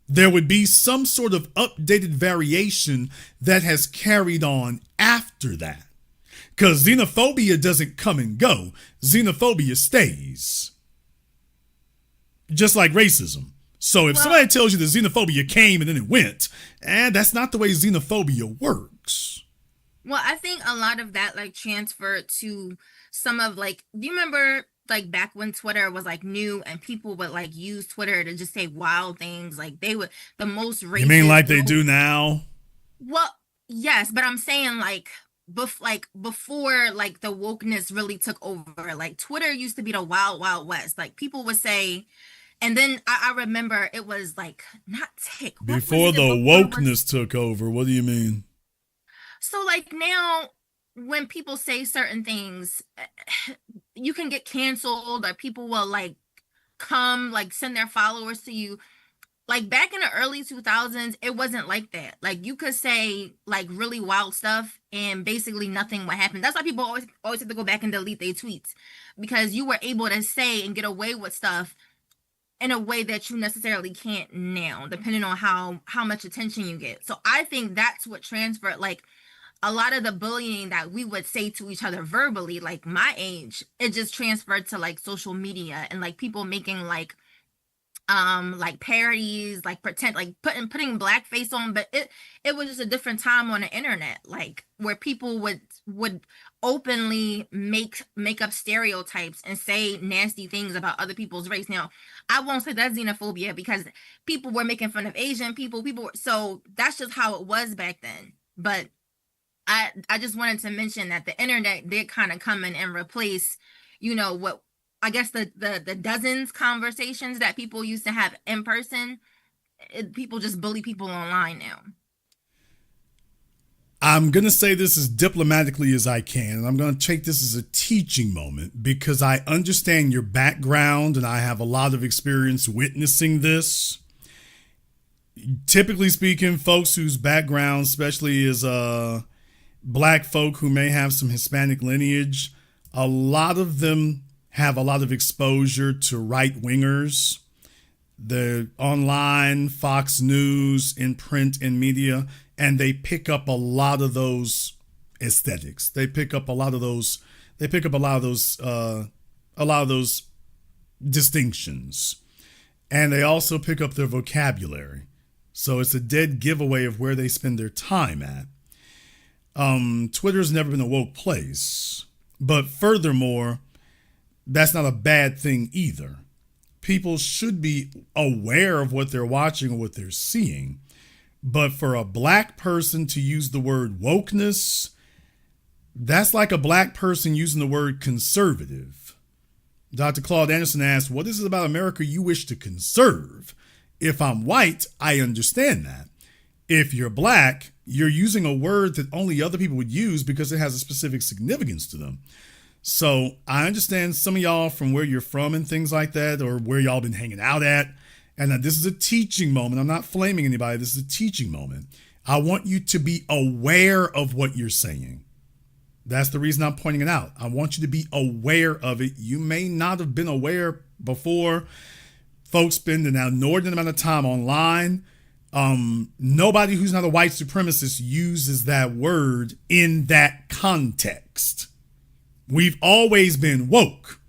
There would be some sort of updated variation that has carried on after that. Because xenophobia doesn't come and go. Xenophobia stays. Just like racism. So if somebody tells you that xenophobia came and then it went, and that's not the way xenophobia works. Well, I think a lot of that like transferred to some of like, do you remember like back when Twitter was like new and people would like use Twitter to just say wild things? Like they would, the most racist. You mean like they do now? Well, yes, but I'm saying like before like the wokeness really took over, like Twitter used to be the wild, wild west. Like people would say, and then I remember it was like not tick. Before the wokeness took over, what do you mean? So like now when people say certain things, you can get canceled or people will like come like send their followers to you. Like back in the early 2000s, it wasn't like that. Like you could say like really wild stuff and basically nothing would happen. That's why people always have to go back and delete their tweets, because you were able to say and get away with stuff in a way that you necessarily can't now, depending on how much attention you get. So I think that's what transferred, like a lot of the bullying that we would say to each other verbally, like my age, it just transferred to like social media and like people making like parodies, like pretend, like putting blackface on, but it was just a different time on the internet, like where people would openly make up stereotypes and say nasty things about other people's race. Now, I won't say that's xenophobia because people were making fun of Asian people, so that's just how it was back then. But I just wanted to mention that the internet did kind of come in and replace, what I guess the dozens conversations that people used to have in person. People just bully people online now. I'm going to say this as diplomatically as I can, and I'm going to take this as a teaching moment because I understand your background and I have a lot of experience witnessing this. Typically speaking, folks whose background, especially is Black folk who may have some Hispanic lineage, a lot of them have a lot of exposure to right-wingers. the online, Fox News, in print and media, and they pick up a lot of those aesthetics. They pick up a lot of those. They pick up a lot of those distinctions, and they also pick up their vocabulary. So it's a dead giveaway of where they spend their time at. Twitter's never been a woke place, but furthermore, that's not a bad thing either. People should be aware of what they're watching or what they're seeing. But for a black person to use the word wokeness, that's like a black person using the word conservative. Dr. Claude Anderson asked, what is it about America you wish to conserve? If I'm white, I understand that. If you're black, you're using a word that only other people would use because it has a specific significance to them. So I understand some of y'all from where you're from and things like that, or where y'all been hanging out at. And this is a teaching moment. I'm not flaming anybody. This is a teaching moment. I want you to be aware of what you're saying. That's the reason I'm pointing it out. I want you to be aware of it. You may not have been aware before. Folks spend an inordinate amount of time online. Nobody who's not a white supremacist uses that word in that context. We've always been woke.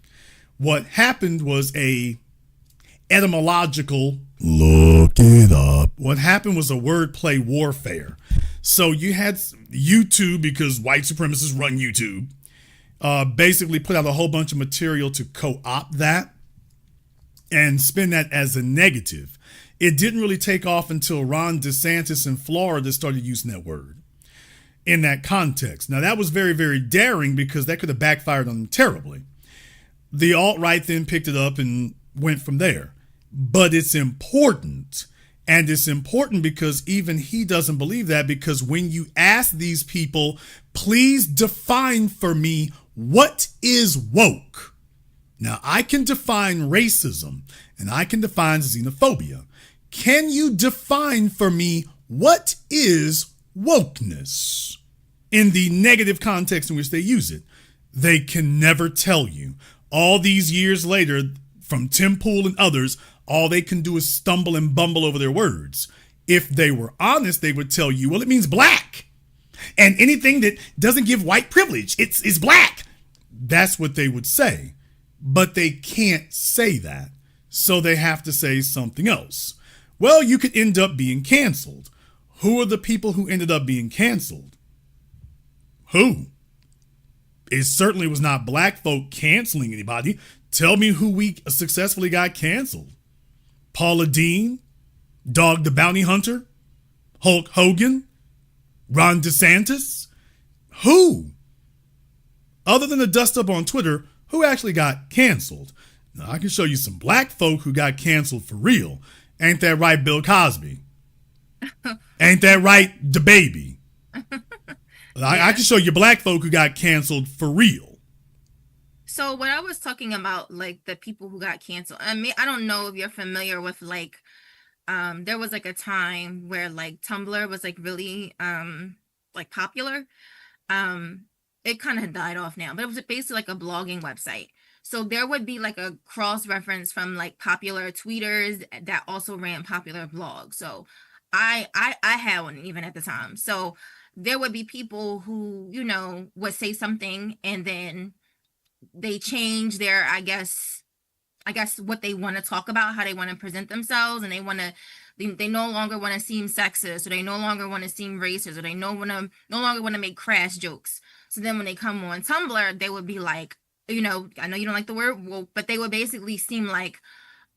What happened was a etymological look it up. What happened was a wordplay warfare. So you had YouTube, because white supremacists run YouTube, basically put out a whole bunch of material to co-opt that and spin that as a negative. It didn't really take off until Ron DeSantis in Florida started using that word in that context. Now, that was very, very daring, because that could have backfired on them terribly. The alt-right then picked it up and went from there. But it's important. And it's important because even he doesn't believe that, because when you ask these people, please define for me what is woke. Now, I can define racism and I can define xenophobia. Can you define for me what is wokeness in the negative context in which they use it? They can never tell you. All these years later, from Tim Pool and others, all they can do is stumble and bumble over their words. If they were honest, they would tell you, well, it means black. And anything that doesn't give white privilege, it's black. That's what they would say. But they can't say that. So they have to say something else. Well, you could end up being canceled. Who are the people who ended up being canceled? Who? It certainly was not black folk canceling anybody. Tell me who we successfully got canceled. Paula Deen, Dog the Bounty Hunter, Hulk Hogan, Ron DeSantis. Who? Other than the dust up on Twitter, who actually got canceled? Now, I can show you some black folk who got canceled for real. Ain't that right, Bill Cosby? Ain't that right, DaBaby? I can show you black folk who got canceled for real. So when I was talking about like the people who got canceled, I mean, I don't know if you're familiar with like, there was like a time where like Tumblr was like really like popular. It kind of died off now, but it was basically like a blogging website. So there would be like a cross reference from like popular tweeters that also ran popular blogs. So I had one even at the time. So there would be people who, you know, would say something and then they change their, I guess what they want to talk about, how they want to present themselves, and they no longer want to seem sexist, or they no longer want to seem racist, or they no longer want to make crass jokes. So then when they come on Tumblr, they would be like, you know, I know you don't like the word woke, but they would basically seem like,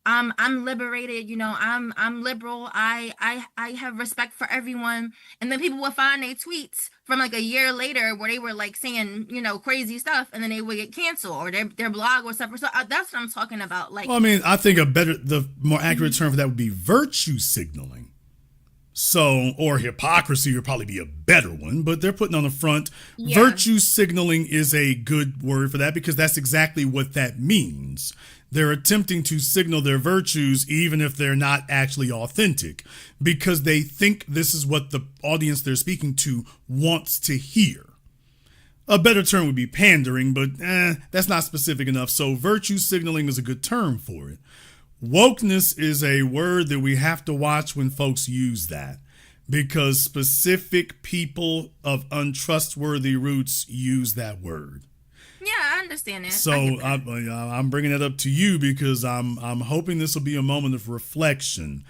I'm liberated, you know, I'm liberal, I have respect for everyone. And then people would find their tweets from like a year later where they were like saying, you know, crazy stuff, and then they would get canceled, or their blog or stuff. So that's what I'm talking about. Like, well, I mean, I think the more accurate term for that would be virtue signaling. So, or hypocrisy would probably be a better one, but they're putting on the front. Yeah. Virtue signaling is a good word for that, because that's exactly what that means. They're attempting to signal their virtues even if they're not actually authentic, because they think this is what the audience they're speaking to wants to hear. A better term would be pandering, but that's not specific enough. So virtue signaling is a good term for it. wokeness is a word that we have to watch when folks use that, because specific people of untrustworthy roots use that word. Yeah, I understand that. So I'm bringing it up to you because I'm hoping this will be a moment of reflection.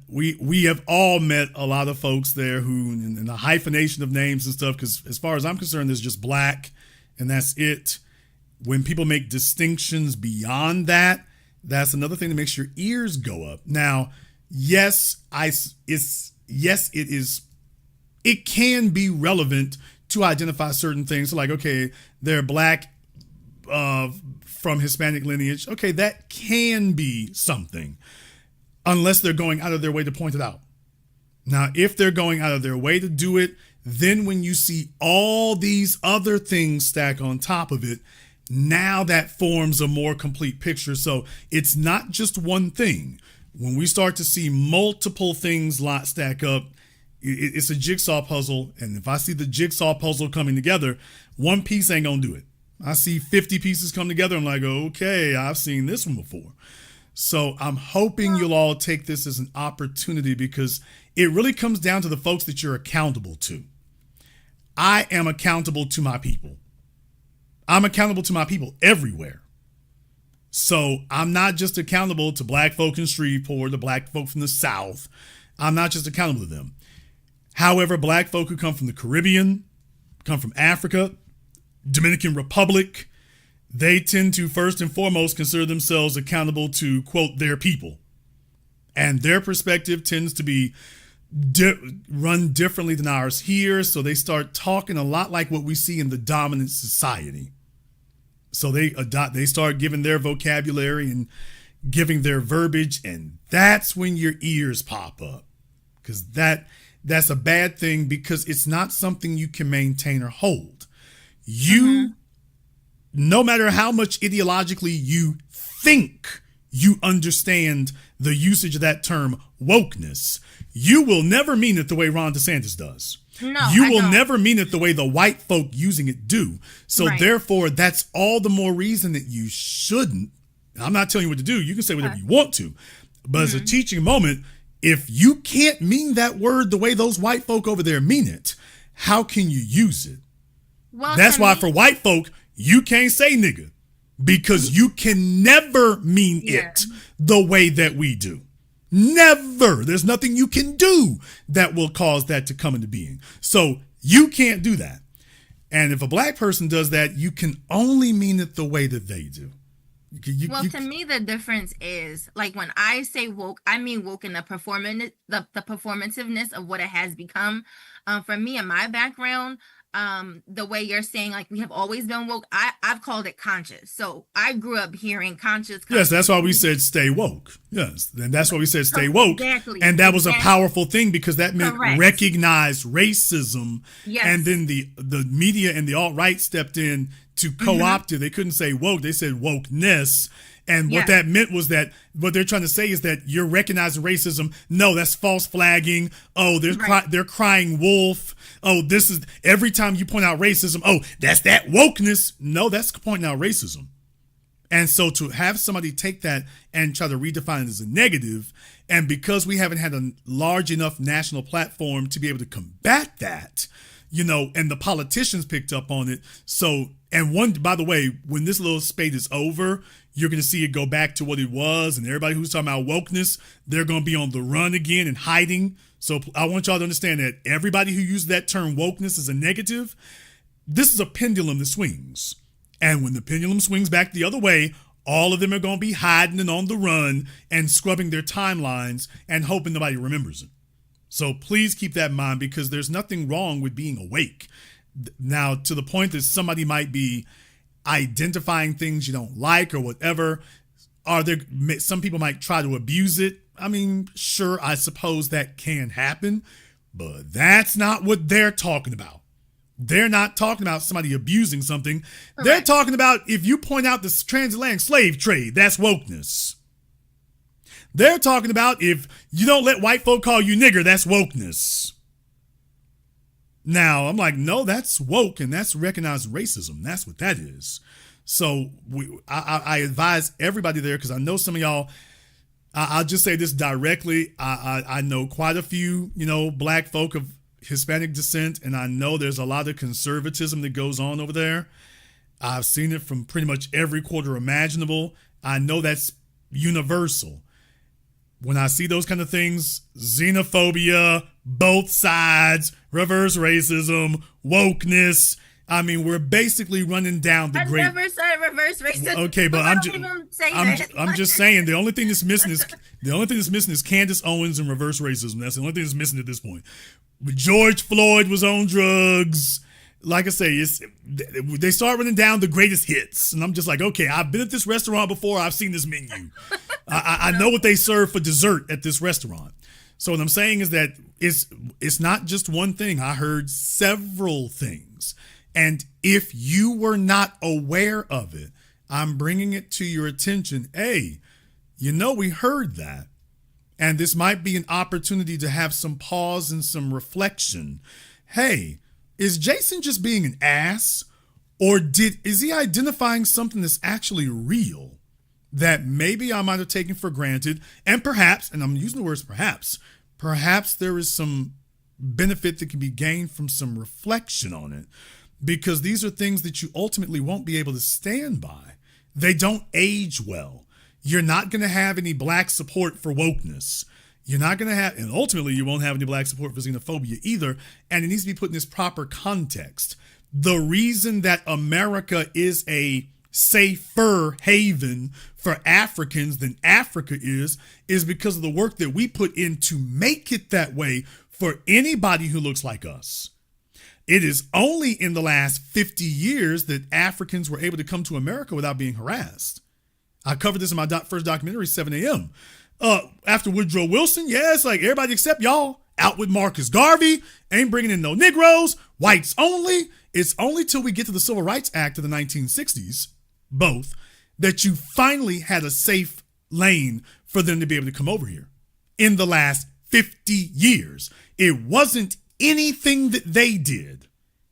We have all met a lot of folks there who, in the hyphenation of names and stuff, because as far as I'm concerned, there's just black and that's it. When people make distinctions beyond that, that's another thing that makes your ears go up. Now, it can be relevant to identify certain things. So like, okay, they're black from Hispanic lineage. Okay, that can be something, unless they're going out of their way to point it out. Now, if they're going out of their way to do it, then when you see all these other things stack on top of it, now that forms a more complete picture. So it's not just one thing. When we start to see multiple things stack up, it's a jigsaw puzzle. And if I see the jigsaw puzzle coming together, one piece ain't gonna do it. I see 50 pieces come together. I'm like, okay, I've seen this one before. So I'm hoping you'll all take this as an opportunity, because it really comes down to the folks that you're accountable to. I am accountable to my people. I'm accountable to my people everywhere. So I'm not just accountable to black folk in Shreveport, the black folk from the South. I'm not just accountable to them. However, black folk who come from the Caribbean, come from Africa, Dominican Republic, they tend to first and foremost consider themselves accountable to, quote, their people. And their perspective tends to be run differently than ours here. So they start talking a lot like what we see in the dominant society. So they start giving their vocabulary and giving their verbiage. And that's when your ears pop up, because that's a bad thing, because it's not something you can maintain or hold. No matter how much ideologically you think you understand the usage of that term wokeness, you will never mean it the way Ron DeSantis does. No, you will never mean it the way the white folk using it do. So therefore, that's all the more reason that you shouldn't. I'm not telling you what to do. You can say whatever you want to. But as a teaching moment, if you can't mean that word the way those white folk over there mean it, how can you use it? Well, that's why for white folk, you can't say nigga, because you can never mean it the way that we do. Never. There's nothing you can do that will cause that to come into being. So you can't do that. And if a black person does that, you can only mean it the way that they do. To me, the difference is, like, when I say woke, I mean woke in the performativeness of what it has become. For me and my background, the way you're saying, like, we have always been woke, I've called it conscious. So I grew up hearing conscious. Yes, that's why we said stay woke. Yes, and that's why we said stay woke. Exactly. And that was a powerful thing, because that meant recognize racism. Yes. And then the media and the alt-right stepped in to co-opt it. They couldn't say woke, they said wokeness. And what that meant was that what they're trying to say is that you're recognizing racism. No, that's false flagging. Oh, they're crying wolf. Oh, this is every time you point out racism. Oh, that's that wokeness. No, that's pointing out racism. And so to have somebody take that and try to redefine it as a negative, and because we haven't had a large enough national platform to be able to combat that, and the politicians picked up on it. So, and by the way, when this little spate is over, you're going to see it go back to what it was. And everybody who's talking about wokeness, they're going to be on the run again and hiding. So I want y'all to understand that everybody who uses that term wokeness as a negative, this is a pendulum that swings. And when the pendulum swings back the other way, all of them are going to be hiding and on the run and scrubbing their timelines and hoping nobody remembers it. So please keep that in mind, because there's nothing wrong with being awake. Now, to the point that somebody might be identifying things you don't like or whatever, some people might try to abuse it. I mean, sure, I suppose that can happen, but that's not what they're talking about. They're not talking about somebody abusing something. Correct. They're talking about if you point out the transatlantic slave trade, that's wokeness. They're talking about if you don't let white folk call you nigger, that's wokeness. Now, I'm like, no, that's woke, and that's recognized racism. That's what that is. So I advise everybody there, because I know some of y'all. I'll just say this directly. I know quite a few, black folk of Hispanic descent, and I know there's a lot of conservatism that goes on over there. I've seen it from pretty much every quarter imaginable. I know that's universal. When I see those kind of things, xenophobia, both sides, reverse racism, wokeness, I mean, we're basically running down the I great. never said reverse racism. Okay, but I'm just saying the only thing that's missing is Candace Owens and reverse racism. That's the only thing that's missing at this point. But George Floyd was on drugs. Like I say, they start running down the greatest hits, and I'm just like, okay, I've been at this restaurant before. I've seen this menu. I know what they serve for dessert at this restaurant. So what I'm saying is that it's not just one thing. I heard several things. And if you were not aware of it, I'm bringing it to your attention. Hey, we heard that. And this might be an opportunity to have some pause and some reflection. Hey, is Jason just being an ass? Or is he identifying something that's actually real that maybe I might have taken for granted? And perhaps, and I'm using the words perhaps there is some benefit that can be gained from some reflection on it. Because these are things that you ultimately won't be able to stand by. They don't age well. You're not going to have any black support for wokeness. You're not going to have, and ultimately you won't have any black support for xenophobia either. And it needs to be put in this proper context. The reason that America is a safer haven for Africans than Africa is because of the work that we put in to make it that way for anybody who looks like us. It is only in the last 50 years that Africans were able to come to America without being harassed. I covered this in my first documentary, 7 a.m. After Woodrow Wilson, it's like everybody except y'all. Out with Marcus Garvey, ain't bringing in no Negroes, whites only. It's only till we get to the Civil Rights Act of the 1960s, both, that you finally had a safe lane for them to be able to come over here. In the last 50 years, it wasn't anything that they did,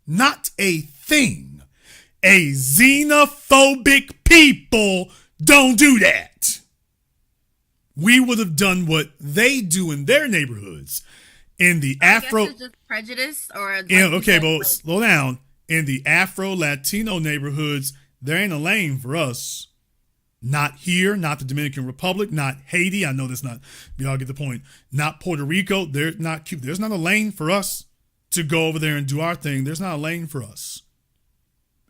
not a thing. A xenophobic people don't do that. We would have done what they do in their neighborhoods. In the Afro, guess it's just prejudice, or slow down. In the Afro Latino neighborhoods, there ain't a lane for us. Not here, not the Dominican Republic, not Haiti. I know that's not, y'all get the point. Not Puerto Rico. They're not Cuba. There's not a lane for us to go over there and do our thing. There's not a lane for us.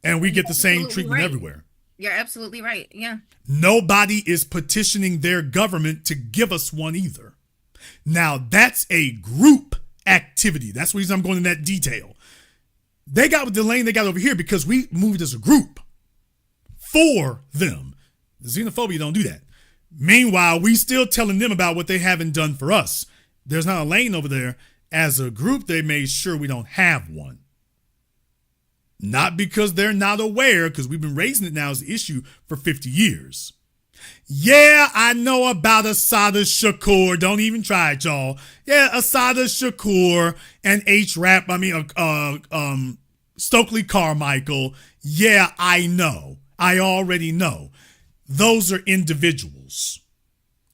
And we get the same treatment everywhere. You're absolutely right. Yeah. Nobody is petitioning their government to give us one either. Now, that's a group activity. That's the reason I'm going in that detail. They got the lane they got over here because we moved as a group for them. The xenophobia don't do that. Meanwhile, we still telling them about what they haven't done for us. There's not a lane over there. As a group, they made sure we don't have one. Not because they're not aware, because we've been raising it now as an issue for 50 years. Yeah, I know about Assata Shakur. Don't even try it, y'all. Yeah, Assata Shakur and Stokely Carmichael. Yeah, I know. I already know. Those are individuals.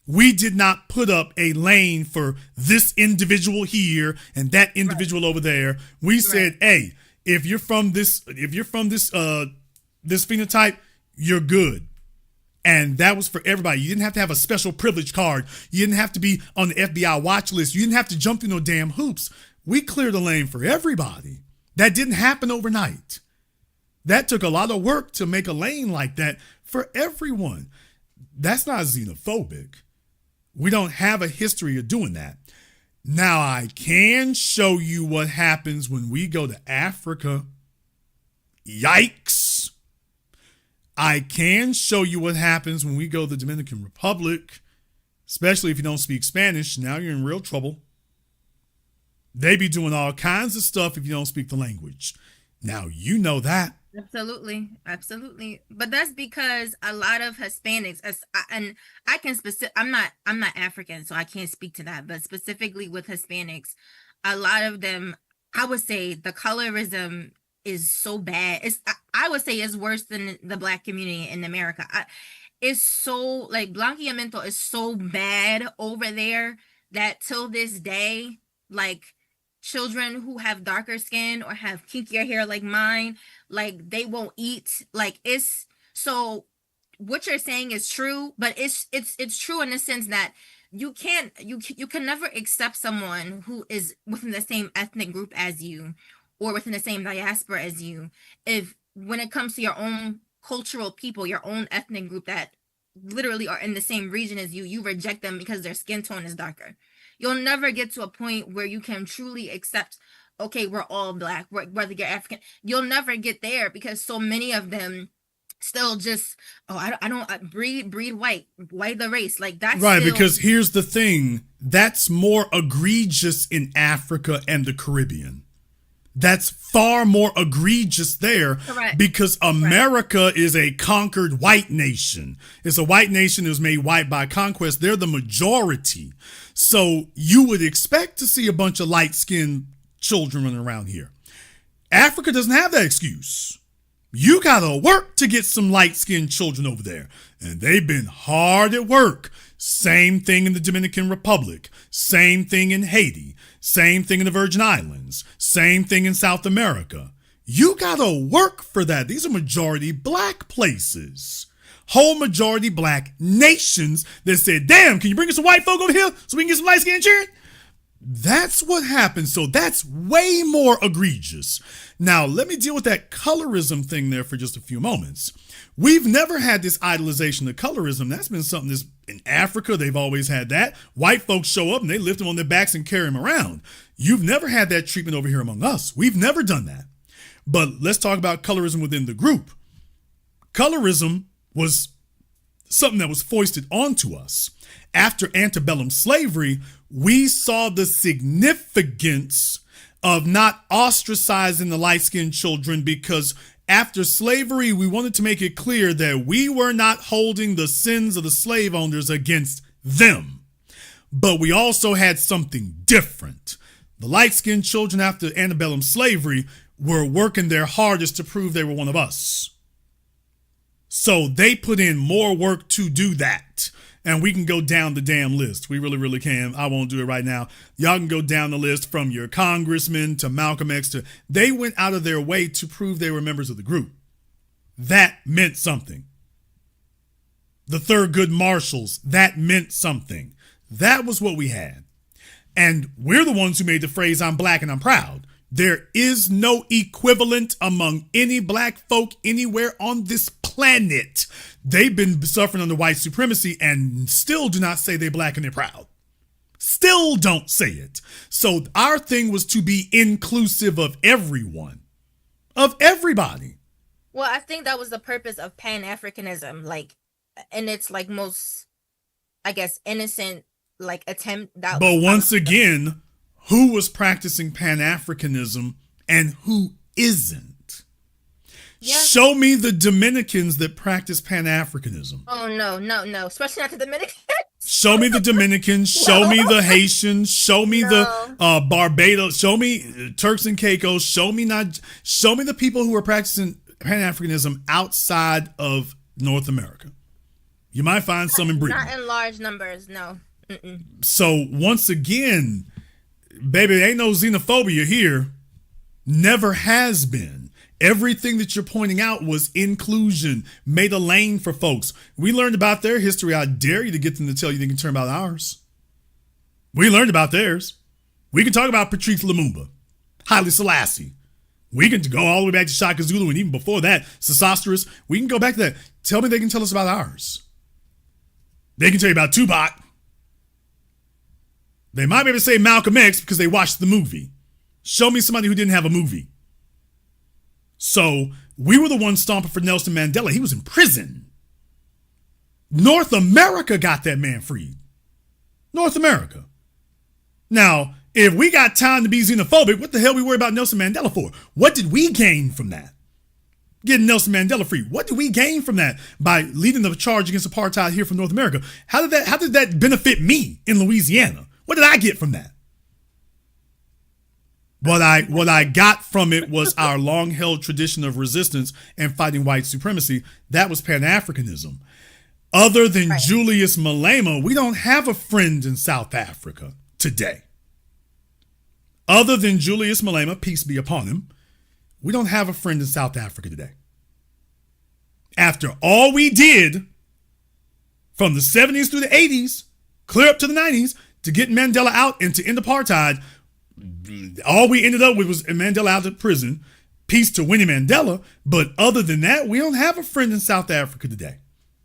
We did not put up a lane for this individual here and that individual over there. We said, hey, if you're from this phenotype, you're good. And that was for everybody. You didn't have to have a special privilege card. You didn't have to be on the FBI watch list. You didn't have to jump through no damn hoops. We cleared the lane for everybody. That didn't happen overnight. That took a lot of work to make a lane like that for everyone. That's not xenophobic. We don't have a history of doing that. Now, I can show you what happens when we go to Africa. Yikes. I can show you what happens when we go to the Dominican Republic, especially if you don't speak Spanish. Now you're in real trouble. They be doing all kinds of stuff if you don't speak the language. Now, you know that. Absolutely. Absolutely. But that's because a lot of Hispanics, and I can I'm not African, so I can't speak to that, but specifically with Hispanics, a lot of them, I would say the colorism is so bad. I would say is worse than the Black community in America. It's so, like, blanqueamiento is so bad over there that till this day, like, children who have darker skin or have kinkier hair like mine, like, they won't eat. Like, it's so what you're saying is true, but it's true in the sense that you can never accept someone who is within the same ethnic group as you or within the same diaspora as you if when it comes to your own cultural people, your own ethnic group that literally are in the same region as you reject them because their skin tone is darker. You'll never get to a point where you can truly accept, okay, we're all Black, whether you're African. You'll never get there because so many of them still just, I don't breed white the race. Like, that's right, still... because here's the thing, that's more egregious in Africa and the Caribbean. That's far more egregious there. Correct. Because America is a conquered white nation. It's a white nation that was made white by conquest. They're the majority. So you would expect to see a bunch of light-skinned children running around here. Africa doesn't have that excuse. You gotta work to get some light-skinned children over there. And they've been hard at work. Same thing in the Dominican Republic. Same thing in Haiti. Same thing in the Virgin Islands. Same thing in South America. You gotta work for that. These are majority Black places. Whole majority Black nations that said, damn, can you bring us some white folk over here so we can get some light-skinned children? That's what happens. So that's way more egregious. Now, let me deal with that colorism thing there for just a few moments. We've never had this idolization of colorism. That's been something that's in Africa. They've always had that. White folks show up and they lift them on their backs and carry them around. You've never had that treatment over here among us. We've never done that. But let's talk about colorism within the group. Colorism was something that was foisted onto us. After antebellum slavery, we saw the significance of not ostracizing the light-skinned children because after slavery, we wanted to make it clear that we were not holding the sins of the slave owners against them. But we also had something different. The light-skinned children after antebellum slavery were working their hardest to prove they were one of us. So they put in more work to do that. And we can go down the damn list. We really, really can. I won't do it right now. Y'all can go down the list from your congressman to Malcolm X to... They went out of their way to prove they were members of the group. That meant something. The Thurgood Marshalls, that meant something. That was what we had. And we're the ones who made the phrase, I'm Black and I'm proud. There is no equivalent among any Black folk anywhere on this planet. They've been suffering under white supremacy and still do not say they're Black and they're proud. Still don't say it. So our thing was to be inclusive of everyone, of everybody. Well, I think that was the purpose of Pan-Africanism, like, and it's like most, I guess, innocent, like, attempt. That but once again, who was practicing Pan-Africanism and who isn't? Yeah. Show me the Dominicans that practice Pan-Africanism. Oh, no. Especially not the Dominicans. Show me the Dominicans. Show me the Haitians. Show me the Barbados. Show me Turks and Caicos. Show me the people who are practicing Pan-Africanism outside of North America. You might find some in Britain. Not in large numbers, no. Mm-mm. So once again, baby, there ain't no xenophobia here. Never has been. Everything that you're pointing out was inclusion, made a lane for folks. We learned about their history. I dare you to get them to tell you they can turn about ours. We learned about theirs. We can talk about Patrice Lumumba, Haile Selassie. We can go all the way back to Shaka Zulu, and even before that, Sesostris. We can go back to that. Tell me they can tell us about ours. They can tell you about Tupac. They might be able to say Malcolm X because they watched the movie. Show me somebody who didn't have a movie. So we were the ones stomping for Nelson Mandela. He was in prison. North America got that man freed. North America. Now, if we got time to be xenophobic, what the hell we worry about Nelson Mandela for? What did we gain from that? Getting Nelson Mandela free. What did we gain from that by leading the charge against apartheid here from North America? How did that benefit me in Louisiana? What did I get from that? What I got from it was our long-held tradition of resistance and fighting white supremacy. That was Pan-Africanism. Other than Julius Malema, we don't have a friend in South Africa today. Other than Julius Malema, peace be upon him, we don't have a friend in South Africa today. After all we did from the 70s through the 80s, clear up to the 90s, to get Mandela out and to end apartheid, all we ended up with was Mandela out of prison. Peace to Winnie Mandela. But other than that, we don't have a friend in South Africa today.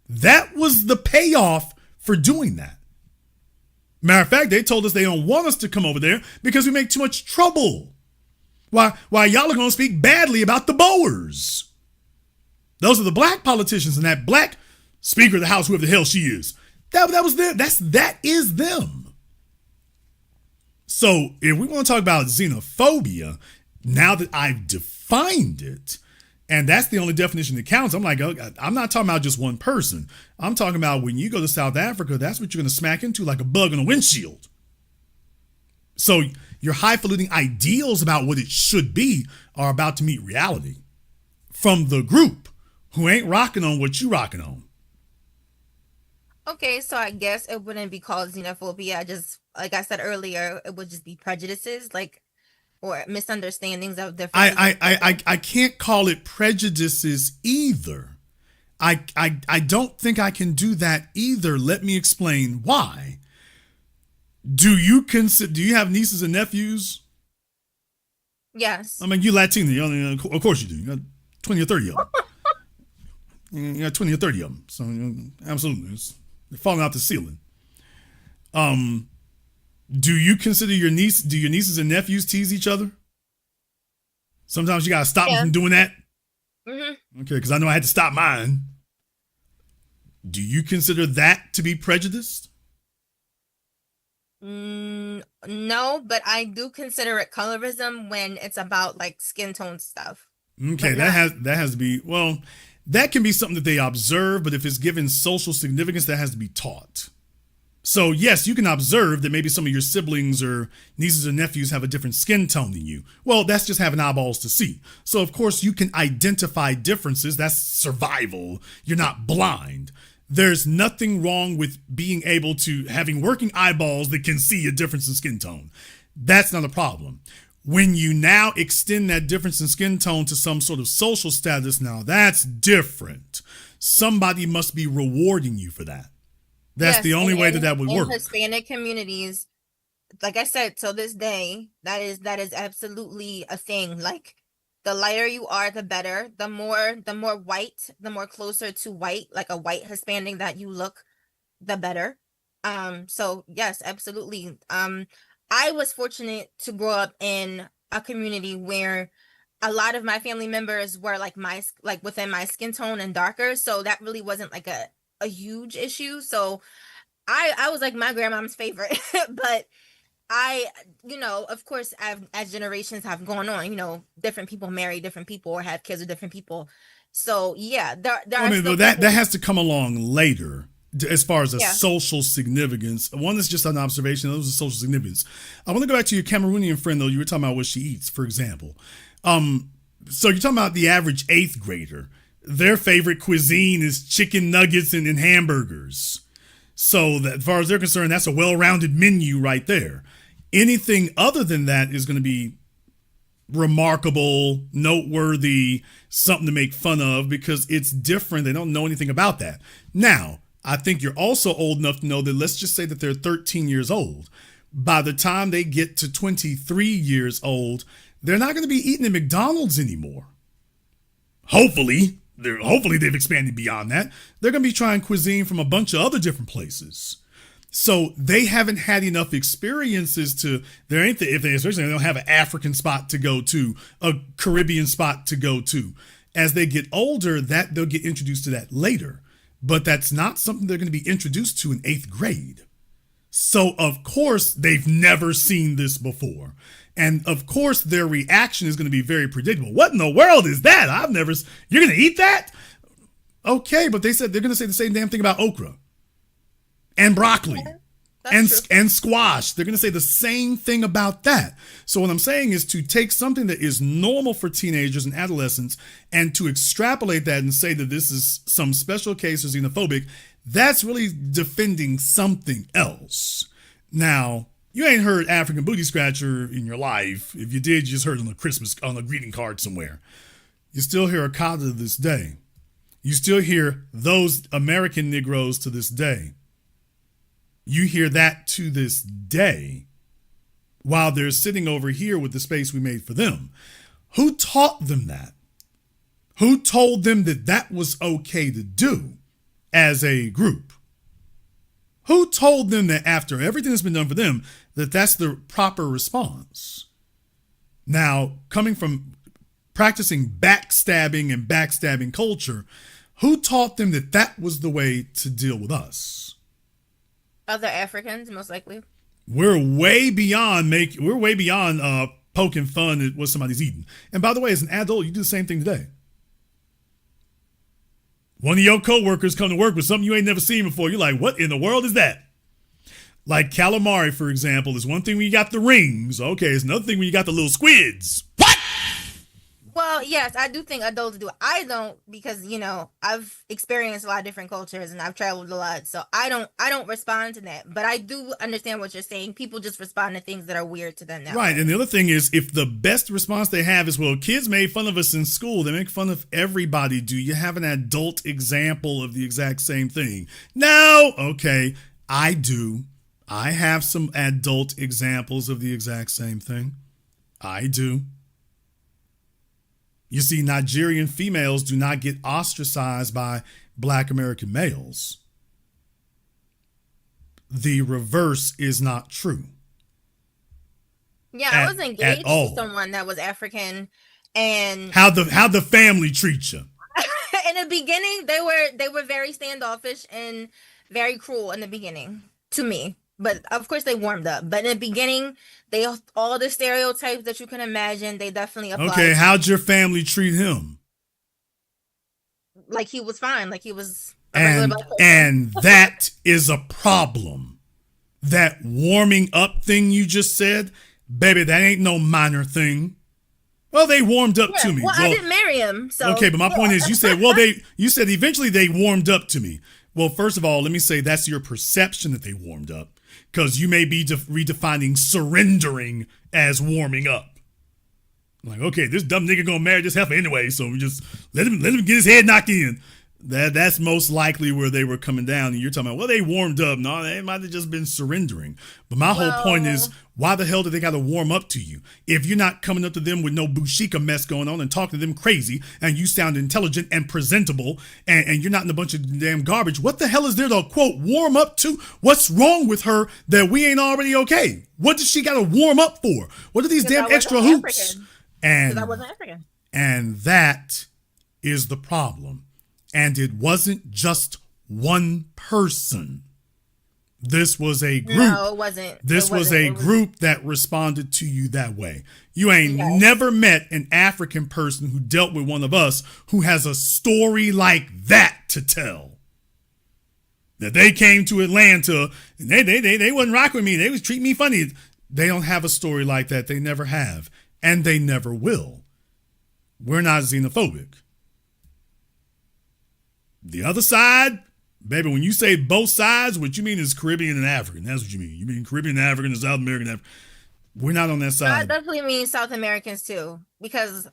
That was the payoff for doing that. Matter of fact, they told us they don't want us to come over there because we make too much trouble. Why y'all are going to speak badly about the Boers? Those are the black politicians and that black Speaker of the House, whoever the hell she is. That was them. That is them. So if we want to talk about xenophobia, now that I've defined it, and that's the only definition that counts, I'm like, I'm not talking about just one person. I'm talking about when you go to South Africa, that's what you're going to smack into like a bug on a windshield. So your highfalutin ideals about what it should be are about to meet reality from the group who ain't rocking on what you rocking on. Okay, so I guess it wouldn't be called xenophobia. Just like I said earlier, it would just be prejudices, like, or misunderstandings of different. I can't call it prejudices either. I don't think I can do that either. Let me explain why. Do you have nieces and nephews? Yes. I mean, you Latina, of course you do. You got 20 or 30 of them. You got 20 or 30 of them. So absolutely. They're falling out the ceiling. Do you consider your nieces and nephews tease each other? Sometimes you gotta stop them from doing that. Mm-hmm. Okay, because I know I had to stop mine. Do you consider that to be prejudiced? No, but I do consider it colorism when it's about like skin tone stuff. Okay, that has to be, well, that can be something that they observe, but if it's given social significance, that has to be taught. So yes, you can observe that maybe some of your siblings or nieces or nephews have a different skin tone than you. Well, that's just having eyeballs to see. So of course you can identify differences. That's survival. You're not blind. There's nothing wrong with being able to having working eyeballs that can see a difference in skin tone. That's not a problem. When you now extend that difference in skin tone to some sort of social status, now that's different. Somebody must be rewarding you for that. That's the only way that would work. Hispanic communities, like I said, till this day, that is absolutely a thing. Like, the lighter you are, the better. The more white, the more closer to white, like a white Hispanic that you look, the better. So yes, absolutely. I was fortunate to grow up in a community where a lot of my family members were like within my skin tone and darker, so that really wasn't like a huge issue. So I was like my grandmom's favorite. But I, of course, as generations have gone on, different people marry different people or have kids with different people. So yeah, that has to come along later. As far as a social significance, one is just an observation, those are social significance. I want to go back to your Cameroonian friend, though. You were talking about what she eats, for example. So you're talking about the average 8th grader. Their favorite cuisine is chicken nuggets and hamburgers. So that, as far as they're concerned, that's a well-rounded menu right there. Anything other than that is going to be remarkable, noteworthy, something to make fun of because it's different. They don't know anything about that. Now, I think you're also old enough to know that, let's just say that they're 13 years old. By the time they get to 23 years old, they're not going to be eating at McDonald's anymore. Hopefully they've expanded beyond that. They're going to be trying cuisine from a bunch of other different places. So they haven't had enough experiences especially they don't have an African spot to go to, a Caribbean spot to go to. As they get older, that they'll get introduced to that later. But that's not something they're going to be introduced to in 8th grade. So, of course, they've never seen this before. And, of course, their reaction is going to be very predictable. What in the world is that? You're going to eat that? Okay, but they said they're going to say the same damn thing about okra and broccoli and squash. They're going to say the same thing about that. So what I'm saying is to take something that is normal for teenagers and adolescents and to extrapolate that and say that this is some special case or xenophobic, that's really defending something else. Now, you ain't heard African booty scratcher in your life. If you did, you just heard it on a greeting card somewhere. You still hear Akata to this day. You still hear those American Negroes to this day. You hear that to this day while they're sitting over here with the space we made for them. Who taught them that? Who told them that that was okay to do as a group? Who told them that after everything that's been done for them, that that's the proper response? Now, coming from practicing backstabbing culture, who taught them that that was the way to deal with us? Other Africans, most likely. We're way beyond poking fun at what somebody's eating. And by the way, as an adult, you do the same thing today. One of your coworkers come to work with something you ain't never seen before. You're like, what in the world is that? Like calamari, for example, is one thing when you got the rings. Okay, it's another thing when you got the little squids. What? Well, yes, I do think adults do. I don't, because I've experienced a lot of different cultures and I've traveled a lot, so I don't respond to that. But I do understand what you're saying. People just respond to things that are weird to them now. Right, and the other thing is, if the best response they have is, well, kids made fun of us in school, they make fun of everybody. Do you have an adult example of the exact same thing? No. Okay, I do. I have some adult examples of the exact same thing. I do. You see, Nigerian females do not get ostracized by Black American males. The reverse is not true. Yeah, I was engaged to someone that was African, and how the family treat you. In the beginning, they were very standoffish and very cruel in the beginning to me. But of course they warmed up. But in the beginning, all the stereotypes that you can imagine, they definitely applied. Okay, how'd your family treat him? Like he was fine, like he was and that is a problem. That warming up thing you just said, baby, that ain't no minor thing. Well, they warmed up to me. Well, I didn't marry him, so okay. But my point is, you said eventually they warmed up to me. Well, first of all, let me say that's your perception that they warmed up. Because you may be redefining surrendering as warming up. Like, okay, this dumb nigga gonna marry this heifer anyway, so we just let him get his head knocked in. That's most likely where they were coming down. And you're talking about, well, they warmed up. No, they might have just been surrendering. But my whole point is, why the hell do they got to warm up to you? If you're not coming up to them with no bushika mess going on and talking to them crazy, and you sound intelligent and presentable, and you're not in a bunch of damn garbage, what the hell is there to, quote, warm up to? What's wrong with her that we ain't already okay? What does she got to warm up for? What are these damn extra hoops? Because I wasn't African. And that is the problem. And it wasn't just one person. This was a group. No, it wasn't. This was a group that responded to you that way. You ain't never met an African person who dealt with one of us who has a story like that to tell. That they came to Atlanta and they wouldn't rock with me. They was treating me funny. They don't have a story like that. They never have. And they never will. We're not xenophobic. The other side, baby, when you say both sides, what you mean is Caribbean and African. That's what you mean. You mean Caribbean and African and South American and African. We're not on that side. I definitely mean South Americans too, because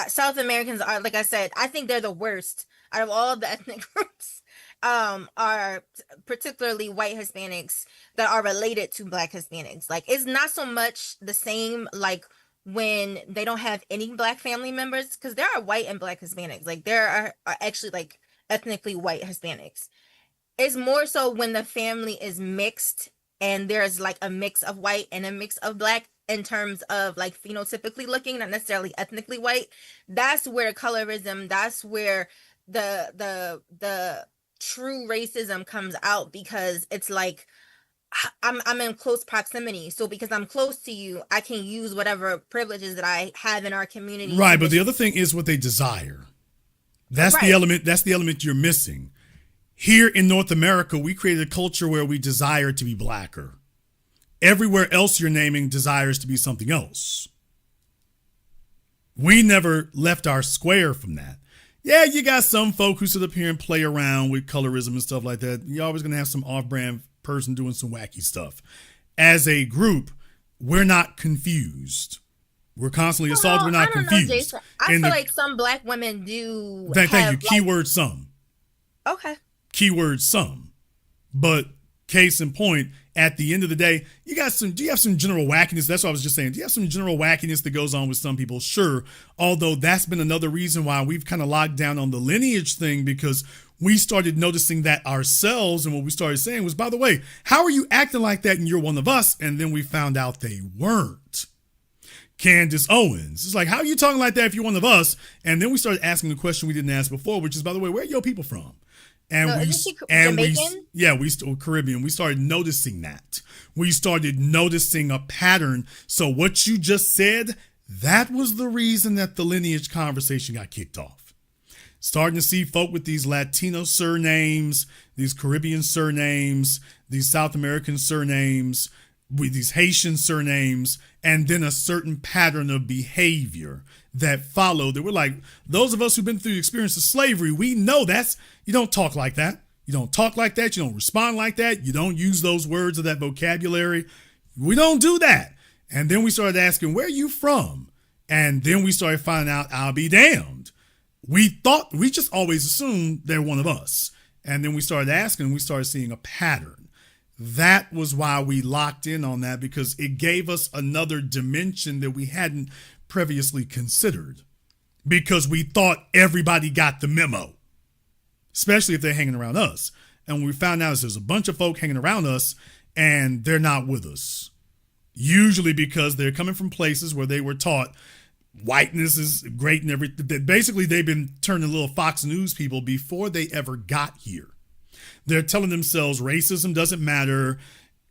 South Americans are, like I said, I think they're the worst out of all the ethnic groups. Are particularly white Hispanics that are related to Black Hispanics. Like, it's not so much the same, like, when they don't have any Black family members, because there are white and Black Hispanics. Like, there are actually, like, ethnically white Hispanics. It's more so when the family is mixed and there's, like, a mix of white and a mix of Black in terms of, like, phenotypically looking, not necessarily ethnically white. That's where colorism, that's where the true racism comes out, because it's like, I'm in close proximity, so because I'm close to you, I can use whatever privileges that I have in our community. Right, but the other thing is what they desire. That's the element. That's the element you're missing. Here in North America, we created a culture where we desire to be blacker. Everywhere else you're naming desires to be something else. We never left our square from that. Yeah, you got some folk who sit up here and play around with colorism and stuff like that. You're always going to have some off-brand person doing some wacky stuff. As a group, we're not confused. We're constantly assaulted. We're not confused. Know, Jason. I feel like some black women do. Thank you. Keyword some. Okay. Keyword some. But case in point, at the end of the day, do you have some general wackiness? That's what I was just saying. Do you have some general wackiness that goes on with some people? Sure. Although that's been another reason why we've kind of locked down on the lineage thing, because we started noticing that ourselves. And what we started saying was, by the way, how are you acting like that and you're one of us? And then we found out they weren't. Candace Owens. It's like, how are you talking like that if you're one of us? And then we started asking the question we didn't ask before, which is, by the way, where are your people from? And Jamaican? we Caribbean. We started noticing that. We started noticing a pattern. So what you just said, that was the reason that the lineage conversation got kicked off. Starting to see folk with these Latino surnames, these Caribbean surnames, these South American surnames, with these Haitian surnames, and then a certain pattern of behavior that followed. That we're like, those of us who've been through the experience of slavery, we know you don't talk like that. You don't talk like that. You don't respond like that. You don't use those words or that vocabulary. We don't do that. And then we started asking, where are you from? And then we started finding out, I'll be damned. We just always assumed they're one of us. And then we started asking, and we started seeing a pattern. That was why we locked in on that, because it gave us another dimension that we hadn't previously considered, because we thought everybody got the memo, especially if they're hanging around us. And when we found out there's a bunch of folk hanging around us and they're not with us, usually because they're coming from places where they were taught whiteness is great and everything. Basically, they've been turning little Fox News people before they ever got here. They're telling themselves racism doesn't matter.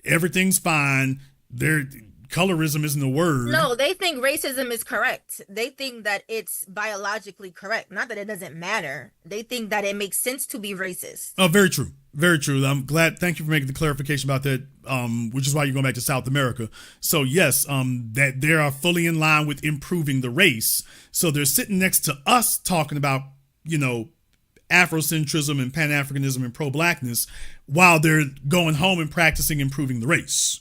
Everything's fine. Colorism isn't a word. No, they think racism is correct. They think that it's biologically correct. Not that it doesn't matter. They think that it makes sense to be racist. Oh, very true. Very true. I'm glad. Thank you for making the clarification about that, which is why you're going back to South America. So, yes, that they are fully in line with improving the race. So they're sitting next to us talking about, Afrocentrism and Pan-Africanism and pro-blackness while they're going home and practicing improving the race.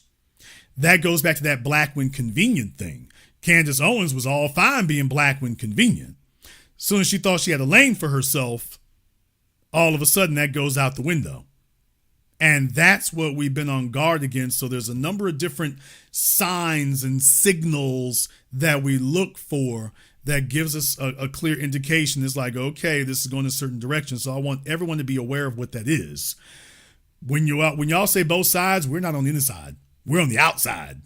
That goes back to that black when convenient thing. Candace Owens was all fine being black when convenient. As soon as she thought she had a lane for herself, all of a sudden that goes out the window. And that's what we've been on guard against. So there's a number of different signs and signals that we look for that gives us a clear indication. It's like, okay, this is going in a certain direction. So I want everyone to be aware of what that is. When y'all say both sides, we're not on the inside. We're on the outside.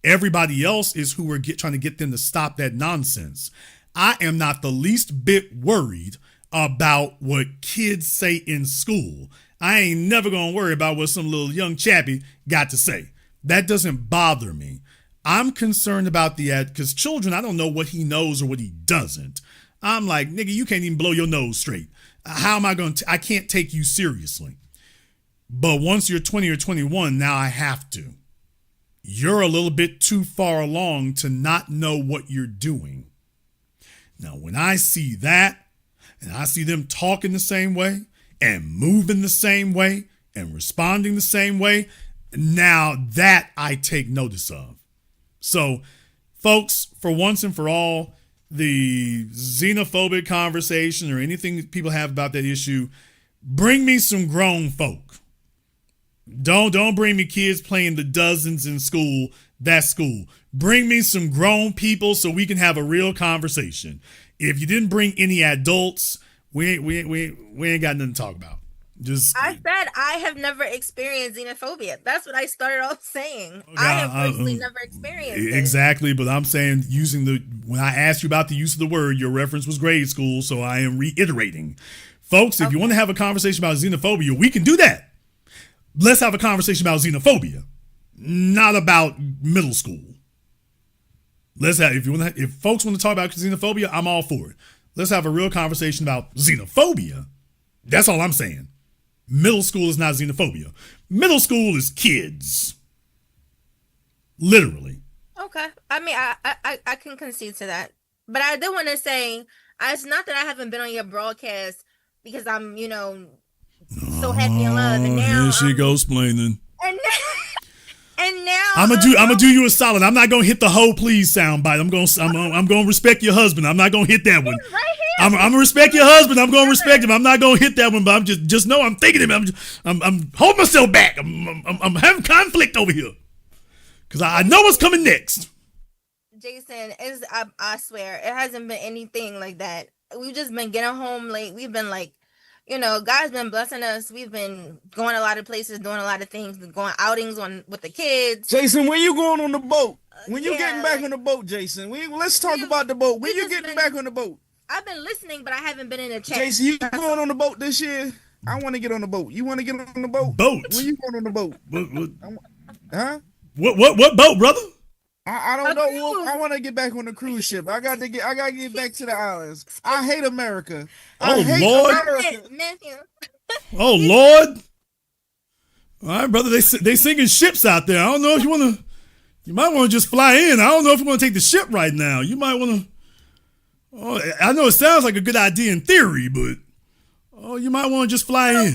Everybody else is who we're trying to get them to stop that nonsense. I am not the least bit worried about what kids say in school. I ain't never going to worry about what some little young chappie got to say. That doesn't bother me. I'm concerned about because children, I don't know what he knows or what he doesn't. I'm like, nigga, you can't even blow your nose straight. How am I going to, I can't take you seriously. But once you're 20 or 21, now I have to. You're a little bit too far along to not know what you're doing. Now, when I see that, and I see them talking the same way and moving the same way and responding the same way, now that I take notice of. So, folks, for once and for all, the xenophobic conversation or anything people have about that issue, bring me some grown folk. Don't bring me kids playing the dozens in school. That's school. Bring me some grown people so we can have a real conversation. If you didn't bring any adults, we ain't got nothing to talk about. I said I have never experienced xenophobia. That's what I started off saying. I have personally never experienced it. Exactly, but I'm saying when I asked you about the use of the word, your reference was grade school, so I am reiterating. Folks, if you want to have a conversation about xenophobia, we can do that. Let's have a conversation about xenophobia, not about middle school. If folks want to talk about xenophobia, I'm all for it. Let's have a real conversation about xenophobia. That's all I'm saying. Middle school is not xenophobia. Middle school is kids. Literally. Okay. I mean, I can concede to that. But I do want to say, it's not that I haven't been on your broadcast because I'm, so happy in love. And now here she goes explaining. And now I'm gonna do you a solid. I'm not gonna hit the "ho please" soundbite. I'm gonna respect your husband. I'm not gonna hit that one. Right here. I'm gonna respect your husband. I'm gonna respect him. I'm not gonna hit that one. But I'm just know I'm thinking him. I'm holding myself back. I'm having conflict over here because I know what's coming next. Jason, I swear it hasn't been anything like that. We've just been getting home late. We've been like, God's been blessing us. We've been going a lot of places, doing a lot of things, going outings with the kids. Jason, when you going on the boat? When you getting back on the boat, Jason? Let's talk about the boat. When you getting back on the boat? I've been listening, but I haven't been in the chat. Jason, you going on the boat this year? I want to get on the boat. You want to get on the boat? Boat? When you going on the boat? Huh? What boat, brother? I don't know. I want to get back on the cruise ship. I got to get back to the islands. I hate America. I hate Lord. Matthew. Oh Lord. All right, brother. They sinking ships out there. I don't know if you might want to just fly in. I don't know if you want to take the ship right now. You might want to. Oh, I know it sounds like a good idea in theory, but you might want to just fly in.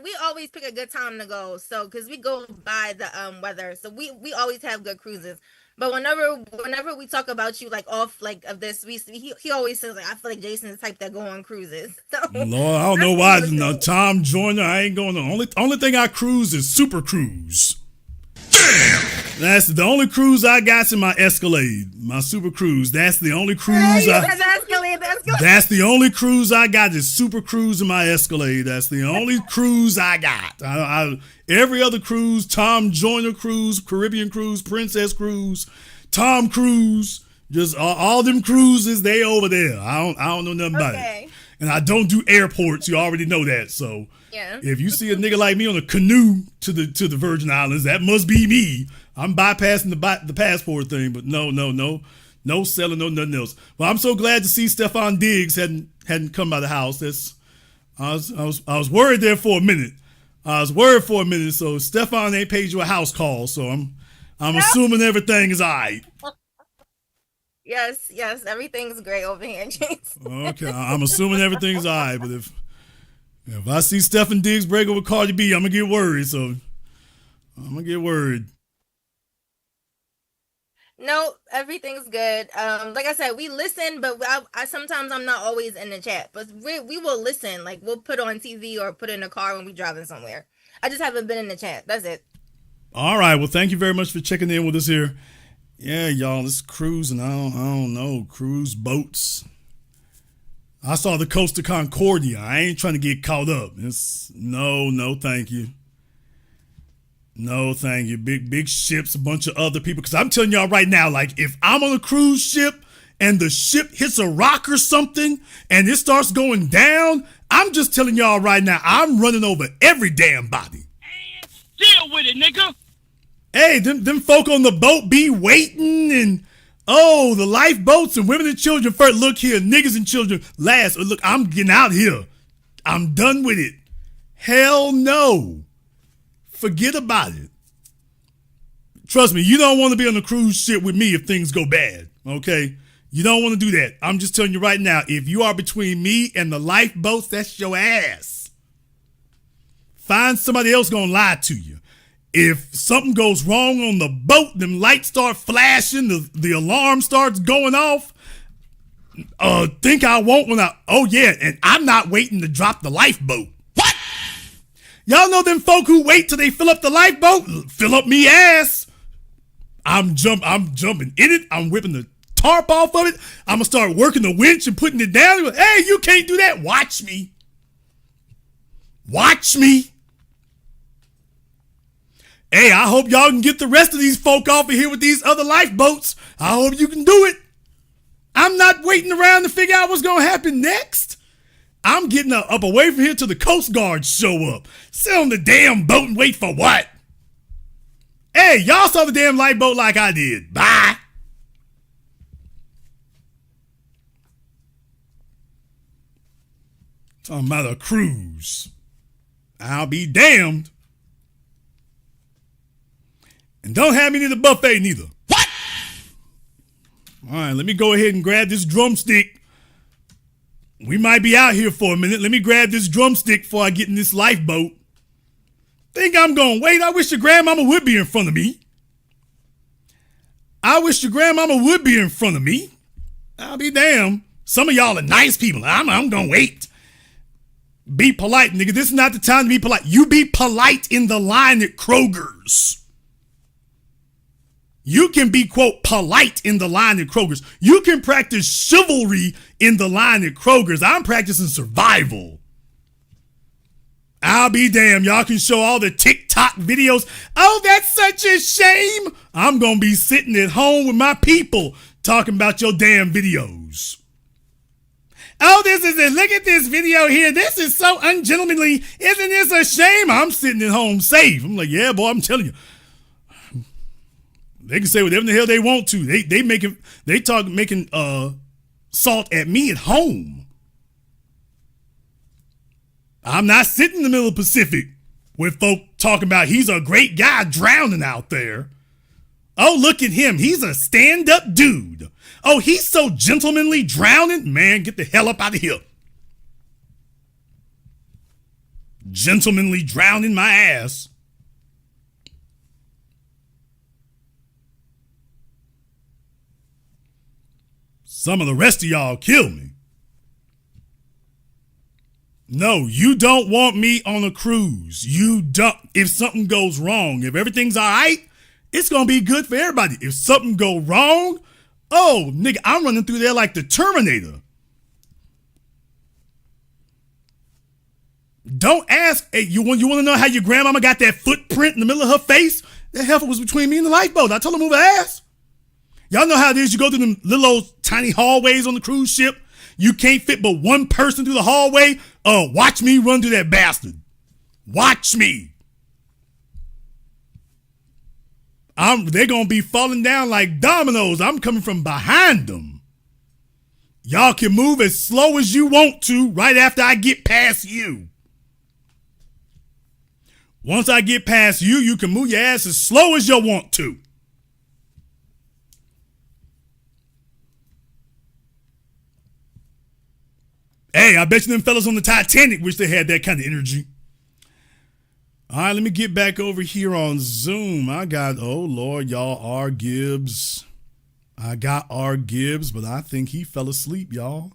We always pick a good time to go, so because we go by the weather, so we always have good cruises. But whenever we talk about you like off like of this, he always says like I feel like Jason's the type that go on cruises. So Lord, I don't know why. Tom Joyner, I ain't going on. Only thing I cruise is Super Cruise. Damn! That's the only cruise I got in my Escalade, my Super Cruise. That's the only cruise That's the only cruise I got is Super Cruise in my Escalade. That's the only cruise I got. Every other cruise, Tom Joyner Cruise, Caribbean Cruise, Princess Cruise, Tom Cruise, just all them cruises, they over there. I don't know nothing about it. And I don't do airports. You already know that. So yeah. If you see a nigga like me on a canoe to the Virgin Islands, that must be me. I'm bypassing the passport thing, but no selling, no nothing else. Well, I'm so glad to see Stefan Diggs hadn't come by the house. I was worried there for a minute. So Stefan ain't paid you a house call, so I'm assuming everything is all right. Yes, everything's great over here, Jason. Okay, I'm assuming everything's all right, but if I see Stefan Diggs break over Cardi B, I'm gonna get worried. So I'm gonna get worried. No, everything's good. Like I said, we listen, but I sometimes I'm not always in the chat. But we will listen. Like we'll put on TV or put in a car when we driving somewhere. I just haven't been in the chat. That's it. All right. Well, thank you very much for checking in with us here. Yeah, y'all, this cruising. I don't know, cruise boats. I saw the Costa Concordia. I ain't trying to get caught up. No, thank you. No, thank you. Big ships, a bunch of other people. Because I'm telling y'all right now, like, if I'm on a cruise ship and the ship hits a rock or something and it starts going down, I'm just telling y'all right now, I'm running over every damn body. Deal with it, nigga. Hey, them folk on the boat be waiting and, the lifeboats and women and children first. Look here, niggas and children last. Look, I'm getting out here. I'm done with it. Hell no. Forget about it. Trust me, you don't want to be on a cruise ship with me if things go bad, okay? You don't want to do that. I'm just telling you right now, if you are between me and the lifeboats, that's your ass. Find somebody else gonna lie to you. If something goes wrong on the boat, them lights start flashing, the alarm starts going off, think I won't when and I'm not waiting to drop the lifeboat. What? Y'all know them folk who wait till they fill up the lifeboat? Fill up me ass. I'm jumping in it. I'm whipping the tarp off of it. I'm gonna start working the winch and putting it down. Hey, you can't do that. Watch me. Hey, I hope y'all can get the rest of these folk off of here with these other lifeboats. I hope you can do it. I'm not waiting around to figure out what's going to happen next. I'm getting up away from here till the Coast Guard show up. Sit on the damn boat and wait for what? Hey, y'all saw the damn lifeboat like I did. Bye. Talking about a cruise. I'll be damned. And don't have me near the buffet neither. What? All right, let me go ahead and grab this drumstick. We might be out here for a minute. Let me grab this drumstick before I get in this lifeboat. Think I'm gonna wait? I wish your grandmama would be in front of me. I wish your grandmama would be in front of me. I'll be damned. Some of y'all are nice people. I'm gonna wait. Be polite, nigga. This is not the time to be polite. You be polite in the line at Kroger's. You can be, quote, polite in the line at Kroger's. You can practice chivalry in the line at Kroger's. I'm practicing survival. I'll be damned. Y'all can show all the TikTok videos. Oh, that's such a shame. I'm going to be sitting at home with my people talking about your damn videos. Oh, this is it. Look at this video here. This is so ungentlemanly. Isn't this a shame? I'm sitting at home safe. I'm like, yeah, boy, I'm telling you. They can say whatever the hell they want to. They making salt at me at home. I'm not sitting in the middle of the Pacific with folk talking about he's a great guy drowning out there. Oh, look at him. He's a stand-up dude. Oh, he's so gentlemanly drowning. Man, get the hell up out of here. Gentlemanly drowning my ass. Some of the rest of y'all kill me. No, you don't want me on a cruise. You don't. If something goes wrong, if everything's all right, it's going to be good for everybody. If something go wrong, oh, nigga, I'm running through there like the Terminator. Don't ask, hey, you want to know how your grandmama got that footprint in the middle of her face? That heifer was between me and the lifeboat. I told her to move her ass. Y'all know how it is. You go through them little old tiny hallways on the cruise ship. You can't fit but one person through the hallway. Watch me run through that bastard. Watch me. They're going to be falling down like dominoes. I'm coming from behind them. Y'all can move as slow as you want to right after I get past you. Once I get past you, you can move your ass as slow as you want to. Hey, I bet you them fellas on the Titanic wish they had that kind of energy. All right, let me get back over here on Zoom. I got, oh Lord, y'all, R. Gibbs. I got R. Gibbs, but I think he fell asleep, y'all.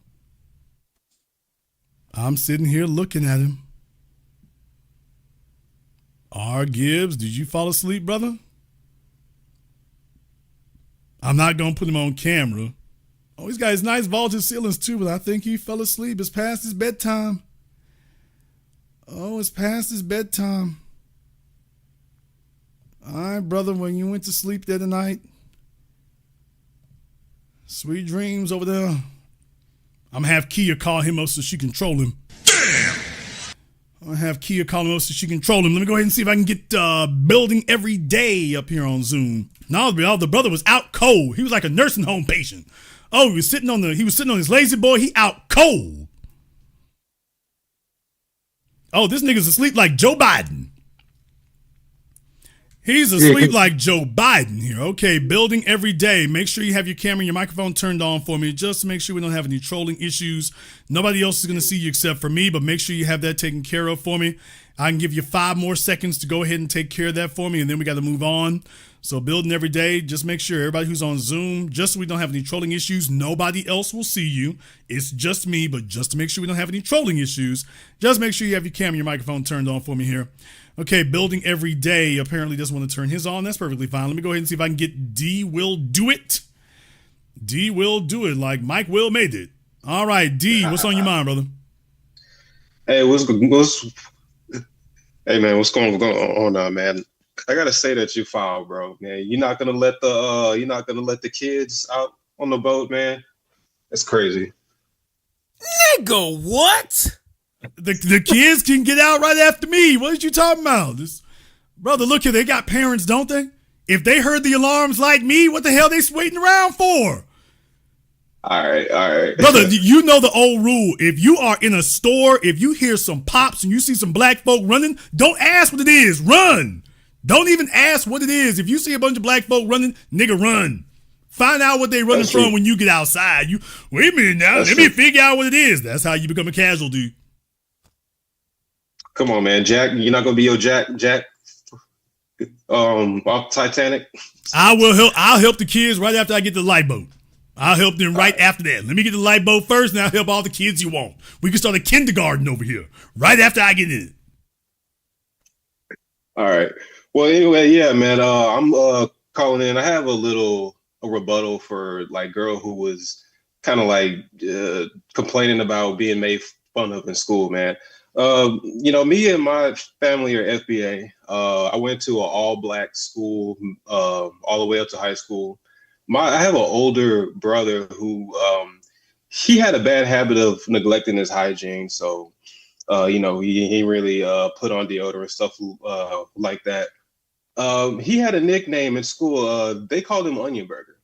I'm sitting here looking at him. R. Gibbs, did you fall asleep, brother? I'm not going to put him on camera. Oh, he's got his nice vaulted ceilings too, but I think he fell asleep. It's past his bedtime. Oh, it's past his bedtime. All right, brother, when you went to sleep there tonight, sweet dreams over there. I'm going to have Kia call him up so she can troll him. Damn! I'm going to have Kia call him up so she can troll him. Let me go ahead and see if I can get building every day up here on Zoom. No, the brother was out cold. He was like a nursing home patient. Oh, he was sitting on his lazy boy. He out cold. Oh, this nigga's asleep like Joe Biden. He's asleep like Joe Biden here. Okay, building every day. Make sure you have your camera and your microphone turned on for me, just to make sure we don't have any trolling issues. Nobody else is going to see you except for me, but make sure you have that taken care of for me. I can give you 5 more seconds to go ahead and take care of that for me, and then we got to move on. So building every day, just make sure everybody who's on Zoom, just so we don't have any trolling issues, nobody else will see you. It's just me, but just to make sure we don't have any trolling issues, just make sure you have your camera and your microphone turned on for me here. Okay, building every day. Apparently doesn't want to turn his on. That's perfectly fine. Let me go ahead and see if I can get D Will Do It. D Will Do It, like Mike Will made it. All right, D, what's on your mind, brother? Hey, hey man, what's going on, man? I gotta say that you foul, bro. Man, you're not gonna let the kids out on the boat, man. That's crazy. Nigga, what? The kids can get out right after me. What are you talking about? Brother, look here, they got parents, don't they? If they heard the alarms like me, what the hell they waiting around for? All right. Brother, you know the old rule. If you are in a store, if you hear some pops and you see some black folk running, don't ask what it is. Run. Don't even ask what it is. If you see a bunch of black folk running, nigga, run. Find out what they running from when you get outside. You wait a minute now. Let me figure out what it is. That's how you become a casualty. Come on, man. Jack, you're not gonna be your Jack off Titanic. I'll help the kids right after I get the light boat. I'll help them right after that. Let me get the light boat first, and I'll help all the kids you want. We can start a kindergarten over here right after I get in it. All right. Well, anyway, yeah, man. I'm calling in. I have a rebuttal for like girl who was kind of like complaining about being made fun of in school, man. Me and my family are FBA. I went to an all-black school all the way up to high school. I have an older brother who he had a bad habit of neglecting his hygiene. So, he really put on deodorant, stuff like that. He had a nickname in school. They called him Onion Burger.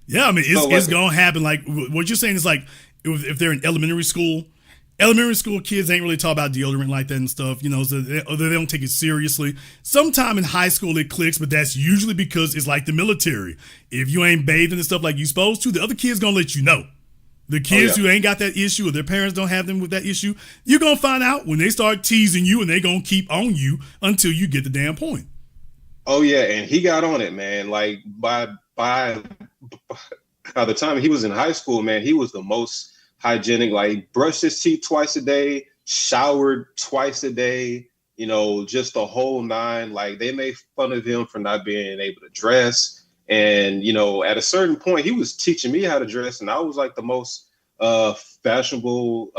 Yeah, I mean, it's going to happen. Like, what you're saying is like, if they're in elementary school kids ain't really talk about deodorant like that and stuff, so they don't take it seriously. Sometime in high school it clicks, but that's usually because it's like the military. If you ain't bathing and stuff like you supposed to, the other kids gonna let you know. The kids who ain't got that issue or their parents don't have them with that issue, you're gonna find out when they start teasing you, and they gonna keep on you until you get the damn point. Oh yeah, and he got on it, man. Like by the time he was in high school, man, he was the most hygienic, like brushed his teeth twice a day, showered twice a day, just the whole nine. Like they made fun of him for not being able to dress. And, at a certain point, he was teaching me how to dress. And I was like the most fashionable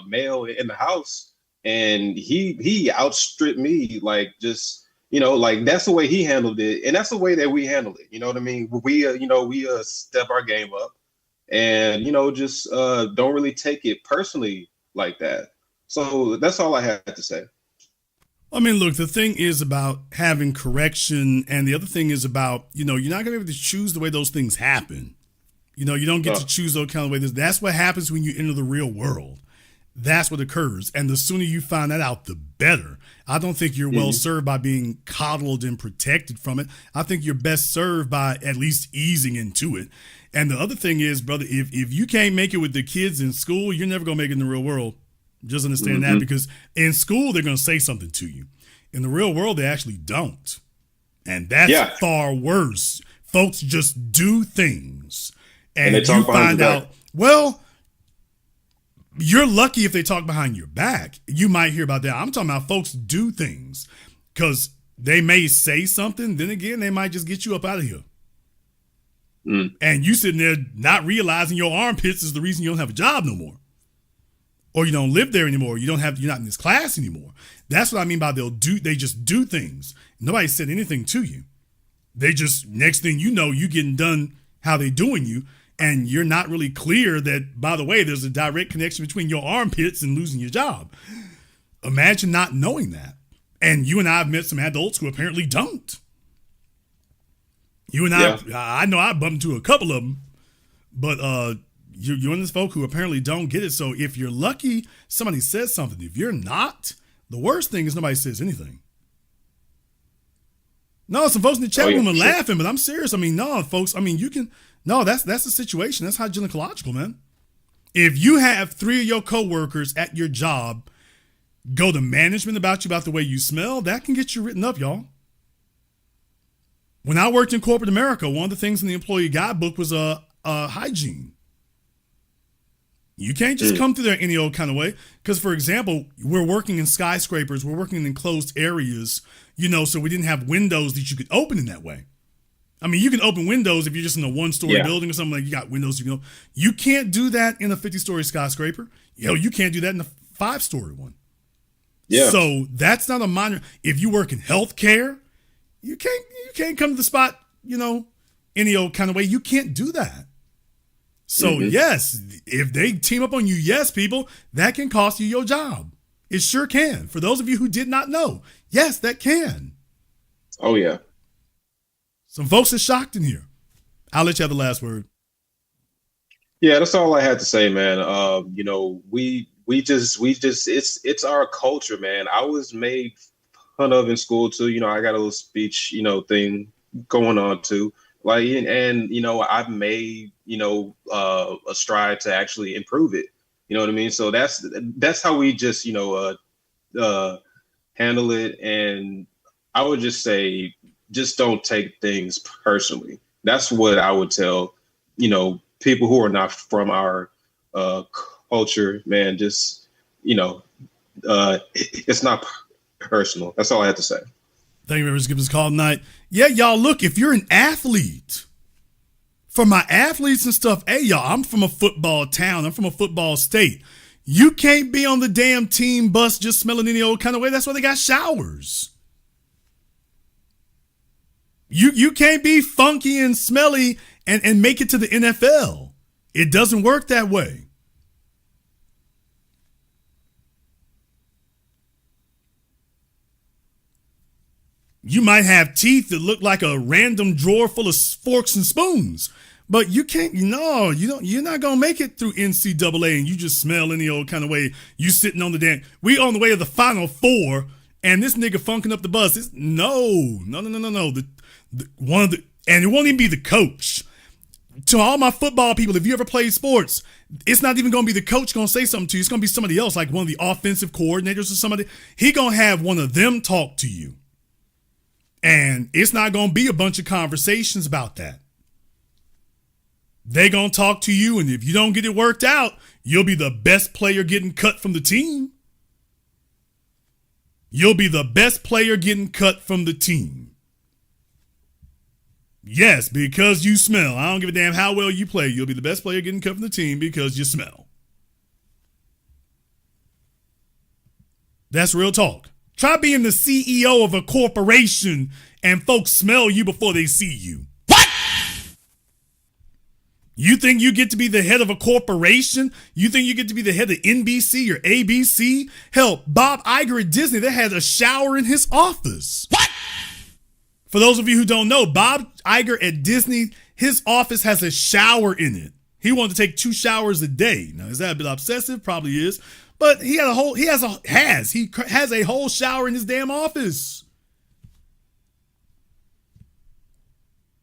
male in the house. And he outstripped me, like just, like that's the way he handled it. And that's the way that we handled it. You know what I mean? We step our game up. And, just don't really take it personally like that. So that's all I had to say. I mean, look, the thing is about having correction. And the other thing is about, you're not going to be able to choose the way those things happen. You don't get to choose those kind of ways. That's what happens when you enter the real world. That's what occurs. And the sooner you find that out, the better. I don't think you're well served by being coddled and protected from it. I think you're best served by at least easing into it. And the other thing is, brother, if you can't make it with the kids in school, you're never going to make it in the real world. Just understand that, because in school, they're going to say something to you. In the real world, they actually don't. And that's far worse. Folks just do things. And you find out, well, you're lucky if they talk behind your back. You might hear about that. I'm talking about folks do things because they may say something. Then again, they might just get you up out of here. And you sitting there not realizing your armpits is the reason you don't have a job no more. Or you don't live there anymore. You're not in this class anymore. That's what I mean by they just do things. Nobody said anything to you. They just, next thing you know, you getting done how they doing you. And you're not really clear that, by the way, there's a direct connection between your armpits and losing your job. Imagine not knowing that. And you and I have met some adults who apparently don't. You and I know I bumped into a couple of them, but you're in this folk who apparently don't get it. So if you're lucky, somebody says something. If you're not, the worst thing is nobody says anything. No, some folks in the chat room are laughing, but I'm serious. I mean, no, folks. I mean, that's the situation. That's hygienical, man. If you have 3 of your coworkers at your job go to management about the way you smell, that can get you written up, y'all. When I worked in corporate America, one of the things in the employee guidebook was hygiene. You can't just come through there any old kind of way. Because, for example, we're working in skyscrapers. We're working in enclosed areas, so we didn't have windows that you could open in that way. I mean, you can open windows if you're just in a 1-story building or something, like you got windows, You can't do that in a 50-story skyscraper. You can't do that in a 5-story one. Yeah. So that's not a minor. If you work in healthcare, you can't come to the spot, any old kind of way. You can't do that. So yes, if they team up on you, yes, people, that can cost you your job. It sure can. For those of you who did not know, yes, that can. Oh yeah. Some folks are shocked in here. I'll let you have the last word. Yeah, that's all I had to say, man. We just it's our culture, man. I was made fun of in school too. I got a little speech, thing going on too. Like, and I've made a stride to actually improve it. You know what I mean? So that's how we just handle it. And I would just say, just don't take things personally. That's what I would tell people who are not from our culture, man. Just it's not personal. That's all I have to say. Thank you very much for giving us a call tonight. Yeah, y'all, look, if you're an athlete, for my athletes and stuff, hey, y'all, I'm from a football town. I'm from a football state. You can't be on the damn team bus just smelling any old kind of way. That's why they got showers. You can't be funky and smelly and make it to the NFL. It doesn't work that way. You might have teeth that look like a random drawer full of forks and spoons, but you can't. No, you don't. You're not gonna make it through NCAA, and you just smell any old kind of way. You sitting on the damn. We on the way to the Final Four, and this nigga funking up the bus. No. And it won't even be the coach. To all my football people, if you ever played sports, it's not even going to be the coach going to say something to you. It's going to be somebody else, like one of the offensive coordinators or somebody. He going to have one of them talk to you. And it's not going to be a bunch of conversations about that. They going to talk to you, and if you don't get it worked out, you'll be the best player getting cut from the team. You'll be the best player getting cut from the team. Yes, because you smell. I don't give a damn how well you play. You'll be the best player getting cut from the team because you smell. That's real talk. Try being the CEO of a corporation and folks smell you before they see you. What? You think you get to be the head of a corporation? You think you get to be the head of NBC or ABC? Hell, Bob Iger at Disney, they had a shower in his office. What? For those of you who don't know, Bob Iger at Disney, his office has a shower in it. He wanted to take 2 showers a day. Now, is that a bit obsessive? Probably is. But he has a whole shower in his damn office.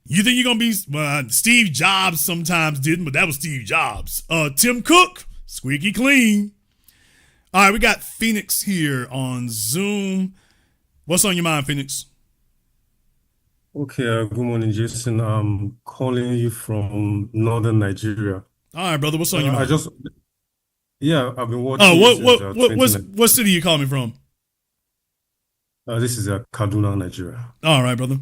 You think you're going to be, Steve Jobs sometimes didn't, but that was Steve Jobs. Tim Cook, squeaky clean. All right, we got Phoenix here on Zoom. What's on your mind, Phoenix? Okay, good morning, Jason. I'm calling you from northern Nigeria. All right, brother. What's on your mind? I've been watching. Oh, what city you calling me from? This is Kaduna, Nigeria. All right, brother.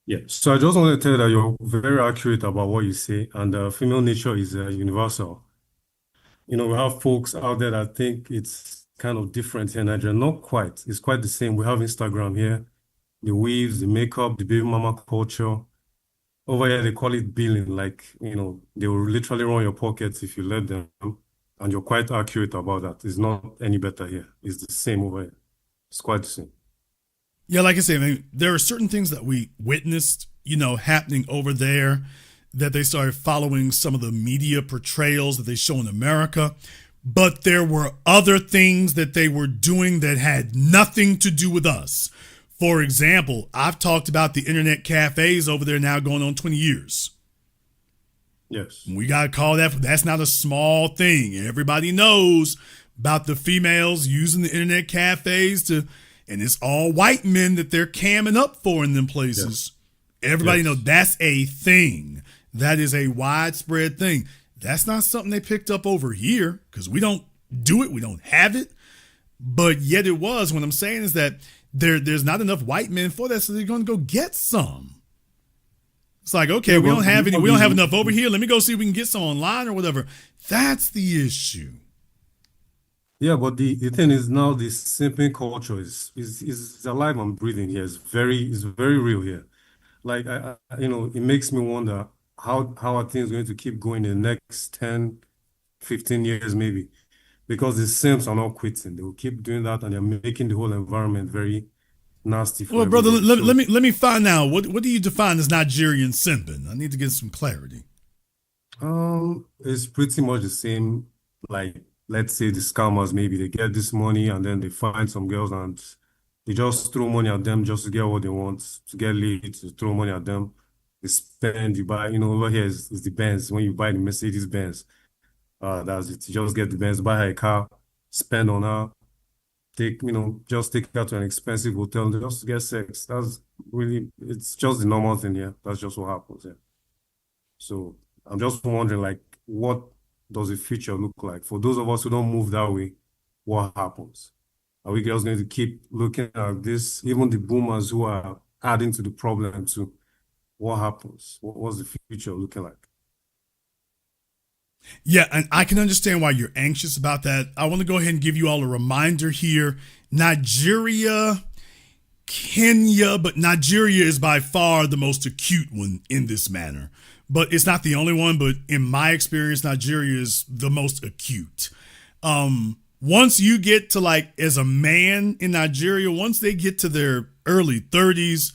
Yeah, so I just want to tell you that you're very accurate about what you say, and female nature is universal. We have folks out there that think it's kind of different here in Nigeria. Not quite. It's quite the same. We have Instagram here. The weaves, the makeup, the baby mama culture. Over here, they call it billing. Like, they will literally run your pockets if you let them. And you're quite accurate about that. It's not any better here. It's the same over here. It's quite the same. Yeah, like I say, there are certain things that we witnessed, happening over there, that they started following some of the media portrayals that they show in America. But there were other things that they were doing that had nothing to do with us. For example, I've talked about the internet cafes over there now going on 20 years. Yes. We got to call that's not a small thing. Everybody knows about the females using the internet cafes and it's all white men that they're camming up for in them places. Yes. Everybody knows that's a thing. That is a widespread thing. That's not something they picked up over here because we don't do it. We don't have it. But yet it was. What I'm saying is that there's not enough white men for that, so they're going to go get some. It's like, okay, we don't have enough over here. Let me go see if we can get some online or whatever. That's the issue. Yeah, but the thing is now this simping culture is alive and breathing here. It's very real here. Like it makes me wonder how are things going to keep going in the next 10, 15 years maybe. Because the Sims are not quitting. They will keep doing that and they're making the whole environment very nasty for brother, let me find out. What do you define as Nigerian simping? I need to get some clarity. It's pretty much the same. Like, let's say the scammers, maybe they get this money and then they find some girls and they just throw money at them just to get what they want, to get laid, to throw money at them. They spend, you buy, over here is the Benz. When you buy the Mercedes Benz, that's it. You just get the Benz, buy her a car, spend on her, just take her to an expensive hotel just to get sex. That's really, it's just the normal thing here. That's just what happens here. So I'm just wondering, like, what does the future look like? For those of us who don't move that way, what happens? Are we just going to keep looking at this? Even the boomers who are adding to the problem too, what happens? What's the future looking like? Yeah, and I can understand why you're anxious about that. I want to go ahead and give you all a reminder here. Nigeria, Kenya, but Nigeria is by far the most acute one in this manner. But it's not the only one, but in my experience, Nigeria is the most acute. Once you get to, like, as a man in Nigeria, once they get to their early 30s,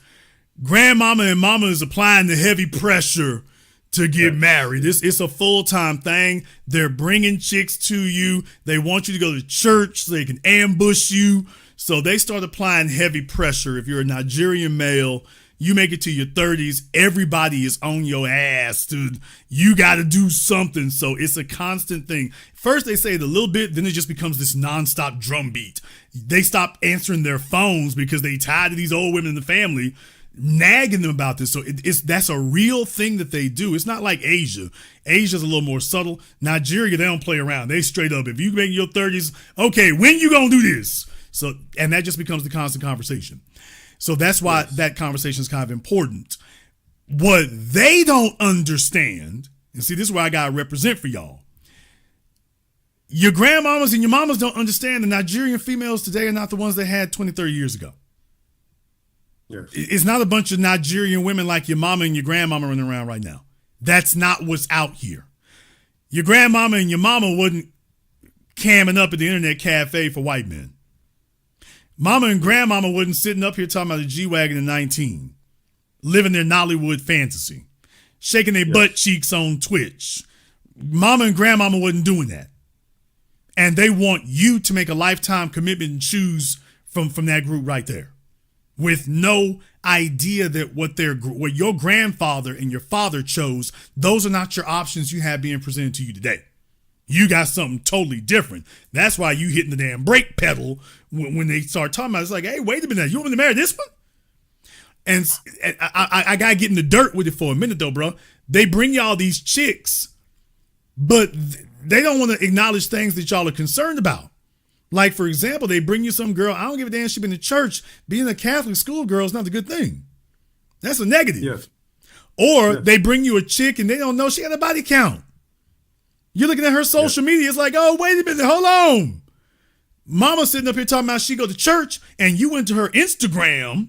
grandmama and mama is applying the heavy pressure to get married. It's a full-time thing. They're bringing chicks to you. They want you to go to church so they can ambush you. So they start applying heavy pressure. If you're a Nigerian male, you make it to your 30s, everybody is on your ass, dude. You got to do something. So it's a constant thing. First they say it a little bit, then it just becomes this nonstop drumbeat. They stop answering their phones because they tired of these old women in the family nagging them about this. So that's a real thing that they do. It's not like Asia. Asia's a little more subtle. Nigeria, they don't play around. They straight up, if you make your 30s, okay, when you gonna do this? So, and that just becomes the constant conversation. So that's why that conversation is kind of important. What they don't understand, and see, this is where I got to represent for y'all. Your grandmamas and your mamas don't understand the Nigerian females today are not the ones they had 20, 30 years ago. Yes. It's not a bunch of Nigerian women like your mama and your grandmama running around right now. That's not what's out here. Your grandmama and your mama wasn't camming up at the internet cafe for white men. Mama and grandmama wasn't sitting up here talking about the G-Wagon in 19, living their Nollywood fantasy, shaking their butt cheeks on Twitch. Mama and grandmama wasn't doing that. And they want you to make a lifetime commitment and choose from that group right there, with no idea that what your grandfather and your father chose, those are not your options you have being presented to you today. You got something totally different. That's why you hitting the damn brake pedal when they start talking about it. It's like, hey, wait a minute, you want me to marry this one? And I got to get in the dirt with it for a minute though, bro. They bring y'all these chicks, but they don't want to acknowledge things that y'all are concerned about. Like, for example, they bring you some girl, I don't give a damn, she been to church. Being a Catholic school girl is not a good thing. That's a negative. Yes. Or they bring you a chick and they don't know she got a body count. You're looking at her social media. It's like, oh, wait a minute. Hold on. Mama sitting up here talking about she go to church and you went to her Instagram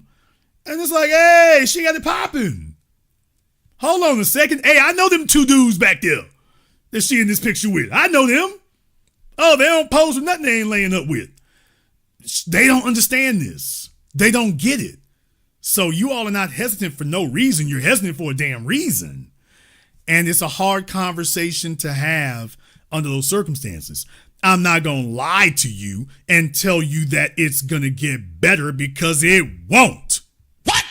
and it's like, hey, she got it popping. Hold on a second. Hey, I know them two dudes back there that she in this picture with. I know them. Oh, they don't pose with nothing they ain't laying up with. They don't understand this. They don't get it. So you all are not hesitant for no reason. You're hesitant for a damn reason. And it's a hard conversation to have under those circumstances. I'm not going to lie to you and tell you that it's going to get better because it won't. What?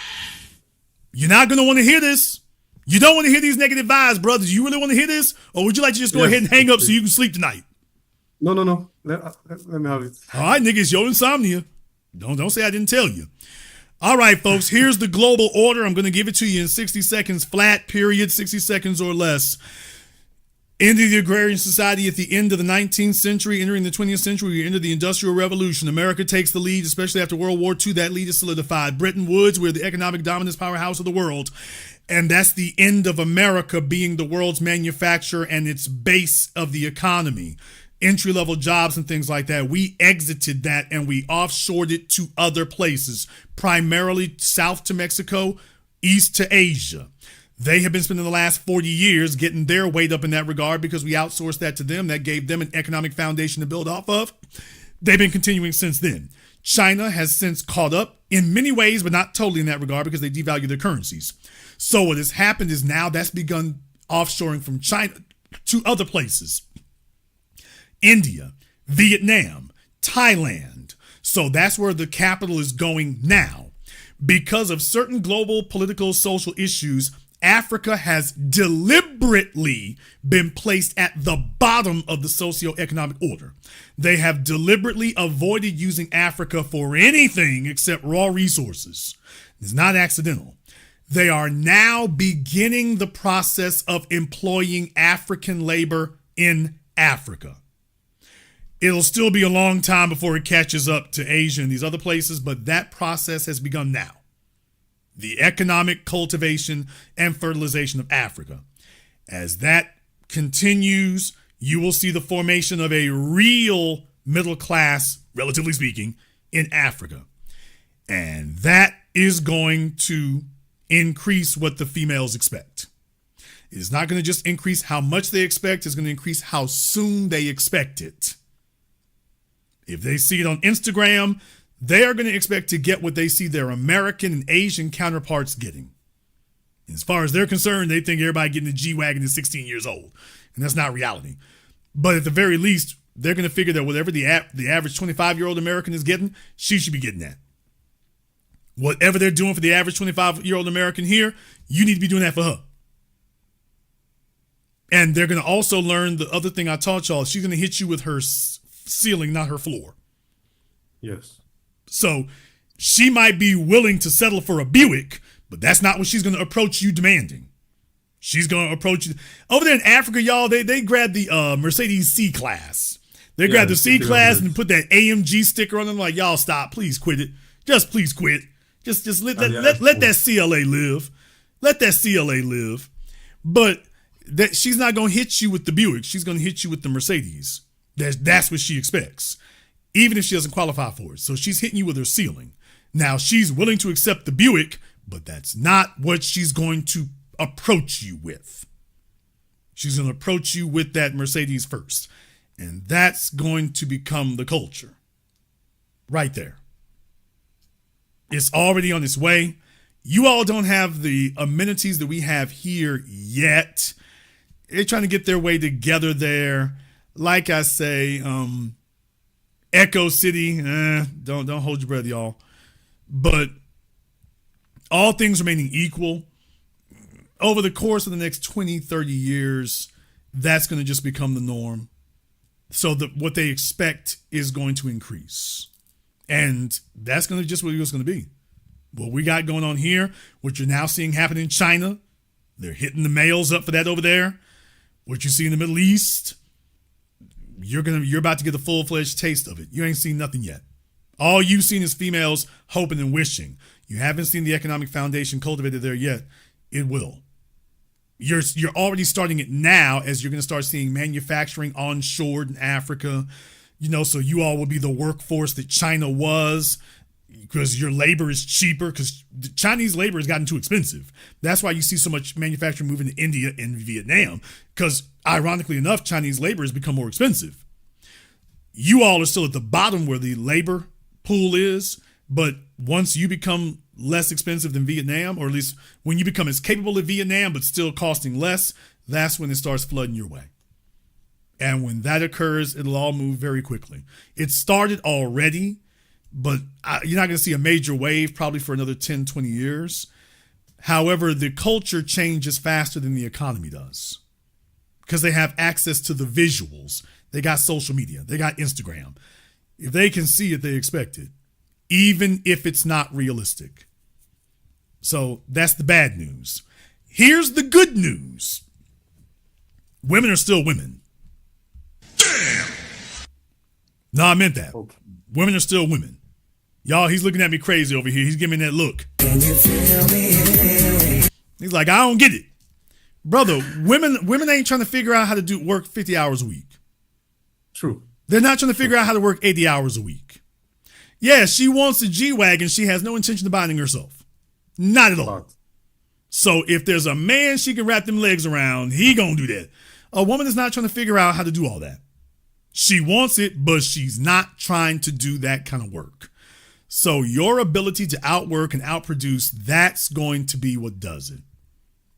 You're not going to want to hear this. You don't want to hear these negative vibes, brothers. You really want to hear this? Or would you like to just go ahead and hang up so you can sleep tonight? No. Let me have it. All right, nigga, it's your insomnia. Don't say I didn't tell you. All right, folks, here's the global order. I'm going to give it to you in 60 seconds flat, period, 60 seconds or less. End of the agrarian society at the end of the 19th century, entering the 20th century, we enter the Industrial Revolution. America takes the lead, especially after World War II. That lead is solidified. Bretton Woods, we're the economic dominance powerhouse of the world. And that's the end of America being the world's manufacturer and its base of the economy. Entry-level jobs and things like that. We exited that and we offshored it to other places, primarily south to Mexico, east to Asia. They have been spending the last 40 years getting their weight up in that regard because we outsourced that to them. That gave them an economic foundation to build off of. They've been continuing since then. China has since caught up in many ways, but not totally in that regard because they devalued their currencies. So what has happened is now that's begun offshoring from China. to other places. India, Vietnam, Thailand. So that's where the capital is going now. Because of certain global political, social issues, Africa has deliberately been placed at the bottom of the socioeconomic order. They have deliberately avoided using Africa for anything except raw resources. It's not accidental. They are now beginning the process of employing African labor in Africa. It'll still be a long time before it catches up to Asia and these other places, but that process has begun now. The economic cultivation and fertilization of Africa. As that continues, you will see the formation of a real middle class, relatively speaking, in Africa. And that is going to increase what the females expect. It is not going to just increase how much they expect, it's going to increase how soon they expect it. If they see it on Instagram, they are going to expect to get what they see their American and Asian counterparts getting. As far as they're concerned, they think everybody getting a G-Wagon is 16 years old. And that's not reality. But at the very least, they're going to figure that whatever the average 25-year-old American is getting, she should be getting that. Whatever they're doing for the average 25-year-old American here, you need to be doing that for her. And they're going to also learn the other thing I taught y'all. She's going to hit you with her ceiling, not her floor. Yes. So she might be willing to settle for a Buick, but that's not what she's going to approach you demanding. She's going to approach you. Over there in Africa, y'all, they grabbed the Mercedes C-Class. They grabbed the C-Class and put that AMG sticker on them like, y'all stop, please quit it. Just please quit. Just let that CLA live. Let that CLA live. But that she's not going to hit you with the Buick. She's going to hit you with the Mercedes. That's what she expects, even if she doesn't qualify for it. So she's hitting you with her ceiling. Now, she's willing to accept the Buick, but that's not what she's going to approach you with. She's going to approach you with that Mercedes first. And that's going to become the culture. Right there. It's already on its way. You all don't have the amenities that we have here yet. They're trying to get their way together there. Like I say, Echo City, don't hold your breath, y'all. But all things remaining equal, over the course of the next 20, 30 years, that's going to just become the norm. So that what they expect is going to increase. And that's going to just what it's going to be. What we got going on here, what you're now seeing happen in China, they're hitting the males up for that over there. What you see in the Middle East, you're about to get a full-fledged taste of it. You ain't seen nothing yet. All you've seen is females hoping and wishing. You haven't seen the economic foundation cultivated there yet. It will. You're already starting it now, as you're going to start seeing manufacturing onshored in Africa. So you all will be the workforce that China was, because your labor is cheaper, because the Chinese labor has gotten too expensive. That's why you see so much manufacturing moving to India and Vietnam, because ironically enough, Chinese labor has become more expensive. You all are still at the bottom where the labor pool is, but once you become less expensive than Vietnam, or at least when you become as capable as Vietnam but still costing less, that's when it starts flooding your way. And when that occurs, it'll all move very quickly. It started already, but you're not going to see a major wave probably for another 10, 20 years. However, the culture changes faster than the economy does, because they have access to the visuals. They got social media. They got Instagram. If they can see it, they expect it, even if it's not realistic. So that's the bad news. Here's the good news. Women are still women. Damn. No, I meant that. Okay. Women are still women. Y'all, he's looking at me crazy over here. He's giving me that look. Can you feel me? He's like, I don't get it. Brother, women ain't trying to figure out how to work 50 hours a week. True. They're not trying to figure out how to work 80 hours a week. Yeah, she wants a G-Wagon. She has no intention of buying it herself. Not at all. So if there's a man she can wrap them legs around, he gonna do that. A woman is not trying to figure out how to do all that. She wants it, but she's not trying to do that kind of work. So your ability to outwork and outproduce, that's going to be what does it.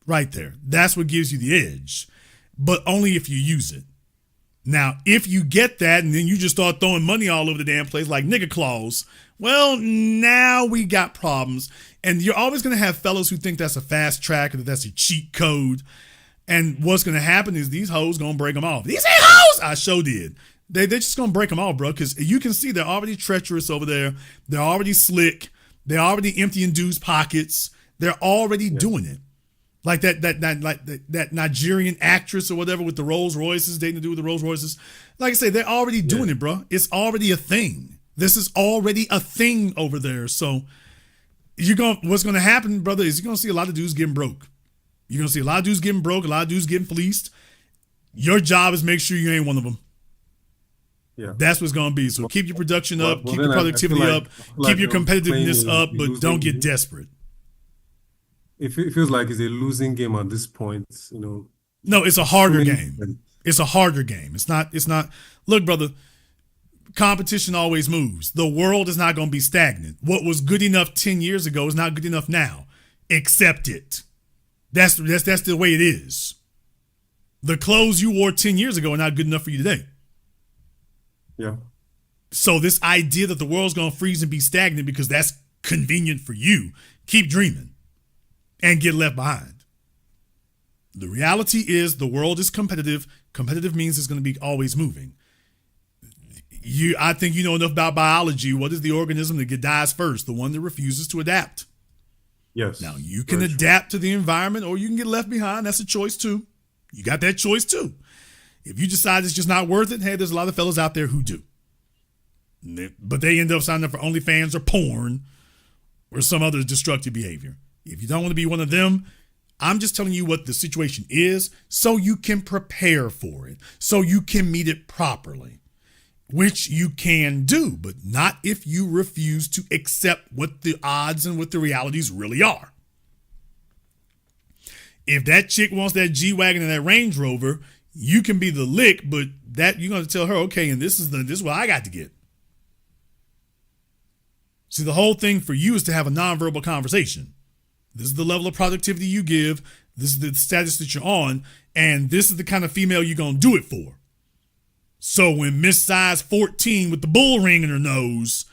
Right there. That's what gives you the edge. but only if you use it. Now, if you get that and then you just start throwing money all over the damn place like nigga claws, well, now we got problems. And you're always going to have fellas who think that's a fast track or that that's a cheat code. And what's going to happen is these hoes going to break them off. These ain't hoes! I sure did. They're just going to break them off, bro, because you can see they're already treacherous over there. They're already slick. They're already emptying dudes' pockets. They're already doing it. Like that Nigerian actress or whatever with the Rolls Royces, dating the dude with the Rolls Royces. Like I say, they're already doing it, bro. It's already a thing. This is already a thing over there. So what's going to happen, brother, is you're going to see a lot of dudes getting broke. You're going to see a lot of dudes getting broke, a lot of dudes getting fleeced. Your job is make sure you ain't one of them. Yeah. That's what's going to be. So keep your production up, keep your productivity up, keep your competitiveness up, but don't get desperate. It feels like it's a losing game at this point, No, it's a harder game. It's a harder game. It's not. Look, brother, competition always moves. The world is not going to be stagnant. What was good enough 10 years ago is not good enough now. Accept it. That's the way it is. The clothes you wore 10 years ago are not good enough for you today. Yeah. So this idea that the world's going to freeze and be stagnant because that's convenient for you, keep dreaming and get left behind. The reality is the world is competitive. Competitive means it's going to be always moving. I think you know enough about biology. What is the organism that dies first? The one that refuses to adapt. Yes. Now, you can adapt to the environment or you can get left behind. That's a choice too. You got that choice too. If you decide it's just not worth it, hey, there's a lot of fellas out there who do. But they end up signing up for OnlyFans or porn or some other destructive behavior. If you don't want to be one of them, I'm just telling you what the situation is so you can prepare for it, so you can meet it properly, which you can do, but not if you refuse to accept what the odds and what the realities really are. If that chick wants that G-Wagon and that Range Rover, you can be the lick, but that you're going to tell her, okay, and this is what I got to get. See, the whole thing for you is to have a nonverbal conversation. This is the level of productivity you give. This is the status that you're on. And this is the kind of female you're going to do it for. So when Miss Size 14 with the bull ring in her nose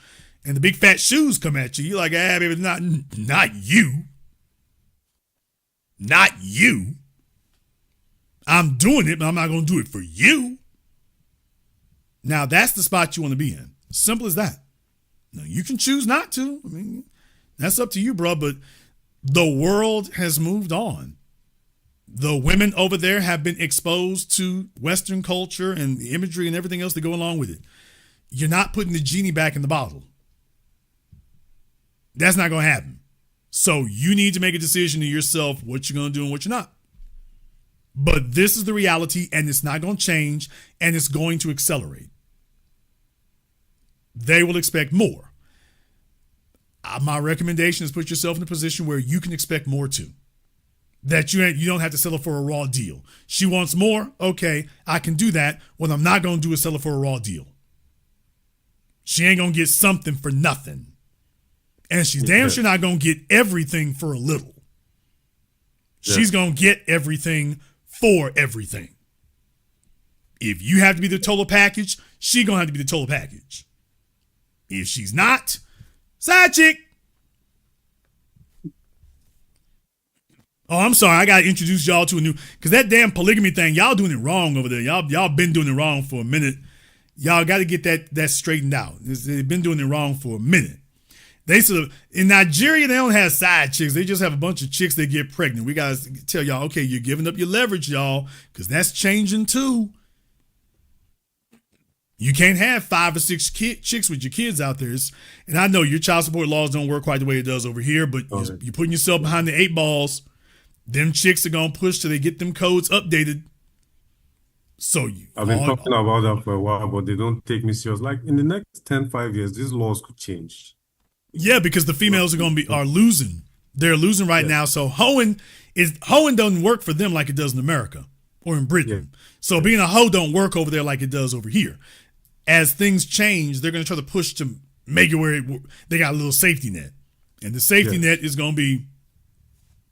and the big fat shoes come at you, you're like, baby, not you. Not you. I'm doing it, but I'm not going to do it for you. Now, that's the spot you want to be in. Simple as that. Now, you can choose not to. I mean, that's up to you, bro. But the world has moved on. The women over there have been exposed to Western culture and the imagery and everything else that go along with it. You're not putting the genie back in the bottle. That's not going to happen. So you need to make a decision to yourself what you're going to do and what you're not. But this is the reality, and it's not going to change, and it's going to accelerate. They will expect more. My recommendation is put yourself in a position where you can expect more too. That you don't have to settle for a raw deal. She wants more. Okay, I can do that. What I'm not going to do is settle for a raw deal. She ain't going to get something for nothing. And she's damn sure not going to get everything for a little. Yeah. She's going to get everything for everything. If you have to be the total package, she's going to have to be the total package. If she's not, side chick. Oh, I'm sorry. I got to introduce y'all to a new, because that damn polygamy thing, y'all doing it wrong over there. Y'all been doing it wrong for a minute. Y'all got to get that straightened out. They've been doing it wrong for a minute. They sort of, in Nigeria, they don't have side chicks. They just have a bunch of chicks that get pregnant. We got to tell y'all, okay, you're giving up your leverage, y'all, because that's changing too. You can't have 5 or 6 chicks with your kids out there. And I know your child support laws don't work quite the way it does over here, but you're putting yourself behind the 8 balls. Them chicks are going to push till they get them codes updated. So I've been talking about that for a while, but they don't take me serious. Like in the next 5 years, these laws could change. Yeah, because the females are losing. They're losing right now. So hoeing doesn't work for them like it does in America or in Britain. Yeah. So being a hoe don't work over there like it does over here. As things change, they're going to try to push to make it where they got a little safety net. And the safety net is going to be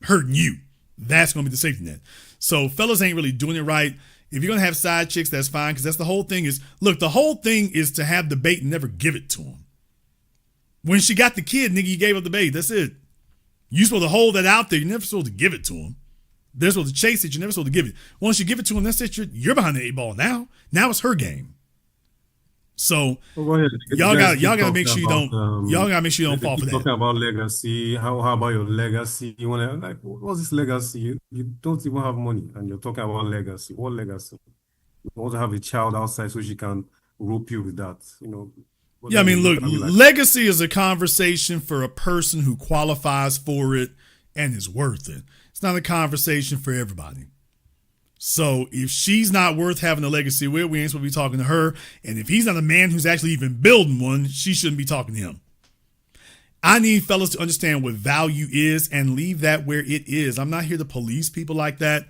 hurting you That's going to be the safety net. So fellas ain't really doing it right. If you're going to have side chicks, that's fine, because that's the whole thing is, look, the whole thing is to have the bait and never give it to him. When she got the kid, nigga, you gave up the bait. That's it. You're supposed to hold that out there. You're never supposed to give it to him. They're supposed to chase it. You're never supposed to give it. Once you give it to him, that's it. You're behind the 8 ball now. Now it's her game. So y'all got to make sure you don't. Y'all got to make sure you don't fall for that. Talking about legacy. How about your legacy? You want to like, what's this legacy? You don't even have money, and you're talking about legacy. What legacy? You want to have a child outside so she can rope you with that. You know. Yeah, I mean, look, legacy is a conversation for a person who qualifies for it and is worth it. It's not a conversation for everybody. So if she's not worth having a legacy with, we ain't supposed to be talking to her. And if he's not a man who's actually even building one, she shouldn't be talking to him. I need fellas to understand what value is and leave that where it is. I'm not here to police people like that.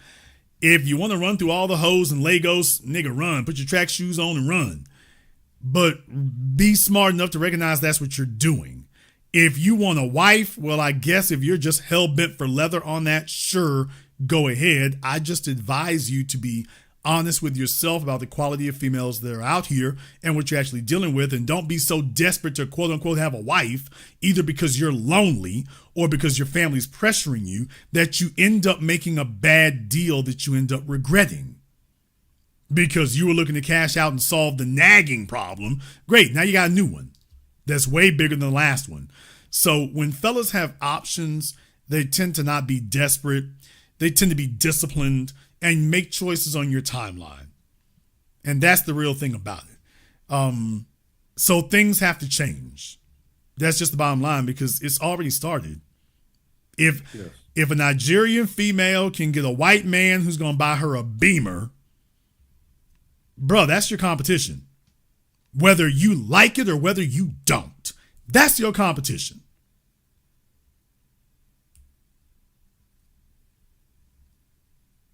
If you want to run through all the hoes and Legos, nigga, run. Put your track shoes on and run. But be smart enough to recognize that's what you're doing. If you want a wife, well, I guess if you're just hell-bent for leather on that, sure, go ahead. I just advise you to be honest with yourself about the quality of females that are out here and what you're actually dealing with. And don't be so desperate to quote unquote have a wife, either because you're lonely or because your family's pressuring you, that you end up making a bad deal that you end up regretting. Because you were looking to cash out and solve the nagging problem. Great, now you got a new one that's way bigger than the last one. So when fellas have options, they tend to not be desperate. They tend to be disciplined and make choices on your timeline. And that's the real thing about it. So things have to change. That's just the bottom line, because it's already started. If a Nigerian female can get a white man who's going to buy her a Beamer, bro, that's your competition. Whether you like it or whether you don't, that's your competition.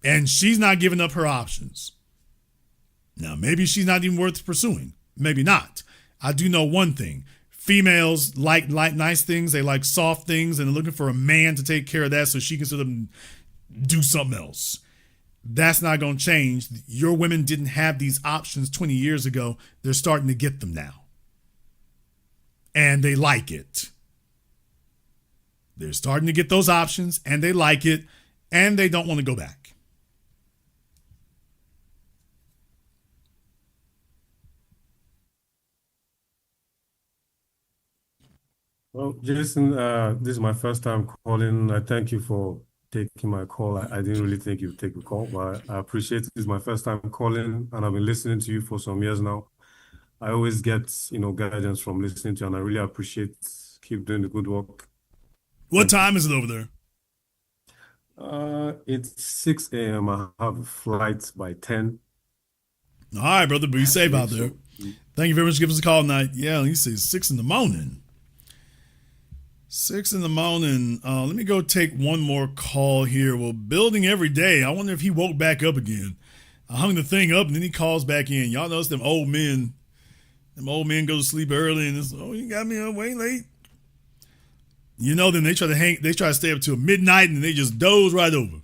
And she's not giving up her options. Now, maybe she's not even worth pursuing. Maybe not. I do know one thing. Females like nice things. They like soft things, and they're looking for a man to take care of that so she can sort of do something else. That's not going to change. Your women didn't have these options 20 years ago. They're starting to get them now. And they like it. They're starting to get those options, and they like it, and they don't want to go back. Well, Jason, this is my first time calling. I thank you for taking my call. I didn't really think you'd take the call, but I appreciate it. This is my first time calling, and I've been listening to you for some years now. I always get, guidance from listening to you, and I really appreciate. Keep doing the good work. What time is it over there? It's 6 a.m. I have a flight by 10. All right, brother. Be safe out there. Thank you very much for giving us a call tonight. Yeah, you say 6 in the morning. 6 in the morning. Let me go take one more call here. Well, building every day. I wonder if he woke back up again. I hung the thing up and then he calls back in. Y'all notice them old men. Them old men go to sleep early and it's, you got me up way late. Then they try to stay up till midnight and they just doze right over.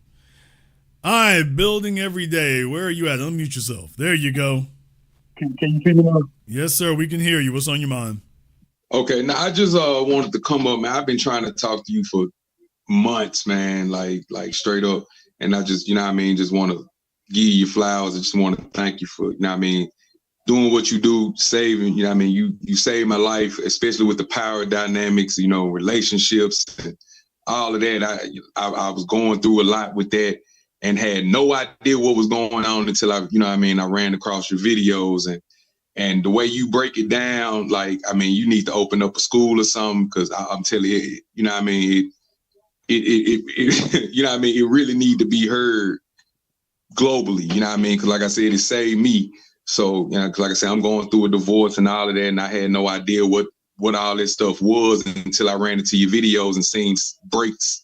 All right, building every day. Where are you at? Unmute yourself. There you go. Can you hear me now? Yes, sir. We can hear you. What's on your mind? Okay, now I just wanted to come up, man. I've been trying to talk to you for months, man, like straight up. And I just, just want to give you flowers. I just want to thank you for, doing what you do, saving, you saved my life, especially with the power dynamics, relationships and all of that. I was going through a lot with that and had no idea what was going on until I ran across your videos and the way you break it down, you need to open up a school or something, because I'm telling you, it really need to be heard globally, because like I said, it saved me. So, like I said, I'm going through a divorce and all of that, and I had no idea what all this stuff was until I ran into your videos and seen breaks,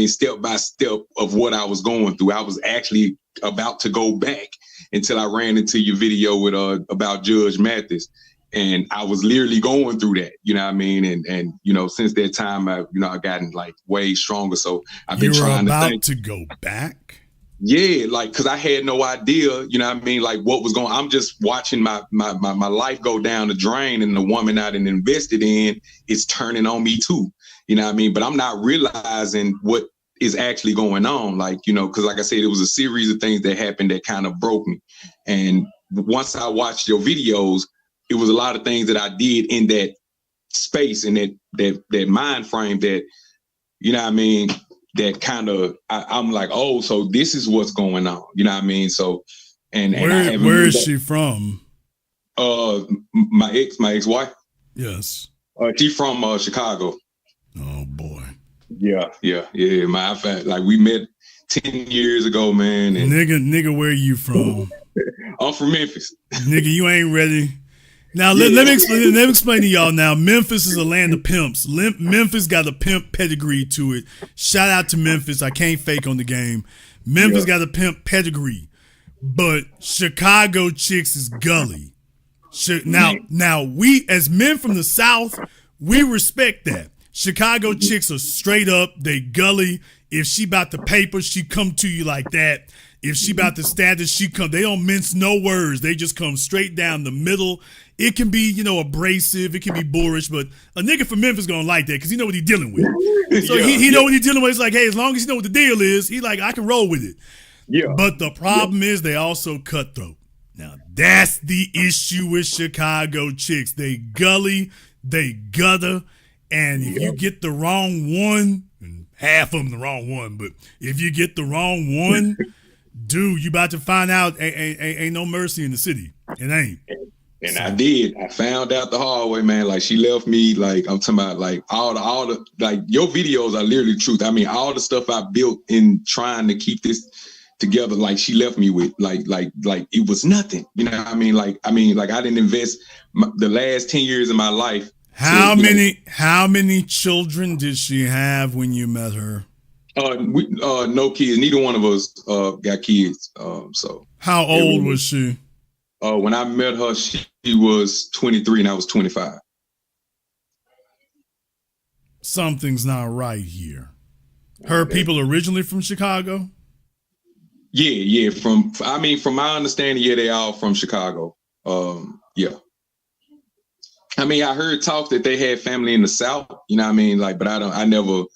step by step of what I was going through. I was actually about to go back until I ran into your video with about Judge Mathis. And I was literally going through that, you know what I mean? And you know, since that time, I've gotten like way stronger. So I've been trying to go back. Yeah, like, cause I had no idea, you know what I mean? Like what was going, I'm just watching my life go down the drain, and the woman I done invested in is turning on me too, you know what I mean? But I'm not realizing what is actually going on. Like, you know, cause like I said, it was a series of things that happened that kind of broke me. And once I watched your videos, it was a lot of things that I did in that space and that mind frame that, you know what I mean? That kind of, I'm like, oh, so this is what's going on. You know what I mean? So, and where is she from? My ex-wife. Yes. She's from Chicago. Oh boy. Yeah. My fact, like we met 10 years ago, man. And nigga, where you from? I'm from Memphis. Nigga, you ain't ready. Now, let me explain to y'all now. Memphis is a land of pimps. Memphis got a pimp pedigree to it. Shout out to Memphis. I can't fake on the game. Memphis got a pimp pedigree. But Chicago chicks is gully. Now, we as men from the South, we respect that. Chicago chicks are straight up. They gully. If she about to paper, she come to you like that. If she about to status, she come. They don't mince no words. They just come straight down the middle. It can be, you know, abrasive. It can be boorish, but a nigga from Memphis gonna like that because he know what he dealing with. So he know what he dealing with. It's like, hey, as long as you know what the deal is, he like, I can roll with it. Yeah. But the problem is they also cutthroat. Now that's the issue with Chicago chicks. They gully, they gutter, and if you get the wrong one, and half of them the wrong one, but if you get the wrong one, dude, you about to find out ain't no mercy in the city. It ain't. And I did. I found out the hard way, man. Like she left me, like I'm talking about, like all the like your videos are literally truth. I mean, all the stuff I built in trying to keep this together, like she left me with, like it was nothing. You know what I mean? Like I didn't invest the last 10 years of my life. How many children did she have when you met her? No kids. Neither one of us got kids. So how old was she? When I met her, she was 23 and I was 25. Something's not right here. Her people originally from Chicago? Yeah. From my understanding, yeah, they all from Chicago. Yeah. I mean, I heard talk that they had family in the South, you know what I mean? Like, but I never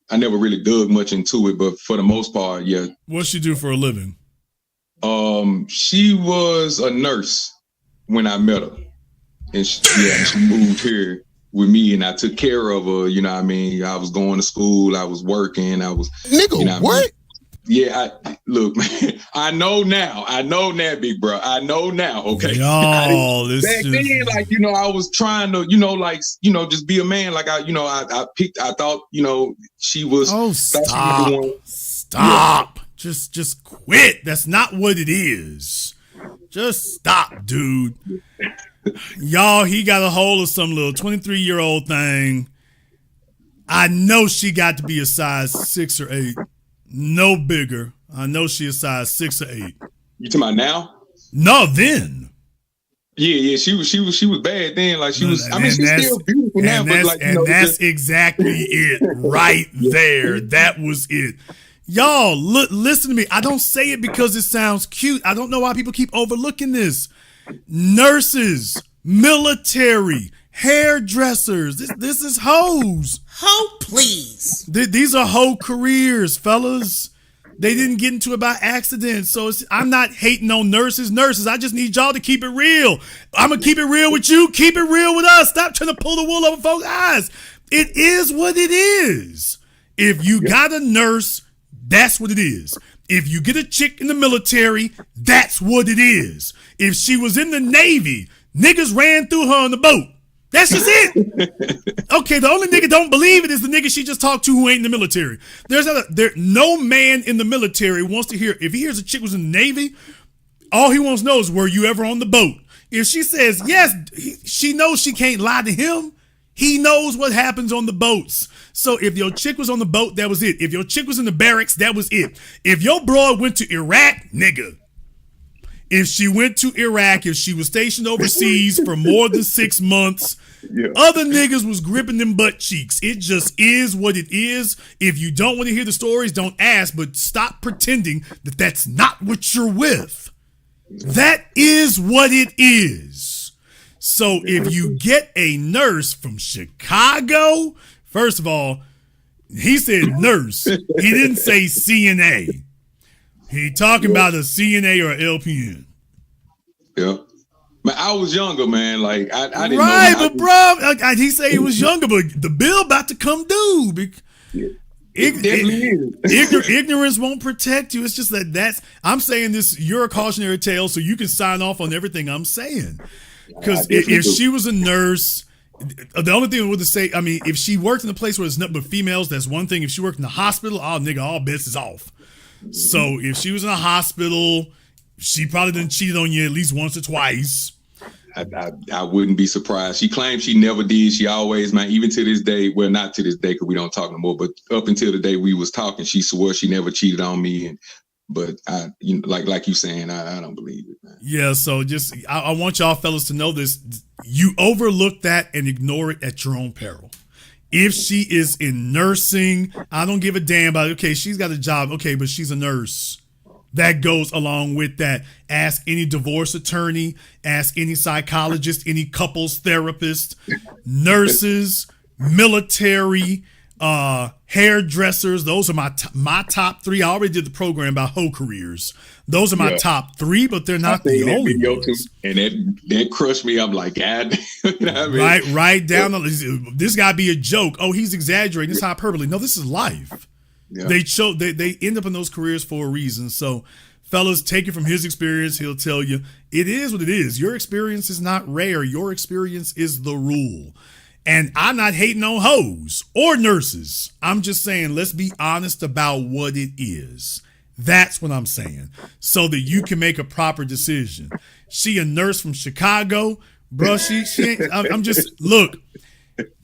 really dug much into it, but for the most part, yeah. What's she do for a living? She was a nurse when I met her, and she moved here with me, and I took care of her. You know what I mean? I was going to school, I was working, you know what? I mean? Yeah, look, man. I know now, big bro. I know now. Okay, y'all. Back then, like I was trying to, just be a man. Like I thought, she was. Oh, stop! Stop! Yeah. Just quit. That's not what it is. Just stop, dude. Y'all, he got a hold of some little 23-year-old thing. I know she got to be a size 6 or 8. No bigger. I know she a size 6 or 8. You talking about now? No, then. Yeah. She was bad then. Like she was. I mean, she's still beautiful now. But like, that's exactly it, right there. That was it. Y'all, listen to me. I don't say it because it sounds cute. I don't know why people keep overlooking this. Nurses, military, hairdressers. This is hoes. Ho, please. These are hoe careers, fellas. They didn't get into it by accident. So I'm not hating on nurses. I just need y'all to keep it real. I'm going to keep it real with you. Keep it real with us. Stop trying to pull the wool over folks' eyes. It is what it is. If you got a nurse, that's what it is. If you get a chick in the military, that's what it is. If she was in the Navy, niggas ran through her on the boat. That's just it. Okay, the only nigga don't believe it is the nigga she just talked to who ain't in the military. No man in the military wants to hear, if he hears a chick was in the Navy, all he wants to know is, were you ever on the boat? If she says yes, she knows she can't lie to him. He knows what happens on the boats. So if your chick was on the boat, that was it. If your chick was in the barracks, that was it. If your bro went to Iraq, nigga. if she went to Iraq, if she was stationed overseas for more than 6 months, other niggas was gripping them butt cheeks. It just is what it is. If you don't want to hear the stories, don't ask, but stop pretending that that's not what you're with. That is what it is. So if you get a nurse from Chicago, first of all, he said nurse. He didn't say CNA. He talking about a CNA or LPN. Yeah. Man, I was younger, man. Like I didn't know. Right, but bro, he said he was younger, but the bill about to come due. Ignorance won't protect you. It's just that I'm saying this. You're a cautionary tale, so you can sign off on everything I'm saying. Because if she was a nurse, the only thing I would say, I mean, if she worked in a place where there's nothing but females, that's one thing. If she worked in the hospital, all bets is off. So if she was in a hospital, she probably done cheated on you at least once or twice. I wouldn't be surprised. She claims she never did. She always, man, even to this day, well, not to this day because we don't talk no more, but up until the day we was talking, she swore she never cheated on me. But like you saying, I don't believe it, man. Yeah, so just I want y'all fellas to know this. You overlook that and ignore it at your own peril. If she is in nursing, I don't give a damn about it. Okay, she's got a job. Okay, but she's a nurse. That goes along with that. Ask any divorce attorney, ask any psychologist, any couples therapist, nurses, military, hairdressers. Those are my top 3. I already did the program about hoe careers. Those are my top 3, but they're not the only ones. And that crushed me. I'm like, God, you know what I mean? Right down. This gotta be a joke. Oh, he's exaggerating. It's hyperbole. No, this is life. Yeah. They end up in those careers for a reason. So, fellas, take it from his experience. He'll tell you it is what it is. Your experience is not rare. Your experience is the rule. And I'm not hating on hoes or nurses. I'm just saying, let's be honest about what it is. That's what I'm saying. So that you can make a proper decision. She a nurse from Chicago, bro. I'm just, look,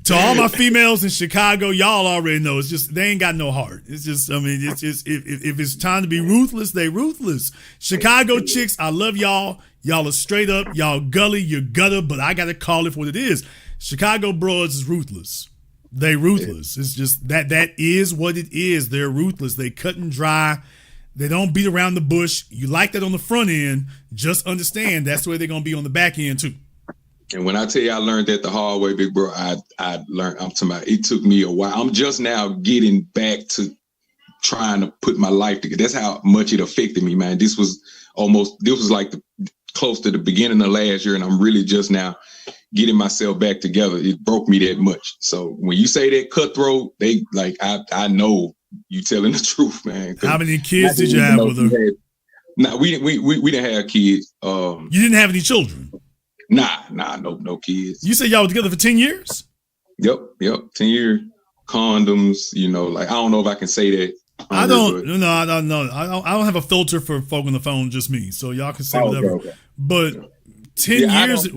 to all my females in Chicago, y'all already know it's just, they ain't got no heart. It's just, I mean, it's just, if it's time to be ruthless, they ruthless. Chicago chicks, I love y'all. Y'all are straight up. Y'all gully, you're gutter, but I got to call it for what it is. Chicago broads is ruthless. They ruthless. It's just that is what it is. They're ruthless. They cut and dry. They don't beat around the bush. You like that on the front end. Just understand that's the way they're going to be on the back end too. And when I tell you I learned that the hard way, big bro, I learned, I'm talking about, it took me a while. I'm just now getting back to trying to put my life together. That's how much it affected me, man. This was like close to the beginning of last year, and I'm really just now getting myself back together. It broke me that much. So when you say that cutthroat, they like, I know you telling the truth, man. How many kids did you have with her? Nah, we didn't have kids. You didn't have any children? Nah, no kids. You said y'all were together for 10 years? Yep, 10 years. Condoms, like, I don't know if I can say that. I don't know. I don't have a filter for folk on the phone, just me. So y'all can say whatever. Okay. But 10 years,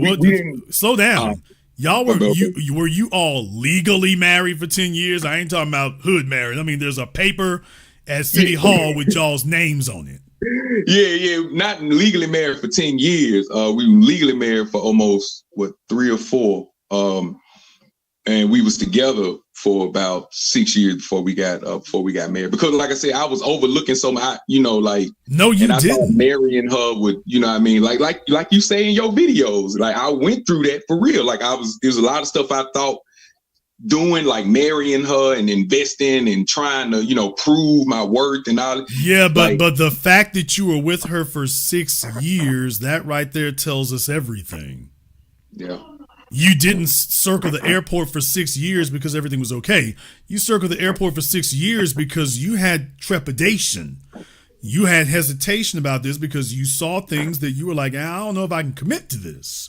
slow down. Y'all were you all legally married for 10 years? I ain't talking about hood married. I mean, there's a paper at City Hall with y'all's names on it. Yeah, not legally married for 10 years. We were legally married for almost 3 or 4. And we was together for about 6 years before we got married. Because, like I said, I was overlooking so much, No, you didn't. I started marrying her with, you know what I mean? Like you say in your videos, like I went through that for real. Like there's a lot of stuff I thought doing, like marrying her and investing and trying to, prove my worth and all. Yeah, but the fact that you were with her for 6 years, that right there tells us everything. Yeah. You didn't circle the airport for 6 years because everything was okay. You circled the airport for 6 years because you had trepidation. You had hesitation about this because you saw things that you were like, I don't know if I can commit to this.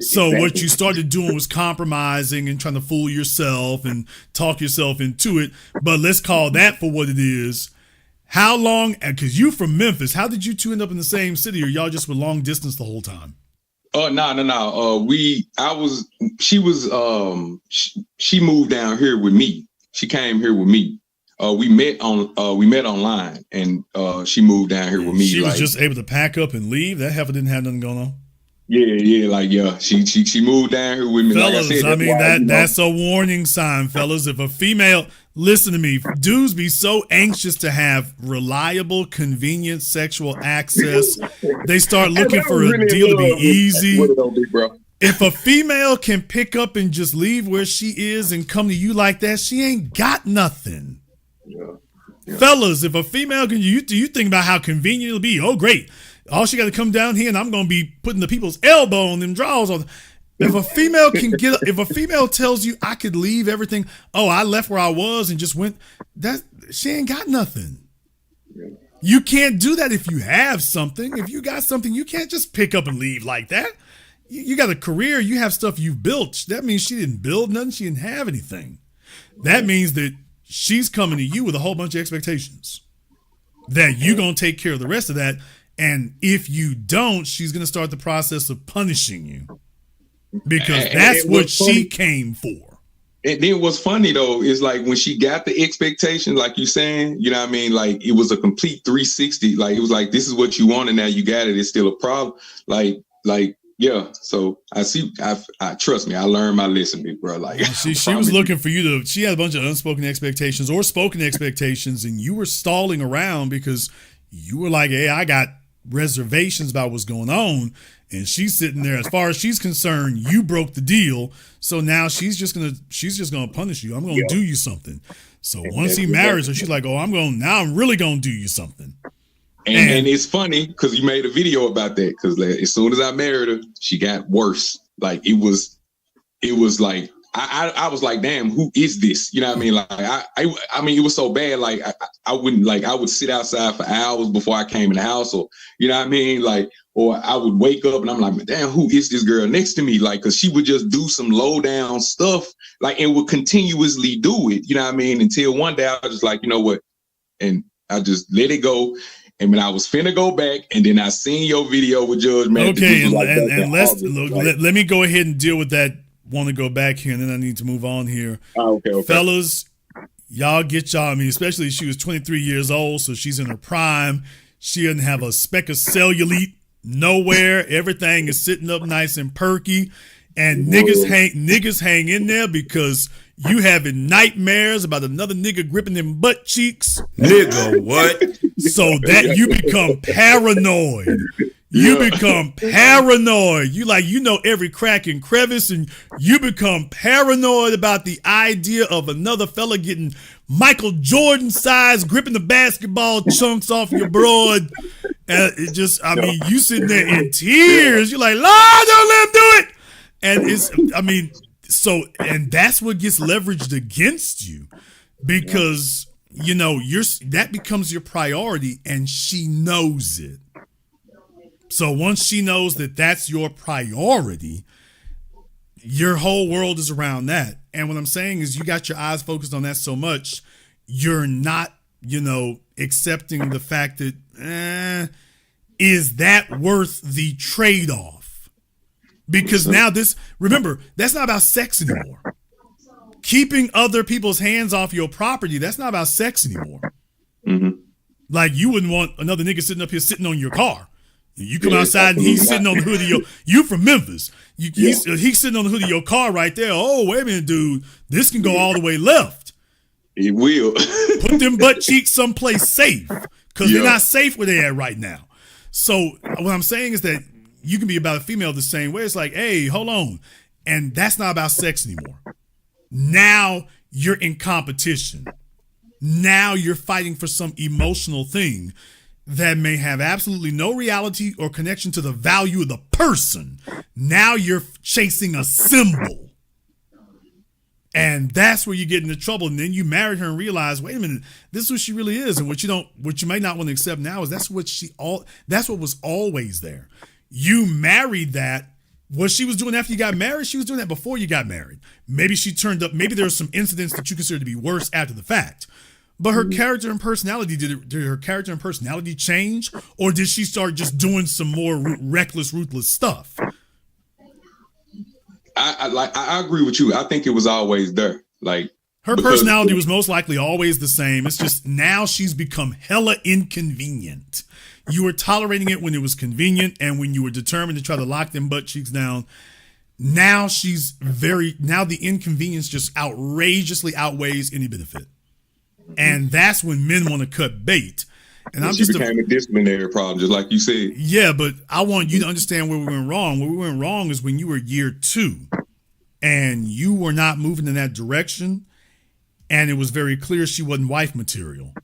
So what you started doing was compromising and trying to fool yourself and talk yourself into it. But let's call that for what it is. How long, because you from Memphis, how did you two end up in the same city, or y'all just were long distance the whole time? No. She moved down here with me. She came here with me. we met online, and she moved down here with me. She was just able to pack up and leave. That heifer didn't have nothing going on. She moved down here with me. Fellas, like I said, that's a warning sign, fellas. If a female, listen to me, dudes be so anxious to have reliable, convenient sexual access, they start looking for a deal to be easy. If a female can pick up and just leave where she is and come to you like that, she ain't got nothing. Yeah. Fellas, if a female can, you think about how convenient it'll be. Oh, great. All she got to come down here and I'm going to be putting the people's elbow on them drawers. If a female if a female tells you I could leave everything, oh, I left where I was and just went, she ain't got nothing. You can't do that if you have something. If you got something, you can't just pick up and leave like that. You got a career, you have stuff you've built. That means she didn't build nothing, she didn't have anything. That means that she's coming to you with a whole bunch of expectations that you're going to take care of the rest of that. And if you don't, she's going to start the process of punishing you because that's what she came for. And then what's funny though is like when she got the expectation, like you saying, you know what I mean? Like it was a complete 360. Like it was like, this is what you want and now you got it. It's still a problem. Like, yeah. So I see, I trust me, I learned my lesson, big bro. Like she was looking for you she had a bunch of unspoken expectations or spoken expectations and you were stalling around because you were like, hey, I got reservations about what's going on, and she's sitting there. As far as she's concerned, you broke the deal, so now she's just gonna punish you. I'm gonna do you something. So once he marries her, she's like, oh, I'm really gonna do you something. And it's funny because you made a video about that because as soon as I married her, she got worse. Like it was like I was like, damn, who is this? You know what I mean? Like I mean, it was so bad. Like I would sit outside for hours before I came in the house, or you know what I mean? Like, or I would wake up and I'm like, damn, who is this girl next to me? Like, cause she would just do some low down stuff, like, and would continuously do it. You know what I mean? Until one day I was just like, you know what? And I just let it go. And when I was finna go back, and then I seen your video with Judge Matt. Okay, let me go ahead and deal with that. Want to go back here, and then I need to move on here. Okay. Fellas, y'all get y'all. I mean, especially she was 23 years old, so she's in her prime. She doesn't have a speck of cellulite nowhere. Everything is sitting up nice and perky. And niggas hang in there because you having nightmares about another nigga gripping them butt cheeks. Nigga, what? So that you become paranoid. You become paranoid. You know every crack and crevice, and you become paranoid about the idea of another fella getting Michael Jordan size gripping the basketball chunks off your broad. And it just, I mean, you sitting there in tears. You're like, Lord, don't let him do it. And and that's what gets leveraged against you because, you know, that becomes your priority and she knows it. So once she knows that that's your priority, your whole world is around that. And what I'm saying is you got your eyes focused on that so much, you're not, you know, accepting the fact that, is that worth the trade-off? Because now remember, that's not about sex anymore. Keeping other people's hands off your property, that's not about sex anymore. Mm-hmm. Like you wouldn't want another nigga sitting up here sitting on your car. You come outside and he's sitting on the hood of you from Memphis. He's sitting on the hood of your car right there. Oh, wait a minute, dude. This can go all the way left. It will. Put them butt cheeks someplace safe because they're not safe where they're at right now. So what I'm saying is that you can be about a female the same way. It's like, hey, hold on. And that's not about sex anymore. Now you're in competition. Now you're fighting for some emotional thing that may have absolutely no reality or connection to the value of the person. Now you're chasing a symbol. And that's where you get into trouble. And then you married her and realize, wait a minute, this is what she really is. And what you may not want to accept now is that's what was always there. You married that. What she was doing after you got married, she was doing that before you got married. Maybe she turned up, maybe there were some incidents that you consider to be worse after the fact. But her character and personality, did her character and personality change? Or did she start just doing some more reckless, ruthless stuff? I agree with you. I think it was always there. Like Her personality was most likely always the same. It's just now she's become hella inconvenient. You were tolerating it when it was convenient and when you were determined to try to lock them butt cheeks down. Now now the inconvenience just outrageously outweighs any benefit. And that's when men want to cut bait. And I'm just became a disciplinary problem, just like you said. Yeah, but I want you to understand where we went wrong. Where we went wrong is when you were year 2 and you were not moving in that direction. And it was very clear she wasn't wife material.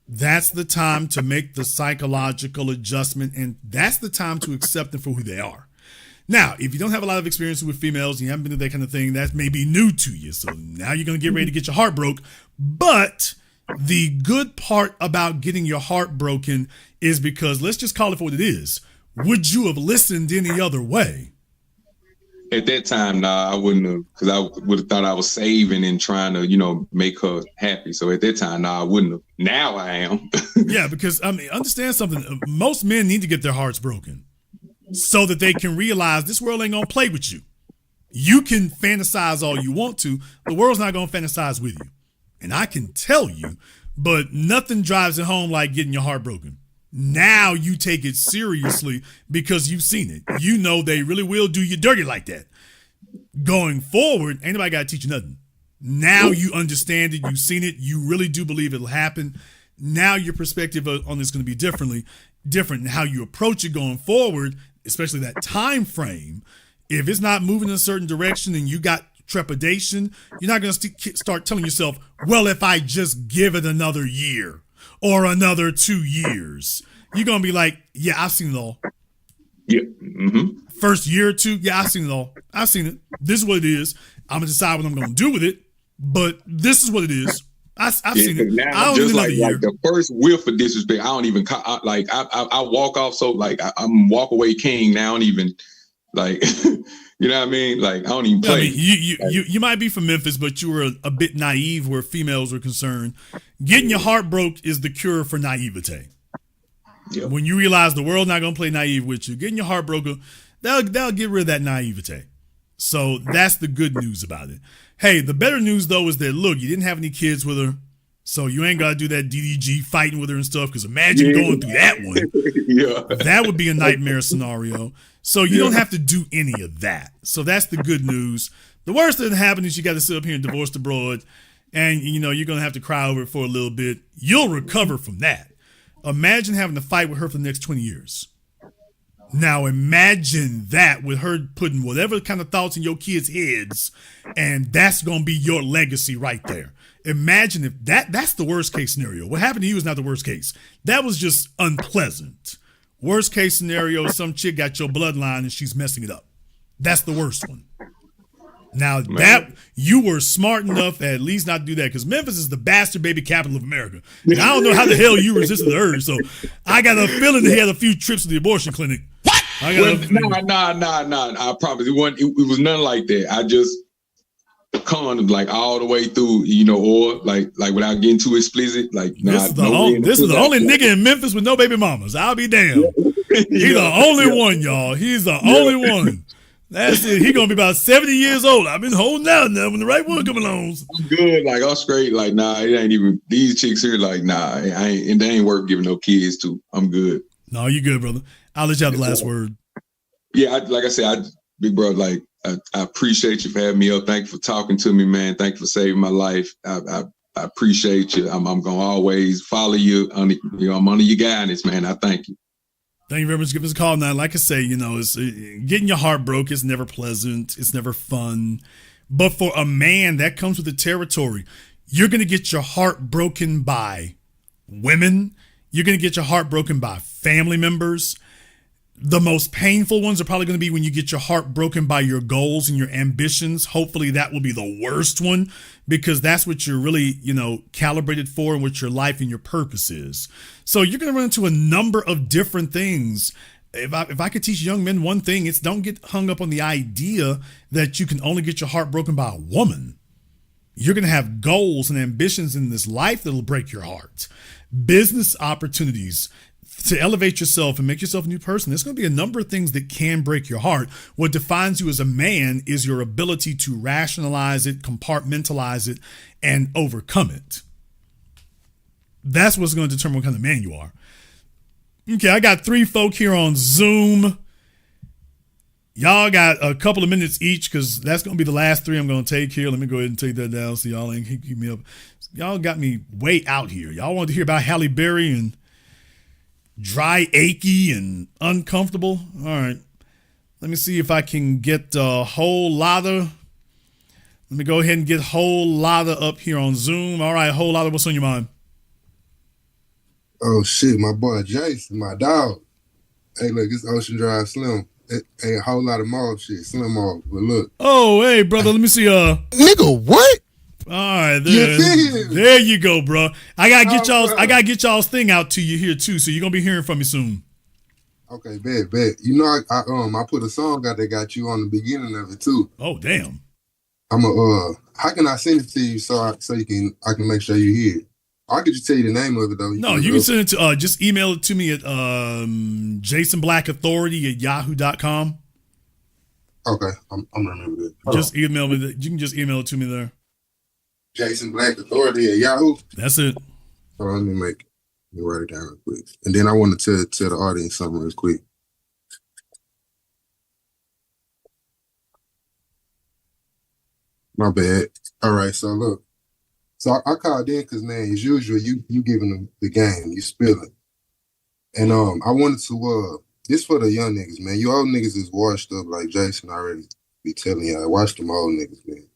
That's the time to make the psychological adjustment. And that's the time to accept them for who they are. Now, if you don't have a lot of experience with females, and you haven't been to that kind of thing, that may be new to you. So now you're going to get ready to get your heart broke. But the good part about getting your heart broken is because, let's just call it for what it is. Would you have listened any other way? At that time, nah, I wouldn't have, because I would have thought I was saving and trying to, make her happy. So at that time, nah, I wouldn't have. Now I am. Yeah, because, understand something. Most men need to get their hearts broken so that they can realize this world ain't going to play with you. You can fantasize all you want to. The world's not going to fantasize with you. And I can tell you, but nothing drives it home like getting your heart broken. Now you take it seriously because you've seen it. You know they really will do you dirty like that. Going forward, ain't nobody got to teach you nothing. Now you understand it. You've seen it. You really do believe it'll happen. Now your perspective on this is going to be different. And how you approach it going forward, especially that time frame. If it's not moving in a certain direction and you got trepidation, you're not going to start telling yourself, well, if I just give it another year or another 2 years, you're going to be like, yeah, I've seen it all. Yeah. Mm-hmm. First year or 2, yeah, I've seen it all. I've seen it. This is what it is. I'm going to decide what I'm going to do with it, but this is what it is. I've seen it. Now I don't just need another year. the first whiff of disrespect, I don't even, I walk off so, I'm walk away king now. I don't even, you know what I mean? I don't even play. You might be from Memphis, but you were a bit naive where females were concerned. Getting your heart broke is the cure for naivete. Yep. When you realize the world's not going to play naive with you, getting your heart broken, they'll get rid of that naivete. So that's the good news about it. Hey, the better news, though, is that, look, you didn't have any kids with her, so you ain't got to do that DDG fighting with her and stuff, because imagine going through that one. Yeah. That would be a nightmare scenario. So you don't have to do any of that. So that's the good news. The worst that happened is you got to sit up here and divorce the broad, and, you're going to have to cry over it for a little bit. You'll recover from that. Imagine having to fight with her for the next 20 years. Now imagine that with her putting whatever kind of thoughts in your kids' heads, and that's going to be your legacy right there. Imagine if that's the worst case scenario. What happened to you is not the worst case. That was just unpleasant. Worst case scenario, some chick got your bloodline and she's messing it up. That's the worst one. Now that you were smart enough to at least not do that, because Memphis is the bastard baby capital of America. And I don't know how the hell you resisted the urge. So I got a feeling that he had a few trips to the abortion clinic. What? Nah. I promise it was nothing like that. I just condom all the way through, or without getting too explicit. This is the only nigga in Memphis with no baby mamas. I'll be damned. He's the only one, y'all. He's the only one. That's it. He gonna be about 70 years old. I've been holding out now when the right one come along. I'm good. I'm straight. Nah, it ain't even these chicks here. Nah, they ain't worth giving no kids to. I'm good. No, you good, brother. I'll let you have the last word. Yeah, like I said, big brother, I appreciate you for having me up. Thank you for talking to me, man. Thank you for saving my life. I appreciate you. I'm gonna always follow you. I'm under your guidance, man. I thank you. Thank you very much for giving us a call. Now, like I say, it's getting your heart broke is never pleasant. It's never fun. But for a man, that comes with the territory. You're going to get your heart broken by women. You're going to get your heart broken by family members. The most painful ones are probably going to be when you get your heart broken by your goals and your ambitions. Hopefully that will be the worst one, because that's what you're really, calibrated for and what your life and your purpose is. So you're going to run into a number of different things. If I could teach young men one thing, it's don't get hung up on the idea that you can only get your heart broken by a woman. You're going to have goals and ambitions in this life that'll break your heart. Business opportunities, to elevate yourself and make yourself a new person, there's going to be a number of things that can break your heart. What defines you as a man is your ability to rationalize it, compartmentalize it, and overcome it. That's what's going to determine what kind of man you are. Okay, I got 3 folk here on Zoom. Y'all got a couple of minutes each because that's going to be the last 3 I'm going to take here. Let me go ahead and take that down so y'all ain't keep me up. Y'all got me way out here. Y'all wanted to hear about Halle Berry and dry, achy, and uncomfortable. All right. Let me see if I can get a whole lotta. Let me go ahead and get whole lotta up here on Zoom. All right, whole lotta, what's on your mind? Oh shit, my boy Jason, my dog. Hey, look, it's Ocean Drive Slim. Hey, a whole lot of mob shit, Slim mob. But look. Oh, hey, brother, let me see. Nigga, what? All right, there you go, bro. I gotta get y'all's thing out to you here too, so you're gonna be hearing from me soon. Okay, bet. You know, I put a song out that got you on the beginning of it too. Oh, damn. How can I send it to you I can make sure you hear it? I could just tell you the name of it though. You can send it to just email it to me at jasonblackauthority@yahoo.com. Okay, I'm remember that. Just email me that. You can just email it to me there. Jason Black Authority at Yahoo. That's it. Let me write it down real quick. And then I want to tell the audience something real quick. My bad. All right, so look. So I called in because, man, as usual, you giving them the game, you spilling. And I wanted to, this for the young niggas, man. You old niggas is washed up like Jason already be telling y'all. Watch them old niggas, man.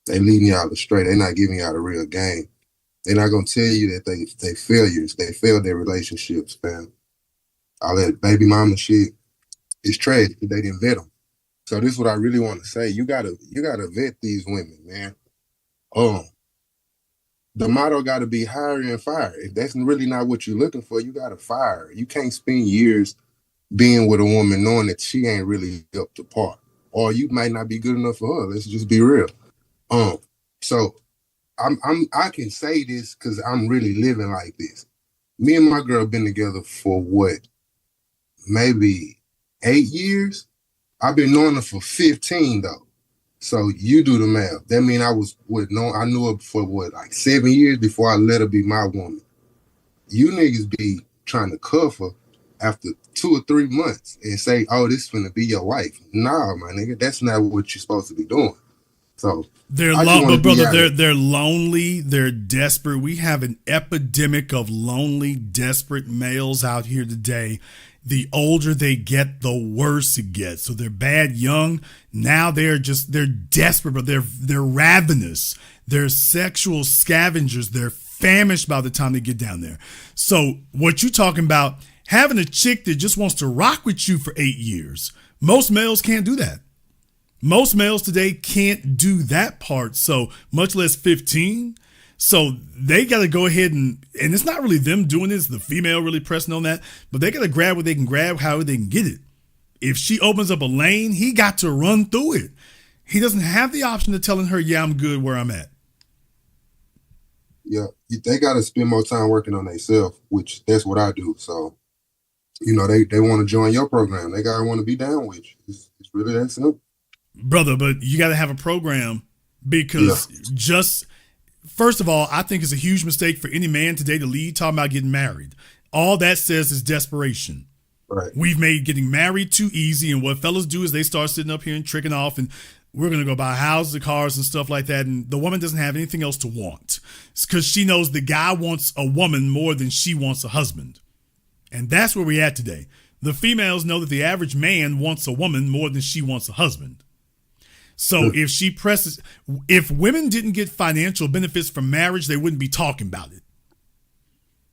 They leading y'all astray. They not giving y'all the real game. They're not gonna tell you that they failures. They failed their relationships, fam. All that baby mama shit is trash. They didn't vet them. So this is what I really want to say. You gotta vet these women, man. The motto gotta be hire and fire. If that's really not what you're looking for, you gotta fire. You can't spend years being with a woman knowing that she ain't really up to par, or you might not be good enough for her. Let's just be real. So I can say this because I'm really living like this. Me and my girl been together for what? Maybe 8 years? I've been knowing her for 15 though. So you do the math. That means I knew her for what, like 7 years before I let her be my woman. You niggas be trying to cuff her after 2 or 3 months and say, oh, this is gonna be your wife. Nah, my nigga, that's not what you're supposed to be doing. So they're they're lonely, they're desperate. We have an epidemic of lonely, desperate males out here today. The older they get, the worse it gets. So they're bad young. Now they're desperate, but they're ravenous. They're sexual scavengers. They're famished by the time they get down there. So what you talking about, having a chick that just wants to rock with you for 8 years. Most males can't do that. Most males today can't do that part, so much less 15. So they got to go ahead and it's not really them doing this, the female really pressing on that, but they got to grab what they can grab, however they can get it. If she opens up a lane, he got to run through it. He doesn't have the option of telling her, yeah, I'm good where I'm at. Yeah, they got to spend more time working on themselves, which that's what I do. So, you know, they want to join your program. They got to want to be down with you. It's really that simple. Brother, but you got to have a program because first of all, I think it's a huge mistake for any man today to lead talking about getting married. All that says is desperation. Right. We've made getting married too easy, and what fellas do is they start sitting up here and tricking off, and we're going to go buy houses and cars and stuff like that, and the woman doesn't have anything else to want. It's because she knows the guy wants a woman more than she wants a husband. And that's where we're at today. The females know that the average man wants a woman more than she wants a husband. So if women didn't get financial benefits from marriage, they wouldn't be talking about it.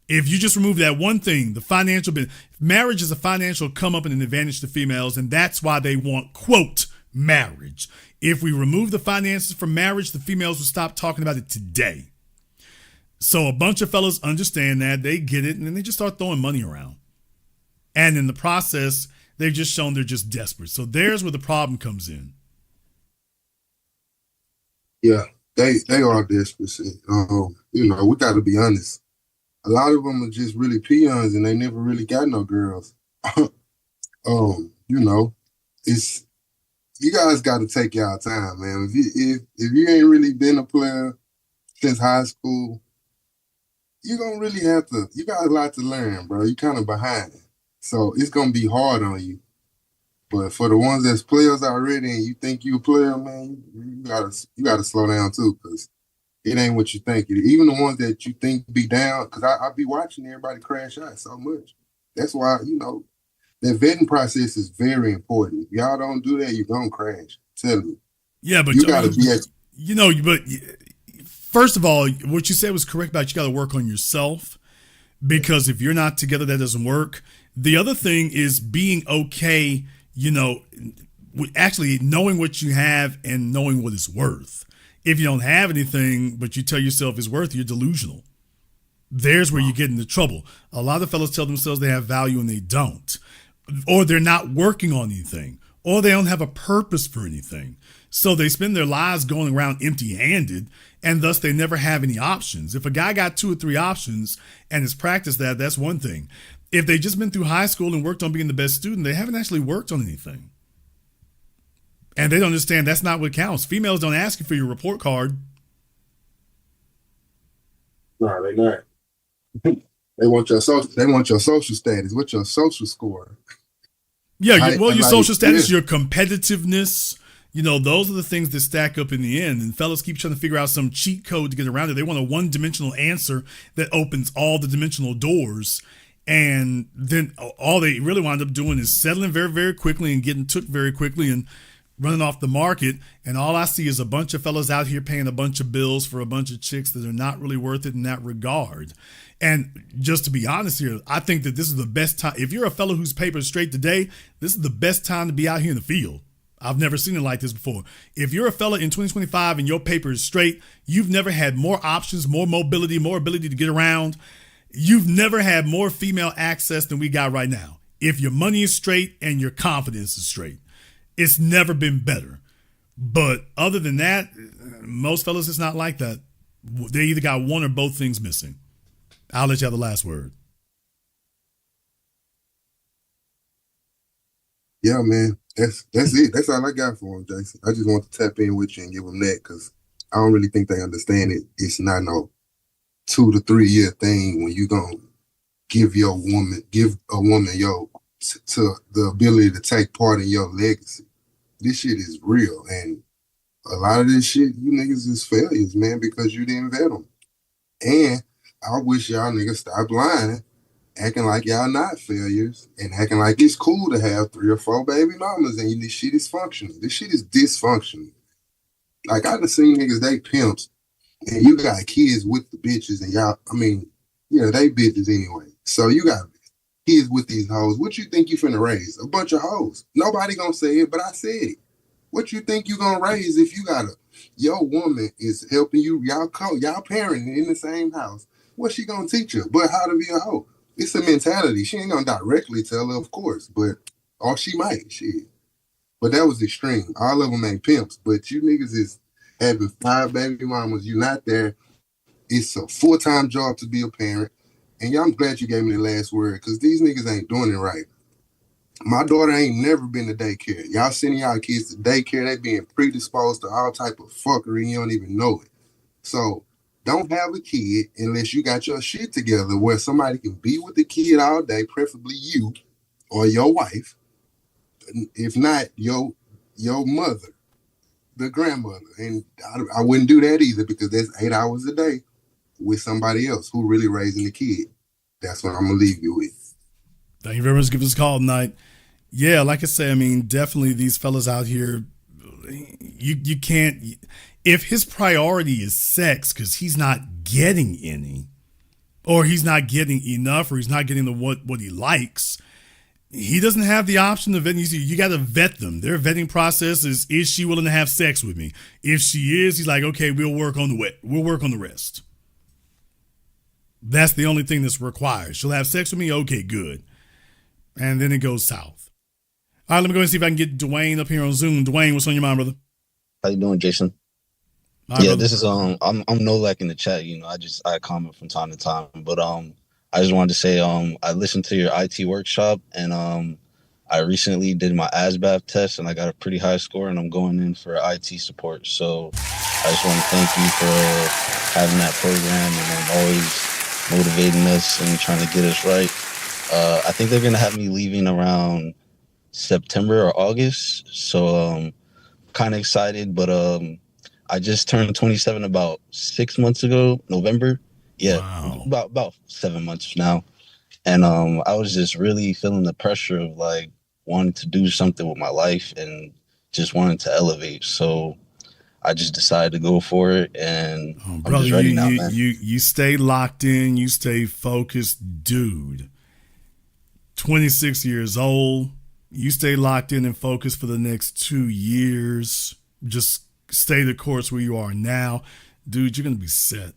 If you just remove that one thing, the financial benefit, marriage is a financial come up and an advantage to females, and that's why they want, quote, marriage. If we remove the finances from marriage, the females would stop talking about it today. So a bunch of fellas understand that, they get it, and then they just start throwing money around. And in the process, they've just shown they're just desperate. So there's where the problem comes in. Yeah, they are desperate. You know, we got to be honest. a lot of them are just really peons and they never really got no girls. You know, it's you guys got to take y'all time, man. If you ain't really been a player since high school, you're gonna really have to. You got a lot to learn, bro. You kind of behind, so it's gonna be hard on you. But for the ones that's players already, and you think you a player, man, you gotta slow down too, because it ain't what you think. Even the ones that you think be down, because I be watching everybody crash out so much. That's why, you know, that vetting process is very important. If y'all don't do that, you're gonna crash. Tell me. Yeah, but you gotta be you know, but first of all, what you said was correct about you got to work on yourself, because if you're not together, that doesn't work. The other thing is being okay, you know, actually knowing what you have and knowing what it's worth. If you don't have anything, but you tell yourself it's worth, you're delusional. There's where you get into trouble. A lot of fellas tell themselves they have value and they don't, or they're not working on anything, or they don't have a purpose for anything. So they spend their lives going around empty-handed, and thus they never have any options. If a guy got 2 or 3 options and has practiced that, that's one thing. If they just been through high school and worked on being the best student, they haven't actually worked on anything. And they don't understand that's not what counts. Females don't ask you for your report card. No, they not. They want your social status. What's your social score? Yeah, your social status, your competitiveness. You know, those are the things that stack up in the end. And fellas keep trying to figure out some cheat code to get around it. They want a one-dimensional answer that opens all the dimensional doors. And then all they really wind up doing is settling very, very quickly and getting took very quickly and running off the market. And all I see is a bunch of fellas out here paying a bunch of bills for a bunch of chicks that are not really worth it in that regard. And just to be honest here, I think that this is the best time. If you're a fellow whose paper is straight today, this is the best time to be out here in the field. I've never seen it like this before. If you're a fella in 2025 and your paper is straight, you've never had more options, more mobility, more ability to get around. You've never had more female access than we got right now. If your money is straight and your confidence is straight, it's never been better. But other than that, most fellas, it's not like that. They either got one or both things missing. I'll let you have the last word. Yeah, man. That's it. That's all I got for him, Jason. I just want to tap in with you and give them that, because I don't really think they understand it. It's not no 2 to 3 year thing when you gonna give a woman to the ability to take part in your legacy. This shit is real, and a lot of this shit, you niggas is failures, man, because you didn't vet them. And I wish y'all niggas stop lying, acting like y'all not failures, and acting like it's cool to have 3 or 4 baby mamas, and this shit is functional. This shit is dysfunctional. Like, I done seen niggas, they pimps, and you got kids with the bitches, and y'all, I mean, yeah, they bitches anyway. So you got kids with these hoes. What you think you finna raise? A bunch of hoes. Nobody gonna say it, but I said it. What you think you gonna raise if you got your woman is helping you, y'all parenting in the same house? What she gonna teach her? But how to be a hoe. It's a mentality. She ain't gonna directly tell her, of course, or she might, shit. But that was extreme. All of them ain't pimps, but you niggas is having 5 baby mamas. You not there. It's a full-time job to be a parent. And y'all, I'm glad you gave me the last word, because these niggas ain't doing it right. My daughter ain't never been to daycare. Y'all sending y'all kids to daycare, they being predisposed to all type of fuckery, you don't even know it. So don't have a kid unless you got your shit together where somebody can be with the kid all day, preferably you or your wife. If not, your mother, the grandmother. And I wouldn't do that either, because that's 8 hours a day with somebody else who really raising the kid. That's what I'm going to leave you with. Thank you very much for giving us a call tonight. Yeah, like I say, I mean, definitely these fellas out here, you can't, if his priority is sex because he's not getting any, or he's not getting enough, or he's not getting what he likes, he doesn't have the option of vetting. You got to vet them. Their vetting process is she willing to have sex with me? If she is, he's like, okay, we'll work on the rest. That's the only thing that's required. She'll have sex with me? Okay, good. And then it goes south. All right, let me go and see if I can get Dwayne up here on Zoom. Dwayne, what's on your mind, brother? How you doing, Jason? Yeah, this is I'm Nolak in the chat. You know, I comment from time to time, but I just wanted to say I listened to your IT workshop, and I recently did my ASVAB test, and I got a pretty high score, and I'm going in for IT support. So I just want to thank you for having that program and always motivating us and trying to get us right. I think they're gonna have me leaving around September or August, so kind of excited, but I just turned 27 about 6 months ago, November. Yeah, wow. about 7 months now. And I was just really feeling the pressure of like wanting to do something with my life and just wanting to elevate. So I just decided to go for it, and brother, I'm just ready now, man. You stay locked in, you stay focused, dude. 26 years old, you stay locked in and focused for the next 2 years. Just stay the course where you are now, dude. You're gonna be set.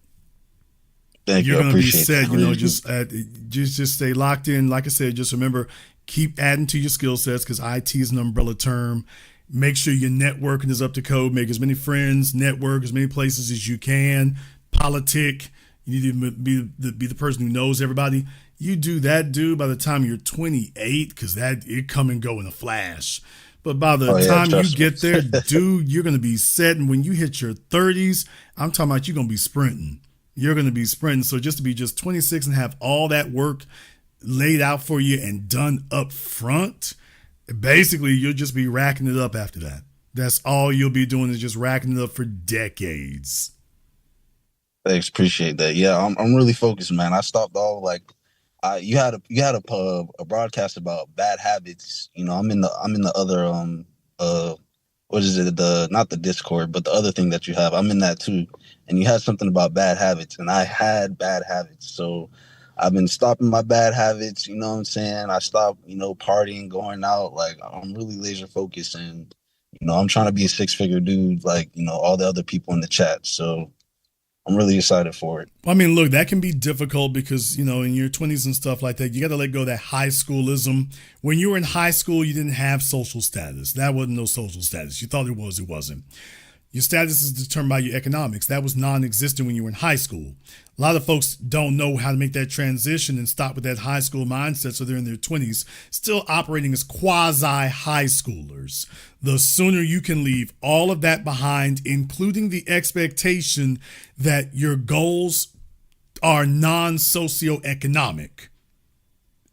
You're gonna be set. You know, just stay locked in. Like I said, just remember, keep adding to your skill sets because IT is an umbrella term. Make sure your networking is up to code. Make as many friends, network as many places as you can. Politic. You need to be the person who knows everybody. You do that, dude, by the time you're 28, because it come and go in a flash. But by the time you get there, dude, you're going to be set. And when you hit your 30s, I'm talking about you're going to be sprinting. You're going to be sprinting. So just to be just 26 and have all that work laid out for you and done up front, basically you'll just be racking it up after that. That's all you'll be doing is just racking it up for decades. Thanks, appreciate that. Yeah, I'm really focused, man. I stopped all you had a broadcast about bad habits. You know, I'm in the other what is it, not the Discord, but the other thing that you have. I'm in that too. And you had something about bad habits, and I had bad habits. So I've been stopping my bad habits, you know what I'm saying? I stopped, partying, going out. Like, I'm really laser focused, and I'm trying to be a 6-figure dude like, all the other people in the chat. So I'm really excited for it. I mean, look, that can be difficult because, in your 20s and stuff like that, you got to let go of that high schoolism. When you were in high school, you didn't have social status. That wasn't no social status. You thought it was, it wasn't. Your status is determined by your economics. That was non-existent when you were in high school. A lot of folks don't know how to make that transition and stop with that high school mindset, so they're in their 20s, still operating as quasi-high schoolers. The sooner you can leave all of that behind, including the expectation that your goals are non-socioeconomic,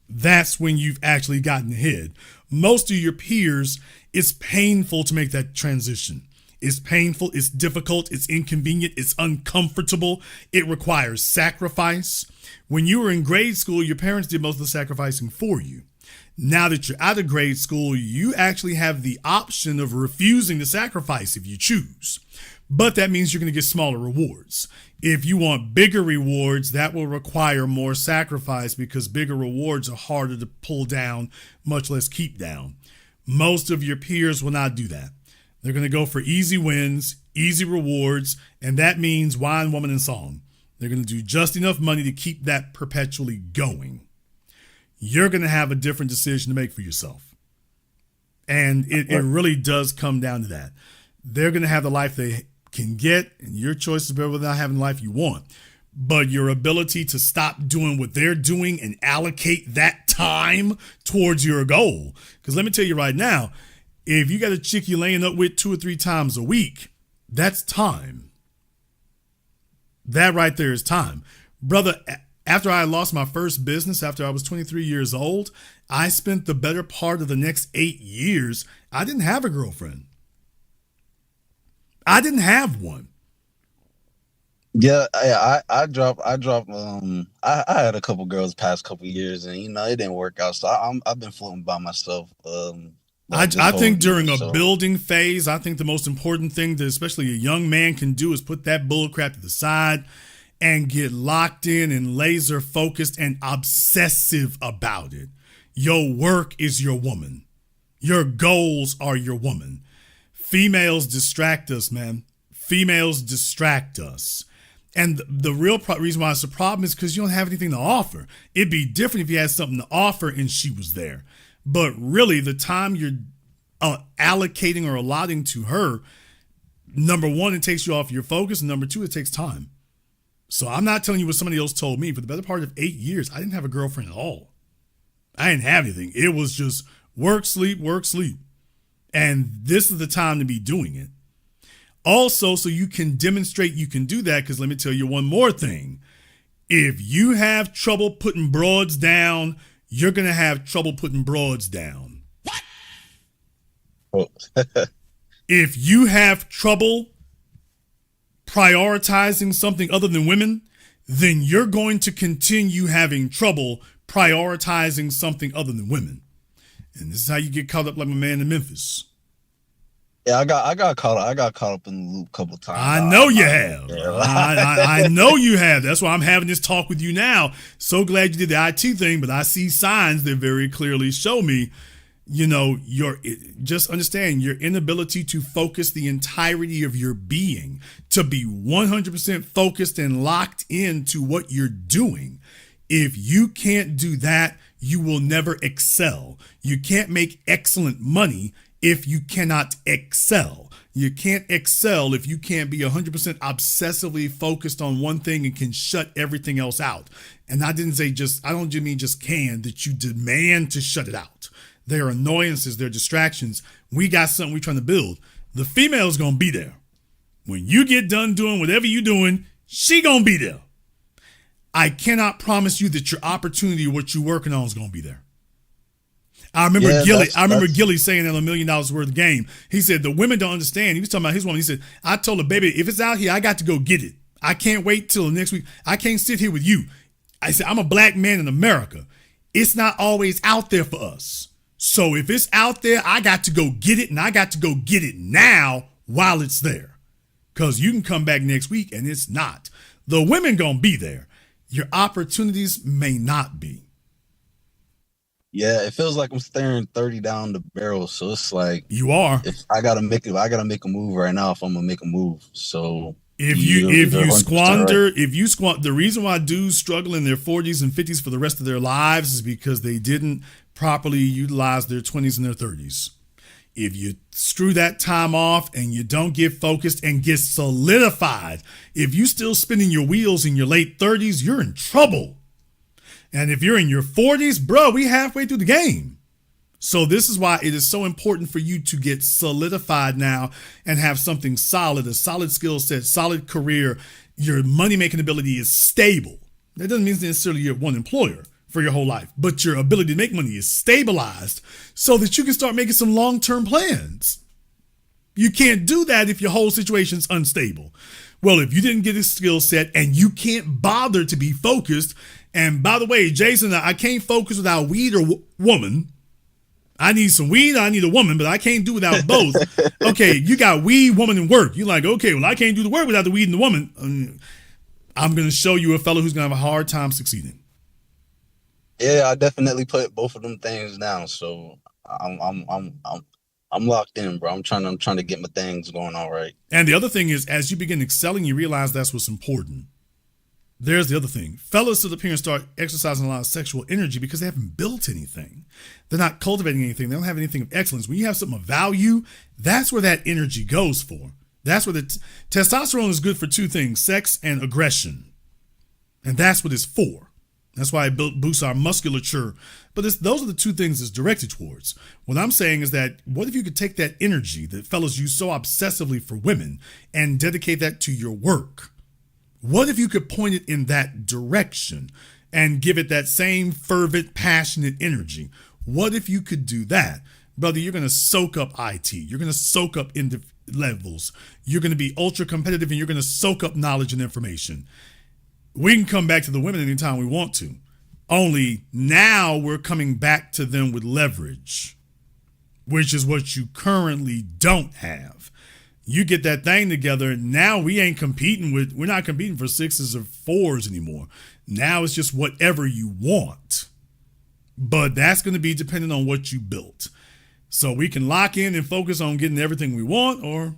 that's when you've actually gotten ahead. Most of your peers, it's painful to make that transition. It's painful, it's difficult, it's inconvenient, it's uncomfortable. It requires sacrifice. When you were in grade school, your parents did most of the sacrificing for you. Now that you're out of grade school, you actually have the option of refusing to sacrifice if you choose. But that means you're going to get smaller rewards. If you want bigger rewards, that will require more sacrifice because bigger rewards are harder to pull down, much less keep down. Most of your peers will not do that. They're going to go for easy wins, easy rewards, and that means wine, woman, and song. They're going to do just enough money to keep that perpetually going. You're going to have a different decision to make for yourself. And it really does come down to that. They're going to have the life they can get, and your choice is whether not having the life you want. But your ability to stop doing what they're doing and allocate that time towards your goal. Because let me tell you right now, if you got a chick you're laying up with 2 or 3 times a week, that's time. That right there is time. Brother, after I lost my first business, after I was 23 years old, I spent the better part of the next 8 years. I didn't have a girlfriend. I didn't have one. Yeah, I dropped. I had a couple girls past couple years, and it didn't work out. So I've been floating by myself. I think during a building phase, I think the most important thing that especially a young man can do is put that bullcrap to the side and get locked in and laser focused and obsessive about it. Your work is your woman. Your goals are your woman. Females distract us, man. Females distract us. And the real reason why it's a problem is because you don't have anything to offer. It'd be different if you had something to offer and she was there. But really, the time you're allocating or allotting to her, number one, it takes you off your focus. And number two, it takes time. So I'm not telling you what somebody else told me. For the better part of 8 years, I didn't have a girlfriend at all. I didn't have anything. It was just work, sleep, work, sleep. And this is the time to be doing it. Also, so you can demonstrate you can do that, because let me tell you one more thing. If you have trouble putting broads down, you're going to have trouble putting broads down. Oh. If you have trouble prioritizing something other than women, then you're going to continue having trouble prioritizing something other than women. And this is how you get caught up like my man in Memphis. Yeah, I got caught up in the loop a couple times. I know you have. I know you have. That's why I'm having this talk with you now. So glad you did the IT thing, but I see signs that very clearly show me, just understand your inability to focus the entirety of your being, to be 100% focused and locked into what you're doing. If you can't do that, you will never excel. You can't make excellent money if you cannot excel. You can't excel if you can't be 100% obsessively focused on one thing and can shut everything else out. And I don't mean just can, that you demand to shut it out. There are annoyances, there are distractions. We got something we're trying to build. The female's going to be there. When you get done doing whatever you're doing, she going to be there. I cannot promise you that your opportunity, what you're working on, is going to be there. I remember Gilly saying that on $1 Million Worth of Game. He said, the women don't understand. He was talking about his woman. He said, I told her, baby, if it's out here, I got to go get it. I can't wait till next week. I can't sit here with you. I said, I'm a black man in America. It's not always out there for us. So if it's out there, I got to go get it, and I got to go get it now while it's there. Because you can come back next week and it's not. The women going to be there. Your opportunities may not be. Yeah, it feels like I'm staring 30 down the barrel. So it's like you are. If I gotta make a move right now. If I'm gonna make a move, so if you squander, the reason why dudes struggle in their 40s and 50s for the rest of their lives is because they didn't properly utilize their 20s and their 30s. If you screw that time off and you don't get focused and get solidified, if you still spinning your wheels in your late 30s, you're in trouble. And if you're in your 40s, bro, we halfway through the game. So this is why it is so important for you to get solidified now and have something solid, a solid skill set, solid career. Your money-making ability is stable. That doesn't mean necessarily you're one employer for your whole life, but your ability to make money is stabilized so that you can start making some long-term plans. You can't do that if your whole situation's unstable. Well, if you didn't get a skill set and you can't bother to be focused, and by the way, Jason, I can't focus without weed or woman. I need some weed, I need a woman, but I can't do without both. Okay, you got weed, woman, and work. You're like, okay, well, I can't do the work without the weed and the woman. I'm going to show you a fellow who's going to have a hard time succeeding. Yeah, I definitely put both of them things down. So I'm locked in, bro. I'm trying to get my things going all right. And the other thing is, as you begin excelling, you realize that's what's important. There's the other thing. Fellas sit up here and start exercising a lot of sexual energy because they haven't built anything. They're not cultivating anything. They don't have anything of excellence. When you have something of value, that's where that energy goes for. That's where the testosterone is good for two things, sex and aggression. And that's what it's for. That's why it boosts our musculature. But those are the two things it's directed towards. What I'm saying is that what if you could take that energy that fellas use so obsessively for women and dedicate that to your work? What if you could point it in that direction and give it that same fervent, passionate energy? What if you could do that? Brother, you're going to soak up IT. You're going to soak up levels. You're going to be ultra competitive and you're going to soak up knowledge and information. We can come back to the women anytime we want to. Only now we're coming back to them with leverage, which is what you currently don't have. You get that thing together. Now we're not competing for 6s or 4s anymore. Now it's just whatever you want. But that's going to be dependent on what you built. So we can lock in and focus on getting everything we want, or,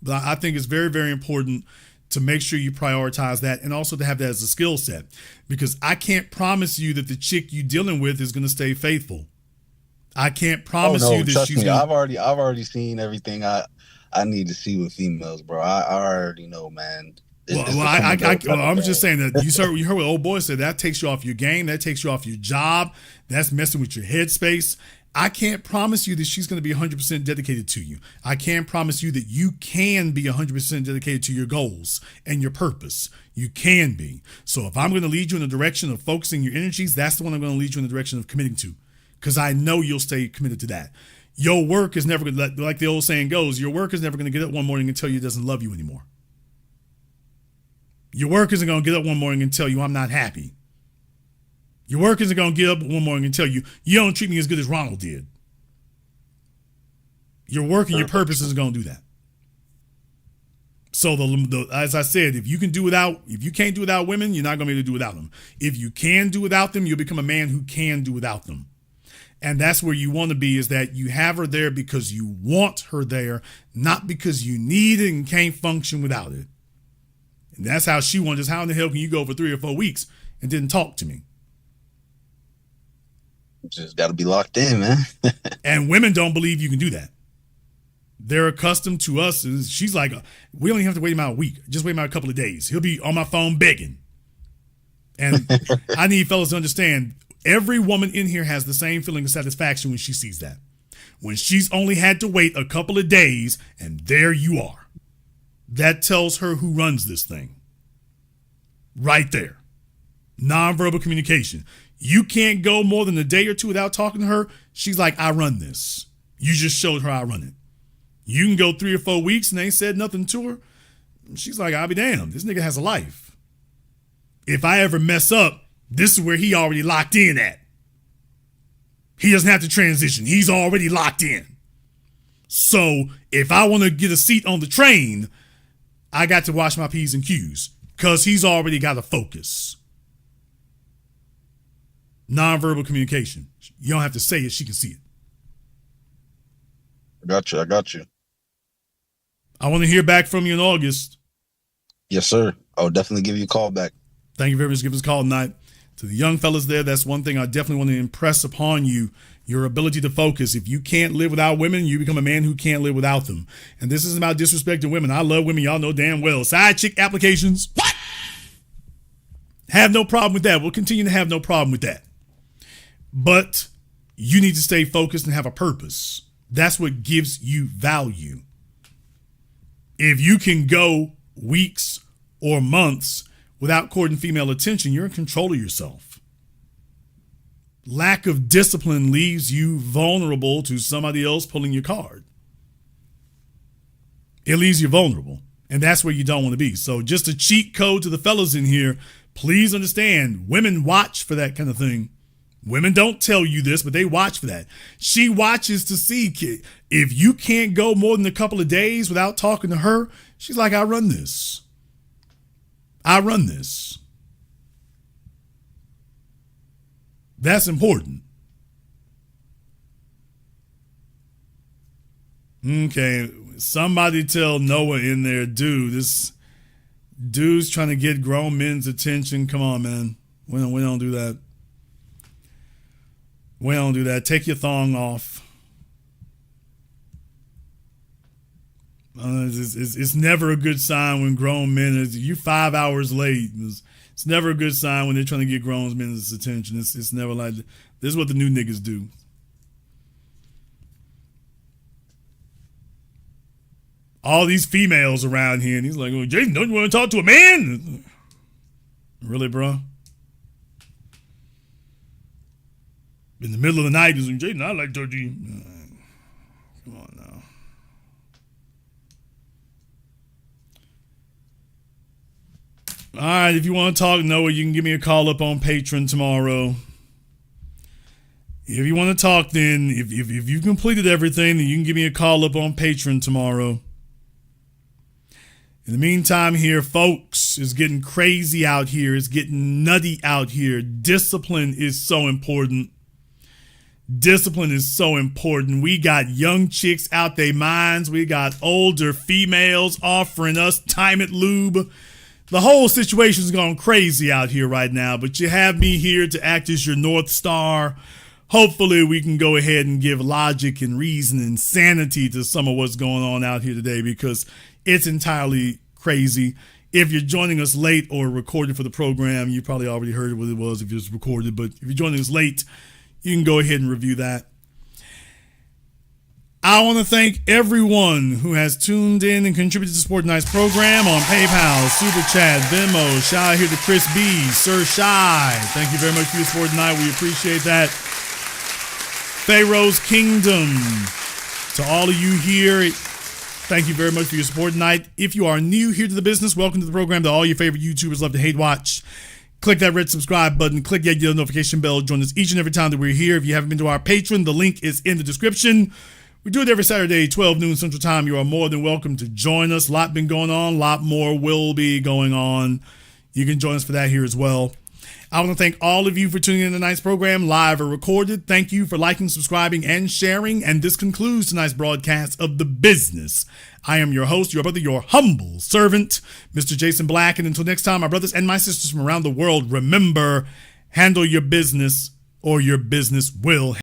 but I think it's very, very important to make sure you prioritize that and also to have that as a skill set, because I can't promise you that the chick you're dealing with is going to stay faithful. I can't promise you that trust she's me, gonna... I've already seen everything I need to see with females, bro. I already know, man. I'm just saying that you heard what old boy said. That takes you off your game. That takes you off your job. That's messing with your headspace. I can't promise you that she's going to be 100% dedicated to you. I can't promise you that you can be 100% dedicated to your goals and your purpose. You can be. So if I'm going to lead you in the direction of focusing your energies, that's the one I'm going to lead you in the direction of committing to, because I know you'll stay committed to that. Your work is never going to, like the old saying goes, your work is never going to get up one morning and tell you it doesn't love you anymore. Your work isn't going to get up one morning and tell you I'm not happy. Your work isn't going to get up one morning and tell you you don't treat me as good as Ronald did. Your work and your purpose isn't going to do that. So as I said, if you can't do without women, you're not going to be able to do without them. If you can do without them, you'll become a man who can do without them. And that's where you want to be, is that you have her there because you want her there, not because you need it and can't function without it. And that's how she wonders, how in the hell can you go for 3 or 4 weeks and didn't talk to me? Just got to be locked in, man. And women don't believe you can do that. They're accustomed to us. She's like, we don't even have to wait him out a week. Just wait him out a couple of days. He'll be on my phone begging. And I need fellas to understand, every woman in here has the same feeling of satisfaction when she sees that. When she's only had to wait a couple of days and there you are. That tells her who runs this thing. Right there. Nonverbal communication. You can't go more than a day or two without talking to her. She's like, I run this. You just showed her I run it. You can go 3 or 4 weeks and they ain't said nothing to her. She's like, I'll be damned. This nigga has a life. If I ever mess up, this is where he already locked in at. He doesn't have to transition. He's already locked in. So if I want to get a seat on the train, I got to watch my P's and Q's because he's already got a focus. Nonverbal communication. You don't have to say it. She can see it. I got you. I want to hear back from you in August. Yes, sir. I'll definitely give you a call back. Thank you very much for giving us a call tonight. To the young fellas there, that's one thing I definitely want to impress upon you, your ability to focus. If you can't live without women, you become a man who can't live without them. And this isn't about disrespecting women. I love women. Y'all know damn well. Side chick applications. What? Have no problem with that. We'll continue to have no problem with that. But you need to stay focused and have a purpose. That's what gives you value. If you can go weeks or months without courting female attention, you're in control of yourself. Lack of discipline leaves you vulnerable to somebody else pulling your card. It leaves you vulnerable, and that's where you don't want to be. So just a cheat code to the fellas in here, please understand, women watch for that kind of thing. Women don't tell you this, but they watch for that. She watches to see, kid. If you can't go more than a couple of days without talking to her, she's like, I run this. I run this. That's important. Okay, somebody tell Noah in there, dude, this dude's trying to get grown men's attention. Come on, man. We don't do that. We don't do that. Take your thong off. It's never a good sign when grown men, you're 5 hours late. It's never a good sign when they're trying to get grown men's attention. It's never like, this is what the new niggas do. All these females around here, and he's like, oh, Jason, don't you want to talk to a man? Really, bro? In the middle of the night, he's like, Jason, I like to you. Come on now. All right, if you want to talk, Noah, you can give me a call up on Patreon tomorrow. If you want to talk, then if you've completed everything, then you can give me a call up on Patreon tomorrow. In the meantime here, folks, it's getting crazy out here. It's getting nutty out here. Discipline is so important. Discipline is so important. We got young chicks out their minds. We got older females offering us time at lube. The whole situation's gone crazy out here right now, but you have me here to act as your North Star hopefully we can go ahead and give logic and reason and sanity to some of what's going on out here today, because it's entirely crazy. If you're joining us late or recorded for the program, you probably already heard what it was if it was recorded, but if you're joining us late, you can go ahead and review that. I want to thank everyone who has tuned in and contributed to support tonight's program on PayPal, Super Chat, Venmo. Shout out here to Chris B, Sir Shy. Thank you very much for your support tonight. We appreciate that. Pharaoh's Kingdom. To all of you here, thank you very much for your support tonight. If you are new here to the business, welcome to the program. To all your favorite YouTubers love to hate watch, click that red subscribe button, click that yellow notification bell. Join us each and every time that we're here. If you haven't been to our Patreon, the link is in the description. We do it every Saturday, 12 noon Central Time. You are more than welcome to join us. A lot been going on. A lot more will be going on. You can join us for that here as well. I want to thank all of you for tuning in to tonight's program, live or recorded. Thank you for liking, subscribing, and sharing. And this concludes tonight's broadcast of The Business. I am your host, your brother, your humble servant, Mr. Jason Black. And until next time, my brothers and my sisters from around the world, remember, handle your business or your business will.